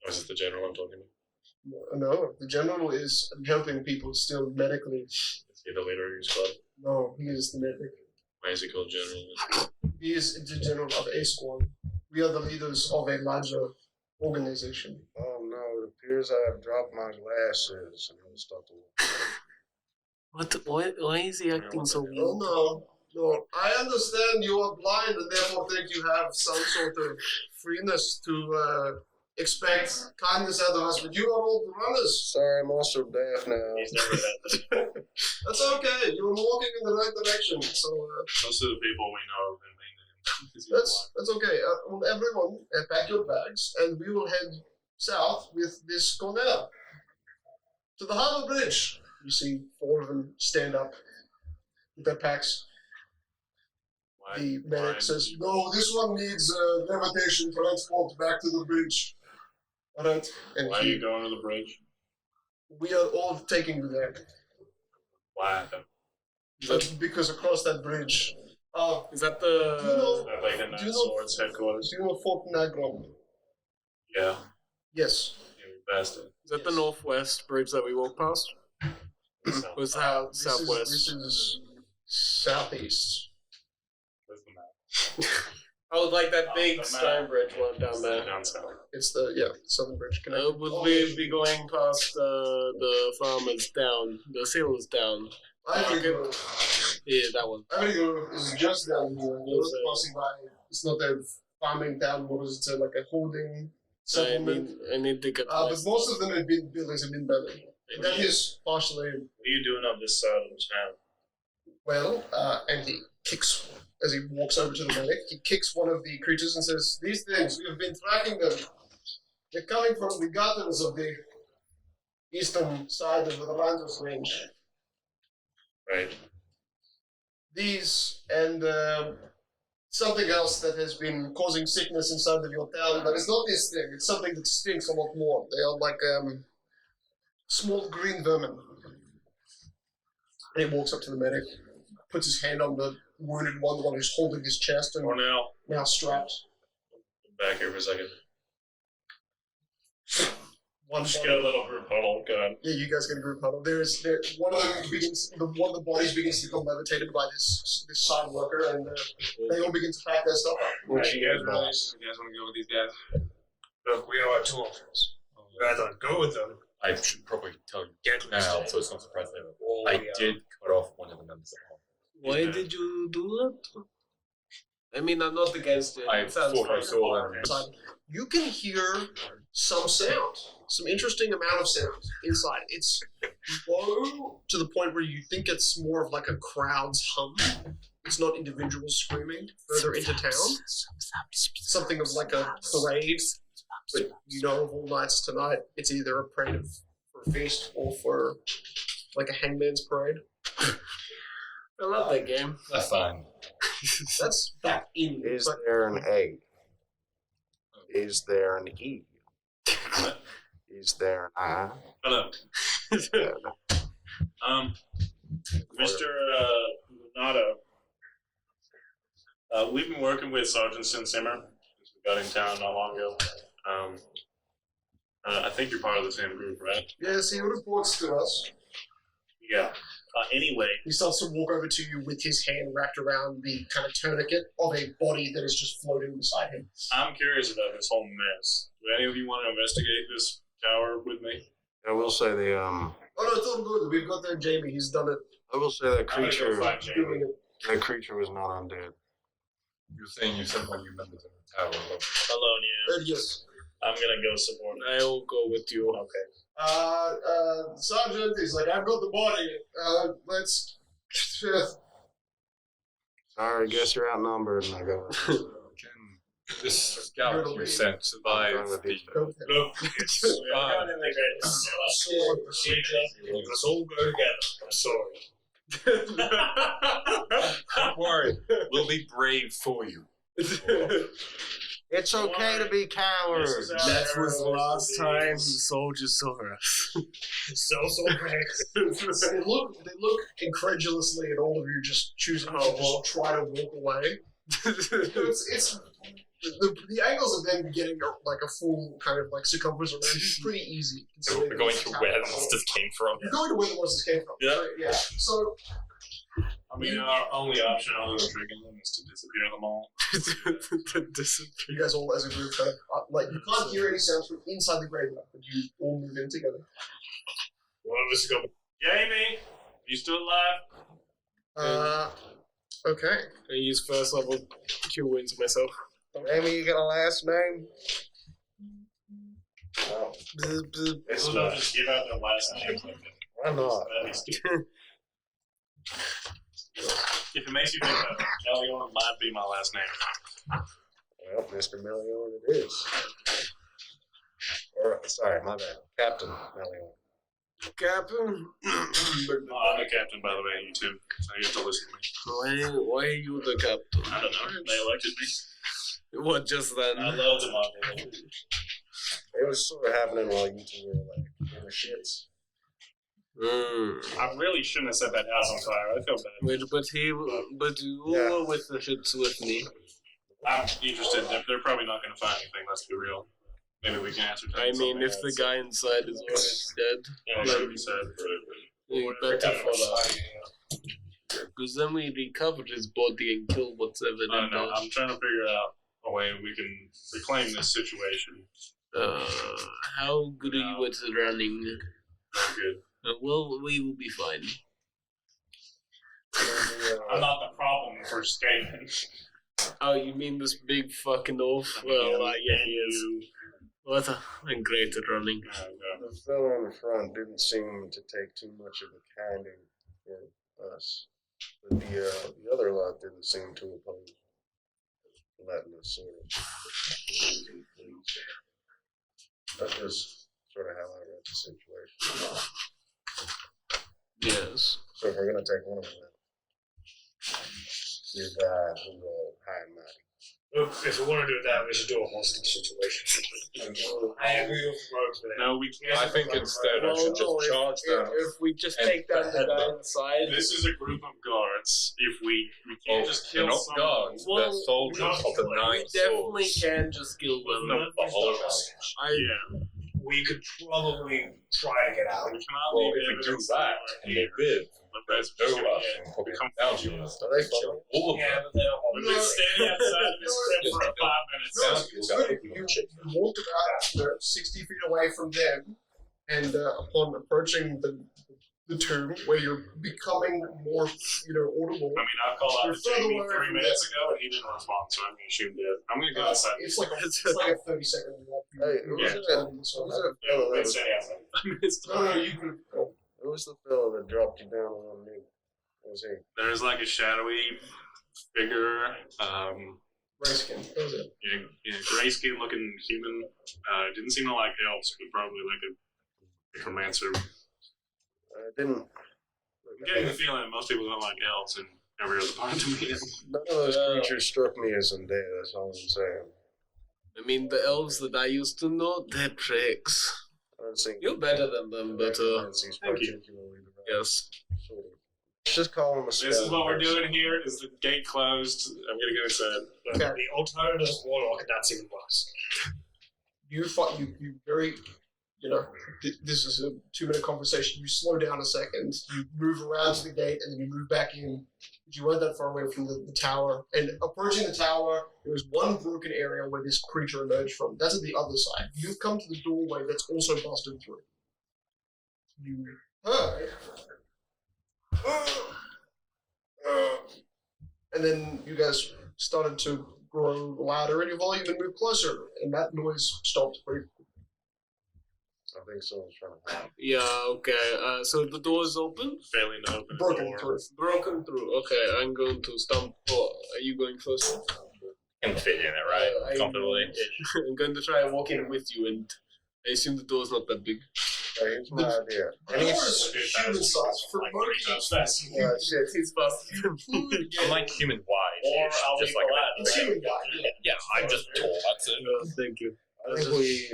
Or is it the general I'm talking about? No, the general is helping people still medically. Is he the leader of your squad? No, he is the medic. Why is he called general? He is the general of a squad. We are the leaders of a larger organization. Oh no, it appears I have dropped my glasses and I'll start to look. Why is he acting so weird? Oh no, I understand you are blind and therefore think you have some sort of freeness to expect kindness out of us, but you are all runners. Sorry, I'm also deaf now. He's never done that. That's okay. You're walking in the right direction. So Most of the people we know that's okay. Well, everyone, pack your bags, and we will head south with this Cornell to the Harbor Bridge. You see 4 of them stand up with their packs. The medic says, "No, this one needs levitation transport back to the bridge." All right. And Why are you going to the bridge? We are all taking you there. Why happened? Because across that bridge. Is that Do you know, That like in Do you know- Swords headquarters? do you know Fort Nagrom? Yeah. Yes. Yeah, we passed it. Is that the northwest bridge that we walked past? So, Was that This southwest? This is southeast. where's the map? Oh, like that Oh, big the map. stone bridge one down there. Down south. It's the Southern Bridge. Would we be going past the farmers down, the sailors down? I think Yeah, that one. I think it's just down here. You're not crossing by. It's not a farming town. What is it? Like a holding settlement. I need to get. But most of them have been buildings have been better. That is partially What are you doing on this side of the town? well. And he kicks as he walks over to the medic. He kicks one of the creatures and says, "These things we have been tracking them. They're coming from the gutters of the eastern side of the Randos Range. Right. These and something else that has been causing sickness inside of your town, but it's not this thing. It's something that stinks a lot more. They are like small green vermin." And he walks up to the medic, puts his hand on the wounded one, the one who's holding his chest and now strapped. Back here for a second. One Just body- get a little group huddle going. Yeah, you guys get a group huddle. One of them begins. One of the bodies begins to become levitated by this side worker, and they all begin to pack their stuff up. What you guys want? You guys want to go with these guys? Look, we have two options. You guys want to go with them? I should probably tell you get now, so it's not surprising. Oh, I yeah. did cut off one of the members at home. Why did you do that? I mean, I'm not against it. I It sounds thought I fine. saw them. You can hear some sound, some interesting amount of sound inside. It's low to the point where you think it's more of like a crowd's hum. It's not individuals screaming further into town. Something of like a parade, but you know of all nights tonight, it's either a parade for a feast or for like a hangman's parade. I love that game. That's fine. That's back in. Is but there an A? Is there an E? Is there an I? Hello. Mr. Renato. We've been working with Sergeant Sin Simmer since we got in town not long ago. I think you're part of the same group, right? yes, he reports to us. Yeah. Anyway, He starts to walk over to you with his hand wrapped around the kind of tourniquet of a body that is just floating beside him. I'm curious about this whole mess. Do any of you want to investigate this tower with me? I will say the Oh no, it's all good. We've got there Jamie. He's done it. I will say that I'm gonna go creature. find Doing Jamie. it. That creature was not undead. You're saying you sent one of your members in the tower. Alone, yeah. Yes. I'm gonna go support him. I will go with you. Okay. Sergeant, he's like, I've got the body. Let's. Sorry, guess you're outnumbered. And I go, Can this scout you sent survive going with the these. Look, it's fine. Let's all go together. I'm sorry. Don't worry. We'll be brave for you. It's okay to be cowards. That was the last time the soldiers saw us. They look incredulously at all of you, just choosing to just try to walk away. it's the angles of them getting like a full kind of like circumference around you is pretty easy. We're going to where the monsters came from. You're going to where the monsters came from. Yeah. Yeah. So I mean, our only option other than tricking them is to disappear them all. you guys all as a group kind of like you can't hear any sounds from inside the graveyard, but you all move in together. One of us is going, Jamie, you still alive? Okay. I use first level cure wounds myself. Amy, you got a last name? It's not just give out their last names like that. Why not? If it makes you think that Melion might be my last name. Well, Mr. Melion it is. Or, sorry, my bad. Captain Melion. Captain? I'm the captain, by the way, you too. So you have to listen to me. Why are you the captain? I don't know. They elected me. What, just then? I love democracy. It was sort of happening while you two were like in the shits. I really shouldn't have set that house on fire. I feel bad. Wait, but you were with the hits with me. I'm interested. They're probably not going to find anything. Let's be real. Maybe we can ascertain. I mean, if the guy inside is already dead, Yeah, that should be said. better for that. Because then we recover his body and kill whatever. I don't know. I'm trying to figure out a way we can reclaim this situation. How good are you at running? Not good. Well, we will be fine. I'm not the problem for escaping. Oh, you mean this big fucking oaf? Well, yeah, he is. What I'm great at running. The fellow in the front didn't seem to take too much of a kinding for us. But the other lot didn't seem to oppose letting us sort of. That's just sort of how I read the situation. Yes. So if we're going to take one of them, you die who go high and mighty. If we want to do that, we should do a hostage situation. I agree with both of them. No, we can't. I think instead I should just charge them. If we just take down the guy inside. This is a group of guards. If we can't just kill they're not someone. guards, they're soldiers of the We Nine definitely Swords. can just kill them. No, the whole house. Yeah. We could probably try to get out. We cannot Well, leave if we do evidence that and they live, That's no rush and probably come down to us. Are they following? All of them. We've been standing outside of this crib for 5 minutes. No, it's good. You walked about 60 feet away from them, and upon approaching the tomb, where you're becoming more, audible. I mean, I called out You're to Jamie further away 3 from minutes ago, and he didn't respond, so I'm going to assume dead. I'm going to go inside. It's like a 30-second walk. Hey, who was that fellow that was, No, you can. who was the fellow that dropped you down on one knee? What was he? There's like a shadowy figure, Grayskin. That was it. gray skin looking human. Didn't seem to like elves, but probably like a necromancer. I didn't. I'm getting the feeling that most people don't like elves in every other part of the meeting. None of those creatures struck me as undead, that's all I'm saying. I mean, the elves that I used to know, they're pricks. I don't think You're better than them, but Thank you. yes. Sort of. Let's just call him a This is what we're doing here. Is the gate closed? I'm gonna go inside. Okay. The alternative is warlock, and that's even worse. You very, this is a 2-minute conversation. You slow down a second, you move around to the gate, and then you move back in. But you weren't that far away from the tower. And approaching the tower, there was one broken area where this creature emerged from. That's at the other side. You've come to the doorway that's also busted through. You heard. And then you guys started to grow louder in your volume and move closer, and that noise stopped briefly. I think someone's trying to help. Yeah, okay. So the door is open? Failing to open the Broken door. through. Broken through. Okay, I'm going to stump. Oh, are you going first? Can fit in it, right? Comfortably. I'm going to try and walk in with you, and I assume the door's not that big. Here's my idea. The door is human size for monkeys. Shit. He's fast. I'm like human wide. Or I'll Just leave like the It's human guy. yeah, I'm just tall. That's it. Thank you. I think we,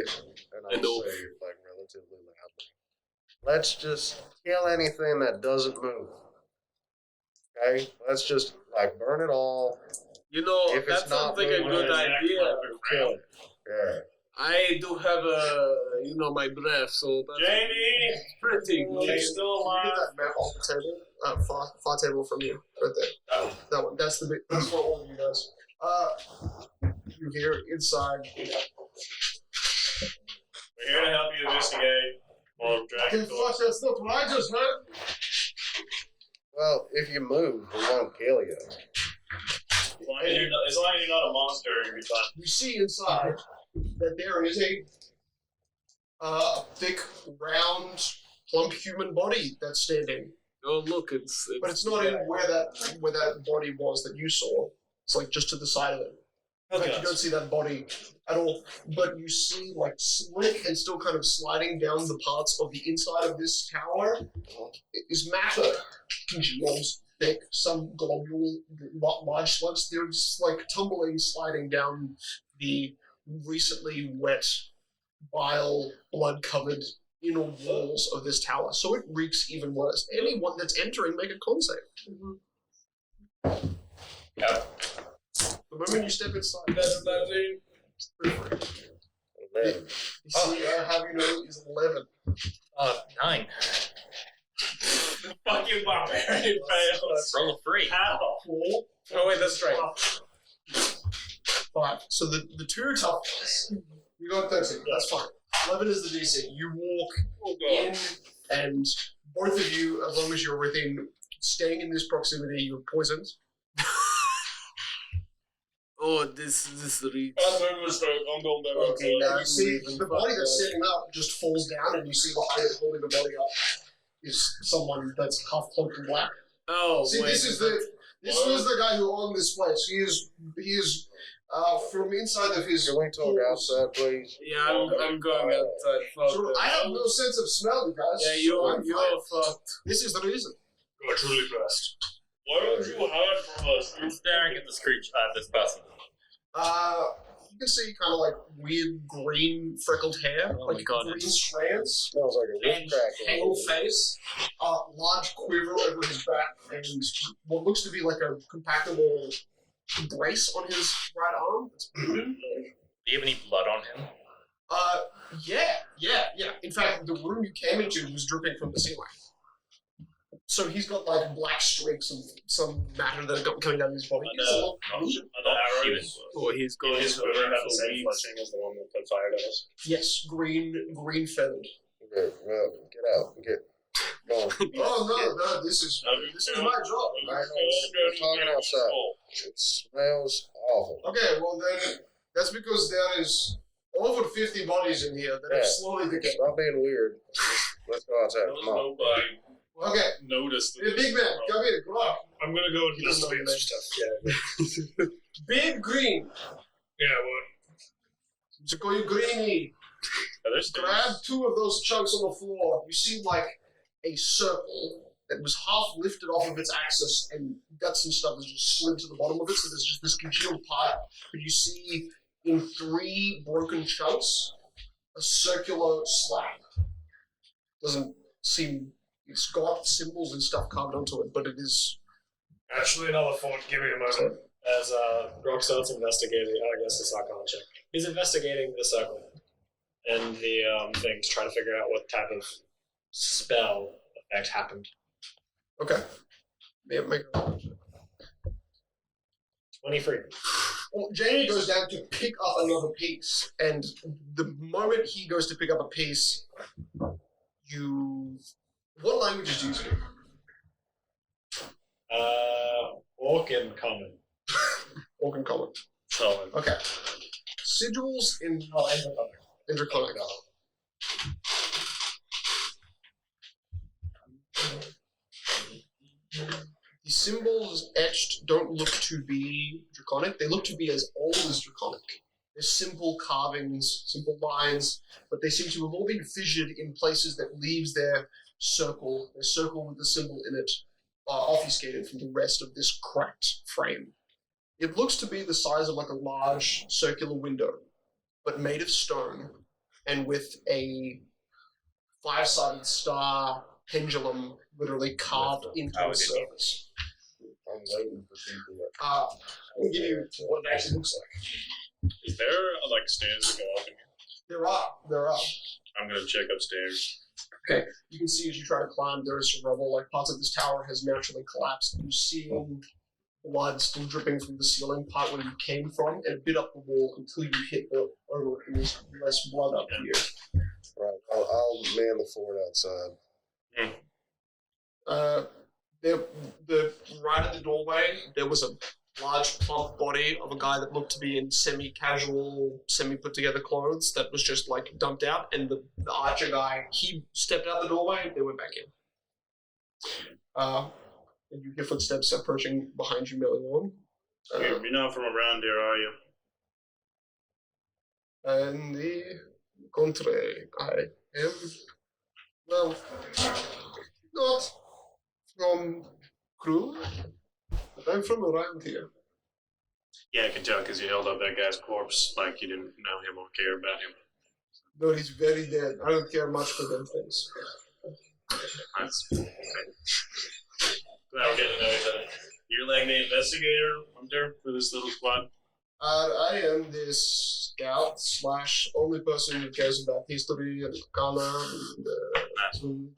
and I I'll know. say like relatively loudly, let's just kill anything that doesn't move. Okay? Let's just like burn it all. You know, If that it's not sounds like a moving, good idea. Kill it. Yeah. I do have my breath, so that's Jamie, pretty good. you still Can you alive? get that map off the table? Far table from you, right there. That one. That's for all of you guys. You hear inside. We're here to help you investigate. Or dragon doors. That's not what I just heard. Well, if you move, we won't kill you. As long as you're not a monster, you'll be fine. You see inside that there is a thick, round, plump human body that's standing. Oh, look, it's But it's not in where that body was that you saw. It's like just to the side of it. In fact, you don't see that body at all. But you see like slick and still kind of sliding down the parts of the inside of this tower is matter. Congeals thick, some globule, large slugs. They're just like tumbling, sliding down the recently wet, bile, blood-covered inner walls of this tower, so it reeks even worse. Anyone that's entering, make a con save. Yeah. The moment you step inside, That's 19. you see, have you know, is 11. 9. Fucking barbarian fails. Roll a 3. How? 4. Oh, wait, that's straight. 5. So the two tough ones, you got 13. That's fine. 11 is the DC. You walk in, and both of you, as long as you're within, staying in this proximity, you're poisoned. Oh, this reads. That's my mistake. I'm going back. Okay, now you see the body that's sitting up just falls down, and you see behind it holding the body up is someone that's half cloaked in black. Oh, See, wait. this was the guy who owned this place. He is from inside of his. Can we talk outside, please? Yeah, I'm going outside. Fuck So that. I have no sense of smell, you guys. Yeah, I'm you're fine. fucked. This is the reason. You're truly blessed. Why don't you hide from us? I'm staring at this creature, this person. You can see kind of like weird green freckled hair, Oh like my God, green it's- strands, Smells like a and whip crack. pale face, large quiver over his back, and what looks to be like a compactable brace on his right arm. It's wooden. Do you have any blood on him? Yeah. In fact, the room you came into was dripping from the ceiling. So he's got like black streaks of some matter that are coming down his body. He's a little- Are the arrows? Oh, he's going His to quiver have for the same weeks. fletching as the one that put fire to us. Yes, green feathered. Okay, well, get out. Get going. Oh no, this is my job. We're talking outside. It smells awful. Okay, well then, that's because there is over 50 bodies in here that Yeah. have slowly decayed. Stop being weird. Let's go outside. Come on. Nobody Okay, noticed. hey, big man, come here, come on. I'm gonna go He doesn't know your name. stuff. Yeah. Big green. Yeah, what? To call you Greeny. Are there stairs? Grab 2 of those chunks on the floor. You see like a circle that was half lifted off of its axis, and guts and stuff has just slid to the bottom of it, so there's just this congealed pile. But you see in 3 broken chunks a circular slab. Doesn't seem. It's got symbols and stuff carved onto it, but it is. Actually, another thought. Give me a moment. As Rock starts investigating, I guess it's not going to check. He's investigating the circle and the things, trying to figure out what type of spell effect happened. Okay. Yeah, make a 23. Well, Jamie goes down to pick up another piece, and the moment he goes to pick up a piece, you. What languages do you speak? Orc and common. Orc and Common. Common. Okay. Sigils in Draconic. The symbols etched don't look to be Draconic. They look to be as old as Draconic. They're simple carvings, simple lines, but they seem to have all been fissured in places that leaves their circle with the symbol in it, obfuscated from the rest of this cracked frame. It looks to be the size of like a large circular window, but made of stone and with a 5-sided star pendulum literally carved into the surface. I'm waiting for people that. I'll give you what it actually looks like. Is there like stairs to go up in here? There are. I'm gonna check upstairs. Okay, you can see as you try to climb, there is some rubble. Like parts of this tower has naturally collapsed. You see blood still dripping from the ceiling, part where you came from, and a bit up the wall until you hit the over, and there's less blood up here. Right, I'll man the fort outside. The right at the doorway, there was a large plump body of a guy that looked to be in semi-casual, semi-put-together clothes that was just like dumped out, and the archer guy, he stepped out the doorway, they went back in. And you hear footsteps approaching behind you, milling on. You're not from around here, are you? And the contrary, I am, well, not from Krueler, but I'm from around here. Yeah, I can tell because you held up that guy's corpse like you didn't know him or care about him. No, he's very dead. I don't care much for them things. That's glad we're getting to know each other. You're like the investigator, hunter for this little squad. I am this scout / only person who cares about history and color. And,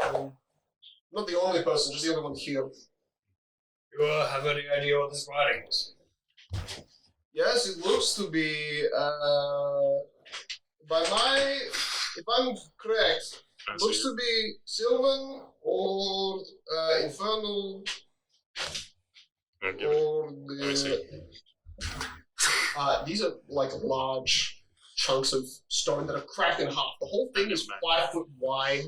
not the only person, just the only one here. You have any idea what this writing is? Yes, it looks to be. If I'm correct, it looks to be Sylvan or Infernal or the. These are like large chunks of stone that are cracked in half. The whole thing is 5 foot wide,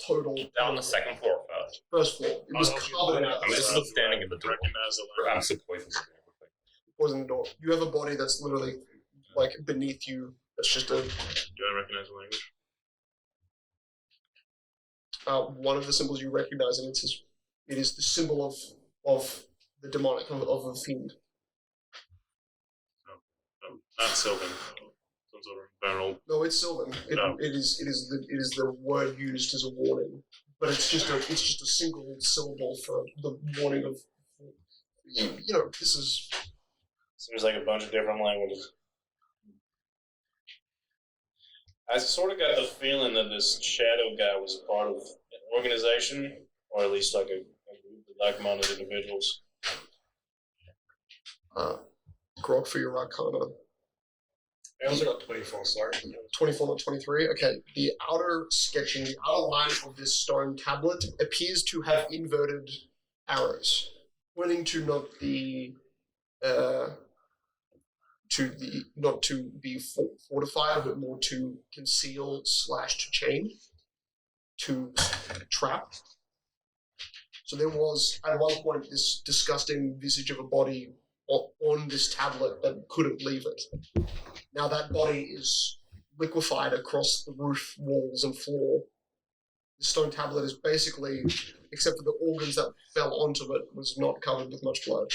total. Down on the second floor first. First floor. It was covered in I'm still standing in the door. Perhaps the poison. Poison door. You have a body that's literally like beneath you. That's just a. Do I recognize the language? One of the symbols you recognize, and it is the symbol of the demonic of a fiend. Not Sylvan. Some sort of infernal. No, it's Sylvan. It is the word used as a warning, but it's just a single syllable for the warning of. You know, this is. Seems like a bunch of different languages. I sort of got the feeling that this shadow guy was part of an organization, or at least like a group of like-minded individuals. Grog for your Arcana. I also got 24, sorry. 24, not 23. Okay, the outer sketching, the outer line of this stone tablet appears to have inverted arrows, pointing to not to be fortified, but more to conceal / to chain, to trap. So there was at one point this disgusting visage of a body on this tablet that couldn't leave it. Now that body is liquefied across the roof, walls, and floor. The stone tablet is basically, except for the organs that fell onto it, was not covered with much blood.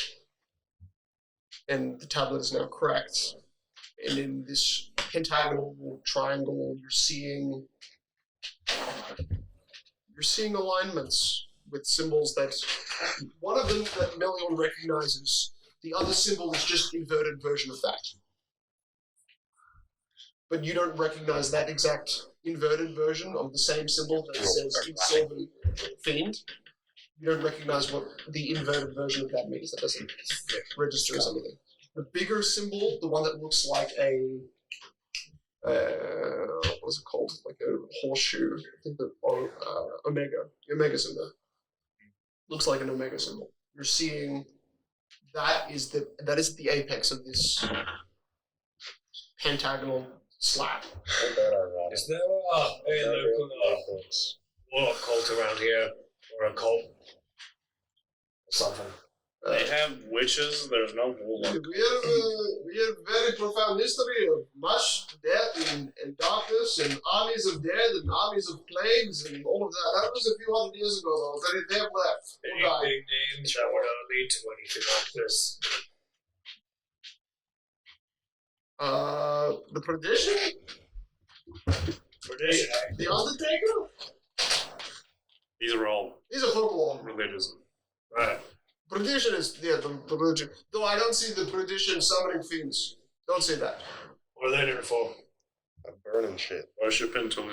And the tablet is now cracked. And in this pentagonal triangle, you're seeing alignments with symbols that one of them that Melion recognizes. The other symbol is just an inverted version of that. But you don't recognize that exact inverted version of the same symbol that says Sylvan Fiend. You don't recognize what the inverted version of that means. That doesn't register as anything. The bigger symbol, the one that looks like a what is it called? Like a horseshoe. I think the Omega symbol. Looks like an Omega symbol. You're seeing that is the apex of this pentagonal slab. Is there a local warlock cult around here? Or a cult? Or something? They have witches, there's no warlock. We have very profound history of much death and darkness and armies of dead and armies of plagues and all of that. That was a few hundred years ago, though. They have left. Any big names that would lead to anything like this? The Perdition? The Undertaker? These are all folklore. religious. Right. Perdition is, the religion. Though I don't see the Perdition summoning fiends. Don't say that. What are they doing for? Burning shit. Worship until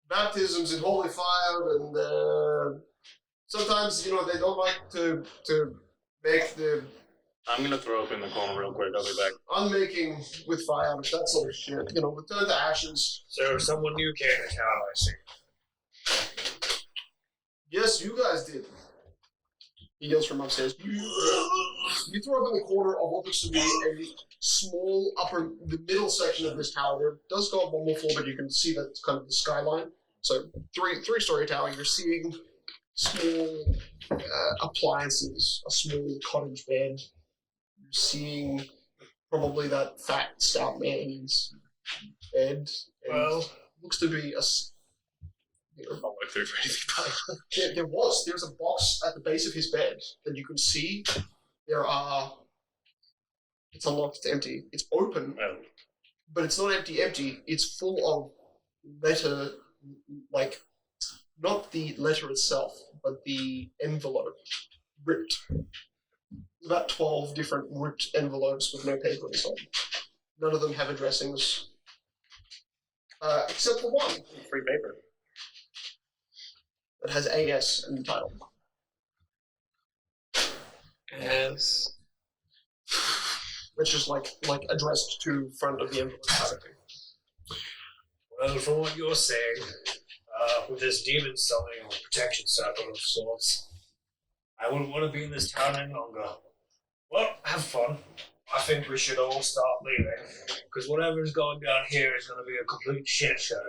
Baptisms in holy fire, and sometimes, they don't like to make the I'm gonna throw up in the corner real quick, I'll be back. unmaking with fire, that sort of shit. Return to ashes. So someone new came to town, I see. Yes, you guys did. He yells from upstairs. You throw up in the corner of what looks to be a small the middle section of this tower. It does go up one more floor, but you can see that's kind of the skyline. So three-story tower. You're seeing small appliances, a small cottage bed. You're seeing probably that fat, stout man's bed. And looks to be a. There's a box at the base of his bed that you can see. There are It's unlocked, it's empty. It's open, but it's not empty. It's full of letter, like, not the letter itself, but the envelope. Ripped. About 12 different ripped envelopes with no paper inside. None of them have addressings. Except for one. Free paper. That has AS in the title. As It's just like addressed to front of the envelope kind of thing. Well, from what you're saying, with this demon summoning a protection circle of sorts, I wouldn't want to be in this town any longer. Well, have fun. I think we should all start leaving, because whatever's going down here is going to be a complete shit show.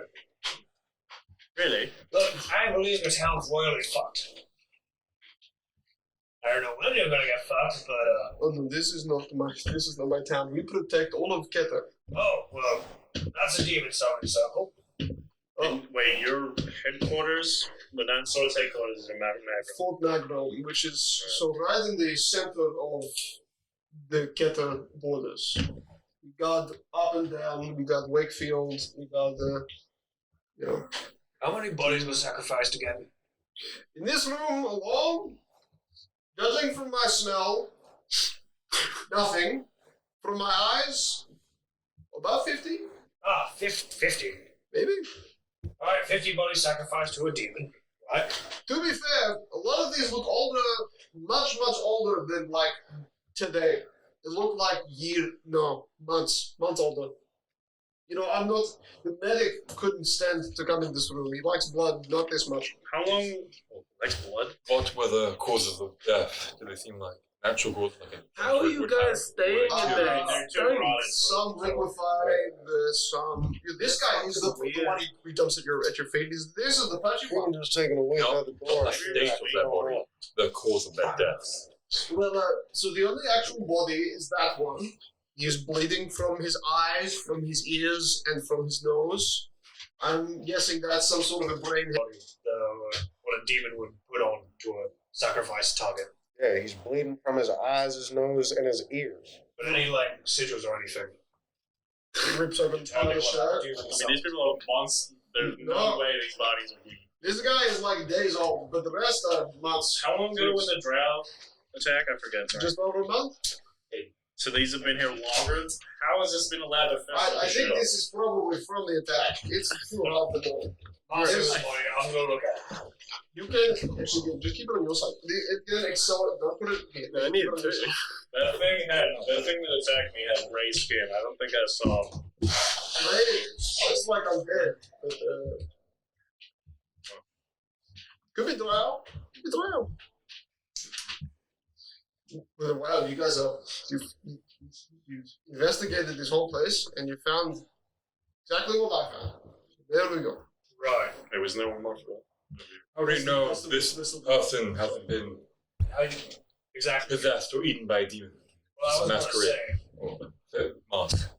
Really? Look, I believe the town's royally fucked. I don't know when you're going to get fucked, but Oh no, this is not my town. We protect all of Keter. oh well, that's a demon summoning circle. Oh, Wait, your headquarters, the non-source headquarters is in Magna. Fort Nagro, which is so right in the center of the Keter borders. We got up and down. We got Wakefield. We got How many bodies were sacrificed again? in this room alone. Judging from my smell, nothing. From my eyes, about 50, 50. maybe. Alright, 50 bodies sacrificed to a demon. Right? To be fair, a lot of these look older, much older than like today. They look like months older. I'm not. The medic couldn't stand to come in this room. He likes blood, not this much. How long? Likes blood? What were the causes of death? Do they seem like natural causes? Like how are you guys staying in there? Some liquefied, some. This guy is the one he dumps at your feet. This is the pudgy one. Just taken away by the door. Not the state of their body, the cause of their deaths. Well, so the only actual body is that one. He is bleeding from his eyes, from his ears, and from his nose. I'm guessing that's some sort of a brain hit. What a demon would put on to a sacrifice target. Yeah, he's bleeding from his eyes, his nose, and his ears. But any, sigils or anything. He rips open the shirt. These people are months. There's no way these bodies are bleeding. This guy is like days old, but the rest are months. How long ago was the drow attack? I forget. Sorry. Just over a month. So these have been here longer? How has this been allowed to fester? I think this is probably from the attack. It's throughout the door. I'm going to look at it. You can actually just keep it on your side. It can accelerate. Don't put it here. I need Put it on your side. That thing that attacked me had gray skin. I don't think I saw. It's like I'm dead. But, could be drow. Could be drow. Well, wow, you guys you've investigated this whole place and you found exactly what I found. There we go. Right. There was no one more for that. How do you know this person hasn't been Exactly. possessed or eaten by a demon? Well, I was Masquerade. going to say. The mask.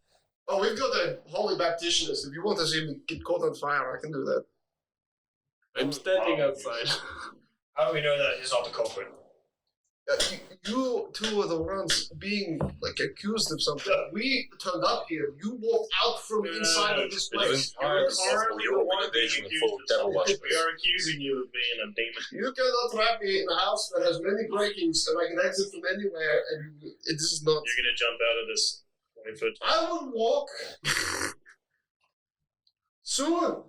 Oh, we've got a holy bapticianist. If you want to see me get caught on fire, I can do that. I'm standing outside. How do we know that he's not the culprit? You two are the ones being accused of something. We turned up here. You walked out from inside of this place. You're currently the one being accused of something. We are accusing you of being a demon. You cannot trap me in a house that has many breakings and I can exit from anywhere. And this is not. You're going to jump out of this 20-foot. I will walk soon,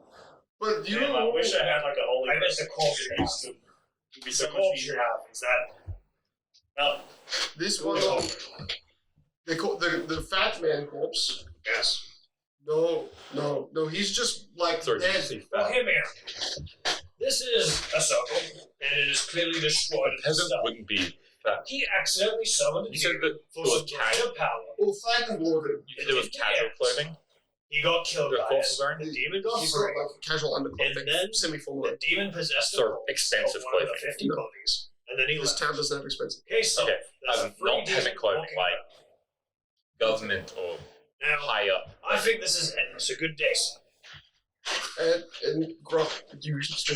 but you. Damn, I wish I had a holy. I guess the culture used to be so the much culture easier. you have is that. No. This one, they call the fat man corpse. Yes. No, he's just dead. Well, hear me out. This is a circle, and it is clearly destroyed. Peasant wouldn't be fat. He accidentally summoned a You said demon that for it was some kind of power. Well, fat and bloated. It was casual clothing. He got killed The by corpse it. wearing? The demon got He's free. got casual underclothing, And then semi-full. The demon possessed Sort of the corpse expensive of one of the clothing. 50 bodies. And then he This left. town doesn't have expensive. Okay, so Okay, there's a free not demon peasant clothing, walking like around. government or Now, high up. I think this is it's a good day. And Gruff, you just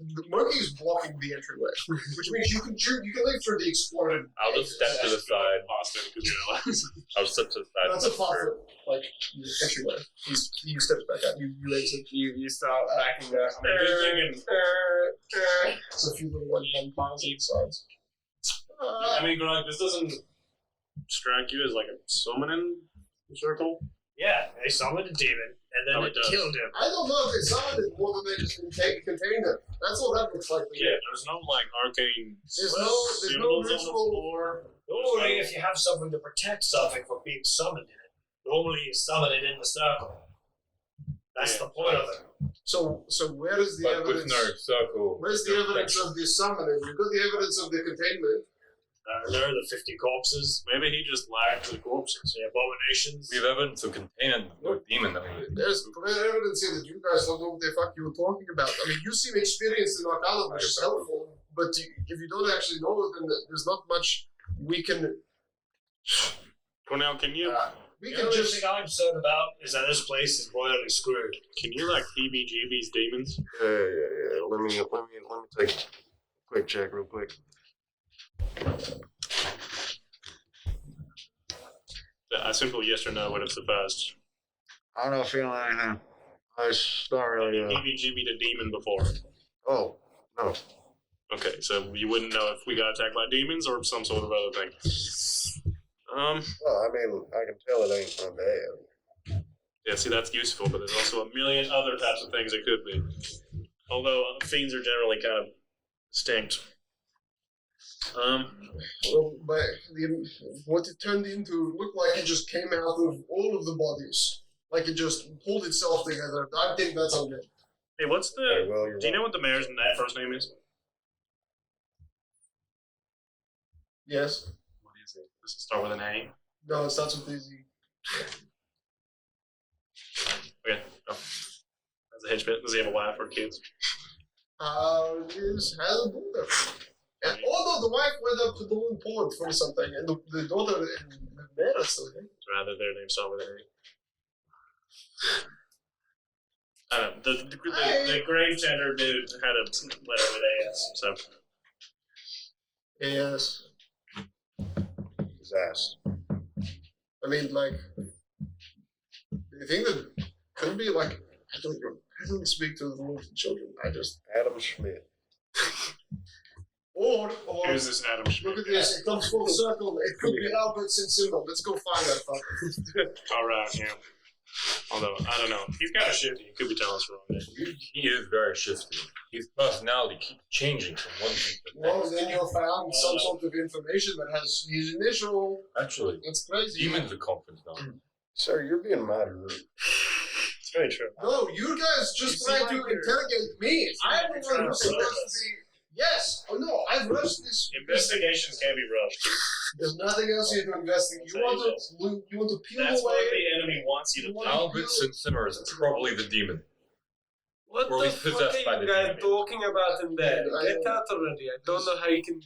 the monkey is blocking the entryway, which means you can leave through the exploded. I'll just step to the side. I'll step to the side. That's a 5-foot, like, entryway. You step back out. You exit. You start backing up. There's a few little one piles on the sides. I mean, Grog, this doesn't strike you as like a summoning circle? Yeah, they summoned a demon, and then it they does. killed him. I don't know if they summoned it more than they just contained it. That's all that looks like. Yeah, there's no like arcane There's no symbols on the ritual. floor. Normally, if you have something to protect something from being summoned in it, normally you summon it in the circle. That's the point of it. So where is the But with evidence? no circle. Where's the evidence of the summoning? You've got the evidence of the containment. There are the 50 corpses. Maybe he just lacked the corpses. The abominations. We have evidence of containment or demon. I mean, There's clear evidence here that you guys don't know what the fuck you were talking about. I mean, you seem experienced in Arcana, which is helpful, but if you don't actually know it, then there's not much we can. Cornell, can you We The can only just. thing I'm certain about is that this place is royally screwed. can you like heebie-jeebies demons? Yeah. Let me take a quick check real quick. A simple yes or no would have sufficed. I don't know if feeling anything. It's not really. Heebie-jeebied a demon before. Oh no. Okay, so you wouldn't know if we got attacked by demons or some sort of other thing. Well, I mean, I can tell it ain't undead. Yeah, see, that's useful, but there's also a million other types of things it could be. Although fiends are generally kind of distinct. Well, but what it turned into looked like it just came out of all of the bodies. Like it just pulled itself together. I think that's undead. Hey, what's the? Okay, well, you're do you know what the mayor's first name is? Yes. What is it? Does it start with an A? No, it starts with easy. Okay. Oh. That's a henchman. Does he have a wife or kids? Has a daughter. And although the wife went up to the moon port for something, and the daughter and the man or something. Rather, their name start with an A. I don't know. The grave tender dude had a letter with AS, so. Yes. His ass. I mean, like, do you think that could be like, I don't speak to the women and children. I just Adam Schmidt. or Who's this Adam Schmidt? look at this. It comes full circle. It could be Albert Sincero. Let's go find that fucker. Alright, yeah. Although, I don't know. He's got a shifty. He could be telling us wrong. he is very shifty. His personality keeps changing from one thing to the Well, next. then you'll find some sort of information that has his initial. Actually, That's crazy. demons are confident now. Sir, you're being mad rude. It's very true. No, you guys just You tried seem to like you're- interrogate me. I'm the like one you're who's trying to supposed to be. Yes. Oh no, I've rushed this. Investigations can be rough. There's nothing else you can investigate. You want to peel That's away. what the enemy wants you to do. Albert Sincero is probably the demon. What Or the he's fuck possessed by are you the guys demon. talking about in there? Get out already. I don't know how you can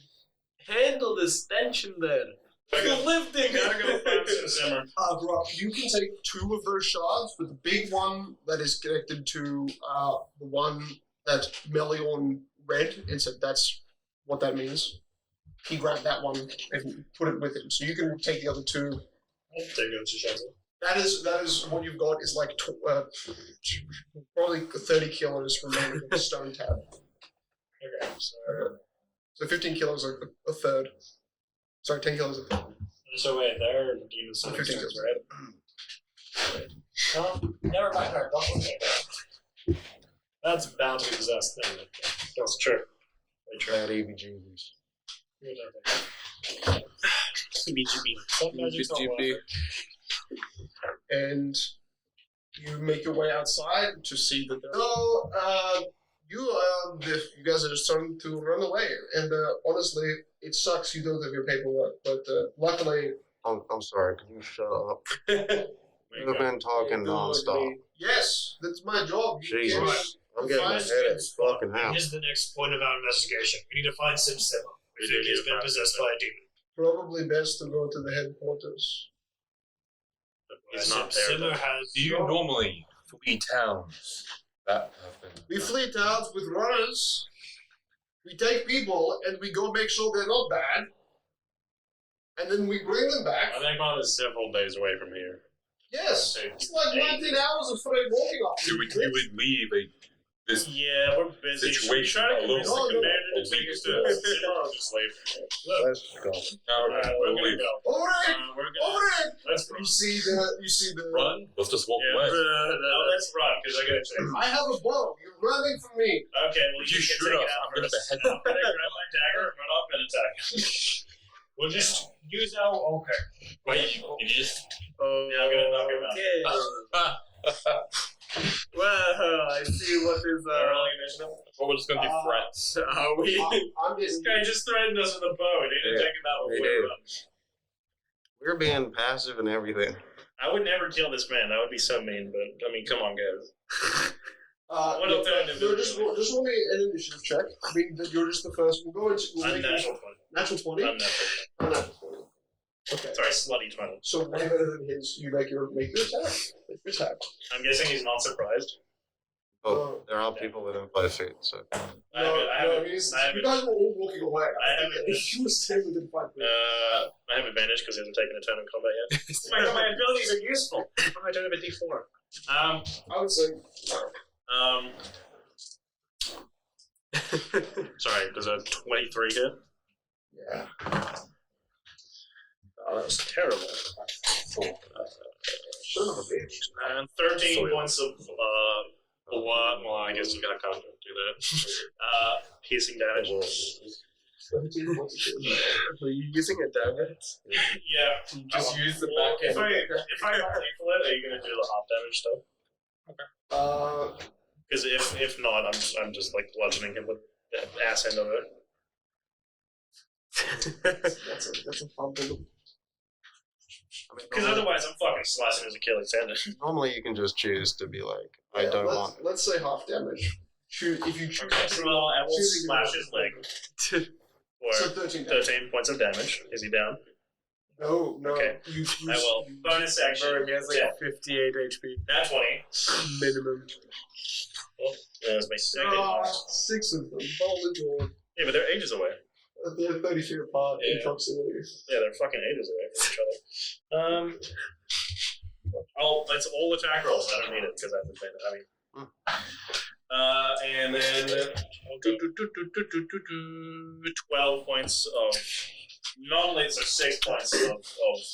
handle this tension there. You lived in Gotta go find some simmer. Brock, you can take 2 of those shards, but the big one that is connected to the one that Melion read and said that's what that means. He grabbed that one and put it with him. So you can take the other 2. I'll take it to shelter. That is what you've got is like probably 30 kilos remaining of the stone tab. Okay, So 15 kilos are a third. Sorry, 10 kilos a third. so wait, there the demon So sons, 15 kilos. right? No, never mind her. Don't look at that. That's bound to be possessed then. That's true. Very true. Bad ABGs. And you make your way outside to see that. You guys are starting to run away, and honestly, it sucks you don't have your paperwork. But luckily, I'm sorry. Can you shut up? You've been talking nonstop. yes, that's my job. You can't- Jesus, I'm getting my head at fucking house. Here's the next point of our investigation. We need to find Simsima. We think he's been possessed by a demon. Probably best to go to the headquarters. He's not there. Simmer though. has. Do you normally flee towns that have been... We flee towns with runners. We take people and we go make sure they're not bad. and then we bring them back. I think mine is several days away from here. Yes, it's like 19 hours of straight walking up. You would leave this Yeah, we're busy. situation Should we try to alone. convince the commander to take us to I'll just leave. Let's go. We're gonna go. Over it! We're gonna, Over it! let's run. You see the. run. Let's just walk Yeah, away. no, let's run because I gotta check. I have a bow. You're running from me. Okay, well If you can shoot take us, it out I'm gonna first. behead I'm gonna grab my dagger, run up, and attack. We'll just use our okay. Wait, you just. Yeah, I'm gonna knock him out. Well, I see what is Rolling initiative. Or we're just gonna be friends. are we? I'm This just. guy just threatened us with a bow. He didn't Yeah, take him out he with a did. run. We're being passive and everything. I would never kill this man. That would be so mean. But I mean, come on, guys. Just What roll me an initiative check. I mean, that you're just the first. We'll go into. We'll I'm make natural 20. Natural 20. I'm natural. Unnatural 20. Okay. Sorry, slutty 20. So way better than his. You make your attack. Make your attack. I'm guessing he's not surprised. But there are people within 5 feet, so. I have You guys were all walking away. I haven't- You were staying within 5 feet. I have advantage because he hasn't taken a turn in combat yet. my abilities are useful. I don't have a D4. I would say. Sorry, does a 23 hit? Yeah. Oh, that was terrible. Son of a bitch. And 13 points of well, I guess you can't do that. Piercing damage. 17 points of damage. Are you using a dagger? Yeah. You just use the back end. If I roll for it, are you gonna do the half damage stuff? Because if not, I'm just like bludgeoning him with the ass end of it. That's a fun thing. Because otherwise, I'm fucking slicing his Achilles tendon. Normally, you can just choose to be like, I don't want. Let's say half damage. If you choose. Okay, well, I will slash his leg. So For 13 damage. 13 points of damage. Is he down? No. Okay. I will. Bonus action. He has like 58 HP. Nat 20. Minimum. Well, that was my second one. 6 of them. Holy Lord. Yeah, but they're ages away. They're 30 feet apart in Yeah. proximity. Yeah, they're fucking ages away from each other. It's all attack rolls. I don't need it because I have to and then 12 points of normally it's 6 points of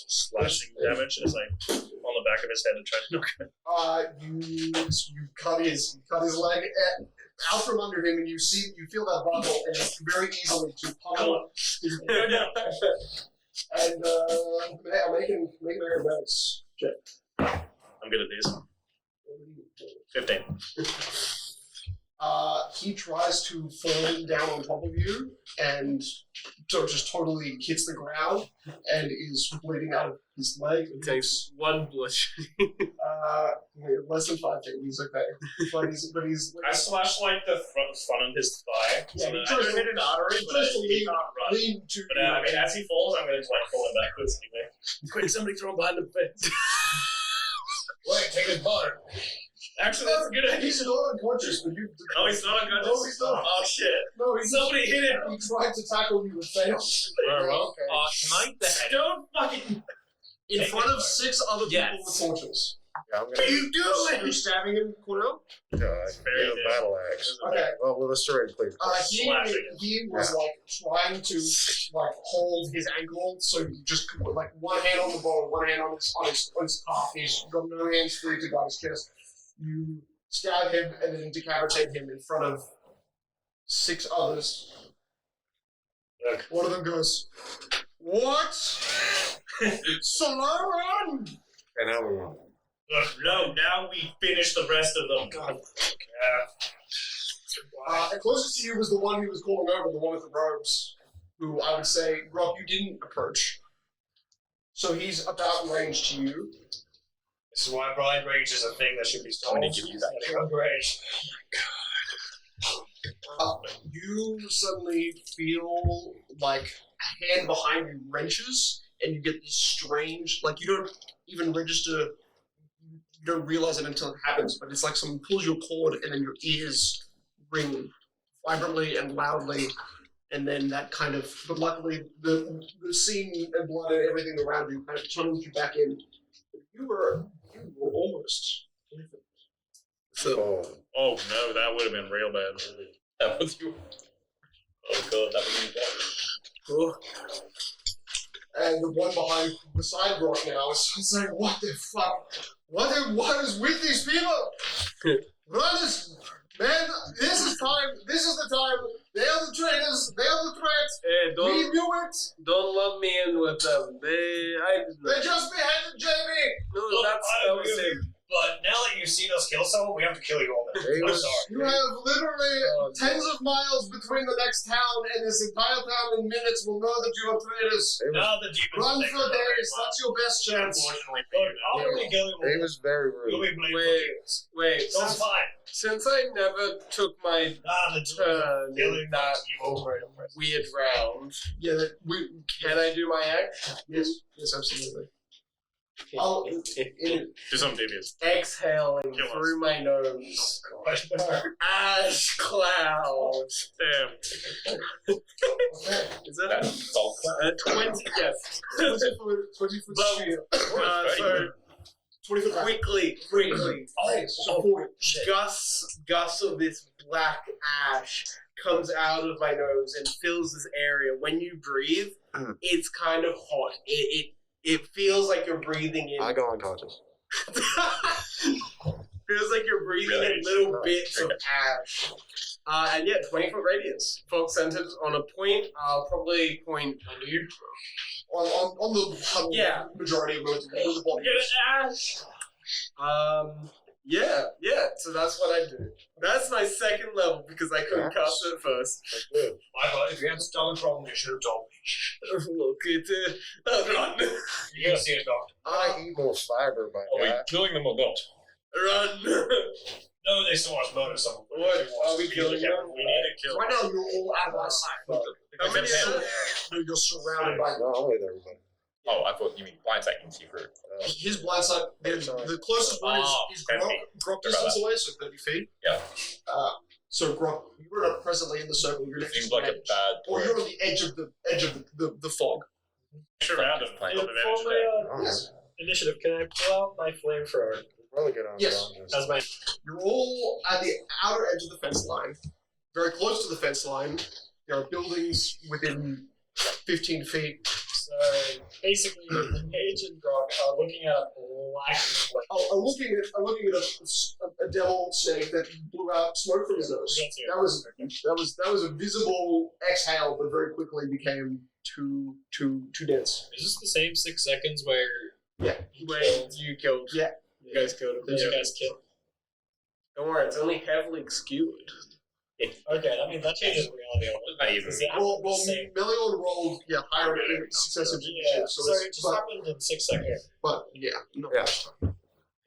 slashing damage as I on the back of his head and try to knock him. You cut his leg out from under him, and you feel that buckle, and it's very easily to pummel his head. And making acrobatics check. I'm good at these. 15. He tries to fall down on top of you, and so just totally hits the ground, and is bleeding out of his leg. It takes one blush. Less than 5 feet. He's okay, but he's. I slash like the front of his thigh. Yeah, So he that tries I don't to- hit an artery, he but tries to he can't run. lean to But I mean, as he falls, I'm going to like pull him backwards anyway. Quick, somebody throw him behind the fence. Wait, take his bar. Actually, that's a good idea. He's not unconscious, but you. Oh, he's not unconscious? No, he's not. Oh, shit. No, he's Somebody hit him. He tried to tackle you, but failed. Okay. Can I behead him? Don't fucking... In front of 6 other people Yes. with torches. Yeah, I'm What are you doing? You're stabbing him, Cornell? Yeah, I Very get a good. battle axe. Okay. Well, with a serrated cleaver. He was trying to hold his ankle, so you just put one hand on the bone, one hand on his calf. He's got no hands free to guard his chest. You stab him and then decapitate him in front of 6 others. Look. One of them goes, "What? Slow run!" And now we run. No, now we finish the rest of them. God. And closest to you was the one who was calling over, the one with the robes, who I would say, Rob, you didn't approach. So he's about range to you. This is why blind rage is a thing that should be stopped. I'm gonna give you that. Blind rage. You suddenly feel like a hand behind you wrenches, and you get this strange, you don't even register, you don't realize it until it happens, but it's like someone pulls your cord, and then your ears ring vibrantly and loudly, and then that kind of. But luckily, the scene and blood and everything around you kind of tunnels you back in. You were almost. So. Oh no, that would have been real bad. That was you. Oh god, that was me. Cool. And the one behind beside Rock now is saying, "What the fuck? What is with these people? Run this, man! This is time. This is the time. They are the traitors. They are the threat. Hey, We knew it. don't lump me in with them. They just beheaded Jamie. No, that was him. But now that you've seen us kill someone, we have to kill you all. I'm sorry. You have literally tens of miles between the next town, and this entire town in minutes will know that you are traitors. Now the demons Run think for we're days. very That's your best chance. Unfortunately, I'll really kill you. He was very You'll rude. be blamed. Wait. That's fine. Since I never took my The turn killing in that weird round, can I do my act? Yes, absolutely. Do something devious. Exhaling Kill us. through my nose. Ash clouds. Damn. Is that 20? Yes. 20 foot sphere. So 20 foot quickly. Gusts of this black ash comes out of my nose and fills this area. When you breathe, it's kind of hot. It feels like you're breathing in. I go unconscious. Feels like you're breathing in little bits of ash. And 20-foot radius. Folks centered on a point, probably point on you. On the majority of the body. Get ash! So that's what I do. That's my second level because I couldn't cast it first. I thought if you hadn't done it wrong, you should have told me. Look, run. You can see it, doctor. I eat more fiber by Are we that. killing them or not? Run. No, they saw us murder someone. What? Are we killing them? We need to kill. Right now, you're all out of sight. How many are there? No, you're surrounded by No, I'm with everybody. Oh, I thought you mean blindside can see for. his blind side. The closest one is Grok distance away, so 30 feet. Yeah. So Grok, you're not presently in the circle. You're next Seems to like the a edge. bad. Or you're on the edge of the fog. Surround him. Plan. Full advantage. Yes. Initiative, can I pull out my flamethrower? Really good on Yes. As my You're all at the outer edge of the fence line, very close to the fence line. There are buildings within 15 feet. So basically, Paige and Grok are looking at a black flame. I'm looking at a devil snake that blew out smoke from his nose. That was a visible exhale, but very quickly became too dense. Is this the same 6 seconds where You killed. Yeah. You guys killed him. you guys killed? Don't worry, it's only heavily skewered. Okay, I mean that changes reality a little bit. Is it Well, the same? Melion rolled higher in successive Yeah, so so it's, it just happened in 6 seconds. but no. Yeah.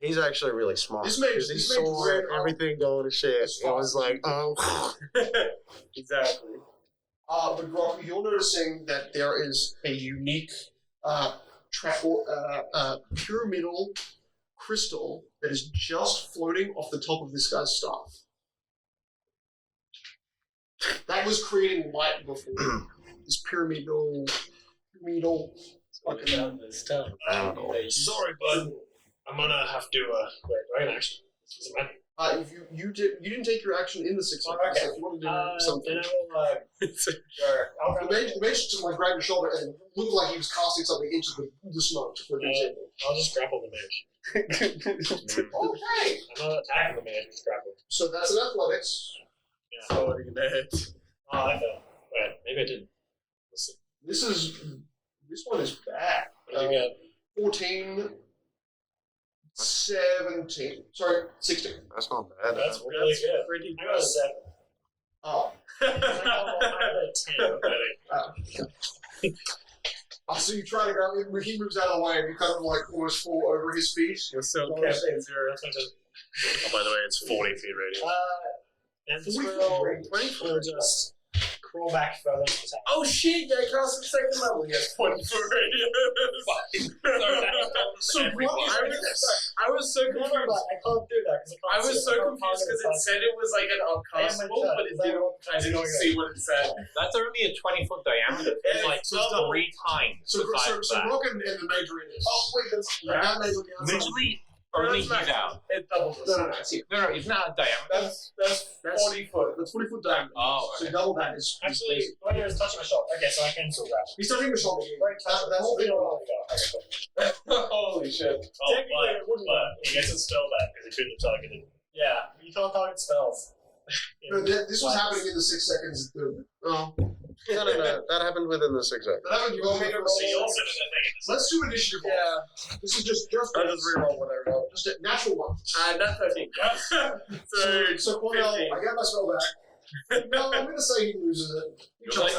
He's actually really smart. This made- Because he this made saw Brent- everything going to shit. It was like, oh. Exactly. But Grok, you're noticing that there is a unique pyramidal crystal that is just floating off the top of this guy's staff. That was creating light before. This pyramidal. Fucking this time. Sorry, bud. I'm gonna have to wait. Right, actually, this is a If you didn't take your action in the 6 seconds. Okay. So if you want to do something. Then I will. Sure. I'll The mage just like grabbed your shoulder and looked like he was casting something into the smoke, for example. I'll just grapple the mage. Okay. I'm not attacking the mage. Just grapple. So that's an athletics. Yeah. Forwarding in the head. Oh, I fell. Wait, maybe I didn't. Let's see. This one is bad. What did you get? 14, 17. Sorry, 16. That's not bad. That's really good. Pretty I got a 7. Oh. I got a 10 already. So you try to go, when he moves out of the way, you kind of like almost fall over his feet. You're so Oh, kept shit. That's what I just. Oh, by the way, it's 40 feet radius. And 40 we'll just crawl back further. Oh shit, I cast the second level. Yes, 20 for radius. So I was was so confused. I can't do that because I was so confused because it said it was like an uncastable, but it didn't. I didn't see what it said. That's only a 20-foot diameter. It's like so it's 3 times. So the size of that. Rock and the Major is. Oh, wait, that's. That Major on the outside. Literally, only he's out. It doubles. No, it's here. No, it's not a diameter. That's 40 foot. That's 40 foot diameter. Oh, So okay. double that is. Actually, when he was touching my shoulder. Okay, so I can still grab. He's touching the shoulder. That's the whole thing. Holy shit. Technically, it wouldn't work. He gets a spell back because he couldn't have targeted. Yeah, you can't target spells. No, this was happening in the 6 seconds. Oh. No. That happened within the 6 seconds. That happened. You want me to roll? He also did that thing. Let's do initiative. Yeah. This is just. I just reroll what I rolled. Just a natural one. Not 13. So Cornell, 15. I got my spell back. No, I'm gonna say he loses it. He chucks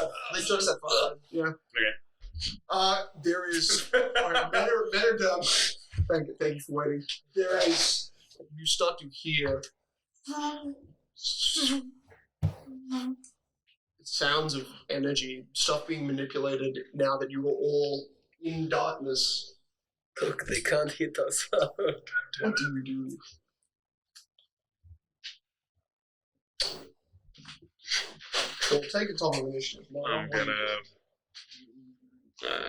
that 5. Yeah. Okay. There is. Alright, better done. Thank you for waiting. There is. You start to hear. Sounds of energy, stuff being manipulated now that you are all in darkness. Look, they can't hit us. What do you do? Well, take a top of initiative. I'm gonna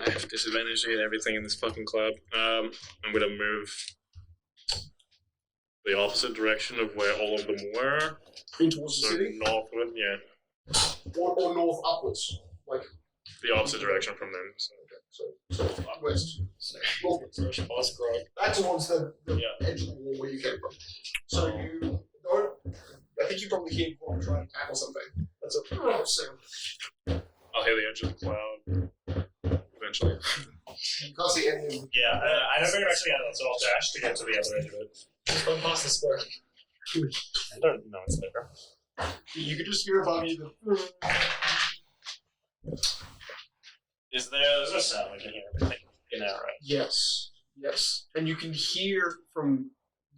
have disadvantage to hit everything in this fucking club. I'm gonna move the opposite direction of where all of them were. In towards the So city? northward, yeah. Or north upwards. Like, The opposite direction from them. So. west. Northwards. Back towards the edge of the wall where you came from. So you don't. I think you probably hear one try to tackle something. That's a sound. I'll hit the edge of the cloud eventually. You can't see any of them. Yeah, I don't think I actually had that, so I'll dash to get to the other edge of it. Just run past the square. I don't know it's there. You can just hear above you the. There's a sound we can hear everything in there, right? Yes. Yes. And you can hear from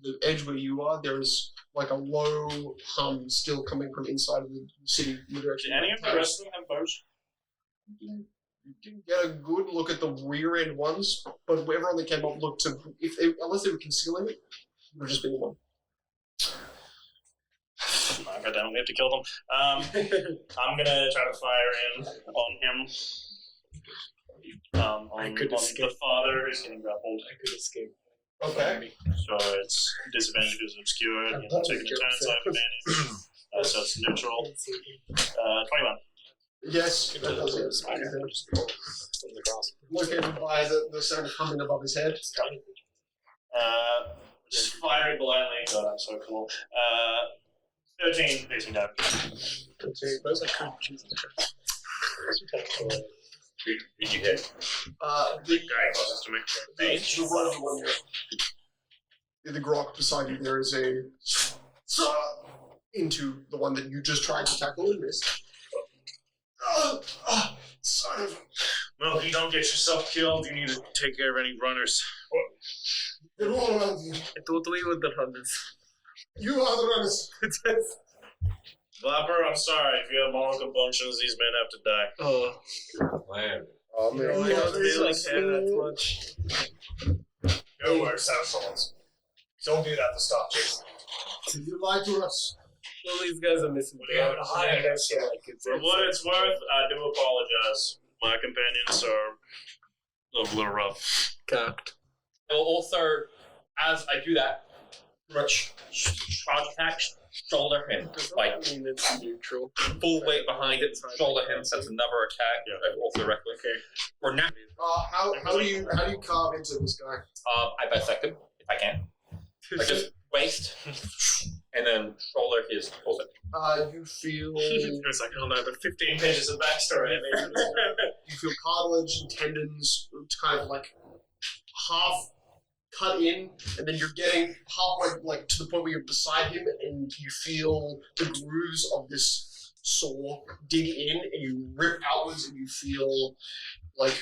the edge where you are, there's like a low hum still coming from inside of the city in the direction. Do any of the rest of them have bows? You didn't get a good look at the rear end ones, but everyone that came up looked to, unless they were concealing it, it would just be the one. I don't have to kill them. I'm gonna try to fire in on him. On the father who's getting grappled. I could escape. Okay. So it's disadvantage because it's obscured. You're taking a turn side advantage. So it's neutral. 21. Yes, that does it. Looking by the sound coming above his head. Just firing blindly. God, I'm so cool. 13 piercing damage. Those are good. Jesus Christ. Who'd you hit? The Guy closest to me. the grok beside you, there is a into the one that you just tried to tackle and missed. Son of a... Well, if you don't get yourself killed, you need to take care of any runners. They're all around you. I thought we were the runners. You are the runners. Blapper, I'm sorry. If you have moral compulsions, these men have to die. Oh. Man. Oh man. I don't really care that much. Go worse, assholes. Don't do that to stop Jason. You lied to us. Well, these guys are missing. We have to hide us. For what it's worth, I do apologize. My companions are a little rough. Cocked. I will also, as I do that, much charge attack, shoulder him. Like, I mean, it's neutral. full weight behind it, shoulder him, sends another attack. Yeah. Also reckless. Okay. Or now, How do you carve into this guy? I bisect him if I can. I just waist and then shoulder his torso. You feel It's like, oh no, but 15 pages of backstory. you feel cartilage and tendons kind of like half cut in, and then you're getting halfway like to the point where you're beside him, and you feel the grooves of this saw dig in, and you rip outwards, and you feel like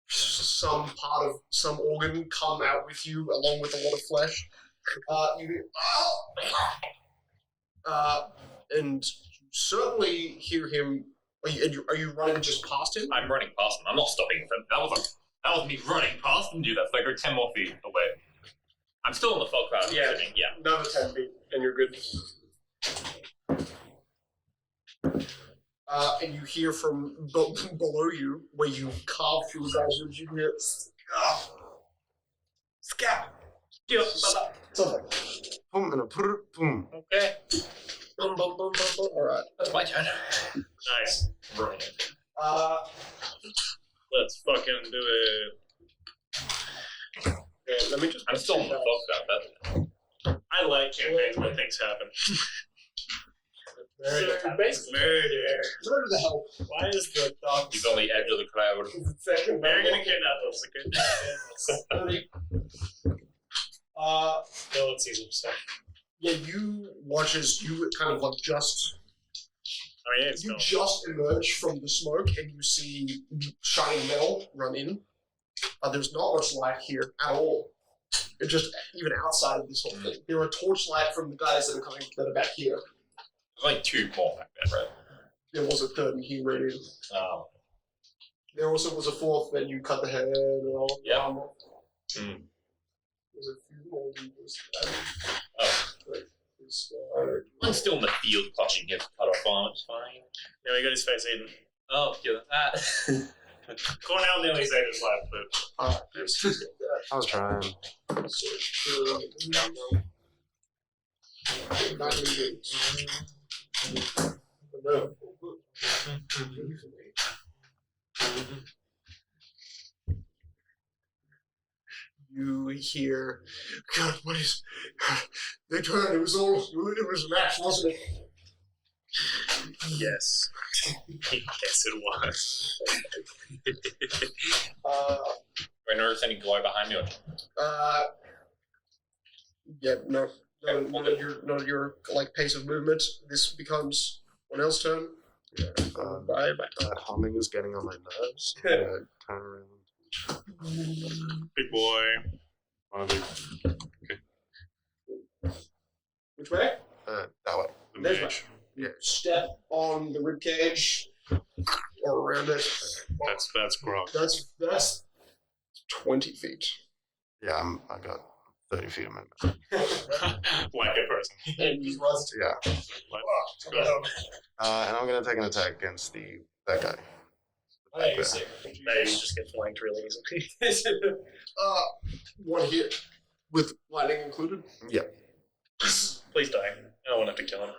some part of some organ come out with you, along with a lot of flesh. And you certainly hear him. Are you running just past him? I'm running past him. I'm not stopping him. That was me running past him. Do that. So I go 10 more feet away. I'm still in the fog cloud. Yeah. Sitting, yeah. Another 10 feet, and you're good. And you hear from below you, where you carve through the guys, you hear, Scat! Something. Boom and a boom. Okay. Boom, boom, boom, boom, boom. Alright. That's my turn. Nice. Brilliant. Let's fucking do it. Okay, let me just. I'm still in the fog cloud. I like campaigns where things happen. Murder. Murder the hell. Why is the dog? He's on the edge of the cloud. Second They're level. gonna kidnap us, okay? No one sees him, so. Yeah, you watch as you kind of like just. I mean, it's You no. just emerge from the smoke and you see shining metal run in. There's not much light here at all. It's just even outside of this whole thing. There are torchlight from the guys that are back here. There's like 2 more back there, right? There was a third and he ran in. Oh. There also was a fourth, then you cut the head and all. Yeah. There's a few more people. Oh. I'm still in the field clutching his cut off arm, it's fine. Yeah, we got his face eaten. Oh, yeah. Cornell nearly saved his life, but. I was trying. You hear, God, what is? They turned. It was an act, wasn't it? Yes. Yes, it was. Do I notice any glow behind me? Yeah, no. None of your like pace of movement. This becomes one else's turn. Humming is getting on my nerves. I'm gonna turn around. Big boy. Which way? That way. This way. Yeah. Step on the rib cage or around it. That's gross. That's 20 feet. Yeah, I got 30 feet of movement. Like a person. And he runs to Yeah. And I'm gonna take an attack against that guy. Maybe you just get flanked really easily. one hit with lightning included. Yeah. Please die. I don't want to have to kill him.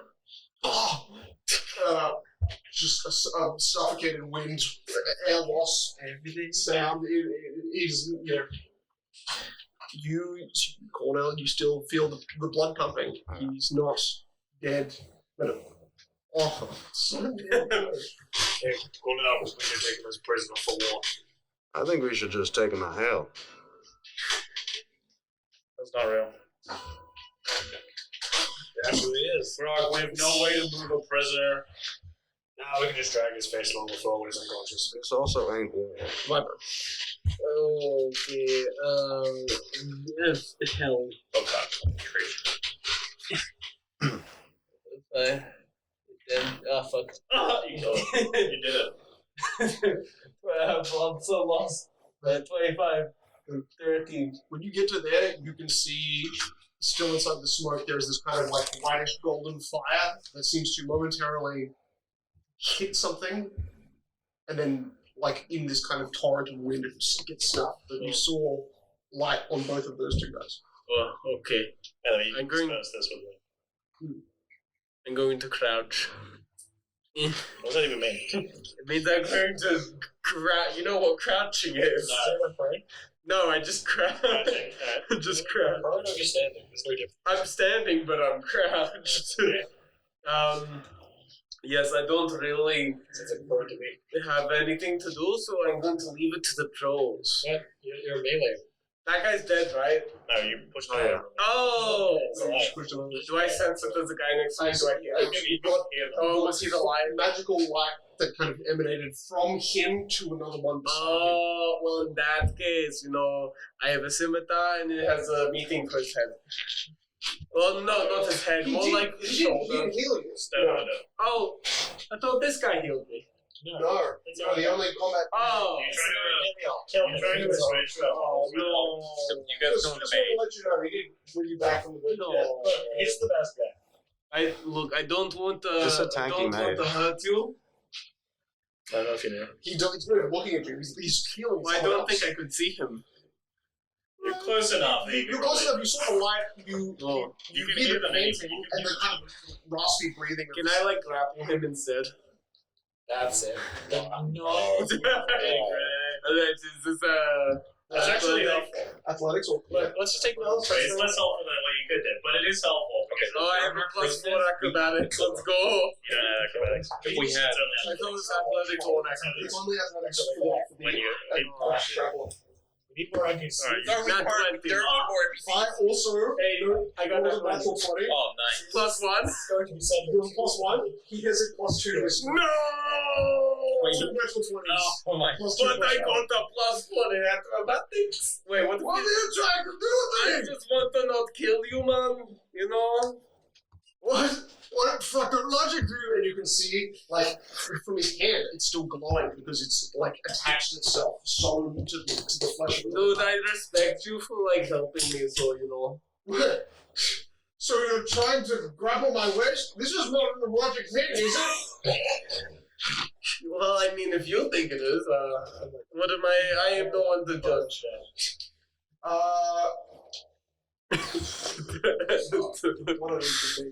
Just a suffocated wind, air loss, sound. It is, you, Cornell, you still feel the blood pumping. He's not dead. But, Cornell, we can take him as prisoner for war. I think we should just take him to hell. That's not real. It actually is. Frog, we have no way to move a prisoner. Now we can just drag his face along the floor when he's unconscious. This also ain't war. Okay, hell. Okay. Fuck. You know it. You did it. I'm so lost. 25, 13. When you get to there, you can see, still inside the smoke, there's this kind of like whitish golden fire that seems to momentarily hit something, and then, like, in this kind of torrent of wind, it just gets snuffed. But you saw light on both of those two guys. Oh, okay. I'm going to this with me. I'm going to crouch. What does that even mean? It means I'm going to crouch. You know what crouching is? No, I just crouch. Just crouch. I'm just standing. It's no different. I'm standing, but I'm crouched. Yes, I don't really have anything to do, so I'm going to leave it to the trolls. What? You're melee. That guy's dead, right? No, you pushed him over. Oh! Yeah, Do I sense that there's a guy next to me? Do I hear him? Oh, was he the light? Magical light that kind of emanated from him to another one beside him. Oh, well, in that case, I have a scimitar and it has a meeting for his head. Well, no, not his head, more like his shoulder. He didn't heal you. Oh, I thought this guy healed me. No, the only combat. Oh, Kill him. trying to switch up. oh no. You guys come to Just me. want to let you know, he did bring you back from the dead. No. He's the best guy. I don't want to. Just I attacking don't want to hurt you. I don't know if you know. He's really looking at you. He's healing. I someone don't else. think I could see him. You're close enough. You're close enough. You saw the light. You can hear hear the them. panting and the kind of raspy breathing. Can I like grapple him instead? That's it. No. Is this That's actually helpful. Athletics or Let's just take those. It's less helpful than what you could do, but it is helpful. Okay. Oh, I have a +4 acrobatics. Let's go. You don't have acrobatics. We had. I thought it was athletics or It's only athletics When you grapple. We need more NPCs. Not 20. I also I got rolled a that natural 20. Oh, nice. +1. It's going to be 7. You're +1. He has a +2 to his. No! Two natural 20s. Oh my. Plus But 2 I got a +1 in acrobatics. Wait, what? What are you trying to do I then? just want to not kill you, man. You know? What fucking logic do you? And you can see, like, from his hand, it's still glowing because it's, like, attached itself, sewn to the flesh of Dude, I respect you for like helping me, so you know. So you're trying to grapple my waist? This is not a logic thing, is it? Well, I mean, if you think it is, what am I? I am no one to judge.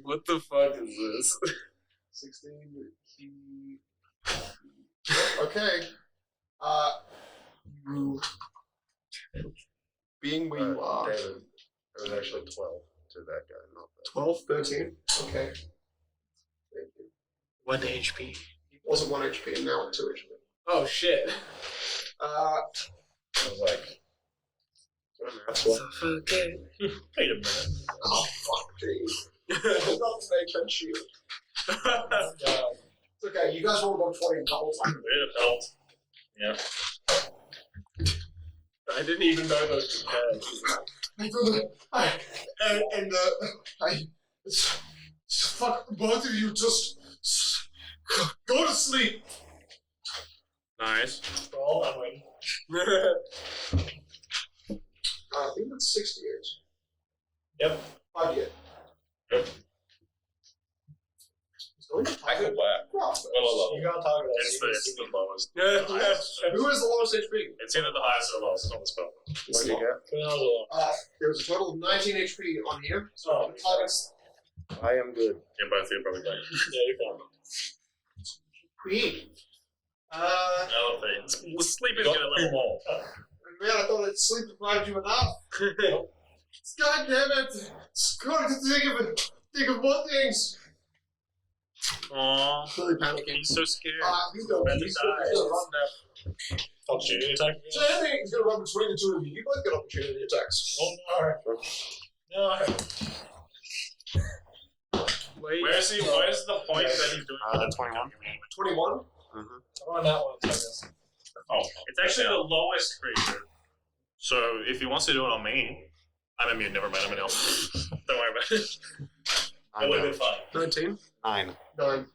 What the fuck is this? 16. Okay. You. Being where you are. David, it was actually 12 to that guy, not that. 12, 13. Okay. Thank you. 1 HP. He was at 1 HP and now at 2 HP. Oh shit. I was like, that's what? Wait a minute. Oh, fuck, jeez. I got the make shield. It's okay, you guys rolled about 20 a couple times. It helped. Yeah. I didn't even know those fuck, both of you just go to sleep. Nice. Roll, I'm waiting. I think it's 60 years. Yep. 5 years. Yep. I could laugh. Well, You gotta talk about It's the lowest. Who is the lowest HP? It's either the highest or the lowest on the spell. What did you get? There was a total of 19 HP on here. So the target's I am good. Yeah, both of you are probably fine. Yeah, you're fine. Queen. No, thanks. Sleep is good a little more. Man, I thought that sleep deprived you enough. God damn it! It's going to think of more things. Aww. Really panicking. He's so scared. He's gonna run now. Opportunity attack. So I think he's gonna run between the two of you. You both get opportunity attacks. Oh, no. Wait. Where's he? Where's the point that he's doing? 21. 21? I'm on that one. Oh, it's actually the lowest creature. So if he wants to do it on me, I'm immune. Never mind. I'm an elf. Don't worry about it. It would have been fun. 19? 9. 9.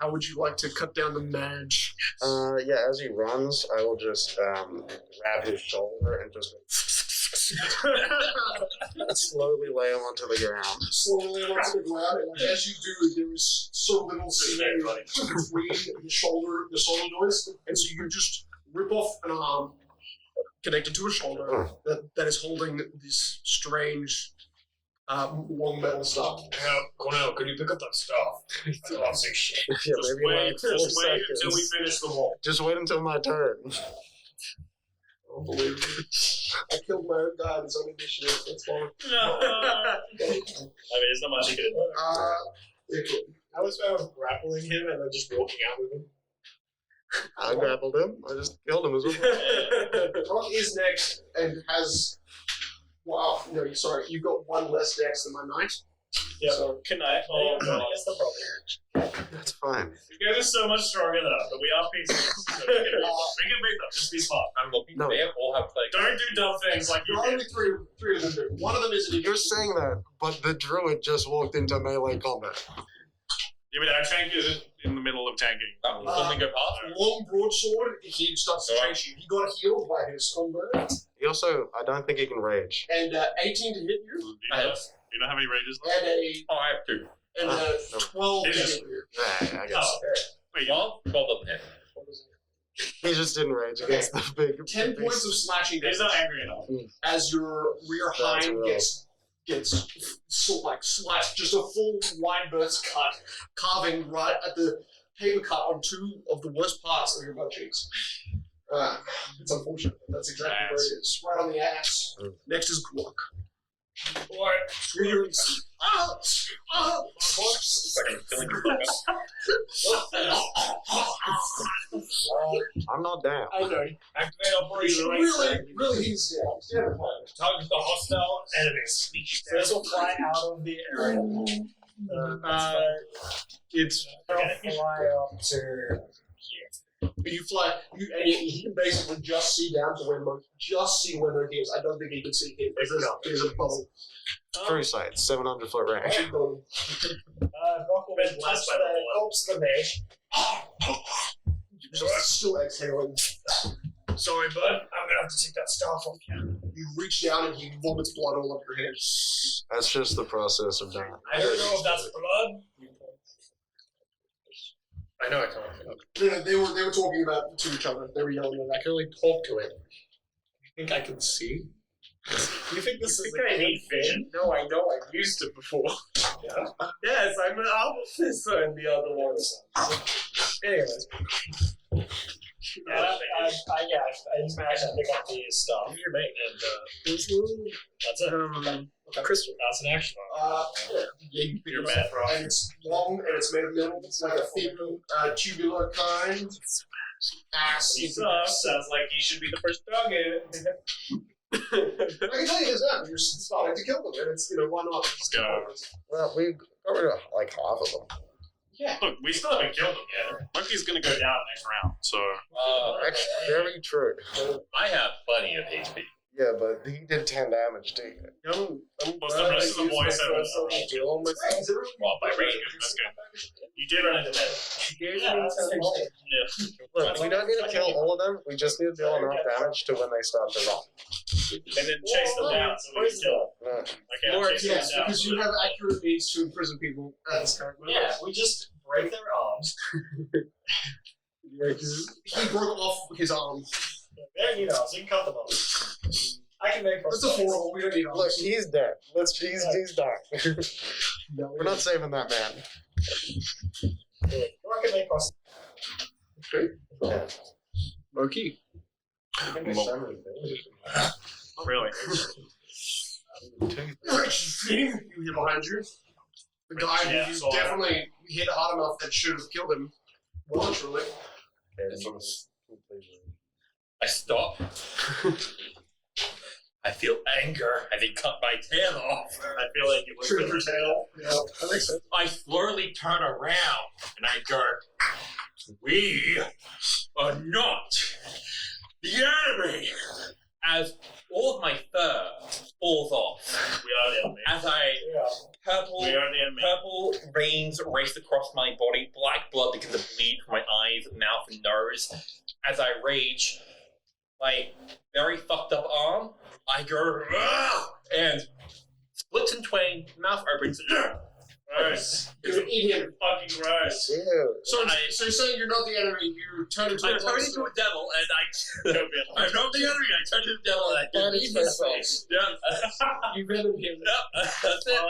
How would you like to cut down the mage? Yeah, as he runs, I will just grab his shoulder and just slowly lay him onto the ground. Slowly onto the ground, and as you do, there is so little seeming between the shoulder joints, and so you just rip off an arm connected to a shoulder that is holding this strange long metal stuff. Cornell, could you pick up that stuff? I love sick shit. Yeah, maybe Just wait until we finish the wall. Just wait until my turn. Unbelievable. I killed my own guy in his own initiative. That's fine. No. I mean, there's not much you could do. I was grappling him and then just walking out with him. I grappled him. I just killed him as well. Rock is next and has. Wow, no, sorry, you've got one less dex than my knight. Yeah. So, Can I? Oh, God. That's the problem. That's fine. You guys are so much stronger than us, but we are pieces. So we can beat them. Just be smart. I'm looking. No. They all have like. Don't do dumb things like you there are did. only three of them do. One of them is an You're saying that, but the druid just walked into melee combat. Yeah, but our tank isn't in the middle of tanking. Only go past. Long broadsword, he starts to chase you. He got healed by his combo. He also, I don't think he can rage. And 18 to hit you. Do you know how many rages left? And a Oh, I have 2. and 12 to hit you. Nah, I guess. Wait, 12 of 10. He just didn't rage against the big. 10 points of slashing he's damage not angry enough. as your rear That's hind rough. gets slashed. Just a full wide burst cut, carving right at the paper cut on 2 of the worst parts of your butt cheeks. It's unfortunate. That's exactly where it is. Right on the ass. Next is Gluck. What? I'm not down. I know. Activate operation right Really, he's down. Target the hostile enemies. This will fly out of the area. It's Fly up to here. you fly, and he can basically just see down to where Monkey is. I don't think he can see him. There's a bubble. True sight, 700 foot range. Rockle will touch the corpse of the mage. Just still exhaling. Sorry, bud. I'm gonna have to take that staff off you. You reach down and he vomits blood all over your hands. That's just the process of dying. I don't know if that's blood. I know I can't. No, they were talking about to each other. They were yelling at I can only talk to it. You think I can see? You think this is I need vision? No, I know. I've used it before. Yes, I'm an officer in the other ones. Anyways. I smashed and pick up the stuff. And that's it. Crystal. That's an action. Yeah, you pick You're it up. mad, bro. And it's long and it's made of metal. It's like a thin, tubular kind. Ass. He sucks. Sounds like he should be the first target. I can tell you this now. You're starting to kill them, and it's why not? Let's go. Well, we got rid of like half of them. Yeah. Look, we still haven't killed him yet. Monkey's gonna go down next round, so. That's very true. I have plenty of HP. Yeah, but he did 10 damage to you. What's the rest of the boys have? Well, by range. That's good. You did run into that. Look, we don't need to kill all of them. We just need to deal enough damage to when they start to run. And then chase them down so we can kill them. Okay, Or chase yes, them down. because you have accurate means to imprison people at this current moment. Yeah, we just break their arms. He broke off his arm. There you go, so you can cut them off. I can make That's a horrible. We don't need Look, arms. he's dead. He's dying. We're not saving that man. Or I can make cross. Low-key. Really? You hit behind you. The guy who you definitely hit hard enough that should have killed him. Well, truly. I stop. I feel anger. I then cut my tail off. I feel like it was Trim your tail. Yeah, that makes sense. I slowly turn around and I go, we are not the enemy. As all of my fur falls off, We are the enemy. as purple We are the enemy. purple veins race across my body, black blood begins to bleed from my eyes, mouth, and nose. As I rage, my very fucked up arm, I go, "Rah!" and splits in twain, mouth opens. Gross. You eat him. Fucking gross. Ew. So you're saying you're not the enemy, you turn into I a turn into a devil and I'm not the enemy, I turn into a devil and I Body eat his special. face. Yeah. You venom him. Yep, that's it.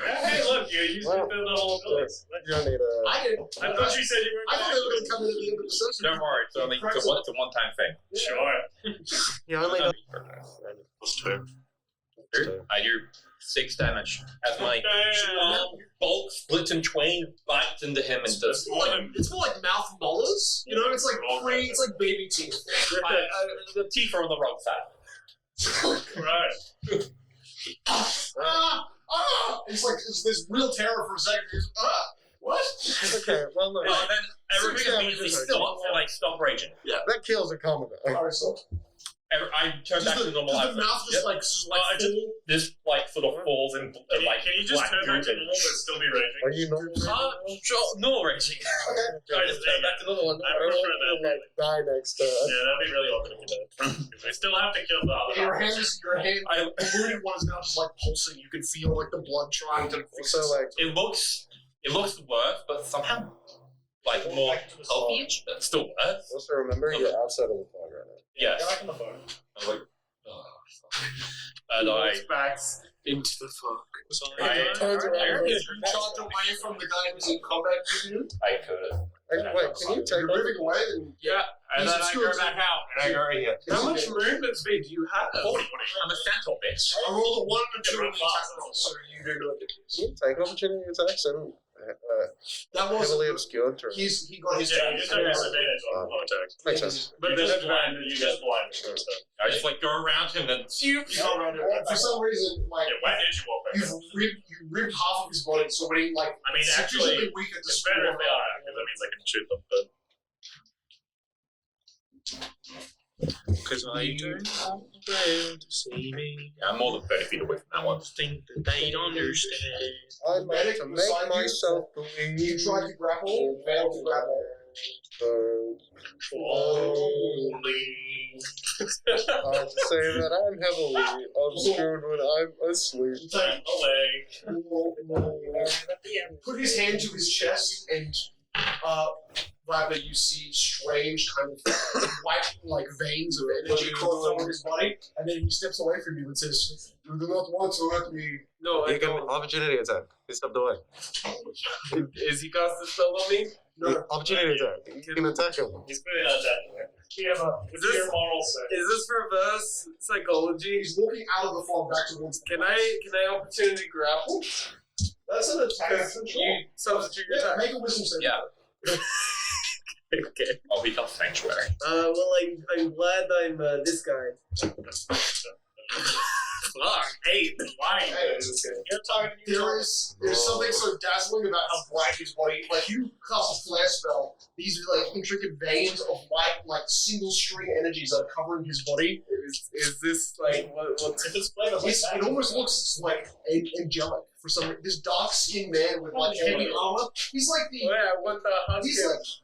Hey, look, you used Well, the little abilities. You don't need a. I did. I thought you said you were I thought they were going to come in at the end of the session. Don't worry, it's a one-time thing. Sure. You only. That's two. I do 6 damage as my bulk splits in twain, bites into him and does. It's more like mouth molars. It's like baby teeth. The teeth are on the wrong side. Right. It's this real terror for a second. What? Okay, well, look. And then everything Six immediately damages are stops and I stop raging. That kills a commoner. Alright, so I turn back to normal. Does the mouth just like full? This like sort of falls in like. Can you just black turn back to goo normal but still be raging? Are you normal? Sure, normal raging. I just turn back to normal. I prefer that. Die next to Yeah, that'd be really awkward if you did. I still have to kill the other. Your hand, the wounded one is now just like pulsing. You can feel like the blood trying to fix So like It looks worse, but somehow like more healthy-ish, but still worse. also remember you're outside of the fog right now. Yes. Get back on the phone. I was like, oh, fuck. And I back into the fog. I Turns around. You charge away from the guy who's in combat with you. I could. Wait, can you take You're moving away, and And then I go back out and I go right here. how much movement speed do you have? 40. I'm a centaur, bitch. I rolled a 1 and a 2 on the attack roll, so you do not do this. Can you take opportunity attacks and That was heavily obscured terrain? he got his Yeah, turn. you just have disadvantage on attacks. Makes sense. But you just blind. You just blind. I just like go around him, then You go around it. For some reason, like Yeah, why did you walk back? you ripped half of his body, so when he like I mean, actually, sufficiently weak at the it's better if they are active. That means I can shoot them. But because I don't want them to see me. I'm more than 30 feet away from that one. Think that they don't understand. I'd like Medic to beside make you. myself You believe. tried to grapple, failed to grapple. I have to say that I'm heavily obscured when I'm asleep. Put his hand to his chest, and Rapper, you see strange kind of white like veins of energy crawling over his body, and then he steps away from you and says, "You do not want to hurt me." No, I You can don't. opportunity attack. He stepped away. Is he cast a spell on me? No. Opportunity attack. You can attack him. he's clearly not attacking her. What's your moral say? Is this reverse psychology? He's walking out of the fog back towards. Can I opportunity grapple? That's an attack. You substitute your Yeah, attack. make a wisdom save. Yeah. Okay. I'll become sanctuary. Well, I'm glad I'm this guy. Fuck. 8. Why? Hey, You're talking to there's something so dazzling about how bright his body. Like you cast a flare spell, these like intricate veins of white, like single string energies that are covering his body. Is this like what's It almost looks like angelic for some reason. This dark skinned man with like heavy armor. He's like the. Yeah, what the husk?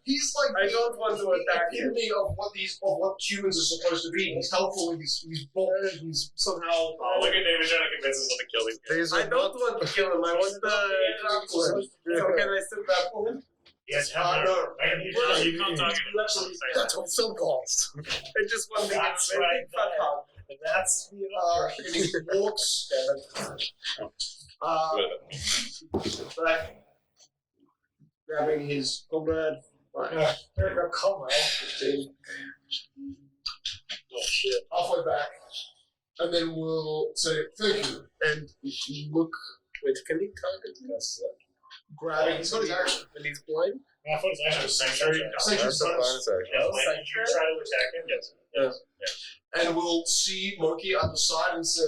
He's like I don't want to attack the him. epitome of what humans are supposed to be. He's helpful. He's bold. He's somehow. Oh, look at David trying to convince us not to kill these guys. These I are don't want to kill him. I want the. So can I still grapple him? Yes, No. you can't target him. That's what film calls. I just want to get That's very right fat there. hug. That's And he walks back, grabbing his comrade. Right. oh shit. Halfway back, and then we'll say thank you and look. Wait, can he target us? Grabbing. He's got his action. And he's blind? I thought it was actually sanctuary. Sanctuary. That's a bonus action. Yeah, like, you try to attack him, yes. And we'll see Moki at the side and say,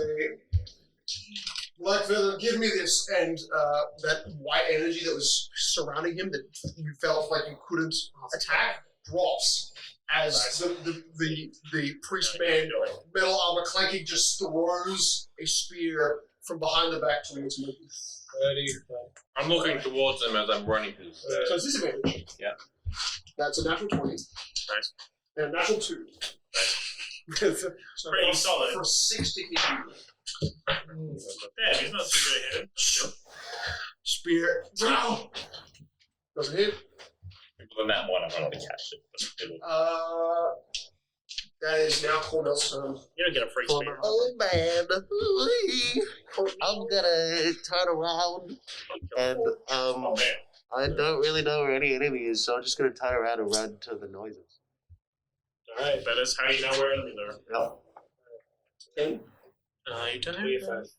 Blackfeather, give me this. And that white energy that was surrounding him that you felt like you couldn't attack drops as the priest man, metal armor clanking, just throws a spear from behind the back towards Moki. I'm looking towards him as I'm running. So it's disadvantage. Yeah. That's a natural 20. Nice. And a natural 2. So Pretty solid. For 6 to hit you. Yeah, he's not too good at hitting. Spear. Drow! Doesn't hit. Than that one, I'm going to catch it. That is now Cornell's turn. You don't get a free spear. Oh man, I'm gonna turn around and Oh man. I don't really know where any enemy is, so I'm just gonna turn around and run to the noises. Alright, that is how you know where enemies are. Yeah. Okay. I don't You do a dash.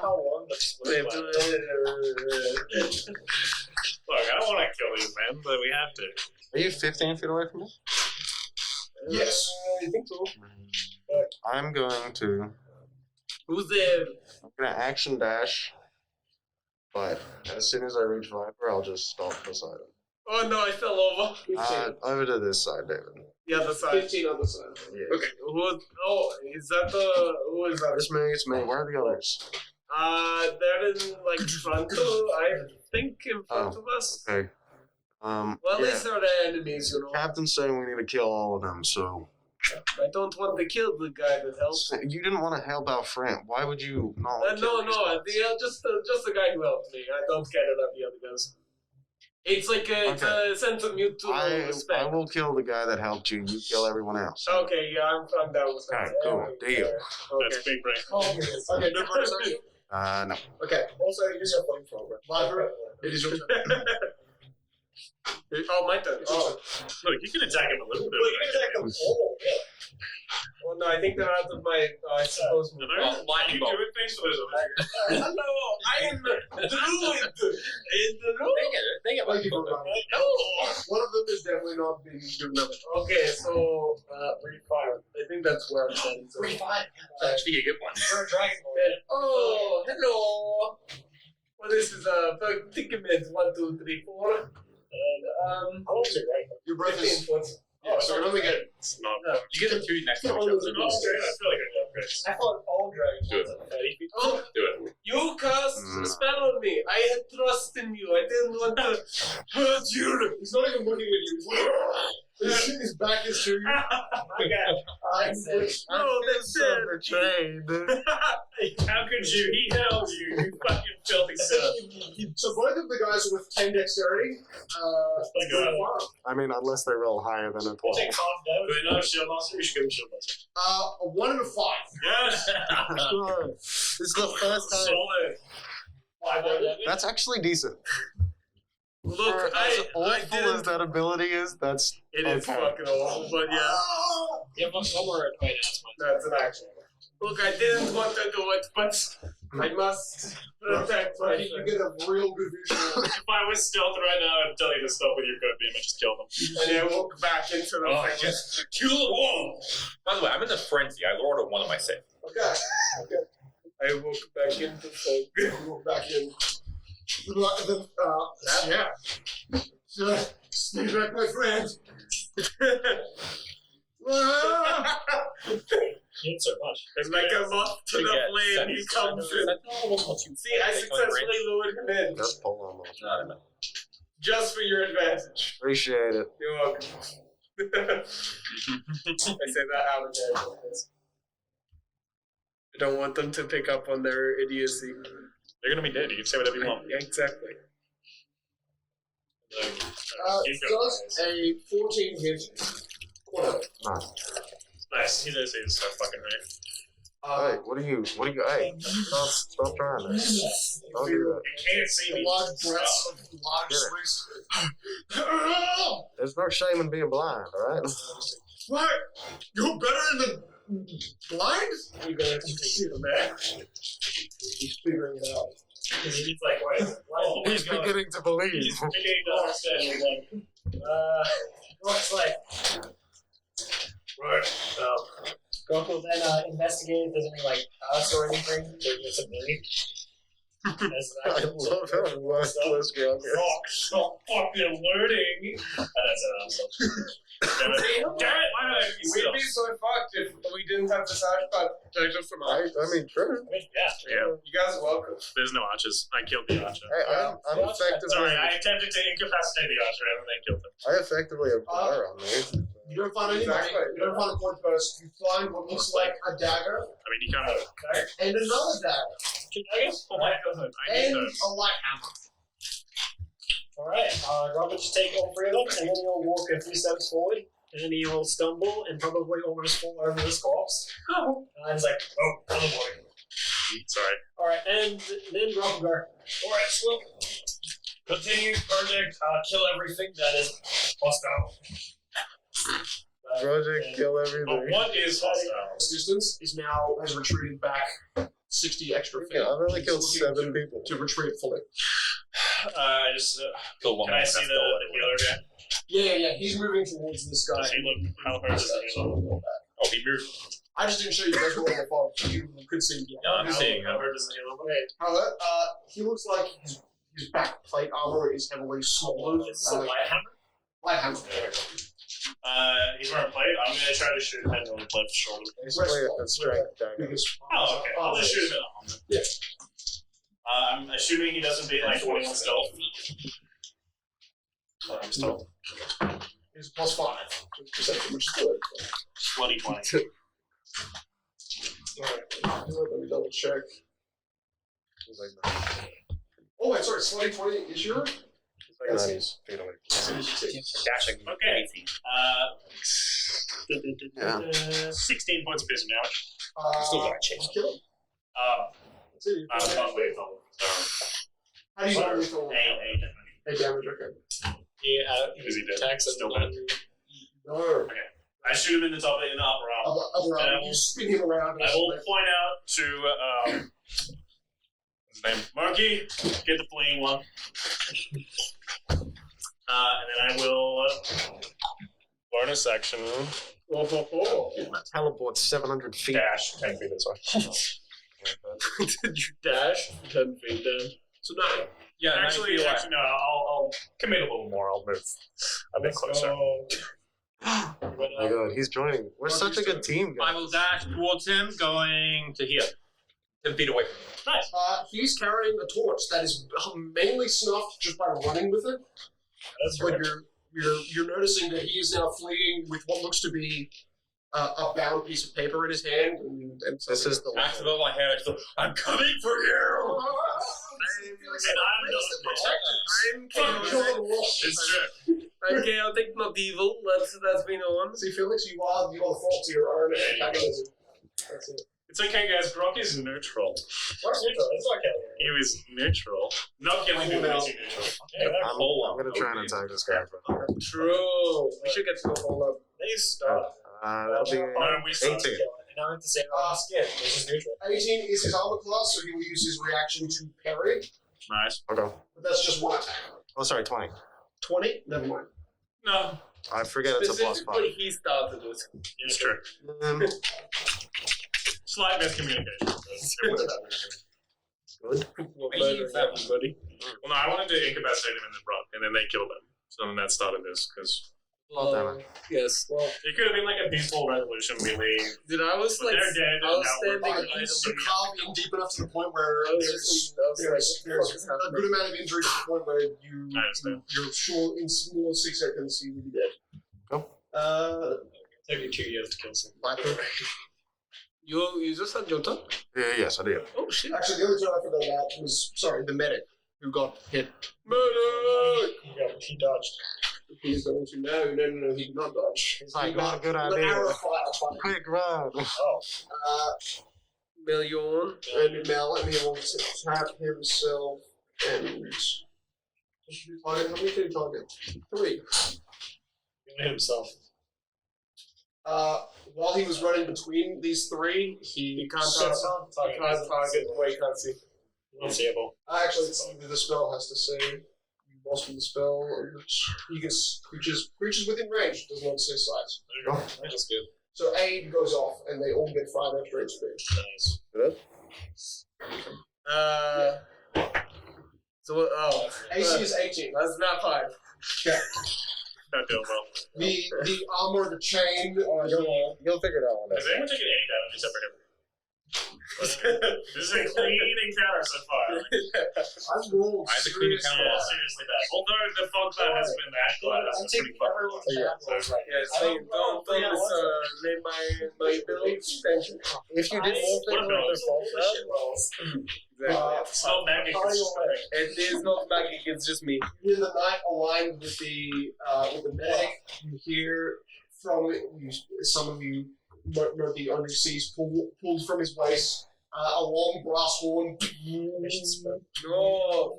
How long the split last? Look, I don't want to kill these men, but we have to. Are you 15 feet away from me? Yes. I think so. I'm going to. Who's there? I'm gonna action dash. But as soon as I reach Viper, I'll just stop beside him. Oh no, I fell over. Over to this side, David. The other side. 15 on the side. Yeah. Okay. Who is that who is that? It's me. Where are the others? They're in like front of, I think in front of us. Okay. Well, at least they're the enemies, you know. Captain's saying we need to kill all of them, so. I don't want to kill the guy that helped. You didn't want to help out friend. Why would you not? No, just the guy who helped me. I don't care about the other guys. It's like it's a sense of mutual respect. I will kill the guy that helped you. You kill everyone else. Okay, yeah, I'm down with that. Alright, cool. Deal. Okay. That's big brain. Okay, no further section? No. Okay, also use your flamethrower. Library, it is your turn. Oh, my turn. Oh. Look, you can attack him a little bit. Well, you can attack them all, yeah. Well, no, I think they're out of my, I suppose. No, you do it. Thanks for those. Hello, I am the druid. They get Thank you for running. No. One of them is definitely not being good. Okay, so, refire. I think that's where I'm saying. So. Refire. Actually, a good one. For a dragon. Oh, hello. Well, this is a predicament. 1, 2, 3, 4. And, how long is it, right? Your breath is. 15 foot. Yeah, so you only get. You get them two next to each other. Okay, I feel like I got this. I thought all dragons Do it. were 30 feet. Oh, Do it. you cast a spell on me. I had trust in you. I didn't want to hurt you. He's not even looking at you. He's looking his back is to you. No, that's it. Betrayed. How could you? He held you. You fucking filthy son. So both of the guys are with 10 dexterity. I mean, unless they roll higher than a 12. Do they know shield monster? You should give him shield monster. A 1 and a 5. Yes. This is the first time. Solid. That's actually decent. Look, As awful I as didn't. that ability is, that's It is fucking awful, but yeah. Yeah, but somewhere at my announcement. That's an action. Look, I didn't want to do it, but I must protect my You get a real good visual. If I was stealth right now, I'd tell you to stop with your code beam and just kill them. And I walk back into the Oh, thing. yes. Kill them all. By the way, I'm in a frenzy. I lowered one of my safe. Okay. I walk back into the thing. You walk back in. Yeah. Stay back, my friend. So much. And like a moth to the flame, he comes in. See, I successfully lured him in. Just pull almost. Just for your advantage. Appreciate it. You're welcome. I say that out of character. I don't want them to pick up on their idiocy. They're gonna be dead. You can say whatever you want. Yeah, exactly. Does a 14 hit? Nice. He does say this stuff fucking right. Hey, what are you? Hey, stop trying this. Don't do that. You can't see me. Large breaths of large swings. There's no shame in being blind, alright? What? You're better than blind? You're gonna have to see the man. He's figuring it out. He's like, wait. He's beginning to believe. He's beginning to understand. He's like, Looks like. right. Goku will then investigate if there's any like us or anything. There's a million. I love how worthless Grogu is. Stop fucking looting. That's an asshole. Damn it! Why did I keep We'd still? be so fucked if we didn't have the sash pad protect us from I mean, true. Yeah. You guys are welcome. There's no archers. I killed the archer. Hey, I'm effectively. Sorry, I attempted to incapacitate the archer and then killed him. I effectively have fire on me. You don't find anybody. Exactly. You don't find a point person. You find what looks like a dagger I mean, you kind of. and another dagger I guess. I need and those. a light hammer. Alright, Robert should take all three of them, and then he'll walk a few steps forward, and then he'll stumble and probably almost fall over this corpse. Oh. And he's like, oh, I'm a boy. Sorry. alright, and then Rob will go. Alright, so continue project. Kill everything that is hostile. Project kill But everything. what is hostile? Distance is now has retreated back 60 extra feet. Yeah, I've only killed He's 7 looking people. to retreat fully. I just. Kill one Can I more. see the other guy? Yeah. He's moving towards this guy. Does he look? How far does he look? Oh, he moved. I just didn't show you guys what I thought. You could see. No, I'm seeing How him. far does he look? How that? He looks like his back plate armor is heavily smoldered. It's a light hammer. Light hammer. He's wearing a plate. I'm gonna try to shoot him in the left shoulder. Basically, a strength dagger. Oh, okay. I'll just shoot him in the arm. Yeah. I'm assuming he doesn't beat like 21 stealth. I'm stealth. He's +5 perception, which is good. Bloody 20. Alright, let me double check. Oh wait, sorry, slutty 20 is your? It's like 90s feet away. Dashing. Okay. 16 points of piercing damage. Still got a chance. Kill him. Not lethal. How do you know lethal? 8 damage, okay. Is he dead? Still dead. No. Okay. I shoot him in the upper arm. Upper arm. You spin him around. I will point out to what's his name? Marky, get the fleeing one. And then I will bonus action. Teleport 700 feet. Dash 10 feet this way. Did you dash 10 feet then? So 9. Yeah, actually, no. I'll commit a little more. I'll move a bit closer. Oh my god, he's joining. We're such a good team, guys. I will dash towards him, going to here. 10 feet away. Nice. He's carrying a torch that is mainly snuffed just by running with it. But you're noticing that he is now fleeing with what looks to be a bound piece of paper in his hand. And this is the Axe above my head. I'm coming for you. I'm chaotic. It's true. I'm chaotic, not evil. That's been on. See, Felix, you are the fault to your own antagonism. That's it. It's okay, guys. Brock is neutral. What's neutral? It's okay. He was neutral. Not killing people makes you neutral. I'm gonna try and attack this guy. True. We should get to a hold up. That'll be 18. Now it's the same on skin, which is neutral. 18 is his armor class, so he will use his reaction to parry. Nice. Okay. But that's just one attack. Oh, sorry, 20. 20? Never mind. No. I forget it's a +5. Specifically, he started with. It's true. Slight miscommunication. Good. Everybody. Well, no, I wanted to incapacitate him in the front, and then they killed him. So then that started this, because Yes. Well, it could have been like a peaceful revolution. We leave. Dude, I was like, They're dead. I was and now we're standing. fine. You carve in deep enough to the point where there's a good amount of injury to the point where you're sure in more 6 seconds you will be dead. Go. Take me 2 years to kill someone. You just had your turn? Yeah, yes, I did. Oh shit. Actually, the other turn I forgot about was, the medic who got hit. Medic! He dodged. He's going to. No, he did not dodge. Like, not a good idea. Quick run. Million. And Mel, and he will tap himself and. How many can he target? 3. Himself. While he was running between these 3, he can't target. He can't target. Wait, can't see. Unseeable. Actually, the spell has to say. Lost from the spell, you can creatures within range does not say size. There you go. That's good. So aid goes off, and they all get 5 extra HP. Nice. Good. So what? Oh, AC is 18. that's not 5. Okay. Not doing well. The armor, the chain. You'll figure it out one day. Has anyone taken any damage except for him? This is a clean encounter so far. I've rolled I have a clean encounter. Seriously bad. Although the fog cloud has been that cloud, I that's take pretty fucking everyone's close. damage. Yeah, so you don't name my build expansion. If you did more things with the fault Exactly. It's not magic, it's just It is not magic, it's just me. You hear the knight aligned with the medic. You hear from it, some of you know the only sees pulled from his waist a long brass horn. No,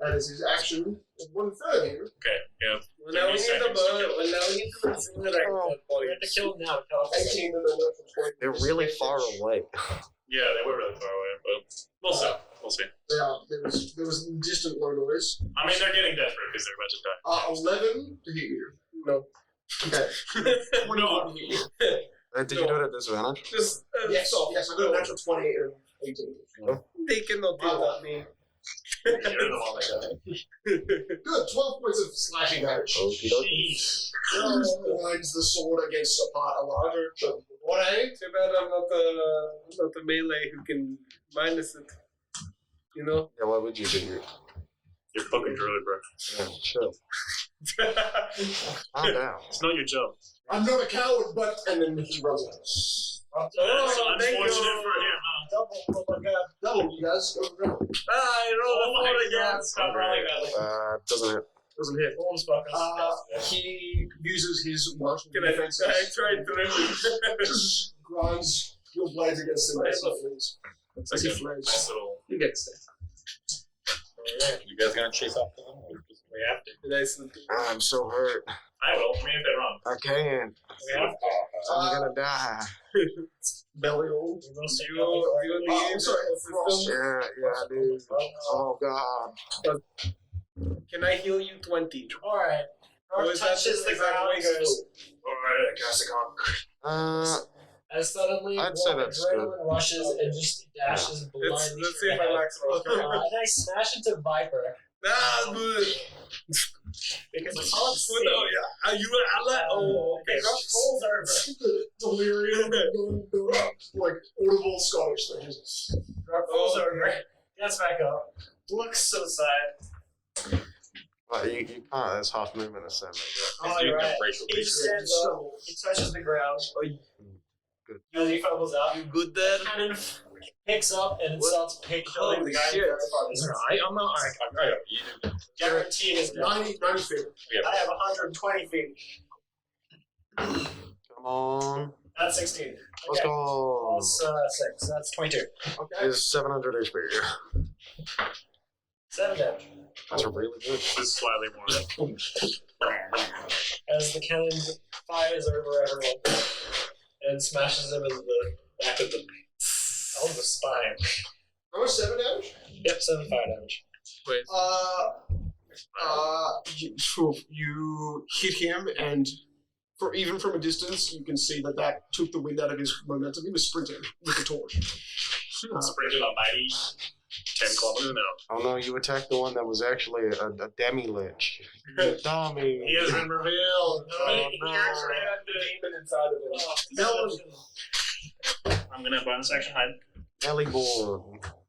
that is his action. 1/3 here. Okay, yeah. Well, now we need the bird. Well, now we need to incinerate that body. We have to kill him now. 18 and then 20. They're really far away. Yeah, they were really far away, but we'll see. We'll see. There was distant low noise. I mean, they're getting desperate because they're about to die. 11 to hit you. No. Okay. 21 to hit you. Did you do it at disadvantage? Just Yes, I got a natural 20 and 18. They cannot do that. Me. You're the one that got it. Good, 12 points of slashing damage. Lines the sword against a part of larger. Alright, too bad I'm not the melee who can minus it. You know? Yeah, what would you do? You're fucking druid, bro. Yeah, chill. Calm down. It's not your job. I'm not a coward, but. And then he runs out. That's unfortunate for him, huh? Double, you guys. Go for it. I rolled a 4 again. Stop rolling badly. Doesn't hit. Doesn't hit. Almost fucking. He uses his martial Can I defense. tried through. Grinds your blades against him as he flees. As he flares. Nice little. He gets there. You guys gonna chase after them? Or just We have to. Nice. I'm so hurt. I will. Me if they're wrong. I can't. We have to. I'm gonna die. Belly roll. You need I'm sorry. Frost. Yeah, I do. Oh God. Can I heal you 20? Alright. Or is that Touches the is that ground. way goes? Alright, I guess I can't. As suddenly, I'd say that's good. adrenaline rushes and just dashes blindly. Let's see if straight I ahead. max it out. And I smash into Viper. Nah, good. Because it's hard to see. No, yeah. Are you oh, okay. Falls over. Delirium. Like audible Scottish things. Falls over. Gets back up. Looks so sad. Well, you can't. There's half movement of same. Oh, you're right. He stands up. He touches the ground. Good. As he fumbles out, You good there? cannon picks up and it starts picking up the guy shit. in front of his I'm not. I Guaranteed is down. 90 feet. I have 120 feet. Come on. That's 16. Let's Okay. go. Plus 6. That's 22. Okay. Is 700 HP. 7 damage. That's really good. This is slightly more. As the cannon fires over everyone and smashes them in the back of the spine. How much 7 damage? Yep, 7 fire damage. Wait. You hit him, and even from a distance, you can see that took the wind out of his momentum. He was sprinting with the torch. Sprinted on 90, 10 kilometers an hour. Oh no, you attacked the one that was actually a demi-lich. You dummy. He has been revealed. Oh, He actually had the demon inside of him. I'm gonna bonus action hide. Belly board.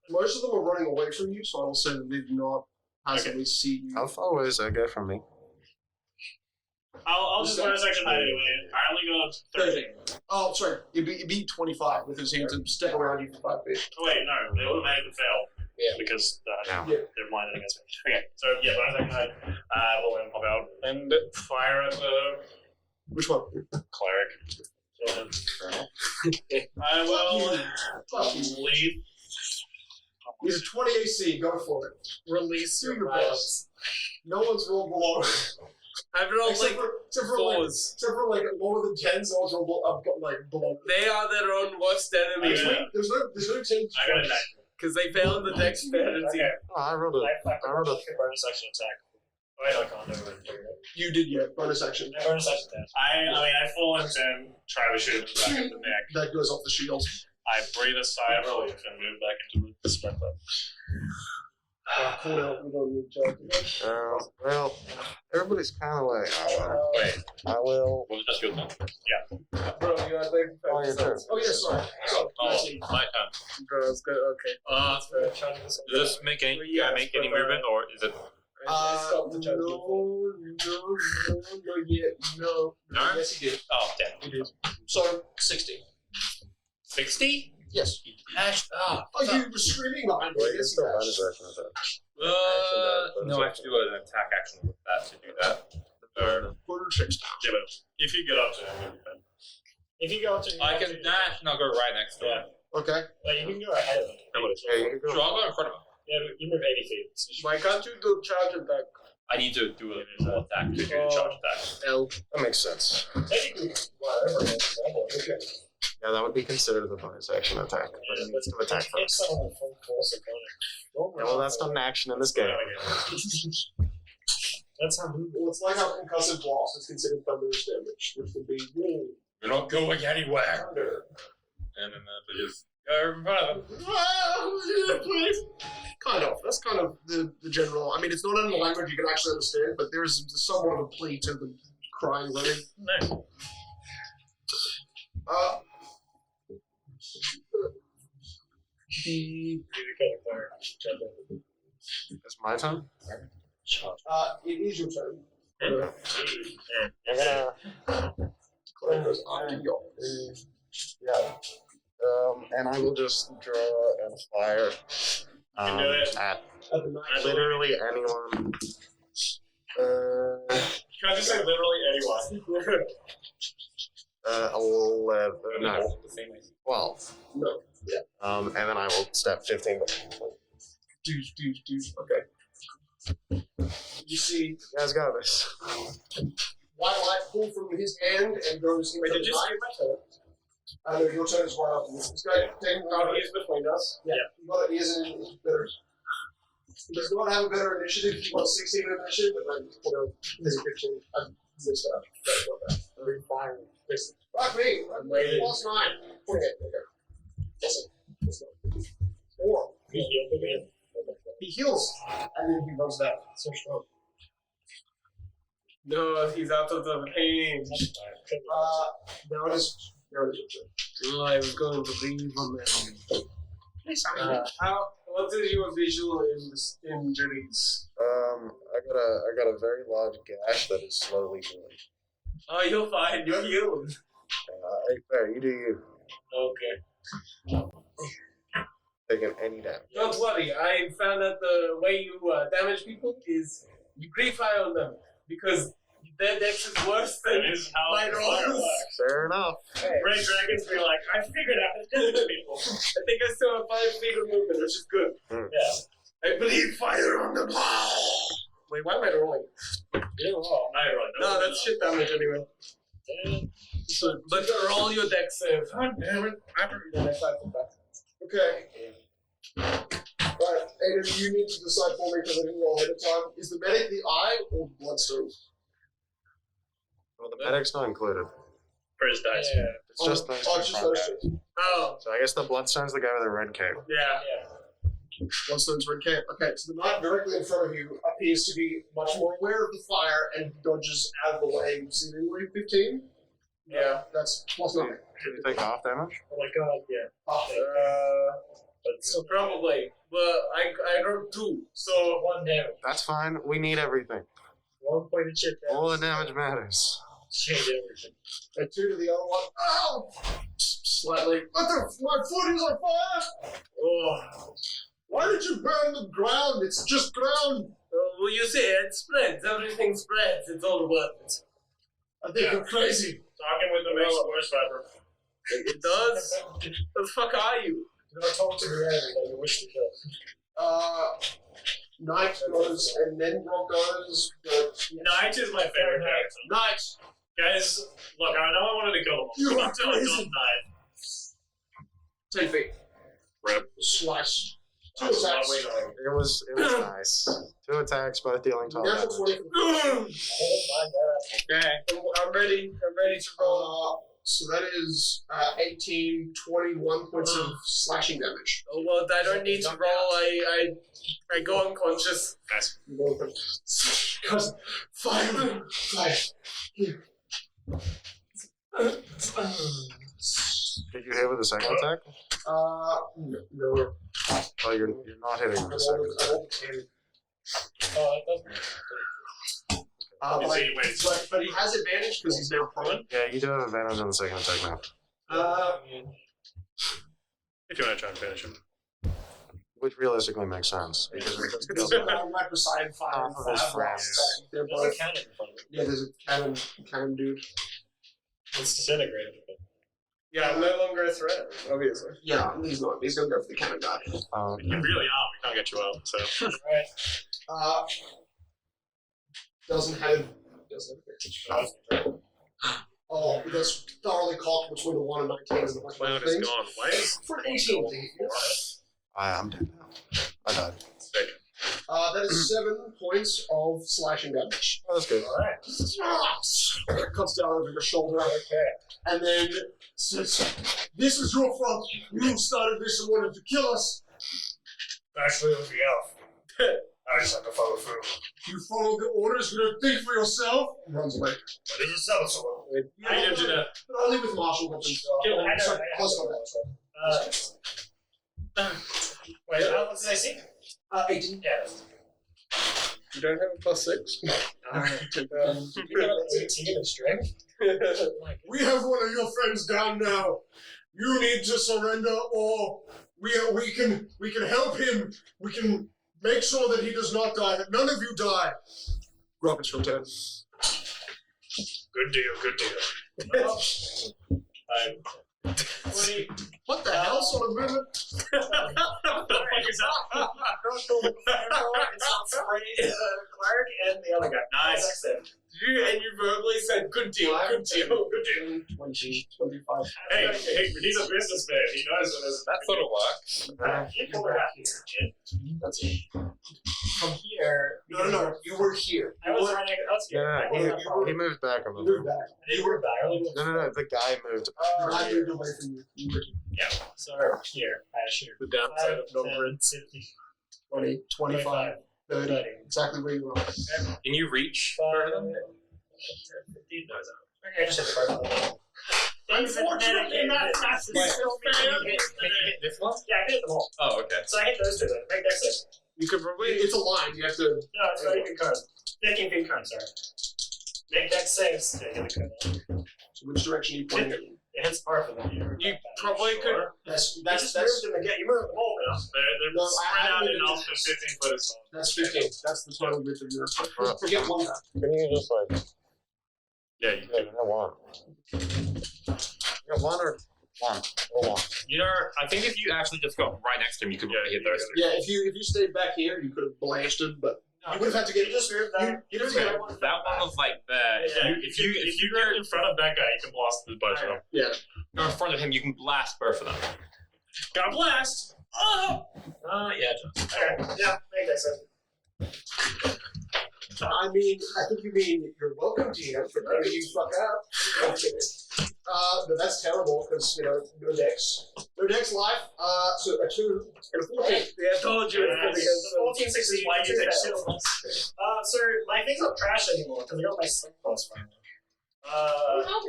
Most of them are running away from you, so I will say that they do not passively see you. How far away is that guy from me? I'll just bonus action hide anyway. I only go 13. Oh, sorry. It'd be 25 with his hand to step around you for 5 feet. Oh, wait, no. They automatically fail. Yeah. Because Yeah. they're blinded against me. Okay, so yeah, bonus action hide. We'll let him pop out and fire at the Which one? cleric. I will leave. He's a 20 AC. Go for it. Release Do your your violence. best. No one's rolled below. I've rolled Except like for like lower than 10, so it's rolled below. they are their own worst enemy There's no change. I got a 9. because they failed the dexterity. Okay. Oh, I rolled a. I rolled a. bonus action attack. Oh, wait, I can't do it. You did, yeah. Bonus action. Bonus action attack. I mean, I fall into him, try to shoot him in the back of the neck. That goes off the shield. I breathe a sigh of relief and move back into the sprint club. Cool out. We don't need to Well, everybody's kind of like. Wait, I will. was it just your turn? Bro, you are like Oh, your turn. Oh, yeah, sorry. Oh, my turn. Bro, it's good. Okay. Does this make any? Can I make any movement, or is it? No, no. No? Yes, he did. Oh, damn. He did. So, 60. 60? Yes. Ash. Oh, you were screaming behind me. Wait, Yes, it's still you bonus action attack. No, I have to do an attack action with that to do that. Or, Yeah, but if you get up to him, you'll be fine. If you go up to him, I can dash and I'll go right next to him. Okay. Like, you can go ahead of him. Yeah, you can So go. I'll go in front of him. Yeah, but you move 80 feet. So Why can't you do charge attack? I need to do a full attack to do the charge attack. L. That makes sense. technically, whatever. Okay. Yeah, that would be considered the bonus action attack. But it needs to attack Hit first. someone with full force opponent. Yeah, well, that's not an action in this game. That's how move. Well, it's like how concussive blast is considered thunderous damage, which would be You're not going anywhere. thunder. And then they just go in front of him. Please. Kind of. That's kind of the general. I mean, it's not in a language you can actually understand, but there's somewhat of a plea to the crying running. Nice. It's my turn? It is your turn. You're gonna... Clay goes after yours. Yeah. And I will just draw and fire at literally anyone. Can I just say literally anyone? 11. No. 12. No. Yeah. And then I will step 15. Okay. You see, You guys got this. white light pull from his hand and goes into Wait, did you say my turn? I know your turn is right after this. This guy taking out He's between us. Yeah. But he is better. He does not have a better initiative. He wants 16 initiative, but then there's a 15. I missed out. Sorry about that. Very fine. Fuck me. I'm waiting. Plus 9. Okay. Awesome. 4. He heals, and then he runs down. So strong. No, he's out of the range. Now it is your turn. I was going to leave on that. What is your visual injuries? I got a very large gash that is slowly healing. Oh, you're fine. You're healed. Hey, fair, you do you. Okay. Taking any damage. Don't worry. I found that the way you damage people is you pre-fire on them because their dex is worse than my rolls. Fair enough. Red Dragons be like, I figured out how to do it, people. I think I still have 5 feet of movement, which is good. Yeah. I believe fire on them. Wait, why am I rolling? You roll. I roll. No, that's shit damage anyway. So, but roll your dex save. God damn it. Okay. Right, Aiden, you need to decide for me because I didn't roll ahead of time. Is the medic the eye or the bloodstone? Well, the medic's not included. For his dice. Yeah. It's just those Oh, two it's just front those guys. two. Oh, So I guess the bloodstone's the guy with the red cape. yeah. Bloodstone's red camp. Okay, so the knight directly in front of you appears to be much more aware of the fire and dodges out of the way. You see the 15? Yeah. That's plus 9. Did you take half damage? Oh my god, yeah. So probably. But I rolled 2, so 1 damage. That's fine. We need everything. 1 point of shit damage. All the damage matters. Change everything. And 2 to the other one. Ow! Slightly. What the? My foot is on fire! Oh. Why did you burn the ground? It's just ground. Well, you see, it spreads. Everything spreads. It's all worth I think you're crazy. Talking with the makes it worse, Viper. it. Does? Who the fuck are you? Do not talk to the enemy that you wish to kill. Knight goes, and then Rock goes. Knight is my favorite character. Knight! Guys, look, I know I wanted to kill him. You are Until I crazy. don't die. 10 feet. Rip. Slash. 2 That's attacks. not way going. It was nice. 2 attacks, both dealing 12 Natural damage. 20. Oh my god. Okay. I'm ready. I'm ready to roll. So that is 18, 21 points of slashing damage. Oh, well, I don't need to roll. I go unconscious. Nice. Because fire! Fire! Here. Did you hit with the second attack? No. Oh, you're not hitting with the second attack. Oh, that doesn't. But he has advantage because he's now prone. Yeah, you do have advantage on the second attack now. If you want to try and finish him. Which realistically makes sense. Because we just killed Right beside fire. half of his friends. They're There's a both. cannon in front of it. Yeah, there's a cannon dude. It's disintegrated. Yeah, I'm no longer a threat, obviously. Yeah, he's not. He's gonna go for the cannon guy. You really are. We can't get you out, so. Right. Doesn't have. Oh, that's thoroughly cocked between the 1 and 19 and the bunch Cloud of is things. gone. Why is For 18 to hit you. I'm dead now. I died. sick? That is 7 points of slashing damage. Oh, that's good. It cuts down over your shoulder. Okay. And then says, "This is your fault. You started this and wanted to kill us." Actually, it was the elf. I just have to follow through. You follow the orders, you don't think for yourself? Runs away. But it's a cell sword. I need to but only with martial weapons. Sorry, close combat. Wait, what did I see? 18. Yeah. You don't have a +6? You got 18 in strength? We have one of your friends down now. You need to surrender, or we can help him. We can make sure that he does not die. That none of you die. Robert's from 10. Good deal. What the hell sort of movement? Clark and the other guy. Nice. And you verbally said, good deal, good deal, good deal. 20, 25. Hey, he's a businessman. He knows what is. That sort of works. You pulled it out here. That's it. From here. No. You were here. I was running. He moved back a You little. moved back. You were back. No. The guy moved. I moved away from you. You were Yeah. So here, I shoot. the downside of Novgorod. 20, 25, 30. Exactly where you are. Can you reach? 15 knows out. Okay, I just hit the first one. Unfortunately, not This one? Yeah, I hit them all. Oh, okay. So I hit those two then. Make that six. You could probably. It's a line. You have to. No, it's 30 feet current. 15 feet current, sorry. Make that saves. Yeah, hit the current. So which direction are you pointing at? It hits part of them. You probably could. That's You just moved them again. You moved them all now. They're No, spread I out haven't in even off the 15 foot as well. That's 15. That's the total width of your. Forget one guy. Can you just like? Yeah, you Yeah, I want. You got one or one? Or one. You know, I think if you actually just got right next to him, you could probably hit those three. Yeah, if you stayed back here, you could have blanched him, but you would have had to get. You just moved that. You didn't get one. That one was like there. Yeah, if you get in front of that guy, you can blast the bunch of them. Yeah. Go in front of him, you can blast both of them. Got blast! Oh! Yeah. Okay. Yeah, make that sense. I mean, I think you mean you're welcome to him for letting you fuck up. But that's terrible because no dex life. So a 2 and a 14. Yeah, I told you. Yes. 14, 16, why you take shit on sir, my things don't trash anymore because I got my sleep plus finally.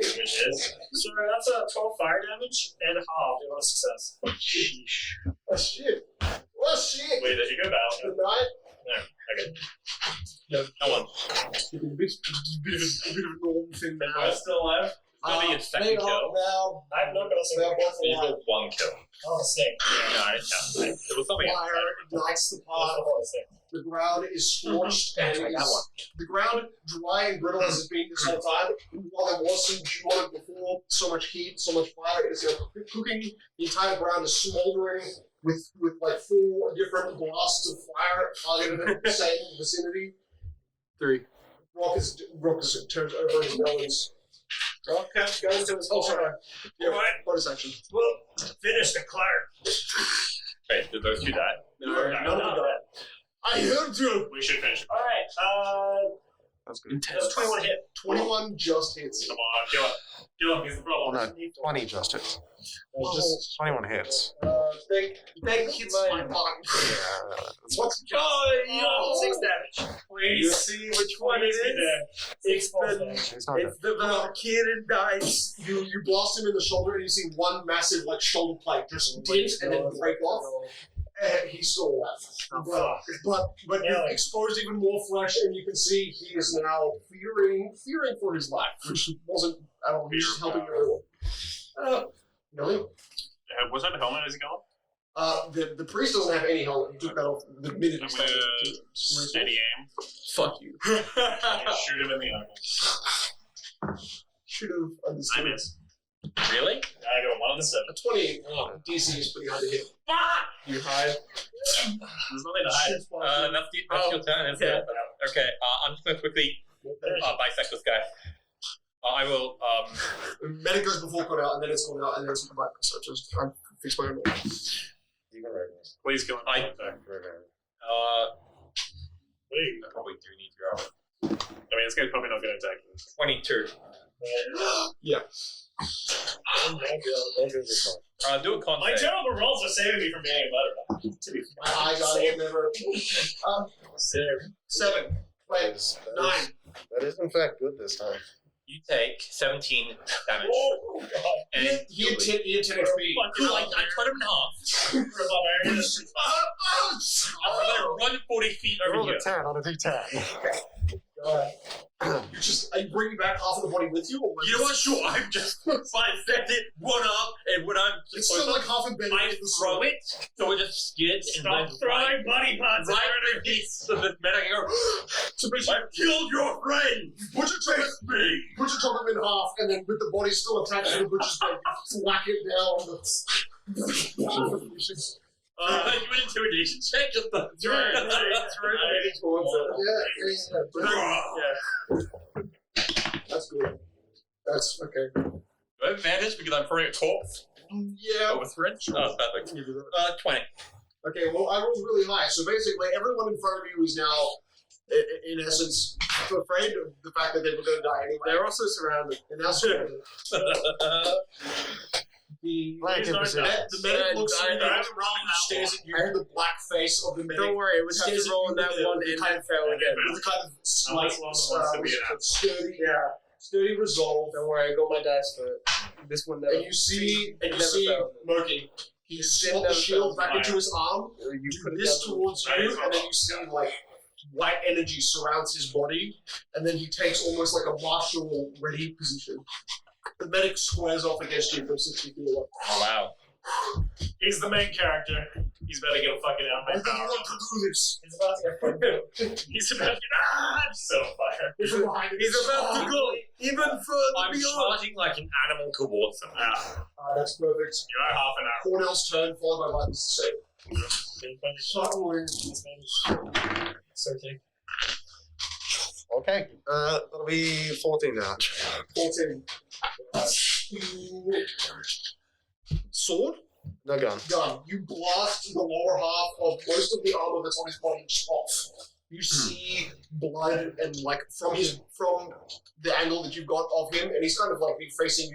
Sir, that's a 12 fire damage and a half. You want a success. Sheesh. Oh shit. Oh shit. Wait, did you go down? Good night. No, okay. No one. A bit of a normal thing now. Am I still alive? That'll be your second kill. Now, I've not got a single You got one kill. Oh, sick. No, I didn't count. It was something else. fire ignites the pot. The ground is scorched and the ground dry and brittle as it's been this whole time. While there was some dew on it before, so much heat, so much fire, it's cooking. The entire ground is smoldering with like 4 different blasts of fire targeted at the same vicinity. 3. Rock is turned over his melons. Rock goes to his sorry. Yeah, bonus action. Well, finish the Clark. Wait, did those two die? No, none of them died. I heard you! We should finish. Alright, That's good. that's 21 hit. 21 just hits. Come on, kill it. Kill him, he's the Oh, problem. no, 20 just hits. Just 21 hits. Big hits my button. Yeah. What's Oh, 6 damage. You see which one it is? Six false the- damage. It's not It's the Valkyrian dice. You blast him in the shoulder and you see one massive like shoulder plate just dent and then break off. And he's still alive. But Yeah, you've exposed even more flesh and you can see he is now fearing for his life, which wasn't at all just helping everyone. Really? Was that a helmet as he gone? The priest doesn't have any helmet. He took that off the minute he I'm started. gonna steady aim. Fuck you. And shoot him in the eyeballs. Should have understood. I miss. Really? I go 1 on the 7. A 20 DC is pretty hard to hit. You hide. There's nothing to hide. That's your turn, isn't it? Okay, I'm just going to quickly bisect this guy. I will, Medic goes before call out, and then it's called out, and then it's come back. So just fix my own. You can write this. Please kill him. I probably do need your hour. I mean, this guy's probably not going to attack you. 22. Yeah. Do a con My save. terrible rolls are saving me from being better. To be My eyes will never. 7. Wait, 9. That is in fact good this time. You take 17 damage. Oh, God. And He had 10 HP. cool, I cut him in half. I'm gonna run 40 feet over Roll here. a 10 on a d10. Are you bringing back half of the body with you? Or You know what? Sure, I'm just bisect it, one up, and when I'm It's still like half embedded I in the throw sword. it, so it just skids and Stop lands throwing body parts right at underneath the medic and go, I killed your friend! Put your trigger Me! Put your trigger in half, and then with the body still attached to the butcher's blade, you whack it down. You an intimidation check? Just the That's good. That's okay. Do I have advantage because I'm throwing a corpse? Yeah. Oh, with wrench? Oh, perfect. 20. Okay, well, I rolled really high, so basically everyone in front of you is now, in essence, afraid of the fact that they were going to die anyway. They're also surrounded. And now surrounded. The medic looks at you, stares at you, the black face of the medic. Don't worry, it was have to roll on that one and then fail again. With the kind of slight, sturdy resolve. Don't worry, I got my dice for it. This one never. And you see failed. Loki. He swapped the shield back into his arm, do this towards you, and then you see like white energy surrounds his body, and then he takes almost like a martial ready position. The medic squares off against you from 60 feet away. Oh, wow. He's the main character. He's about to get a fucking out I my think you power. want to do this. He's about to get fucking. He's about to get. I'm so fired. He's about to go even further I'm beyond. charging like an animal towards them. That's perfect. You are half an hour. Cornell's turn, followed by Lightning's save. It's okay. Okay, that'll be 14 damage. 14. Sword? No gun. Gun. You blast the lower half of most of the armor that's on his body off. You see blood and like from the angle that you've got of him, and he's kind of like facing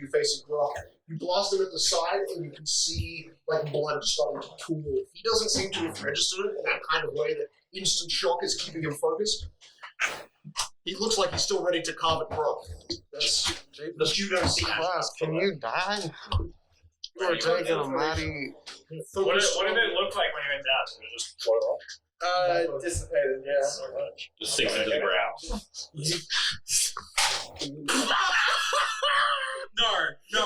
Gruff. You blast him at the side, and you can see like blood starting to pool. He doesn't seem to have registered it in that kind of way that instant shock is keeping him focused. He looks like he's still ready to carve it raw. But you don't see Class, can you die? You were taking a mighty. What did it look like when you went down? Did it just float off? Dissipated, yeah. So much. Just sinks into the ground. No.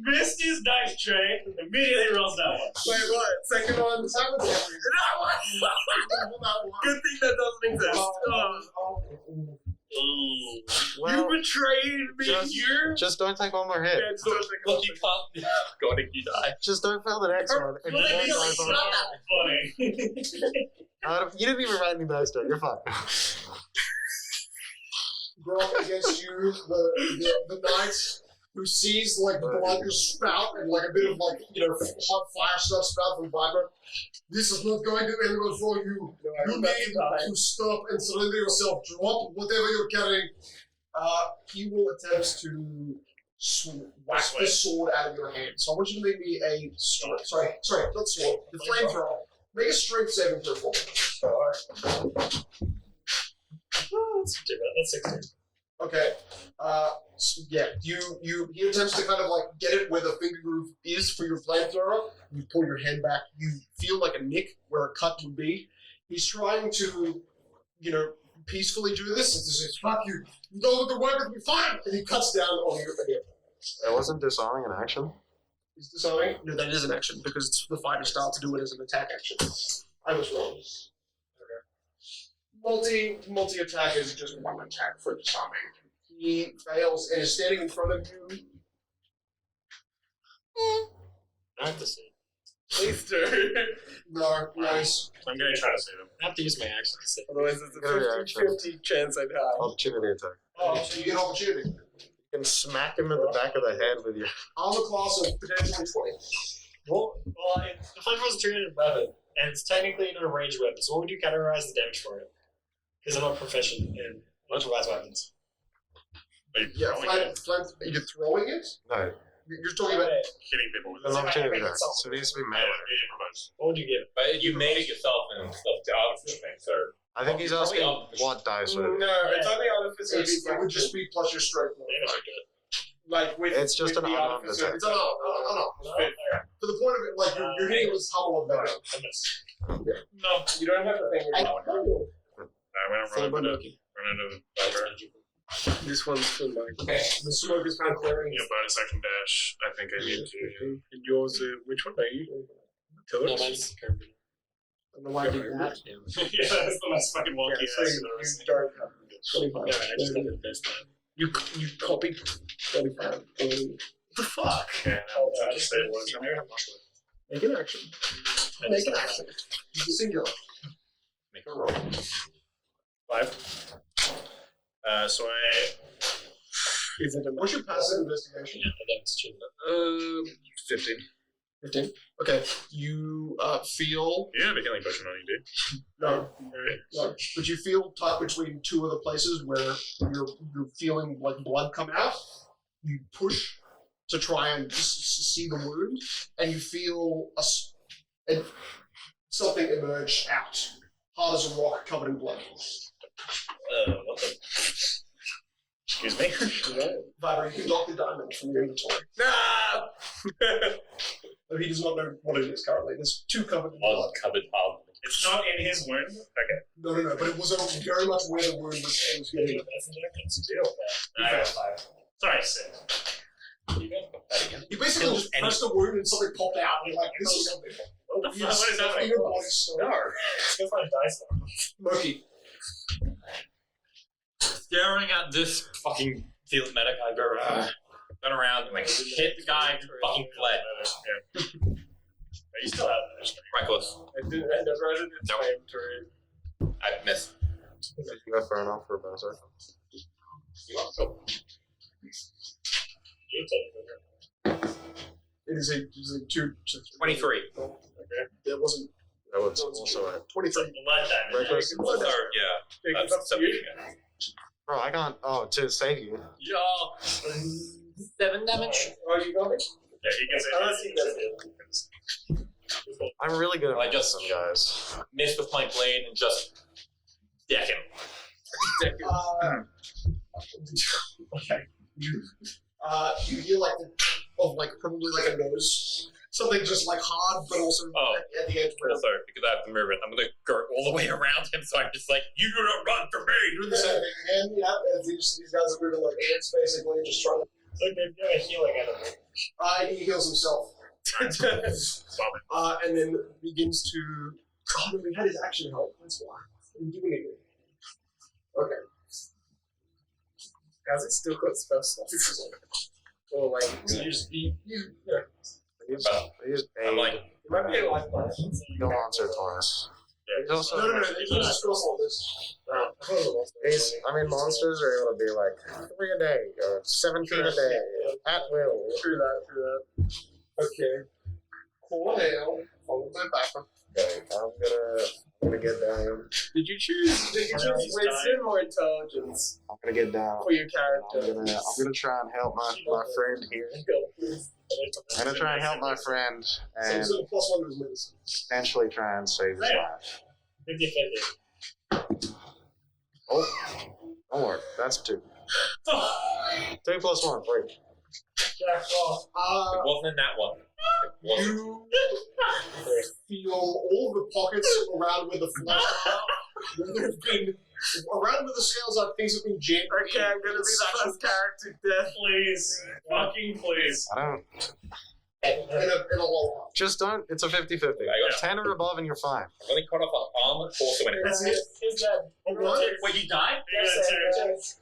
Missed his dice tray, immediately rolls that one. Wait, what? Second one? Good thing that doesn't exist. Well, You betrayed me. just don't take one more hit. Look, you can't. God, if you die. Just don't fail the next one. And you won't die from it. Funny. You didn't even write any dice down. You're fine. Gruff against you, the knight who sees like blood just spout and like a bit of like hot fire stuff spout from Viper. This is not going to end well for you. You need to stop and surrender yourself. Drop whatever you're carrying. He will attempt to whack the sword out of your hand. So I want you to make me a strength. Sorry, not sword. The flamethrower. Make a strength saving throw for me. That's 16. Okay. He attempts to kind of like get it where the finger groove is for your flamethrower. You pull your hand back. You feel like a nick where a cut would be. He's trying to, peacefully do this. And says, "Fuck you! You don't want to work with me, fine!" And he cuts down on you again. That wasn't disarming an action. Is disarming? No, that is an action because it's the fighter style to do it as an attack action. I was wrong. Okay. Multi attack is just one attack for disarming. He fails and is standing in front of you. Not the same. Please do. No, nice. I'm gonna try to save him. I have to use my action to save. Otherwise, it's a 50-50 chance I die. Opportunity attack. Oh, so you get opportunity. You can smack him in the back of the head with your. Armor class of potentially 20. Well, the flamethrower is a two-handed weapon, and it's technically not a ranged weapon. So what would you categorize the damage for it? Because I'm not proficient in improvised weapons. Yeah, you're throwing it? No. You're talking about hitting people with An opportunity attack. So it needs to be melee. What would you give? But you made it yourself and stuff to artificial thing, so. I think he's asking what dice would it be. No, it's only artificer. it would just be plus your strength. Like with. It's just with an the unarmed artificer. attack. It's an For the point of it, like you're hitting it with power of that. No, you don't have the thing. I'm gonna run into the This one's for Mike. Okay, the smoke is kind of clearing. Yeah, bonus action dash. I think I need to. And yours, which one are you? Pillars? I don't know why I did that. Yeah, that's the most fucking wonky So ass. you don't have 25. No, I just did it this time. You copied 25. The fuck? Okay, now I'm trying to say it was. Make an action. Make an action. Singular. Make a roll. 5. So Is it what's your passive investigation? 15. 15. Okay. You feel Yeah, they can like push it on you, dude. no, but you feel tucked between two other places where you're feeling like blood come out. You push to try and see the wound, and you feel something emerge out, hard as a rock, covered in blood. What the? Excuse me? Viber, you can dock the diamond from your inventory. No! But he does not know what it is currently. There's 2 covered in blood. Covered up. It's not in his wound? Okay. No, but it was very much where the wound was getting. I got 5. Sorry, 6. You basically just pressed the wound and something popped out, and you're like, this is something. What the fuck? What is that? Your body's star. Let's find dice. Murky. Staring at this fucking field medic, I go, turn around and like hit the guy who fucking fled. You still have that. Reckless. I never had it in time to I missed. You got thrown off for a bonus action. It is a 2. 23. Okay. That wasn't. That was also a 23. Blood diamond. reckless. Yeah. That's 17. Bro, I got to save you. Yeah. 7 damage. Oh, you got it? Yeah, he gets it. Unless he does it. I'm really good at I just medicine, guys. missed with my blade and just deck him. Okay. You hear like probably like a nose, something just like hard, but also at the edge. Also, because I have to move it, I'm gonna go all the way around him, so I'm just like, you do not run from me! Doing the same thing again, yeah. As these guys are moving like ants, basically, just trying to. Look, they've got a healing enemy. He heals himself. And then begins to. Oh no, he had his action help. That's why. He didn't do anything. Okay. Has it still got spell slots? Or like, So you I'm like, It might be a life point. No answer twice. Yeah. He's also. No, they just cross all this. Monsters are able to be like 3 a day or 17 a day at will. True that. Okay. Cool. Follow my back. Okay, I'm gonna get down. Did you choose wisdom or intelligence I'm gonna get down. for your character? I'm gonna try and help my friend here. I'm gonna try and help my friend and So plus 1 is medicine. potentially try and save his life. 50-50. Oh, don't worry, that's 2. 2 plus 1, 3. it wasn't in that one. You feel all the pockets around where the flesh are. There have been around where the scales are. Things have been jammed. Okay, I'm gonna be the first character death. Please. Fucking please. I don't. In a wall. Just don't. It's a 50-50. I got 10 or above and you're fine. I've only cut off an arm and torso and That's it. He's dead. What? Wait, you died? It's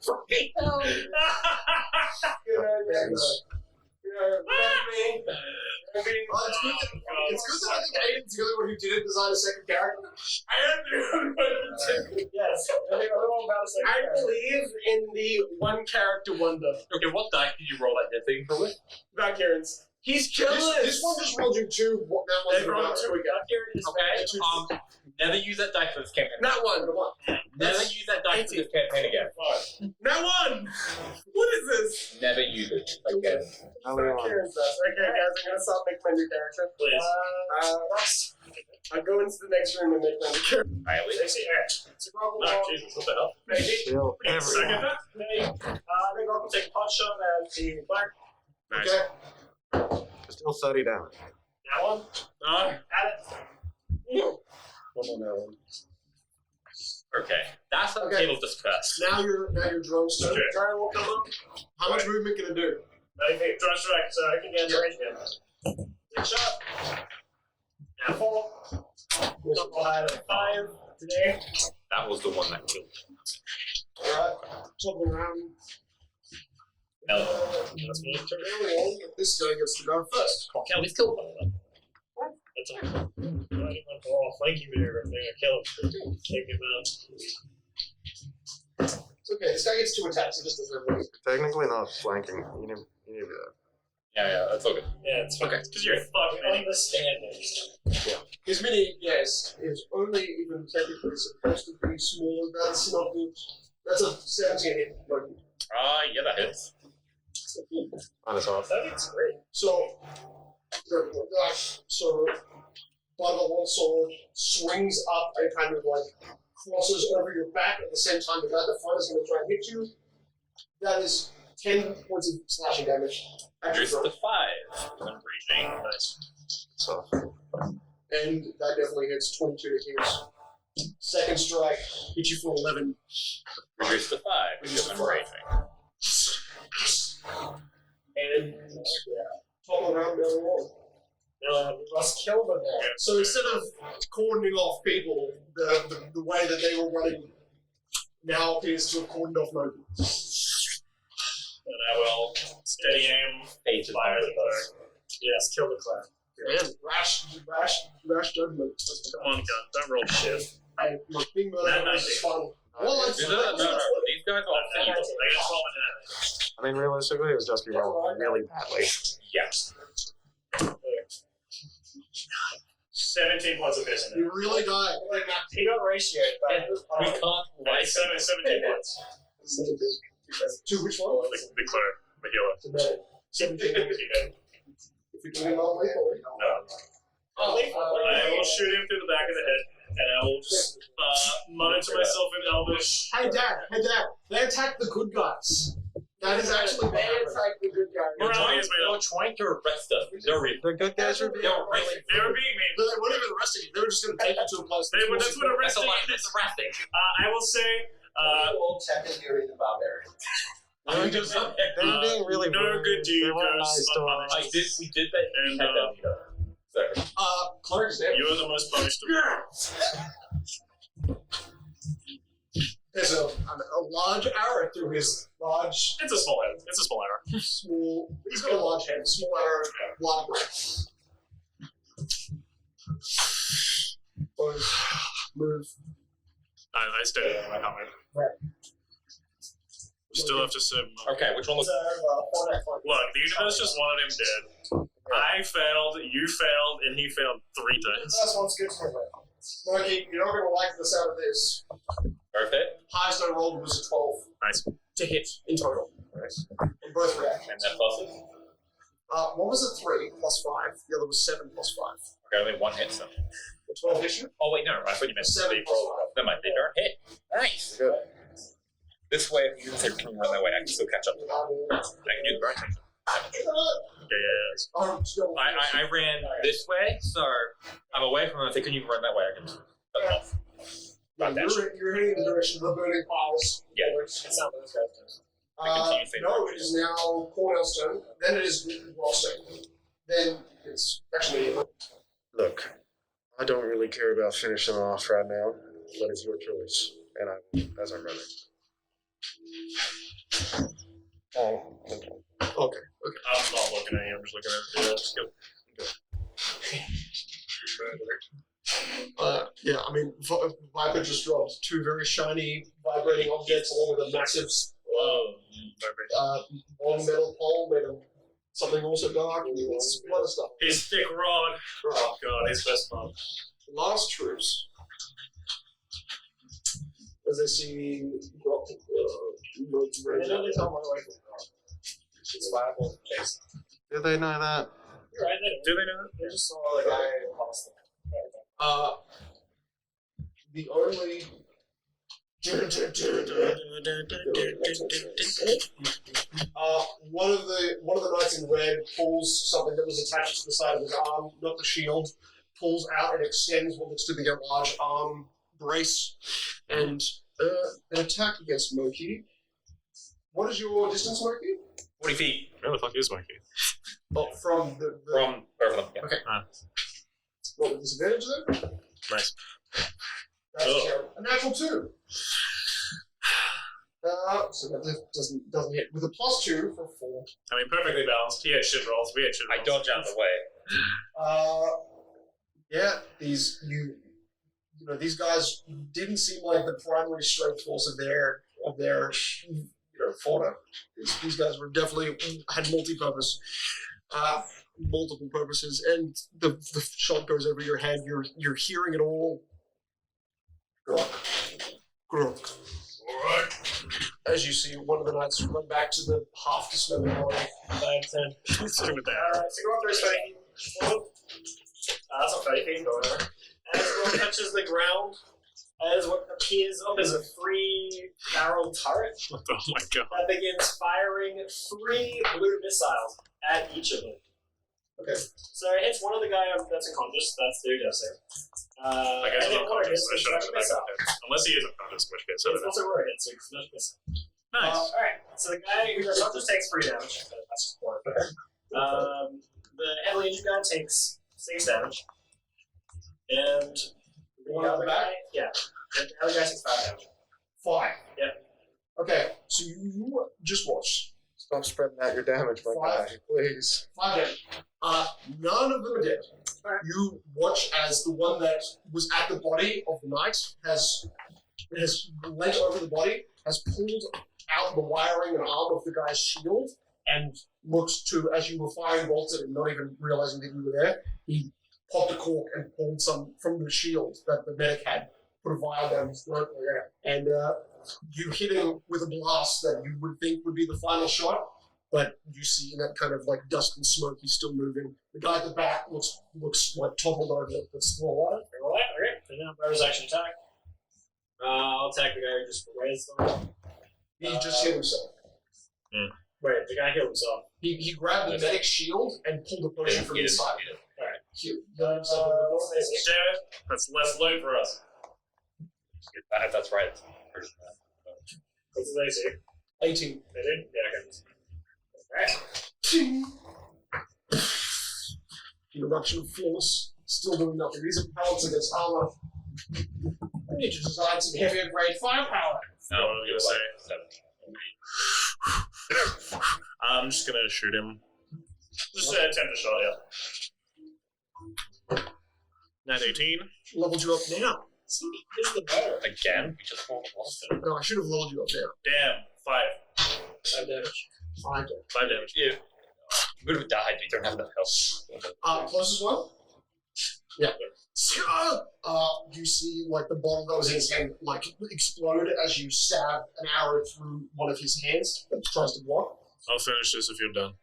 good that I think Aiden's the only one who didn't design a second character. Yes. I believe in the one character wonder. Okay, what die did you roll that death thing for with? Valkyrians. He's jealous. This one just rolled you 2. That one's rolled 2 again. Okay. Never use that die for this campaign. That one. The one. Never use that die for this campaign again. That one. What is this? Never use it again. Okay, guys, I'm gonna stop making my new character. Please. I'll go into the next room and make my new character. Alright, wait. Jesus, what the hell? Kill Second everyone. They go up and take a pot shot at the black. Nice. Okay. Still 30 damage. That one. At it. No. Okay. That's on the table discussed. Now you're drone's turn. Okay. Try will come up. How much movement can it do? Okay, draw strike, so I can get the range again. Take shot. Now 4. We'll have 5 today. That was the one that killed. Alright. Something around. That's me. This guy gets to go first. Can we still That's all. I didn't want to go all flanking maneuver. I'm going to kill him. Take him out. It's okay. This guy gets 2 attacks. He just doesn't have any. Technically not flanking. You need to do that. Yeah, that's all good. Yeah, it's okay. Because you're fucking understanding. His mini, yes, is only even technically supposed to be smaller. That's not good. That's a 17 hit. Yeah, that hits. Minus off. That's great. So, Blood of a Long Sword swings up and kind of like crosses over your back at the same time the guy at the front is going to try and hit you. That is 10 points of slashing damage. Reduce to 5. I'm breaching. Nice. So, And that definitely hits 22 to hit. Second strike, hit you for 11. Reduce to 5. Reduce to I'm 5. breaching. And top of the round, down one. We must kill them now. So instead of cordoning off people, the way that they were running now appears to have cordoned off nobody. And I will steady aim, fire the cleric. Yes, kill the clown. Man, rash judgment. Come on, gun. Don't roll shit. Hey, look, being murdered is fun. Well, it's No. These guys are all I got 12 I mean, realistically, it was just you rolling really badly. Yes. 17 points of business. You really got He got ratioed, but We can't. 17 points. to which one? The cleric, the healer. 17. If you're doing all way forward. No. I will shoot him through the back of the head, and I will just mutter to myself in Elvish. Hey, Dad. They attack the good guys. That is actually what happened. the good guys. Morale is made They were up. trying to arrest us. They were The good guys are being They were being mean. But they weren't even arresting you. They were just going to take you to a place. That's what arresting That's arresting. I will say, All technically the barbarian. They were being really no rude. good deed They weren't goes nice to unpunished. us. We did that. And, had that meetup. Sorry. Cleric's there. You are the most punished. There's a large arrow through his large, It's a small head. It's a small error. small. He's got a large head, small arrow, blood breath. Move. I stayed in my comment. We still have to serve him. Okay, which one was Look, the universe just wanted him dead. I failed, you failed, and he failed 3 times. This one's good for me. Mikey, you're not going to like the sound of this. perfect? Highest I rolled was a 12 Nice. to hit in total. Nice. In both reactions. And then pluses? One was a 3 plus 5. The other was 7 plus 5. Okay, only one hit, so. The 12 hit you. Oh, wait, no, I thought you meant 7 they plus roll. Never mind, they don't hit. Nice. Good. This way, if you can run that way, I can still catch up. I can do the burn section. Yes. I ran this way, so I'm away from them. If they couldn't even run that way, I can cut them off. Not that shit. You're heading in the direction of the burning piles. Yeah. It's not those guys. No, it is now Cornell's turn. Then it is Ross' turn. Then it's actually. Look, I don't really care about finishing off right now, but it's your choice, and I will as I'm running. Oh, okay. Okay. I'm not looking at you, I'm just looking at you. Let's go. Yeah, I mean, Viper just dropped 2 very shiny, vibrating objects along with a massive long metal pole made of something also dark, and some other stuff. His thick rod. Oh god, his best rod. Last truce. As I see It's viable case. Do they know that? You're right, Do they know? they just saw the guy across the the only one of the knights in red pulls something that was attached to the side of his arm, not the shield, pulls out and extends what looks to be a large arm brace, and an attack against Moki. What is your distance, Moki? 40 feet. Where the fuck is Monkey? Oh, from the From both of them. Yeah. Okay. What with disadvantage then? Nice. That's terrible. A natural 2. So that doesn't hit. With a +2 for 4. I mean, perfectly balanced. He had shit rolls. We had shit rolls. I dodge out of the way. Yeah, these guys didn't seem like the primary strength force of their fodder. These guys were definitely had multi-purpose, multiple purposes, and the shot goes over your head. You're hearing it all. Grok. As you see, one of the knights run back to the half dismembered body. 9, 10. Let's do with that. Alright, so go up there, Spike. That's a 30 feet, go over. As one touches the ground, as what appears up as a 3-barrel turret Oh my god. that begins firing 3 blue missiles at each of them. Okay. So it hits one of the guy that's unconscious, that's their death save. I guess and he's then one unconscious, hits so I should have a back missile. up there. Unless he is unconscious, in which case I It's don't know. also where it hits, so it's not a missile. Nice. Alright, so the guy who does not just takes 3 damage, but that's just 4. The heavily injured guy takes 6 damage. And the One on other the back? guy, yeah. And the other guy takes 5 damage. 5. Yep. Okay, so you just watch. Stop spreading out your damage, my guy, please. 5 damage. None of them are dead. You watch as the one that was at the body of the knight has leant over the body, has pulled out the wiring and arm of the guy's shield, and looks to, as you were firing bolts at him, not even realizing that you were there, he popped a cork and pulled some from the shield that the medic had, put a vial down his throat, and you hit him with a blast that you would think would be the final shot, but you see in that kind of like dust and smoke, he's still moving. The guy at the back looks like toppled over, but still alive. Alright, okay. So now bonus action attack. I'll attack the guy who just raised them. He just hit himself. Wait, the guy killed himself. He grabbed the medic's shield and pulled a potion from inside. Alright. He got himself in the Damn it. That's less loot for us. That's right. What's his AC? 18. They did? Yeah, okay. Alright. Ting. The eruption of force, still doing nothing. These are pellets against armor. I need to design some heavier grade firepower. No, what I was gonna say. I'm just gonna shoot him. Just attempt a shot, yeah. Nat 18. Leveled you up now. See, this is the better. Again? We just lost it. No, I should have leveled you up now. Damn. 5. 5 damage. 5 damage. 5 damage. Yeah. We would have died. We don't have enough health. Closest one? Yeah. You see, like, the bottle that was in his hand, like, explode as you stab an arrow through one of his hands that tries to block. I'll finish this if you're done.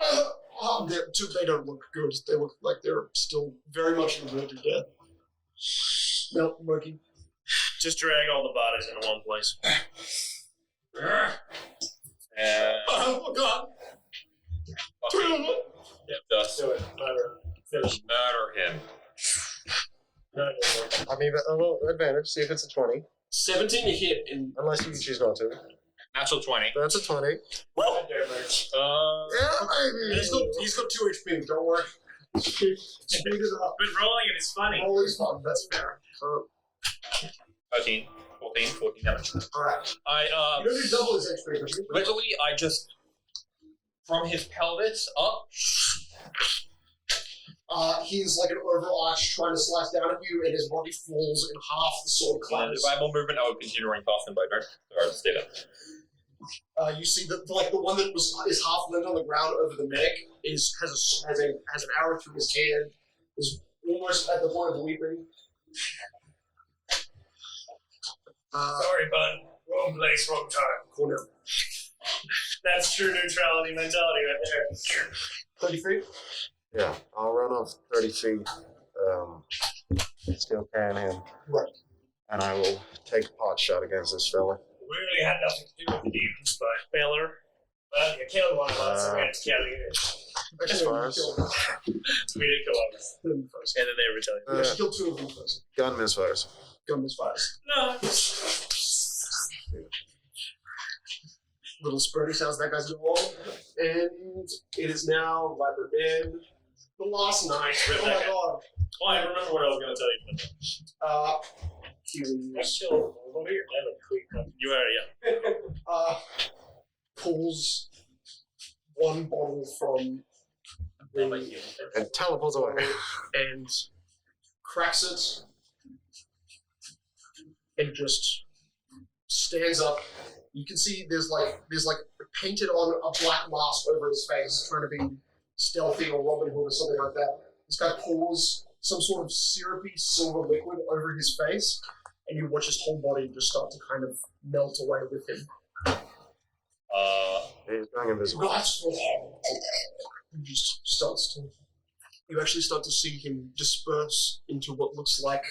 They don't look good. They look like they're still very much on the verge of death. No, working. Just drag all the bodies into one place. Oh, God. Just Do it. Finish. murder him. No, it doesn't work. I mean, a little advantage. See if it's a 20. 17 to hit in. Unless you choose not to. Natural 20. That's a 20. Five damage. Yeah, maybe. He's got 2 HP, don't worry. Speed it up. But rolling it is funny. Always fun, that's fair. 13, 14 damage. Alright. I, You don't do double his HP, don't you? literally, I just, from his pelvis up, He's like an overarch trying to slice down at you, and his body falls in half. The sword and clatters. if I have more movement, I will continue running past him by turn. Or stay there. You see that the one that is half limp on the ground over the neck has an arrow through his hand, is almost at the point of weeping. Sorry, bud. Wrong place, wrong time. Cornell. That's true neutrality mentality right there. 30 feet? Yeah, I'll run off 30 feet. Still carrying him. Right. And I will take a pot shot against this fella. We really had nothing to do with the demons, but Baylor. Well, you killed one of us, so we had to kill you. As far as We didn't kill us. First. And then they retaliate. You actually killed 2 of them first. gun misfires. Gun misfires. No. Little spurting sounds that guy's going on. And it is now Viper Ben. The last night. Oh my god. Oh, I remember what I was going to tell you. He was, You are, yeah. pulls one bottle from And teleports away. and cracks it and just stands up. You can see there's painted on a black mask over his face, trying to be stealthy or Robin Hood or something like that. This guy pours some sort of syrupy silver liquid over his face, and you watch his whole body just start to kind of melt away with him. He's going invisible. He just starts to. You actually start to see him disperse into what looks like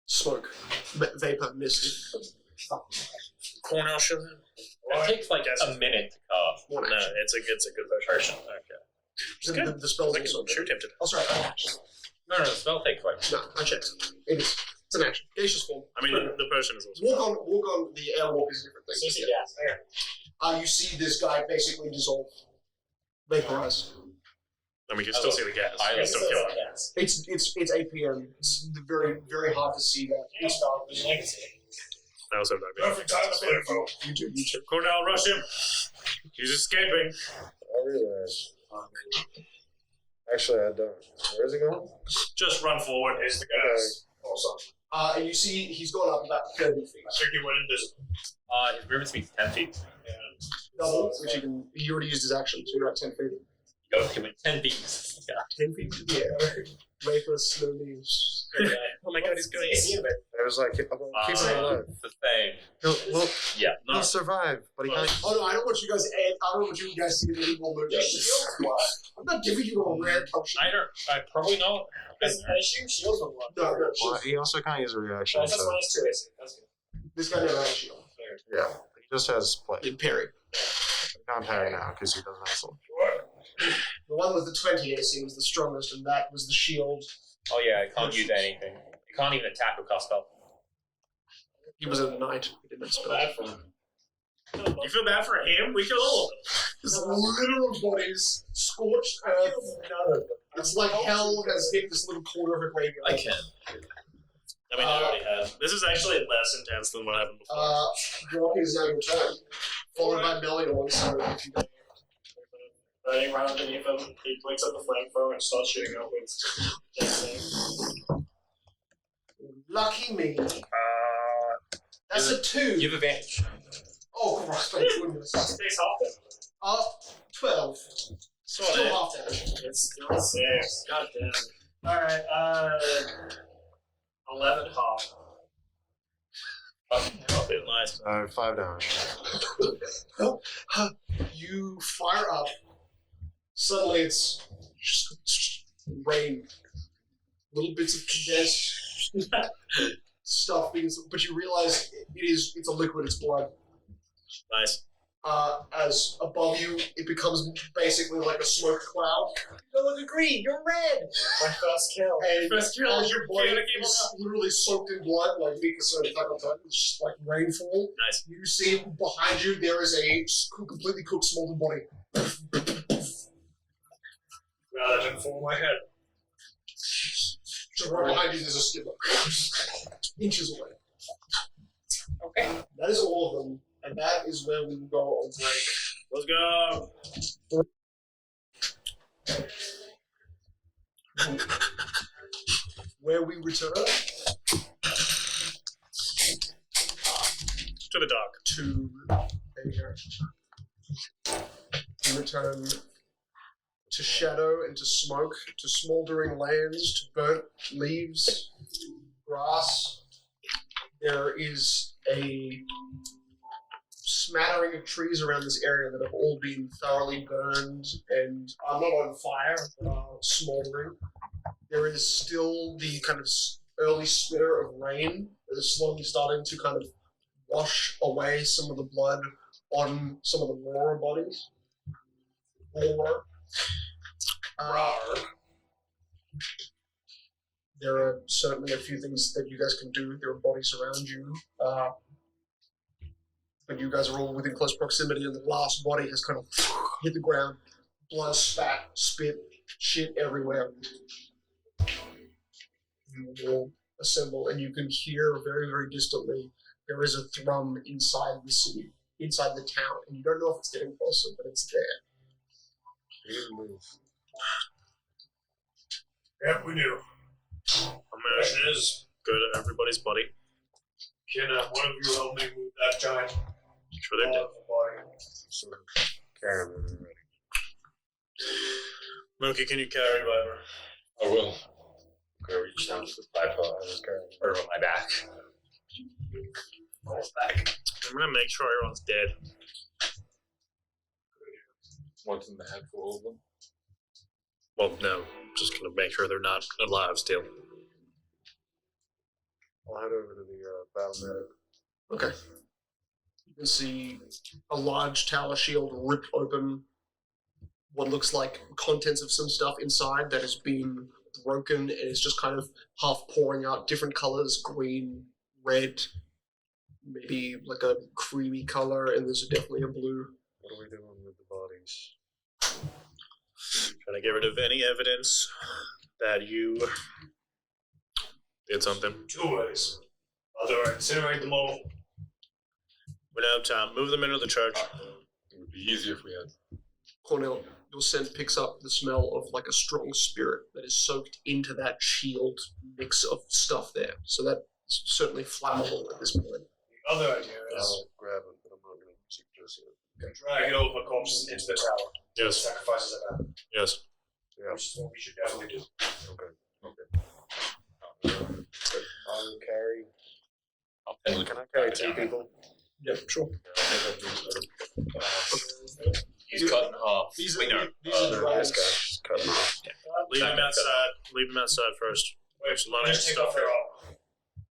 smoke, vapor, mist. Cornell should. It takes like a minute to cast. One No, action. it's a good potion. Okay. The spell's I can also shoot him to death. Oh, sorry. No, the spell takes like. No, I checked. It is. It's an action. Gaseous form. I mean, the potion is also. Walk on the airwalk is a different thing. You see this guy basically dissolve, vaporize. And we can still see the gas. I We can still kill him. It's 8 p.m. It's very very hard to see that. I also have that. Perfect time to info. You do. Cornell, rush him. He's escaping. I realize. Actually, I don't. Where is he going? Just run forward. Is the gas. Awesome. And you see he's gone up about 30 feet. I think he went invisible. His movement speed's 10 feet. Double, which you can. He already used his action, so you're at 10 feet. Go to him in 10 feet. Yeah. 10 feet? Yeah. Vapor slowly. Oh my god, he's going. It was like, keep him alive. It's the thing. Well, Yeah. he'll survive, but he can't. Oh no, I don't want you guys to add. I don't want you guys to get any more loot. I'm not giving you a rare potion. I probably not. I assume shields on one. No. Well, he also can't use a reaction, That's so. minus 2 AC. That's good. This guy never has a shield. Yeah. He just has play. In parry. He can't parry now because he doesn't have sword. The one with the 20 AC was the strongest, and that was the shield. Oh yeah, I can't use anything. You can't even attack or cast spell. He was a knight. He didn't spell. Bad for him. You feel bad for him? We killed all of them. His literal bodies scorched earth. It's like hell has hit this little corner of a graveyard. I can. I mean, I already have. This is actually less intense than what happened before. Rocky is now your turn. Followed by Melior, so if you Running around beneath him, he blinks at the flamethrower and starts shooting out with. Lucky me. That's a 2. You have advantage. Oh, Christ, thank goodness. Stays half 12. So Still half damage. It's still 6. God damn. Alright, 11 half. Okay, nice. 5 damage. You fire up. Suddenly it's just rain. Little bits of condensed stuff, but you realize it's a liquid, it's blood. Nice. As above you, it becomes basically like a smoke cloud. You don't look green, you're red! My first kill. And First kill, as your body Keter is literally soaked in blood, like Mika said, it's just like rainfall. Nice. You see behind you there is a completely cooked smolten body. No, that didn't fall in my head. Just right behind you there's a skipper. Inches away. Okay. That is all of them. And that is where we will go on break. Let's go. Where we return To the dock. to There you go. You return to shadow and to smoke, to smouldering lands, to burnt leaves, grass. There is a smattering of trees around this area that have all been thoroughly burned and are not on fire, but are smouldering. There is still the kind of early smear of rain that is slowly starting to kind of wash away some of the blood on some of the rawer bodies. There are certainly a few things that you guys can do. There are bodies around you. But you guys are all within close proximity, and the last body has kind of hit the ground. Blood, spat, spit, shit everywhere. You all assemble, and you can hear very, very distantly there is a thrum inside the city, inside the town, and you don't know if it's getting closer, but it's there. Yep, we do. Our mission is go to everybody's body. Can one of you help me move that giant? Sure they did. Carry them ready. Monkey, can you carry Viper? I will. I'm gonna reach down to the tripod or on my back. Almost back. I'm gonna make sure everyone's dead. What's in the head for all of them? Well, no. Just gonna make sure they're not alive still. I'll head over to the battle medic. Okay. You can see a large tower shield ripped open. What looks like contents of some stuff inside that has been broken and is just kind of half pouring out different colors, green, red, maybe like a creamy color, and there's definitely a blue. What are we doing with the bodies? Trying to get rid of any evidence that you did something. 2 ways. Either incinerate them all. We don't have time. Move them into the church. It would be easier if we had. Cornell, your scent picks up the smell of like a strong spirit that is soaked into that shield mix of stuff there. So that's certainly flammable at this point. The other idea is I'll grab it, but I'm not going to suggest it. drag it over corpses into the tower. Yes. Sacrifices at that. Yes. Yeah. Which is what we should definitely do. Okay. I'll carry. Can I carry 2 people? Yeah, sure. He's cut in half. These Wait, no. This guy's cut in half. Leave him outside. Leave him outside first. There's a lot of stuff here.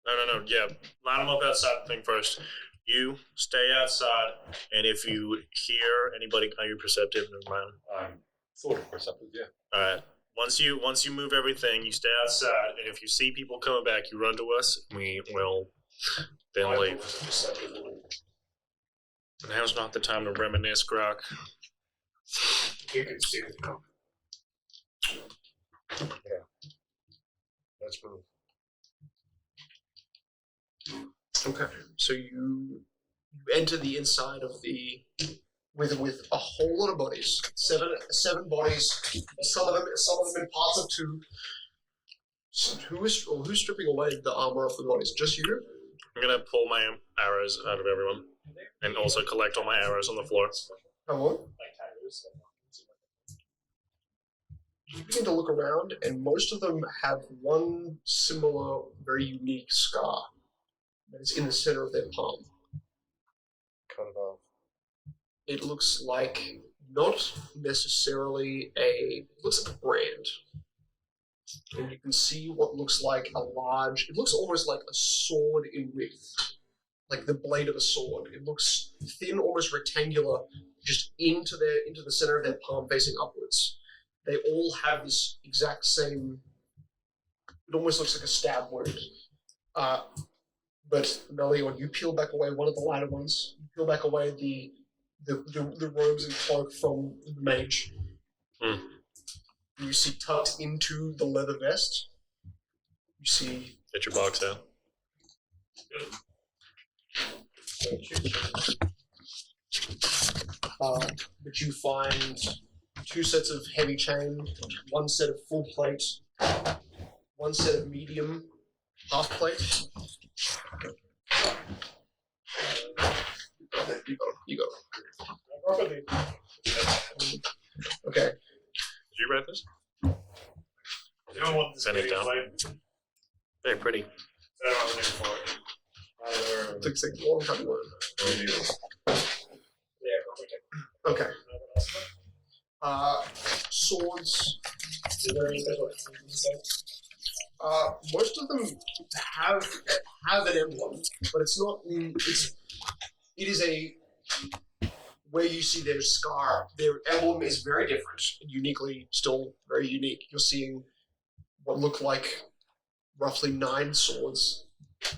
No. Yeah. Line them up outside the thing first. You stay outside, and if you hear anybody, are you perceptive? Never mind. I'm sort of perceptive, yeah. All right. Once you move everything, you stay outside, and if you see people coming back, you run to us. We will then leave. Now's not the time to reminisce, Grok. You can see it coming. Yeah. Let's move. Okay, so you enter the inside of the with a whole lot of bodies, seven bodies. Some of them in parts of 2. So who's stripping away the armor off the bodies? Just you? I'm gonna pull my arrows out of everyone, and also collect all my arrows on the floor. Come on. You begin to look around, and most of them have one similar, very unique scar that is in the center of their palm. Cut it off. It looks like not necessarily it looks like a brand. And you can see what looks like it looks almost like a sword in width. Like the blade of a sword. It looks thin, almost rectangular, just into the center of their palm facing upwards. They all have this exact same, it almost looks like a stab wound. But Melior, you peel back away one of the lighter ones. You peel back away the robes and cloak from the mage. You see tucked into the leather vest. You see. Get your box out. But you find 2 sets of heavy chain, 1 set of full plate, 1 set of medium half plate. You go. Okay. Did you write this? You don't want this Send it video down. played. Very pretty. I don't have a name for it. It takes a long time to learn. Yeah, Okay. Swords. Most of them have an emblem, but it's not. It is a where you see their scar. Their emblem is very different, uniquely, still very unique. You're seeing what look like roughly 9 swords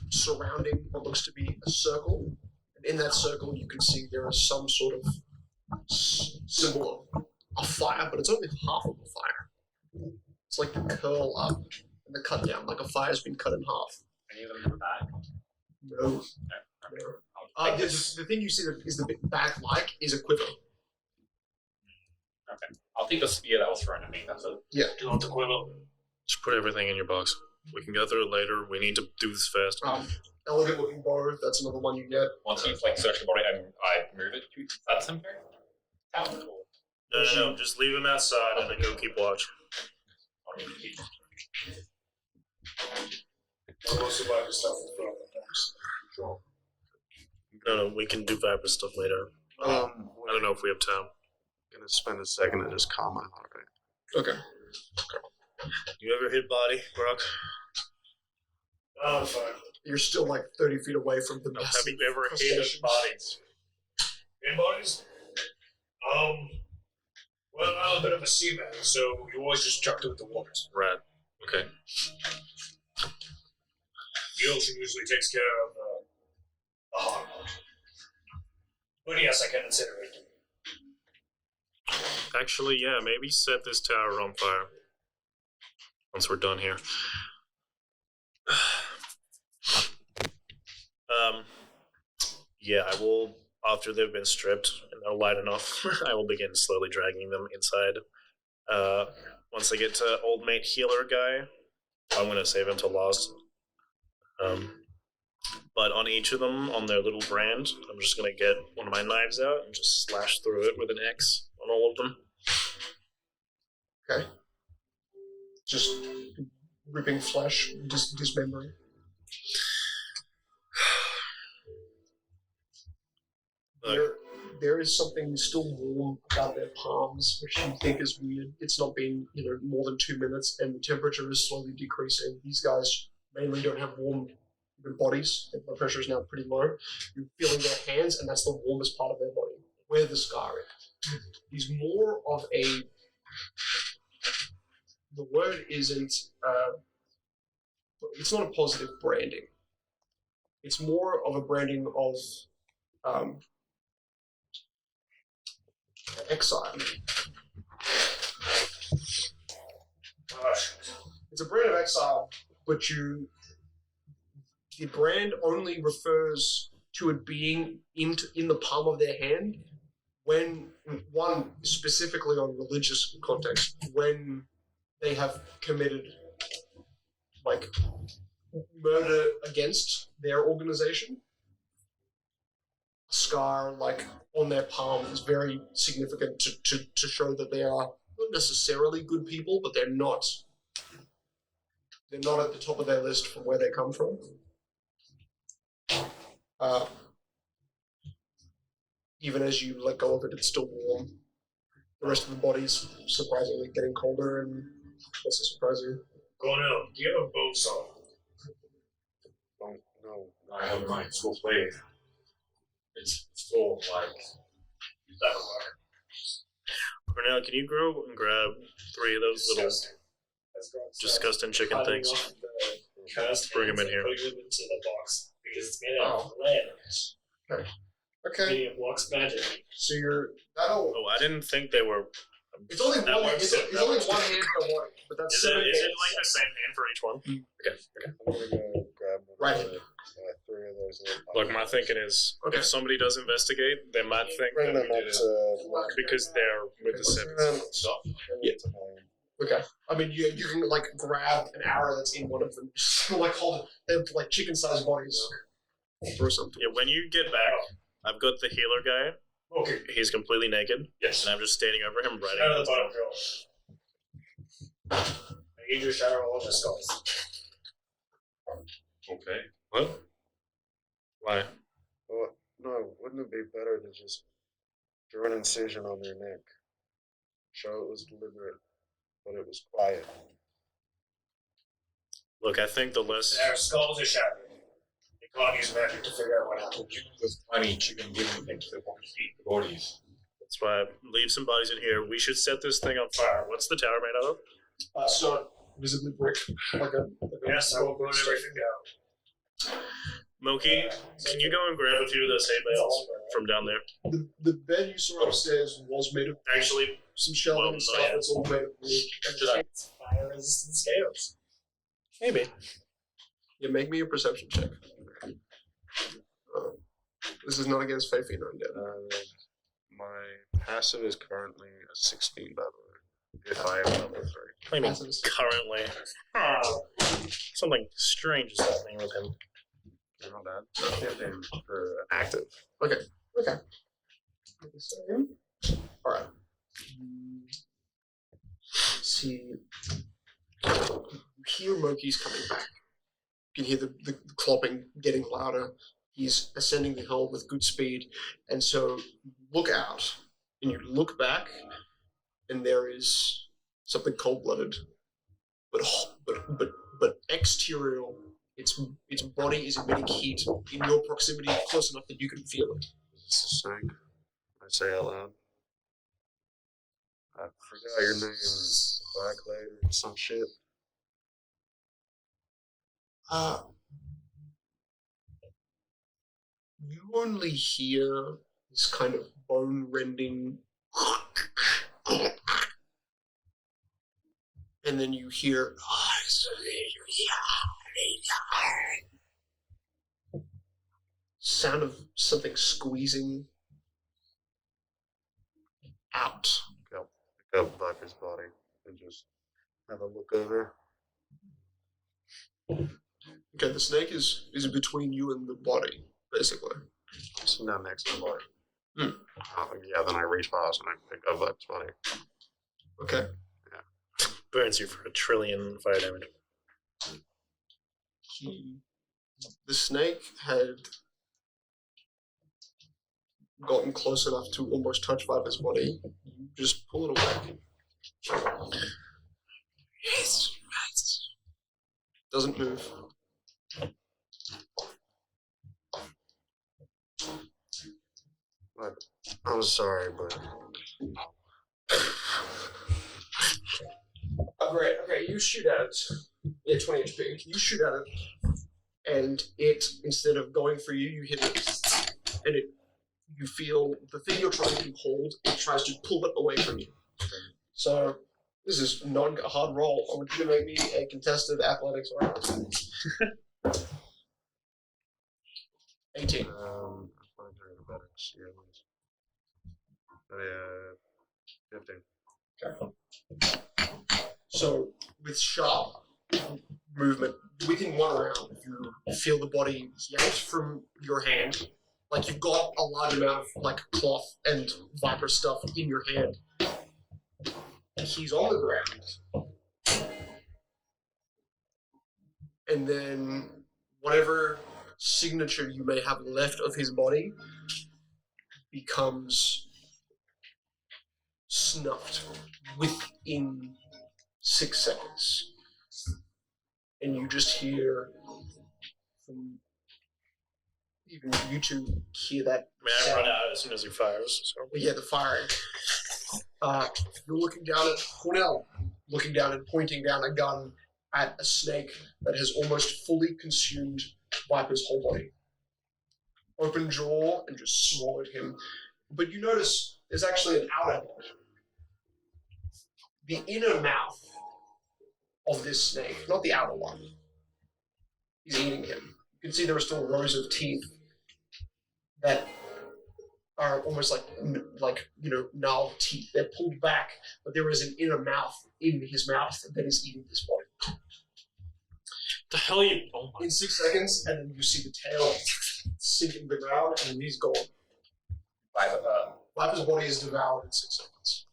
surrounding what looks to be a circle, and in that circle you can see there is some sort of symbol of a fire, but it's only half of a fire. It's like the curl up and the cut down, like a fire's been cut in half. Any of them in the back? No. The thing you see that is the bit back-like is a quiver. Okay. I'll take the spear that was thrown at me. That's it. Yeah. Do you want the quiver? Just put everything in your box. We can go through it later. We need to do this fast. Elegant looking bow, that's another one you get. Once you've searched the body, I move it. That's him. No. Just leave him outside and then go keep watch. I'll also buy the stuff and put on the box. No, we can do Viper stuff later. I don't know if we have time. I'm gonna spend a second and just calm my heart rate. Okay. You ever hit body, Brock? Oh, fine. You're still like 30 feet away from the Have you ever hit bodies? In bodies? Well, I'm a bit of a seaman, so you always just chucked it with the waters. Right. Okay. The ocean usually takes care of the hard part. But yes, I can consider it. Actually, yeah, maybe set this tower on fire. Once we're done here. Yeah, I will, after they've been stripped and they're light enough, I will begin slowly dragging them inside. Once I get to old mate healer guy, I'm going to save him till last. But on each of them, on their little brand, I'm just going to get one of my knives out and just slash through it with an X on all of them. Okay. Just ripping flesh, dismembering. There is something still warm about their palms, which you think is weird. It's not been, more than 2 minutes, and the temperature is slowly decreasing. These guys mainly don't have warm bodies. Their blood pressure is now pretty low. You're feeling their hands, and that's the warmest part of their body, where the scar is. More of a. The word isn't. It's not a positive branding. It's more of a branding of. Exile. It's a brand of exile, but the brand only refers to it being in the palm of their hand when, one, specifically on religious context, when they have committed, murder against their organization. A scar, on their palm is very significant to show that they are not necessarily good people, but they're not at the top of their list from where they come from. Even as you let go of it, it's still warm. The rest of the body's surprisingly getting colder, and that's a surprise you. Cornell, do you have a bow saw? No, I have mine full blade. It's full, that'll work. Cornell, can you go and grab 3 of those little disgusting chicken things? Bring them in here. Put them into the box because it's made out of lead. Okay. It blocks magic. So that'll. Oh, I didn't think they were. It's only that one. works It's too. only one hand per body, but that's Is 7 it hands. like the same hand for each one? Okay. I'm gonna go grab Right. 3 of those. Look, my thinking is, Okay. if somebody does investigate, they might think Bring that them we up did it to. because they're with the sevens. Yeah. Okay. I mean, you can grab an arrow that's in one of them. Just hold it. They're chicken-sized bodies. Or something. Yeah, when you get back, I've got the healer guy. Okay. He's completely naked. Yes. And I'm just standing over him, writing. Shadow the bottom roll. I need your shadow roll the skulls. Okay. What? Why? Well, no, wouldn't it be better to just draw an incision on their neck? Show it was deliberate, but it was quiet. Look, I think the less. Their skulls are shattered. You can't use magic to figure out what happened. You know there's plenty you can give anything to the bodies. That's why I leave some bodies in here. We should set this thing on fire. What's the tower made out of? Stone, visibly brick. Yes, I will burn everything down. Moki, can you go and grab a few of those hay bales from down there? The bed you saw upstairs was made of Actually, some shelving well, and stuff. yeah. It's all made of wood. It's fire resistant scales. Maybe. Yeah, make me a perception check. This is not against Faith Undead. My passive is currently a 16, by the way. If I am level 3. I mean, currently. Something strange is happening with him. Not bad. And for active. Okay. Alright. See. You hear Moki's coming back. You can hear the clopping getting louder. He's ascending the hill with good speed. And so you look out and you look back, and there is something cold-blooded, but exterior. Its body is emitting heat in your proximity, close enough that you can feel it. It's a snake. I say out loud. I forgot your name. Black Lady or some shit. You only hear this kind of bone-rending, and then you hear sound of something squeezing out. Pick up Viper's body and just have a look over. Okay, the snake is between you and the body, basically. It's not next to the body. Hmm. Yeah, then I reach past and I pick up Viper's body. Okay. Burns you for 1 trillion fire damage. The snake had gotten close enough to almost touch Viper's body. You just pull it away. Yes, right. Doesn't move. I'm sorry, but Great. Okay, you shoot at it. Yeah, 20 HP. You shoot at it, and it, instead of going for you, you hit it, and you feel the thing you're trying to hold, it tries to pull it away from you. So this is not a hard roll. I want you to make me a contested athletics roll. 18. Athletics, yeah, 15. Okay. So, with sharp movement, within 1 round, you feel the body yanked from your hand. Like you've got a large amount of like cloth and viper stuff in your hand. He's on the ground. And then whatever signature you may have left of his body becomes snuffed within 6 seconds. And you just hear from even you two hear that. I run out as soon as he fires. So. Yeah, the firing. You're looking down at Cornell, looking down and pointing down a gun at a snake that has almost fully consumed Viper's whole body. Open jaw and just swallowed him. But you notice there's actually an outer head. The inner mouth of this snake, not the outer one, is eating him. You can see there are still rows of teeth that are almost like gnarled teeth. They're pulled back, but there is an inner mouth in his mouth that is eating this body. The hell are you? Oh my. In 6 seconds, and then you see the tail sink into the ground, and then he's gone. Viper's body is devoured in 6 seconds.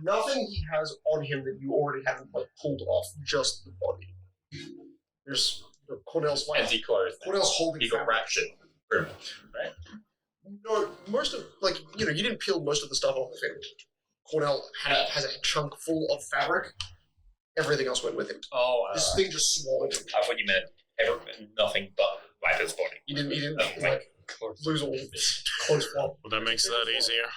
Nothing he has on him that you already haven't pulled off, just the body. There's Cornell's wife. Empty clothes. Cornell's holding He got fabric. ration. Right? No, most of, you didn't peel most of the stuff off of him. Cornell has a chunk full of fabric. Everything else went with him. Oh, This thing just swallowed him. I thought you meant nothing but Viper's body. He didn't lose all of his clothes swallow. Well, that makes that easier.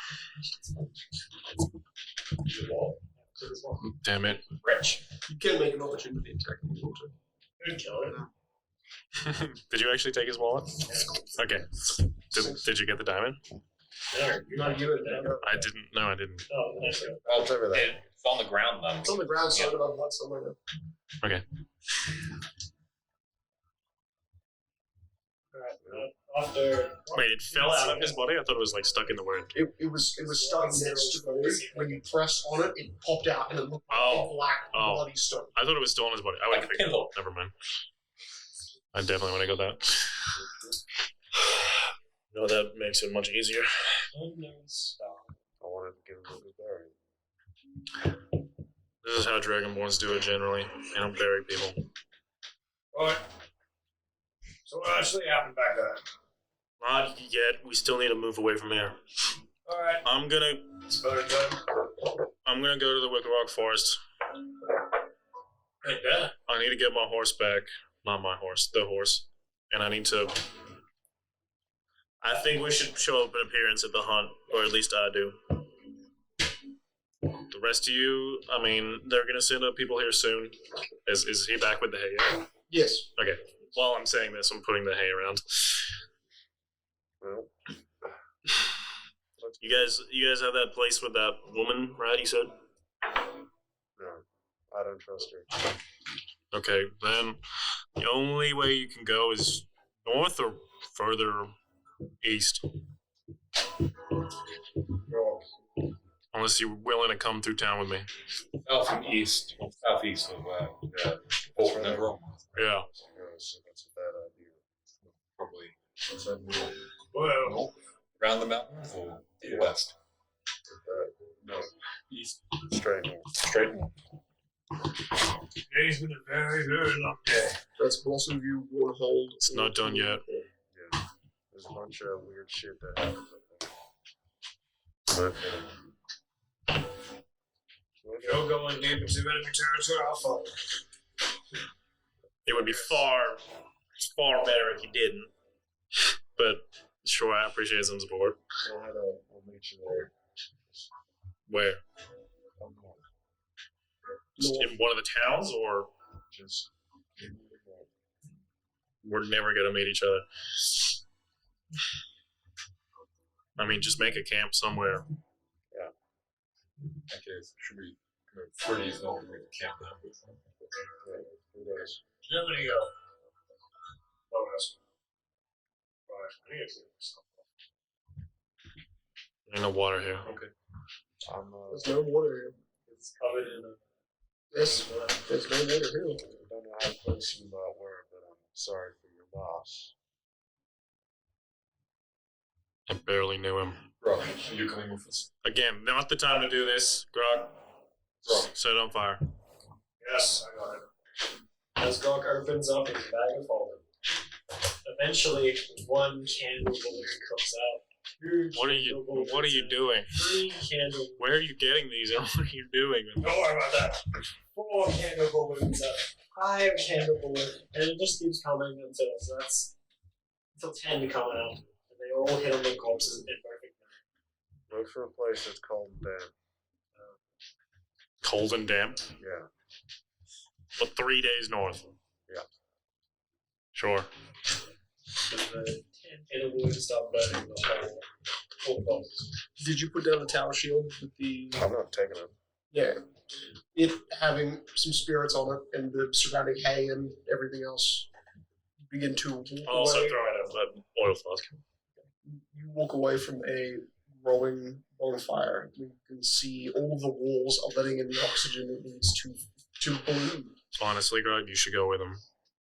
Damn it. Rich. You can make an opportunity attack if you want to. Good killer. Did you actually take his wallet? Okay. Did you get the diamond? Not you, I didn't. No, I didn't. Oh, thank you. Well, it's on the ground then. It's on the ground, so about blood somewhere now. Okay. After Wait, it fell out of his body? I thought it was like stuck in the wound. It was stuck next to the wound. When you pressed on it, it popped out and it looked like a black bloody stone. I thought it was still in his body. I would pick it up. Never mind. I definitely want to go that. No, that makes it much easier. I wanted to give him a good bury. This is how Dragonborns do it generally. They don't bury people. Alright. So what actually happened back there? Not yet. We still need to move away from here. Alright. I'm gonna go to the Wicker Rock Forest. I need to get my horse back. Not my horse, the horse. And I need to... I think we should show up an appearance at the hunt, or at least I do. The rest of you, I mean, they're gonna send up people here soon. Is he back with the hay yet? Yes. Okay. While I'm saying this, I'm putting the hay around. Well, You guys have that place with that woman, right? You said. no, I don't trust her. Okay, then the only way you can go is north or further east. Unless you're willing to come through town with me. South and east, southeast of Fort Monroe. Yeah. So that's a bad idea. Probably. Well, around the mountains or west? No. East. Straight north. Straight north. today's been a very, very long day. That's also you will hold. It's not done yet. Yeah. There's a bunch of weird shit that happens up there. You're going deep into enemy territory, I'll follow. It would be far better if you didn't. But sure, I appreciate some support. We'll meet you there. Where? Just in one of the towns, or just we're never gonna meet each other. I mean, just make a camp somewhere. Yeah. Okay, so should we go 30s north and make a camp now? Who knows? Germany go. Bonus. Right, I need to clean myself up. Ain't no water here. Okay. There's no water here. It's covered in a. There's no water here. I don't know how to place you about where, but I'm sorry for your loss. I barely knew him. Grog, you coming with us? Again, not the time to do this. Grog, set it on fire. Yes, I got it. As Grog opens up his bag of holding, eventually one candle balloon comes out. What are you doing? 3 candle. Where are you getting these? And what are you doing? Don't worry about that. 4 candle balloons up. 5 candle balloons. And it just keeps coming until 10 come out. And they all hit on the corpses in perfect time. Look for a place that's cold and damp. Cold and damp? Yeah. But 3 days north. Yeah. Sure. And the 10 candle balloons stop burning the whole corpses. Did you put down the tower shield with the? I'm not taking it. Yeah. It having some spirits on it and the surrounding hay and everything else begin to walk I'll also away. throw in an oil flask. You walk away from a growing bonfire. You can see all the walls are letting in the oxygen it needs to bloom. Honestly, Greg, you should go with him.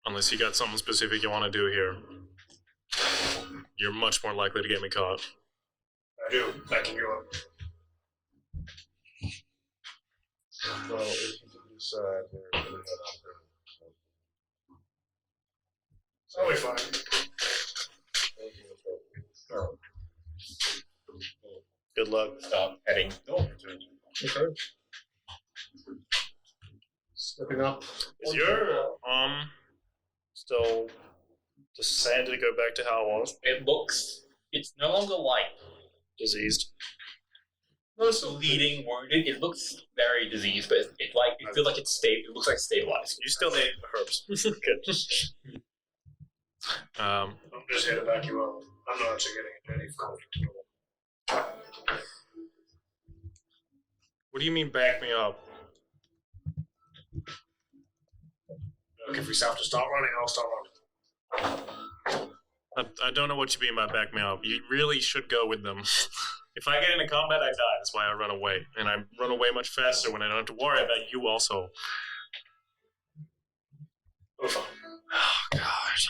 Unless you got something specific you want to do here. you're much more likely to get me caught. I do. Backing you up. Well, if you decide we're going to head out there. I'll be fine. Good luck. Start heading north. Okay. Stepping up. Is your still decided to go back to how it was? It's no longer like Diseased. no, it's bleeding, wounded. It looks very diseased, but it feels like it's stable. It looks like stabilized. You still need herbs. Good. I'm just here to back you up. I'm not actually getting into any conflict at all. What do you mean back me up? Look, if we have to start running, I'll start running. I don't know what you mean by back me up. You really should go with them. If I get into combat, I die. That's why I run away. And I run away much faster when I don't have to worry about you also. Oh, gosh.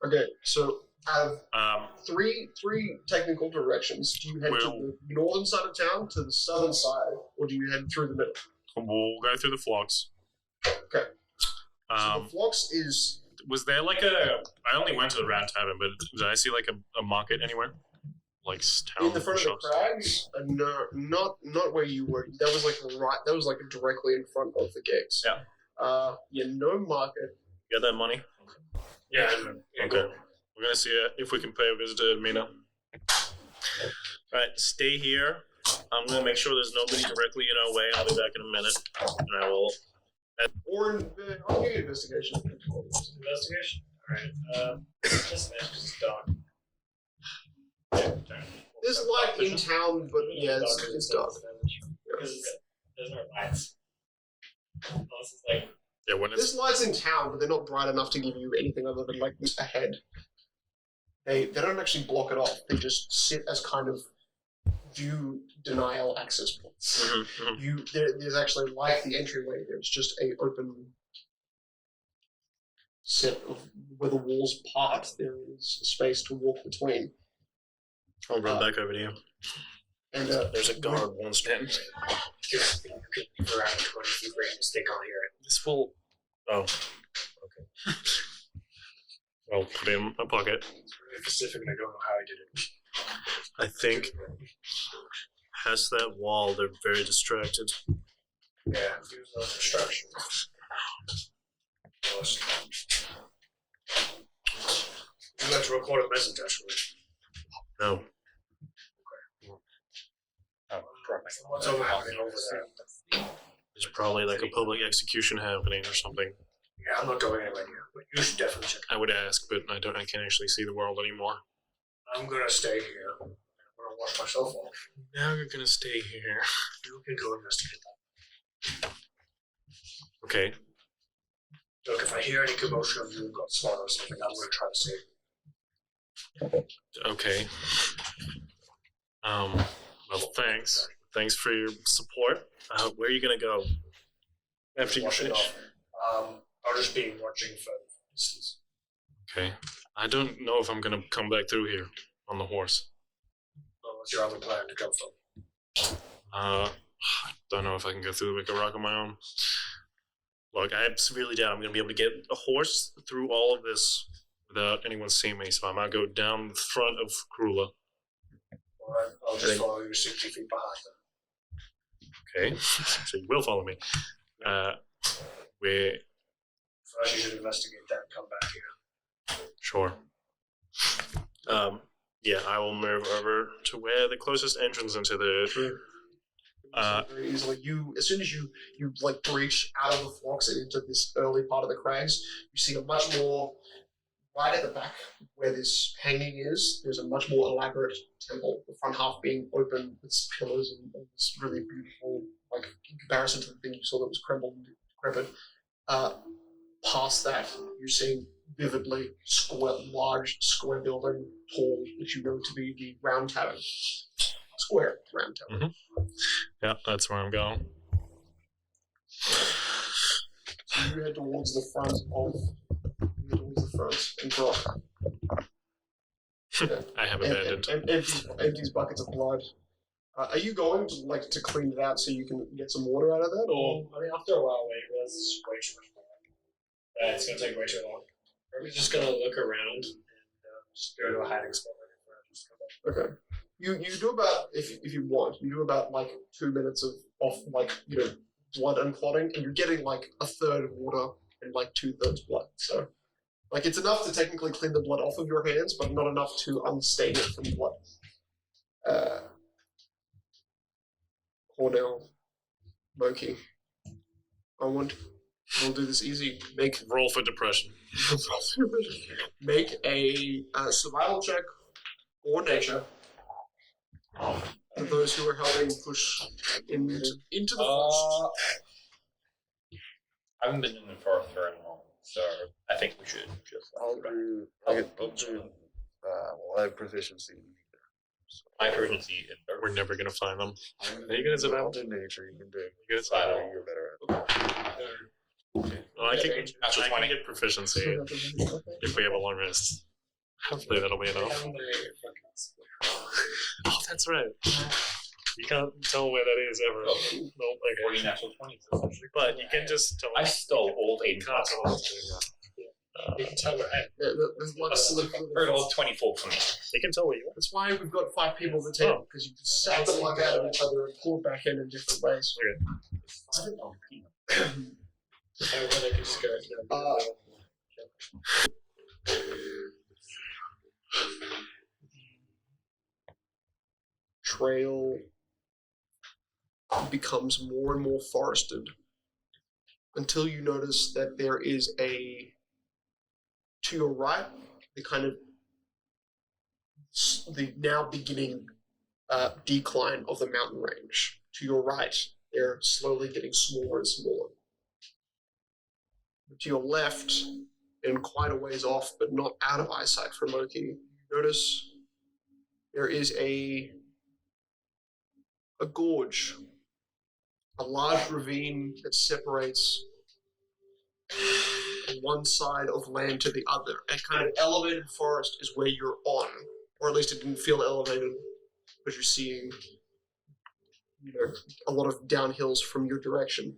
Okay, so I have Um, three technical directions. Do you head to the northern side of town, to the southern side, or do you head through the middle? we'll go through the flocks. Okay. So the flocks is... Was there like a... I only went to the Round Tavern, but did I see like a market anywhere? Like town in the front shops? of the crags? No, not where you were. That was like that was like directly in front of the gates. Yeah. No market. You got that money? Yeah. Okay. We're gonna see if we can pay a visit to Damino. Alright, stay here. I'm gonna make sure there's nobody directly in our way. I'll be back in a minute. And I will... Or I'll give you investigation. Investigation? Alright. Just it's dark. There's light in town, but yeah, it's dark. Because there's no lights. Unless it's like... Yeah, when There's lights in town, but they're not bright enough to give you anything other than like ahead. They don't actually block it off. They just sit as kind of view denial access points. There's actually like the entryway. There's just a open set of where the walls part. There is a space to walk between. I'll run back over to you. And there's a guard one stand. You can move around 20 feet range, stick on here. This will... Oh. Okay. I'll put it in my pocket. It's really specific and I don't know how I did it. I think past that wall, they're very distracted. Yeah, use those instructions. Would you like to record a message, actually? No. What's over happening over there? There's probably like a public execution happening or something. Yeah, I'm not going anywhere near, but you should definitely check. I would ask, but I can't actually see the world anymore. I'm gonna stay here. I'm gonna wash myself off. Now you're gonna stay here. You can go investigate that. Okay. Look, if I hear any commotion of you got swallowed or something, I'm gonna try to save you. Okay. Well, thanks. Thanks for your support. Where are you gonna go? After you Wash it finish? off. I'll just be watching for instance. Okay. I don't know if I'm gonna come back through here on the horse. Well, what's your other plan to jump from? I don't know if I can go through the Wicked Rock on my own. Look, I severely doubt I'm gonna be able to get a horse through all of this without anyone seeing me, so I'm gonna go down the front of Krueler. Alright, I'll just follow you 60 feet behind them. Okay. So you will follow me. We're... First, you should investigate that and come back here. Sure. Yeah, I will move over to where the closest entrance into the... very easily. As soon as you like breach out of the flocks and into this early part of the crags, you see a much more right at the back where this hanging is. There's a much more elaborate temple. The front half being open with pillars and this really beautiful, like in comparison to the thing you saw that was crumbled and decrepit. Past that, you're seeing vividly large square building, tall, which you know to be the Round Tavern. Square Round Tavern. Mm-hmm. Yeah, that's where I'm going. So you head towards the front and Brock. I have abandoned. And empties buckets of blood. Are you going to clean it out so you can get some water out of that, or? I mean, after a while, this is way too much more. It's going to take way too long. We're just going to look around and just go to a hiding spot. Okay. You do about, if you want, you do about 2 minutes of blood unclotting, and you're getting a third water and 2/3 blood. So it's enough to technically clean the blood off of your hands, but not enough to unstain it from blood. Cornell, Moki, Owen, we'll do this easy. Roll for depression. Make a survival check or nature for those who are helping push into the forest. I haven't been in the forest very long, so I think we should just. I have proficiency. My proficiency. We're never gonna find them. Are you guys about in nature? You can do. You guys are. You're better at it. Well, I can get proficiency if we have a long rest. Hopefully that'll be enough. Oh, that's right. You can't tell where that is ever. No, natural 20s. But you can just tell. I stole all 8 cards. You can tell where I am. There's one slip. Or all 24 for me. They can tell where you are. That's why we've got 5 people at the table, because you can sap the blood out of each other and pour back in different ways. Trail becomes more and more forested until you notice that there is to your right, the now beginning decline of the mountain range. To your right, they're slowly getting smaller and smaller. To your left, and quite a ways off, but not out of eyesight for Loki, you notice there is a gorge, a large ravine that separates one side of land to the other. A kind of elevated forest is where you're on, or at least it didn't feel elevated, but you're seeing a lot of downhills from your direction.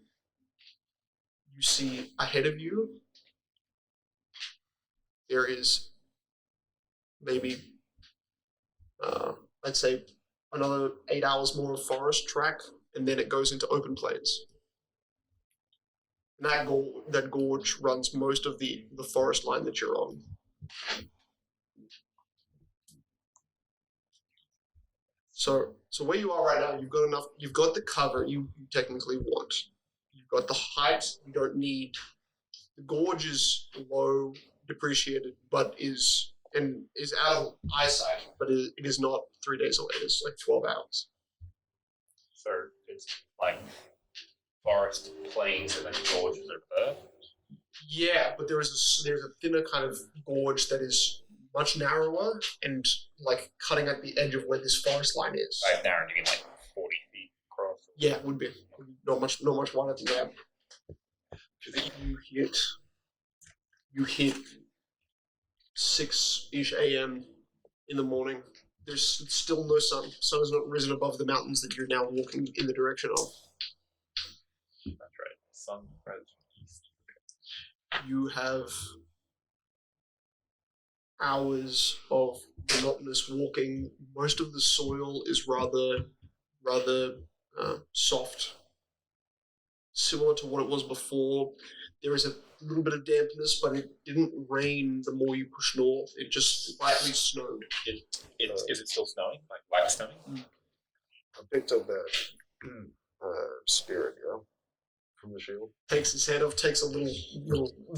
You see ahead of you, there is maybe, I'd say, another 8 hours more of forest track, and then it goes into open plains. And that gorge runs most of the forest line that you're on. So where you are right now, you've got the cover you technically want. You've got the height you don't need. The gorge is low, depreciated, but is out of eyesight, but it is not 3 days away. It's 12 hours. So it's forest, plains, and then gorges are there. Yeah, but there's a thinner kind of gorge that is much narrower and cutting at the edge of where this forest line is. Narrow, you mean 40 feet across? Yeah, it would be. Not much wider than that. You hit 6-ish a.m. in the morning. There's still no sun. Sun has not risen above the mountains that you're now walking in the direction of. That's right. Sun rises east. You have hours of monotonous walking. Most of the soil is rather soft, similar to what it was before. There is a little bit of dampness, but it didn't rain the more you push north. It just slightly snowed. Is it still snowing? Light snowing? I picked up that spirit, from the shield. Takes his head off, takes a little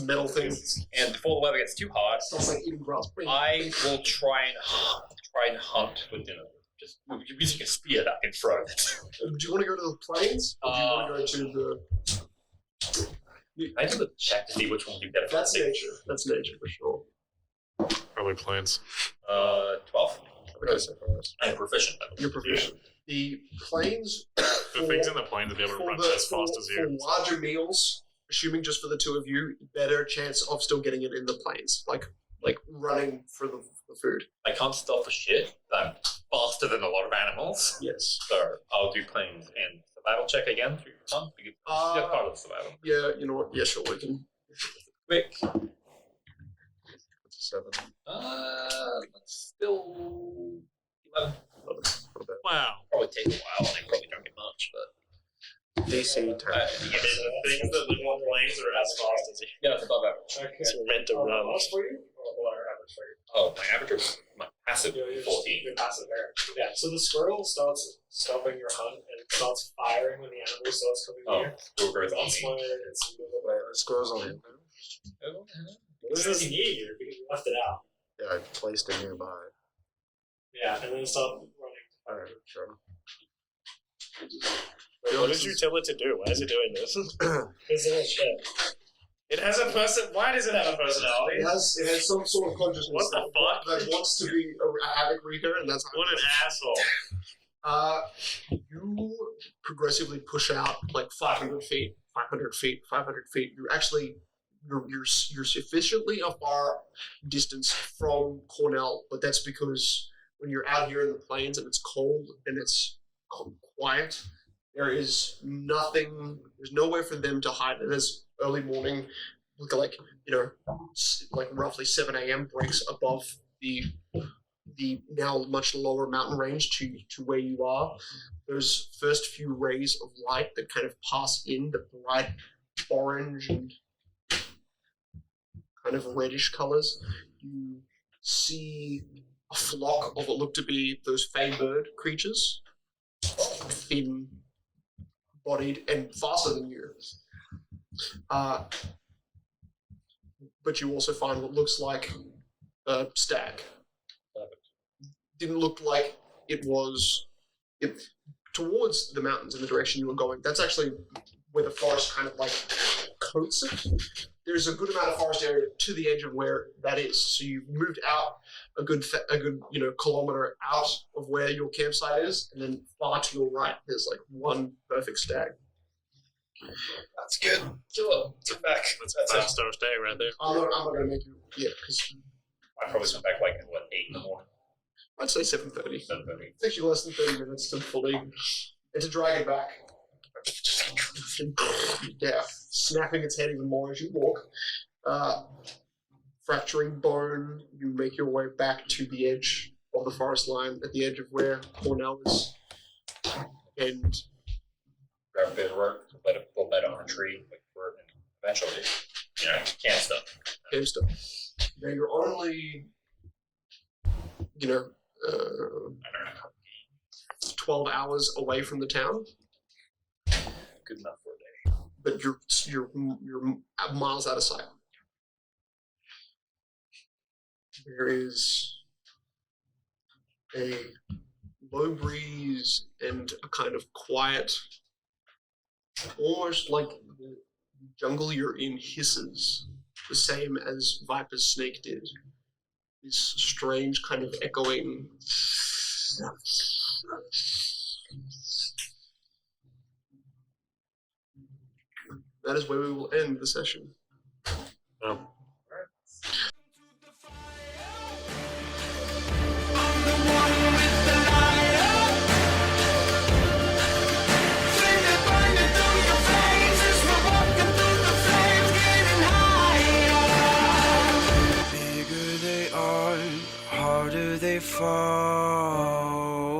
metal thing. And before the weather gets too hot, Sounds like eating grass. I will try and hunt with just using a spear that I can throw it. Do you want to go to the plains? Or do you want to go to the... I do a check to see which one you get. That's nature. That's nature for sure. Probably plains. 12. Okay. I'm proficient. You're proficient. The plains... The things in the plains will be able to run as fast as you. For larger meals, assuming just for the two of you, better chance of still getting it in the plains. like running for the food. I can't stop for shit. I'm faster than a lot of animals. Yes. So I'll do planes and survival check again. Because it's just part of survival. Yeah, you know what? Yeah, sure, we can. Quick. 7. That's still 11. Wow. Probably take a while. I probably don't get much, but DC 10. The things that live on planes are as fast as you. yeah, it's above average. Okay. It's meant to run. Loss for you? Or average for you? Oh, my average is my passive Your 14. passive there. Yeah, so the squirrel starts stopping your hunt and starts firing when the animal starts coming Oh, near. still goes on That's me. when it's movable. Wait, it scrolls on him. This doesn't need you because you left it out. Yeah, I placed it nearby. Yeah, and then it starts running. Alright, sure. Wait, what did you tell it to do? Why is it doing this? It's a little shit. It has a person. Why does it have a personality? It has some sort of consciousness What the fuck? that wants to be a havoc wreaker, and that's how What an asshole. You progressively push out like 500 feet, 500 feet, 500 feet. You're sufficiently a far distance from Cornell, but that's because when you're out here in the plains and it's cold and it's quiet, there is nothing. There's nowhere for them to hide. It is early morning, like roughly 7 a.m. breaks above the now much lower mountain range to where you are. Those first few rays of light that kind of pass in, the bright orange and kind of reddish colors, you see a flock of what look to be those fey bird creatures, thin bodied and faster than you. But you also find what looks like a stag. Didn't look like it was towards the mountains in the direction you were going. That's actually where the forest kind of like coats it. There's a good amount of forest area to the edge of where that is. So you've moved out a good kilometer out of where your campsite is, and then far to your right, there's like one perfect stag. That's good. Kill it. Get back. That's a 5-star stag right there. I'm not going to make you, because I probably come back like, 8 in the morning? I'd say 7:30. 7:30. It takes you less than 30 minutes to fully, and to drag it back. Yeah, snapping its head even more as you walk. Fracturing bone, you make your way back to the edge of the forest line, at the edge of where Cornell is. And Grab a bit of rope, let it pull that on a tree, like for it, and eventually, camp stuff. camp stuff. Now you're only, 12 hours away from the town. Good enough for a day. But you're miles out of sight. There is a low breeze and a kind of quiet, almost like the jungle you're in hisses, the same as Viper's snake did. This strange kind of echoing. That is where we will end the session. Oh. Bigger they are, harder they fall.